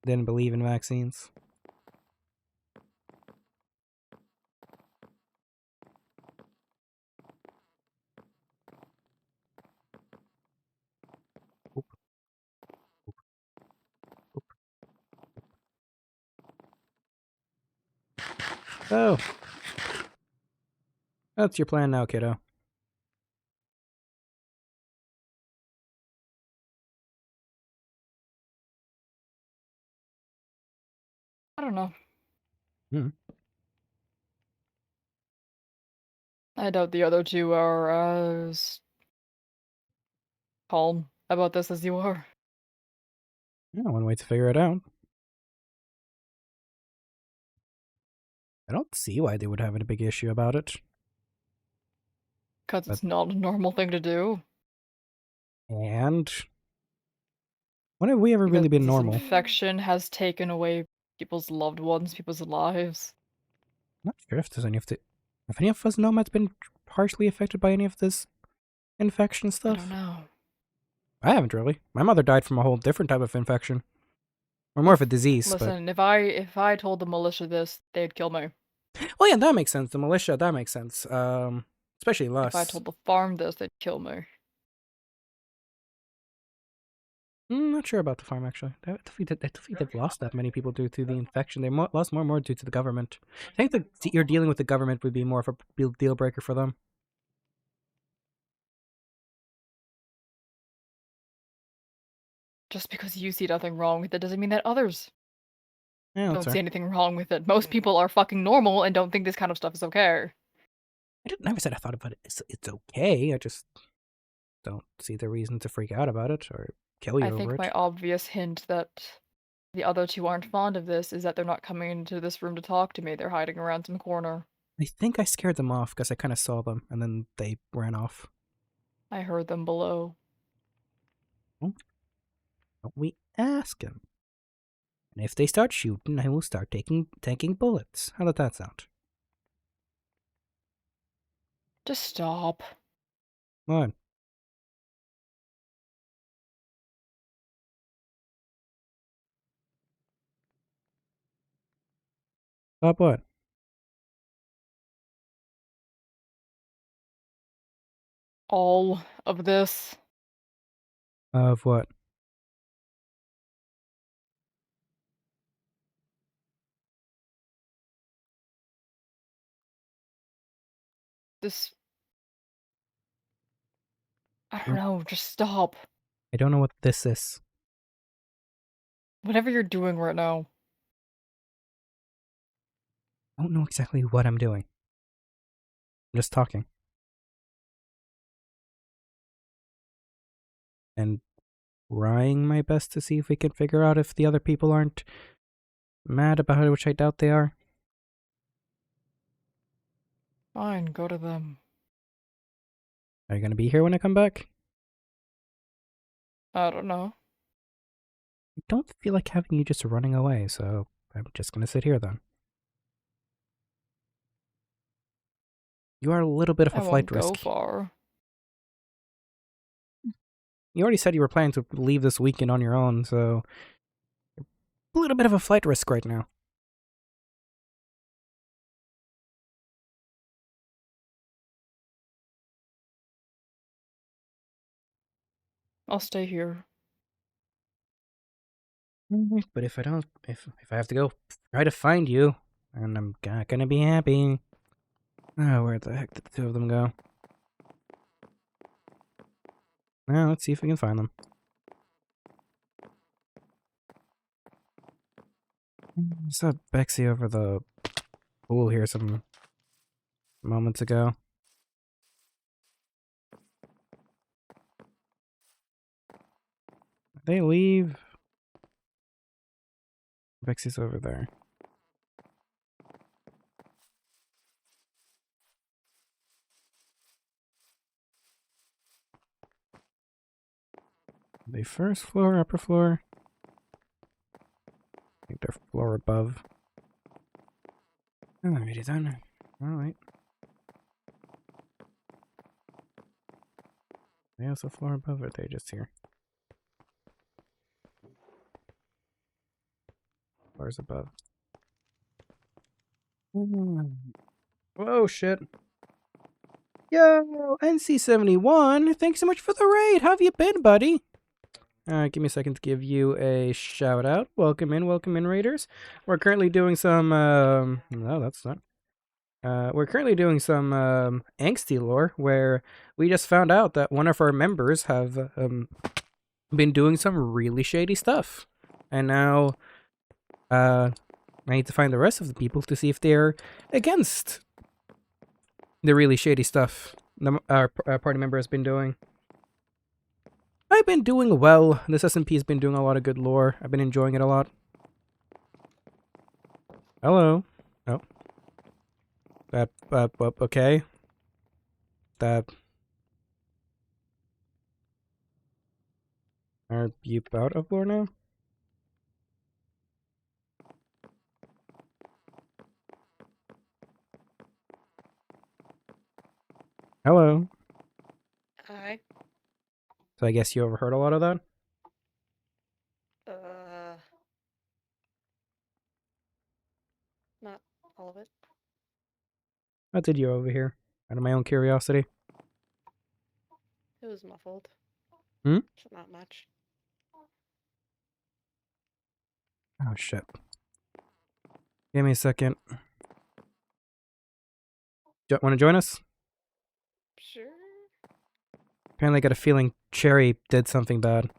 Didn't believe in vaccines. Oh. That's your plan now, kiddo. I don't know. I doubt the other two are as calm about this as you are. Yeah, one way to figure it out. I don't see why they would have a big issue about it. Because it's not a normal thing to do. And when have we ever really been This normal? infection has taken away people's loved ones, people's lives. I'm not sure if there's any of the... Have any of us nomads been harshly affected by any of this infection stuff? I don't know. I haven't really. My mother died from a whole different type of infection. Or more of a disease, Listen, if I told the militia this, they'd kill me. Well, yeah, that makes sense. The militia, that makes sense. Especially us. If I told the farm this, they'd kill me. Not sure about the farm, actually. I don't think they've lost that many people due to the infection. They lost more and more due to the government. I think that you're dealing with the government would be more of a deal breaker for them. just because you see nothing wrong with it doesn't mean that others Yeah, don't that's see fair. anything wrong with it. Most people are fucking normal and don't think this kind of stuff is okay. I never said I thought about it. It's okay. I just don't see the reason to freak out about it or kill you I over think it. my obvious hint that the other two aren't fond of this is that they're not coming into this room to talk to me. They're hiding around some corner. I think I scared them off because I kind of saw them and then they ran off. I heard them below. Don't we ask them? And if they start shooting, I will start taking bullets. How does that sound? Just stop. What? Stop what? All of this. Of what? This. I don't know, just stop. I don't know what this is. Whatever you're doing right now. I don't know exactly what I'm doing. I'm just talking. And trying my best to see if we can figure out if the other people aren't mad about it, which I doubt they are. Fine, go to them. Are you going to be here when I come back? I don't know. I don't feel like having you just running away, so I'm just going to sit here then. You are a little bit of I a flight won't go risk. far. You already said you were planning to leave this weekend on your own, so a little bit of a flight risk right now. I'll stay here. But if I don't, if I have to go try to find you, and I'm not gonna be happy. Oh, where the heck did the two of them go? Now let's see if we can find them. I saw Bexy over the pool here some moments ago. Did they leave? Bexy's over there. Are they first floor, upper floor? I think they're floor above. Alrighty then. Alright. They also floor above, or are they just here? Floors above. Oh shit. Yo, NC71, thanks so much for the raid. How have you been, buddy? Alright, give me a second to give you a shout out. Welcome in, raiders. We're currently doing some, no, that's not. We're currently doing some, angsty lore, where we just found out that one of our members have, been doing some really shady stuff. And now, I need to find the rest of the people to see if they're against the really shady stuff our party member has been doing. I've been doing well. This SMP has been doing a lot of good lore. I've been enjoying it a lot. Hello. Oh. That, okay. That. Are you out of lore now? Hello. Hi. So I guess you overheard a lot of that? Not all of it. What did you overhear? Out of my own curiosity. It was muffled. Hmm? So not much. Oh shit. Give me a second. Want to join us? Sure. Apparently I got a feeling Cherry did something bad.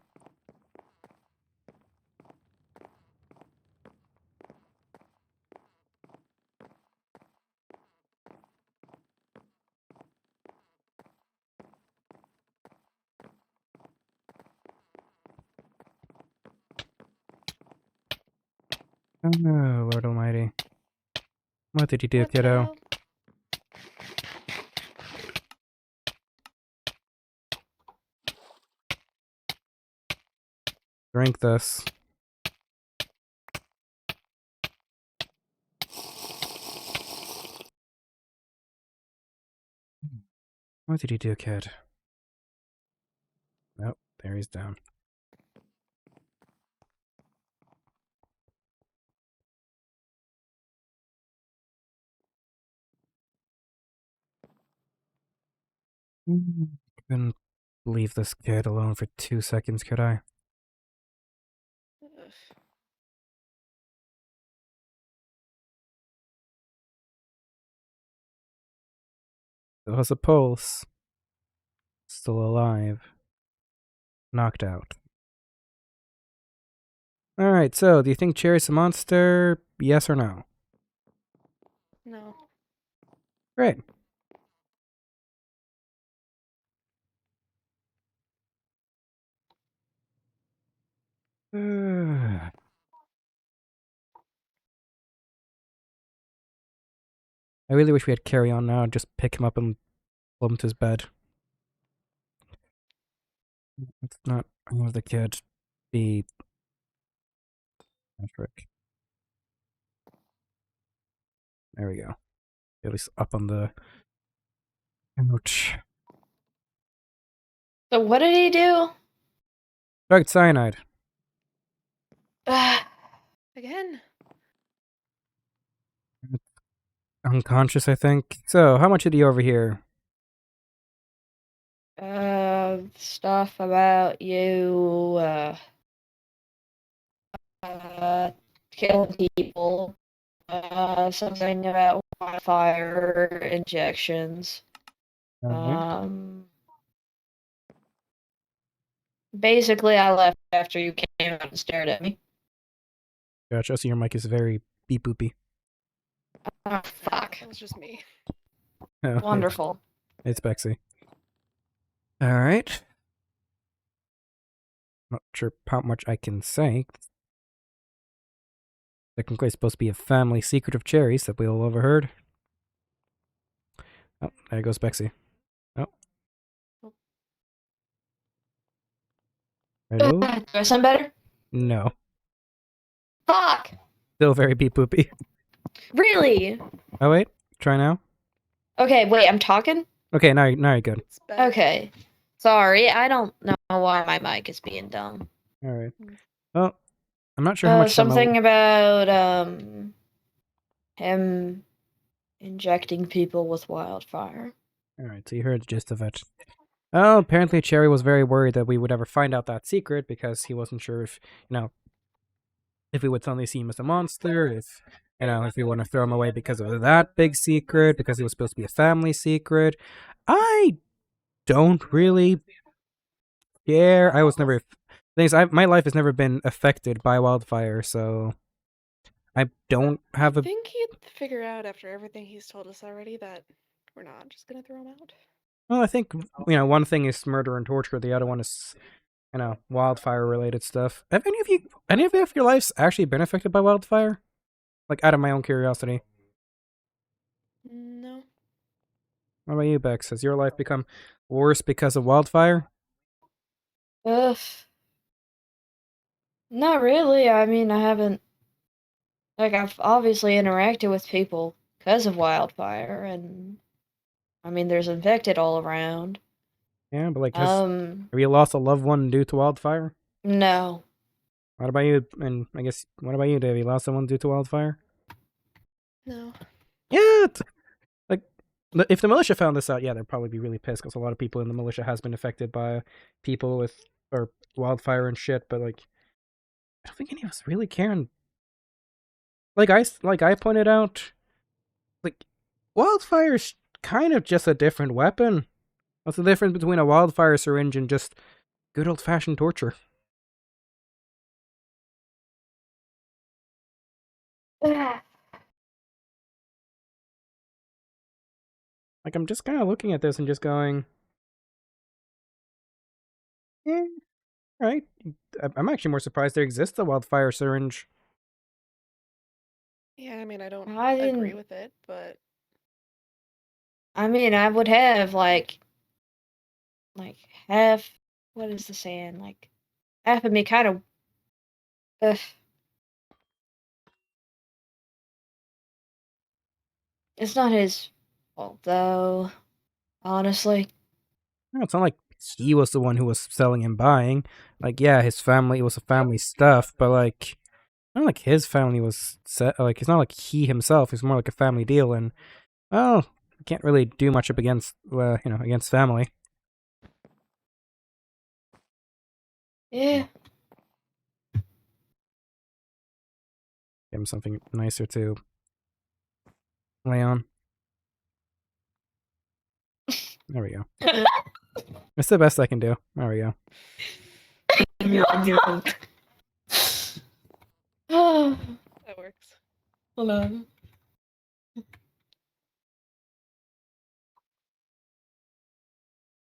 Oh, Lord Almighty. What did you do, What the kiddo? hell? Drink this. What did you do, kid? Nope, there he's down. Couldn't leave this kid alone for 2 seconds, could I? Ugh. Still has a pulse. Still alive. Knocked out. Alright, so do you think Cherry's a monster? Yes or no? No. Great. I really wish we had Carry On now. Just pick him up and pull him to his bed. Let's not have the kid be Patrick. There we go. At least up on the couch. So what did he do? Drugged cyanide. Again? Unconscious, I think. So, how much did he overhear? Stuff about you, killing people. Something about wildfire injections. Alright. Basically, I left after you came out and stared at me. Gotcha. So your mic is very beep boopy. Oh, fuck. That was just me. Oh, Wonderful. It's Bexy. Alright. Not sure how much I can say. Technically, it's supposed to be a family secret of Cherry's that we all overheard. Oh, there goes Bexy. Oh. Hello? Do I sound better? No. Fuck! Still very beep boopy. Really? Oh, wait. Try now. Okay, wait, I'm talking? Okay, now you're good. It's better. Okay. Sorry, I don't know why my mic is being dumb. Alright. Well, I'm not sure how much Something about, him injecting people with wildfire. Alright, so you heard the gist of it. Oh, apparently Cherry was very worried that we would ever find out that secret because he wasn't sure if, if we would suddenly see him as a monster, if we want to throw him away because of that big secret, because it was supposed to be a family secret. I don't really care. I was never... my life has never been affected by wildfire, so I don't have I think he'd figure out after everything he's told us already that we're not just gonna throw him out. Well, I think, one thing is murder and torture, the other one is, wildfire-related stuff. Have any of your lives actually been affected by wildfire? Like, out of my own curiosity. No. What about you, Bex? Has your life become worse because of wildfire? Ugh. Not really. I mean, I haven't. Like, I've obviously interacted with people because of wildfire, and I mean, there's infected all around. Yeah, but, have you lost a loved one due to wildfire? No. What about you? And I guess, what about you, Dave? You lost someone due to wildfire? No. Yeah! If the militia found this out, yeah, they'd probably be really pissed, because a lot of people in the militia has been affected by people or wildfire and shit, but, I don't think any of us really care. And like I pointed out, wildfire's kind of just a different weapon. What's the difference between a wildfire syringe and just good old-fashioned torture? I'm just kind of looking at this and just going, right. I'm actually more surprised there exists a wildfire syringe. Yeah, I mean, I don't I agree didn't. with it, but I mean, I would have like half. What is the saying? Like half of me kind of. It's not his fault though. Honestly. No, it's not like he was the one who was selling and buying. Like, yeah, his family, it was a family stuff, but like, not like his family was set. Like, it's not like he himself. It's more like a family deal, and well, you can't really do much up against, against family. Yeah. Give him something nicer to lay on. There we go. It's the best I can do. There we go. that works. Hold on.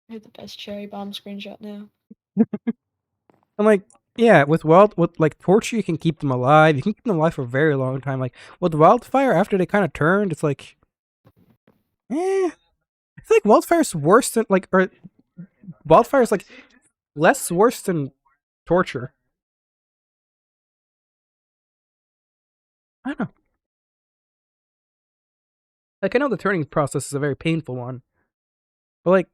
I have the best cherry bomb screenshot now. I'm like, yeah, with like torture, you can keep them alive. You can keep them alive for a very long time. Like with wildfire, after they kind of turned, it's like, I feel like wildfire's worse than or wildfire's like less worse than torture. I don't know. Like I know the turning process is a very painful one, but like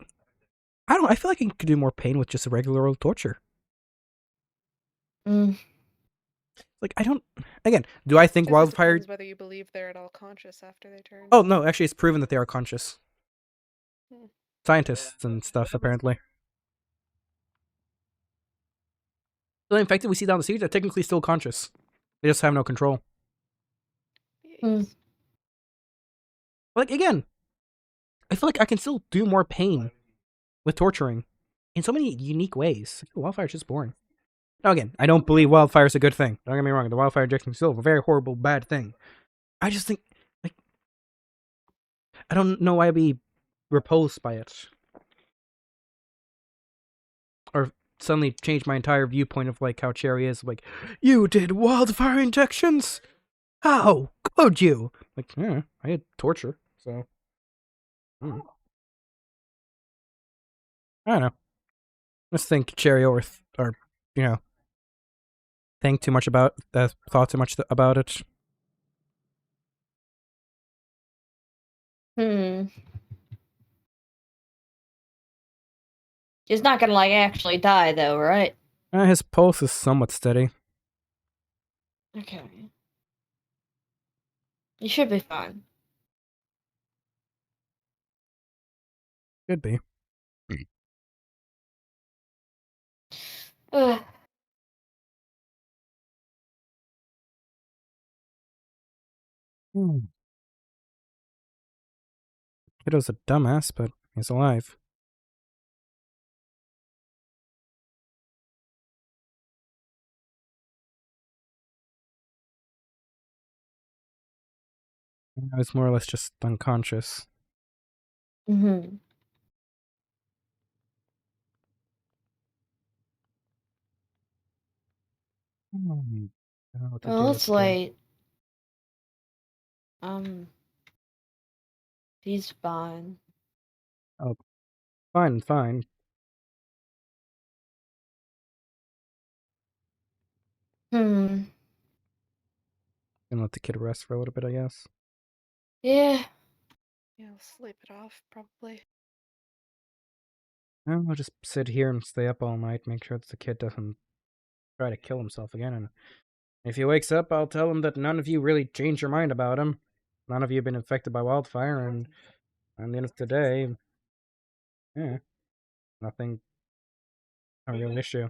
I don't. I feel like you could do more pain with just a regular old torture. Like I don't. Again, do I think It just wildfire? depends whether you believe they're at all conscious after they turn. Oh no, actually, it's proven that they are conscious. Hmm. Scientists and stuff apparently. The infected we see down the street are technically still conscious. They just have no control. Yes. Like again, I feel like I can still do more pain with torturing in so many unique ways. Wildfire's just boring. Now again, I don't believe wildfire's a good thing. Don't get me wrong, the wildfire injection is still a very horrible, bad thing. I just think, like, I don't know why I'd be repulsed by it. Or suddenly change my entire viewpoint of, like, how Cherry is. Like, you did wildfire injections? How could you? Like, yeah, I had torture, so. I don't know. Just think Cherry or think too much about that, thought too much about it. He's not gonna like actually die though, right? His pulse is somewhat steady. Okay. You should be fine. Could be. Ugh. Kiddo's a dumbass, but he's alive. I was more or less just unconscious. Well, it's late. He's fine. Oh, fine. Hmm. Gonna let the kid rest for a little bit, I guess. Yeah. Yeah, I'll sleep it off, probably. Well, I'll just sit here and stay up all night, make sure that the kid doesn't try to kill himself again, and if he wakes up, I'll tell him that none of you really changed your mind about him. None of you have been infected by wildfire, and at the end of the day, yeah, nothing, a real issue.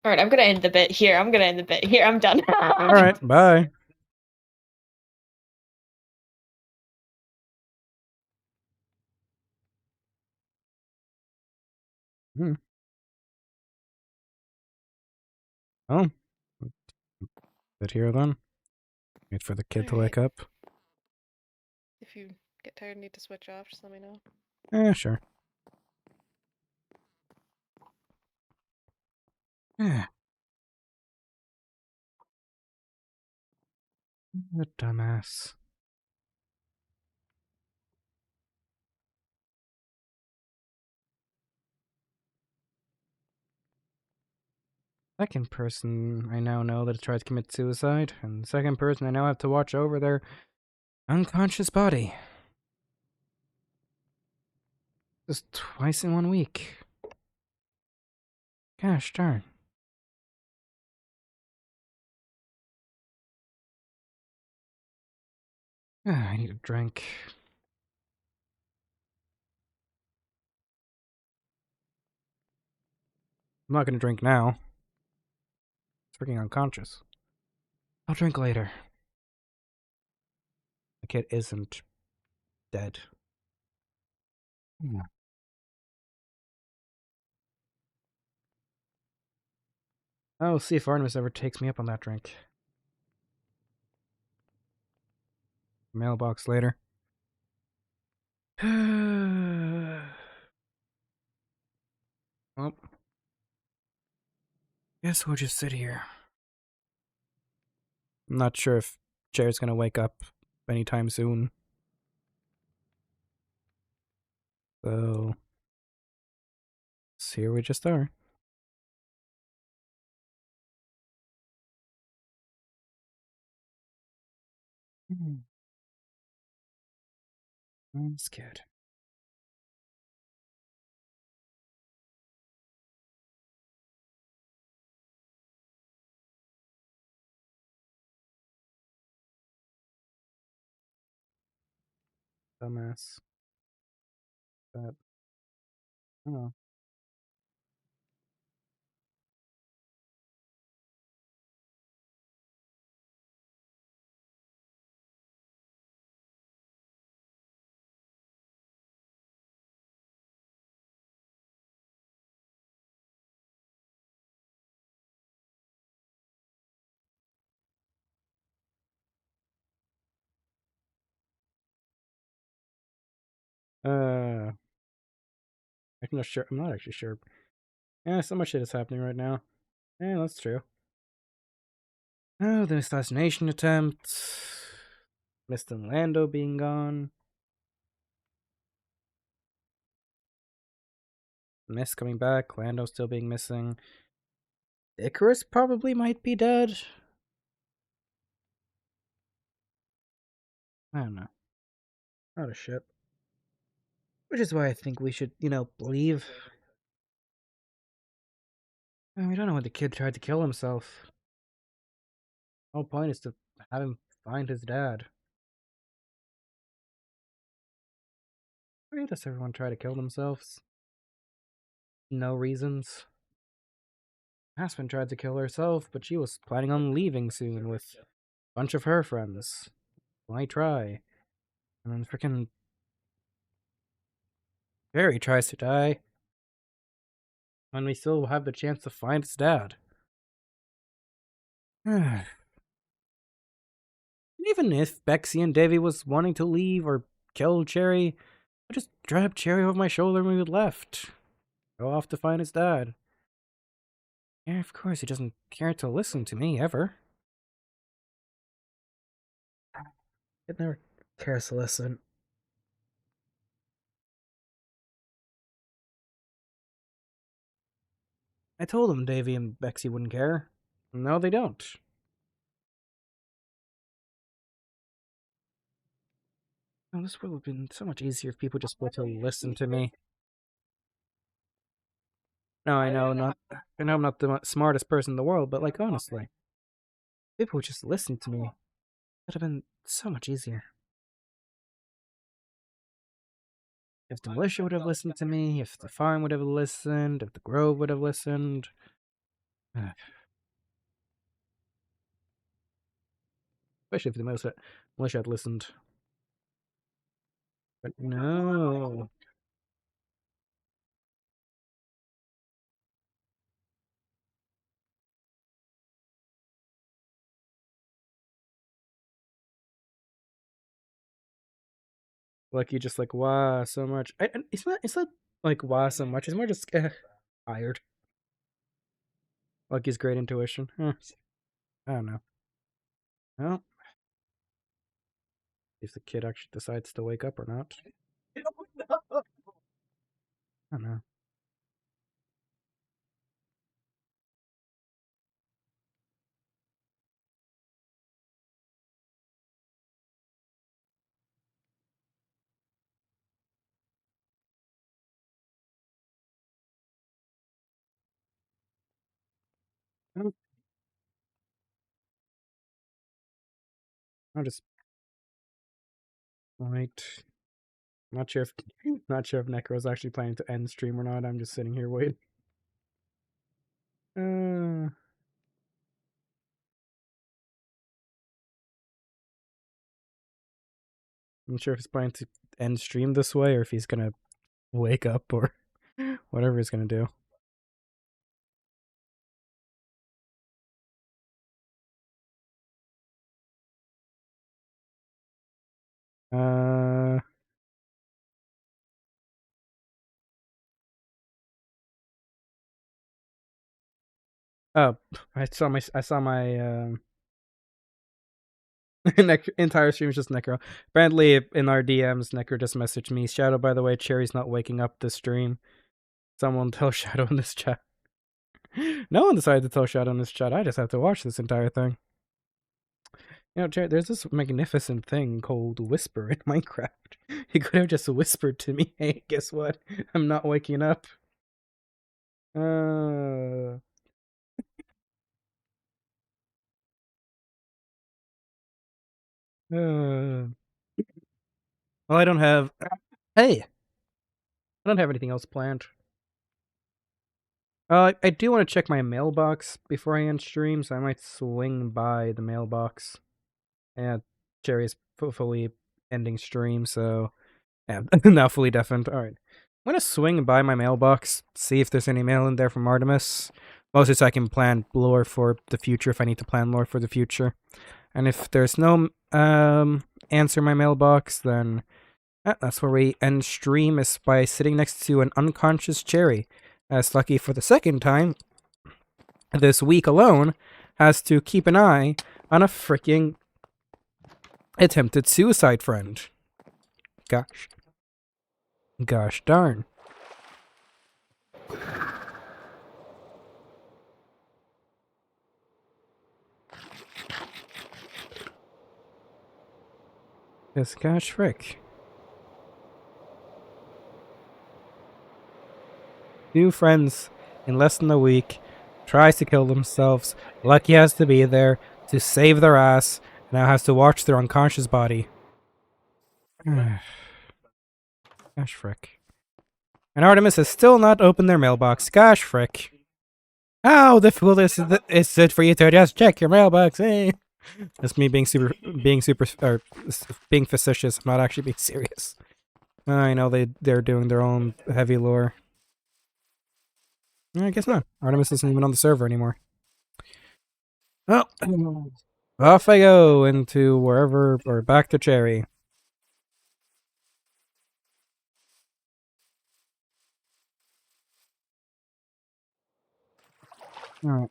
Alright, I'm gonna end the bit here. I'm done. Alright, bye. Oh. Sit here then. Wait for the kid to wake up. If you get tired and need to switch off, just let me know. Yeah, sure. The dumbass. Second person I now know that tried to commit suicide, and second person I now have to watch over their unconscious body. Just twice in 1 week. Gosh darn. I need a drink. I'm not gonna drink now. It's freaking unconscious. I'll drink later. The kid isn't dead. I'll see if Artemis ever takes me up on that drink. Mailbox later. Well, guess we'll just sit here. I'm not sure if Chair's gonna wake up anytime soon. So, here we just are. I'm scared. Dumbass. That. Oh. I'm not sure. I'm not actually sure. Yeah, so much shit is happening right now. Yeah, that's true. Oh, the assassination attempt. Mr. Lando being gone. Miss coming back. Lando still being missing. Icarus probably might be dead. I don't know. Not a shit. Which is why I think we should, leave. We don't know when the kid tried to kill himself. The whole point is to have him find his dad. Why does everyone try to kill themselves? No reasons. Aspen tried to kill herself, but she was planning on leaving soon with a bunch of her friends. Why try? And then frickin' Barry tries to die. And we still have the chance to find his dad. Even if Bexy and Davy was wanting to leave or kill Cherry, I just grabbed Cherry over my shoulder and we would left. Go off to find his dad. Yeah, of course, he doesn't care to listen to me, ever. He never cares to listen. I told him Davy and Bexy wouldn't care. No, they don't. Oh, this would have been so much easier if people just were to listen to me. No, I know I'm not the smartest person in the world, but like honestly, people would just listen to me. Would have been so much easier. If the militia would have listened to me, if the farm would have listened, if the grove would have listened. Especially if the militia had listened. But no. Like you just like wow so much. It's not like wow so much. It's more just tired. Lucky's great intuition. I don't know. Well, if the kid actually decides to wake up or not. I don't know. I'll just wait. Not sure if Necro's actually planning to end stream or not. I'm just sitting here waiting. I'm not sure if he's planning to end stream this way or if he's gonna wake up or whatever he's gonna do. Oh, I saw my entire stream is just Necro. Apparently, in our DMs, Necro just messaged me. Shadow, by the way, Cherry's not waking up this stream. Someone tell Shadow in this chat. No one decided to tell Shadow in this chat. I just have to watch this entire thing. You know, Cherry, there's this magnificent thing called Whisper in Minecraft. He could have just whispered to me, hey, guess what? I'm not waking up. Well, I don't have... Hey! I don't have anything else planned. I do want to check my mailbox before I end stream, so I might swing by the mailbox. Yeah, Cherry's fully ending stream, so... Yeah, now fully deafened. Alright. I'm gonna swing by my mailbox, see if there's any mail in there from Artemis. Mostly so I can plan lore for the future if I need to plan lore for the future. And if there's no answer in my mailbox, then that's where we end stream, is by sitting next to an unconscious Cherry. As Lucky, for the second time this week alone, has to keep an eye on a freaking attempted suicide friend. Gosh darn. Yes, gosh frick. 2 friends in less than a week tries to kill themselves. Lucky has to be there to save their ass. Now has to watch their unconscious body. Gosh frick. And Artemis has still not opened their mailbox. Gosh frick. How difficult is it for you to just check your mailbox, eh? That's me being facetious. I'm not actually being serious. I know they're doing their own heavy lore. I guess not. Artemis isn't even on the server anymore. Well, off I go into wherever, or back to Cherry. Alright.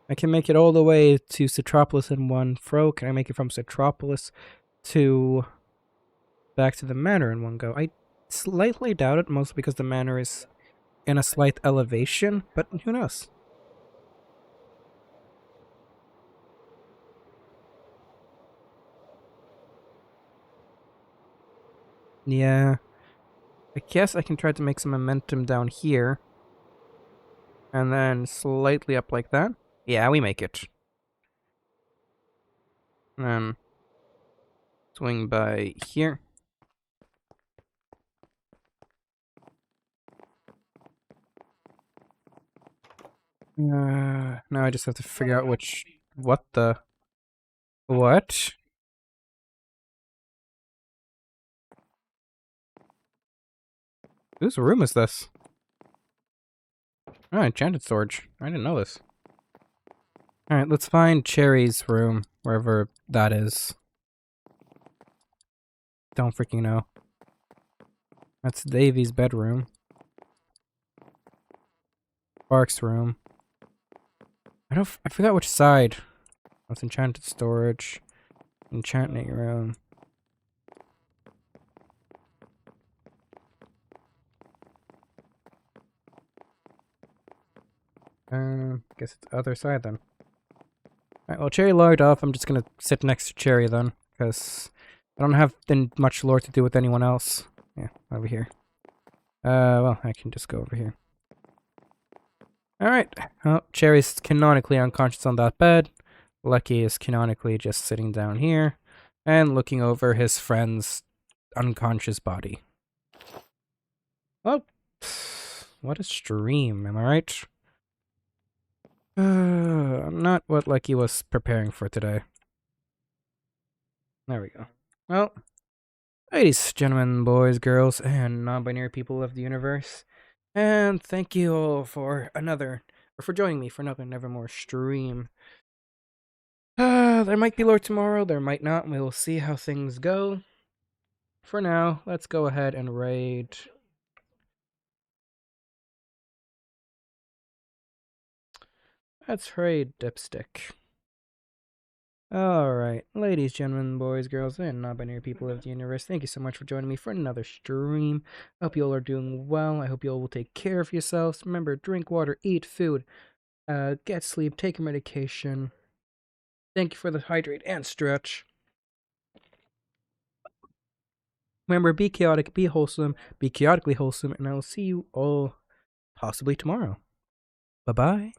I can make it all the way to Citropolis in one throw. Can I make it from Citropolis to back to the manor in one go? I slightly doubt it, mostly because the manor is in a slight elevation, but who knows? Yeah. I guess I can try to make some momentum down here. And then slightly up like that. Yeah, we make it. And then swing by here. Now I just have to figure out which... What the... What? Whose room is this? Oh, enchanted storage. I didn't know this. Alright, let's find Cherry's room, wherever that is. Don't freaking know. That's Davy's bedroom. Spark's room. I forgot which side. That's enchanted storage. Enchantment room. Guess it's the other side then. Alright, well, Cherry logged off. I'm just gonna sit next to Cherry then, because I don't have much lore to do with anyone else. Yeah, over here. Well, I can just go over here. Alright, well, Cherry's canonically unconscious on that bed. Lucky is canonically just sitting down here and looking over his friend's unconscious body. Oh, what a stream, am I right? Not what Lucky was preparing for today. There we go. Well, ladies, gentlemen, boys, girls, and non-binary people of the universe, and thank you all for joining me for another Nevermore stream. There might be lore tomorrow, there might not, and we will see how things go. For now, let's go ahead and raid. Let's raid Dipstick. Alright, ladies, gentlemen, boys, girls, and non-binary people of the universe, thank you so much for joining me for another stream. I hope you all are doing well. I hope you all will take care of yourselves. Remember, drink water, eat food, get sleep, take your medication. Thank you for the hydrate and stretch. Remember, be chaotic, be wholesome, be chaotically wholesome, and I will see you all possibly tomorrow. Bye-bye.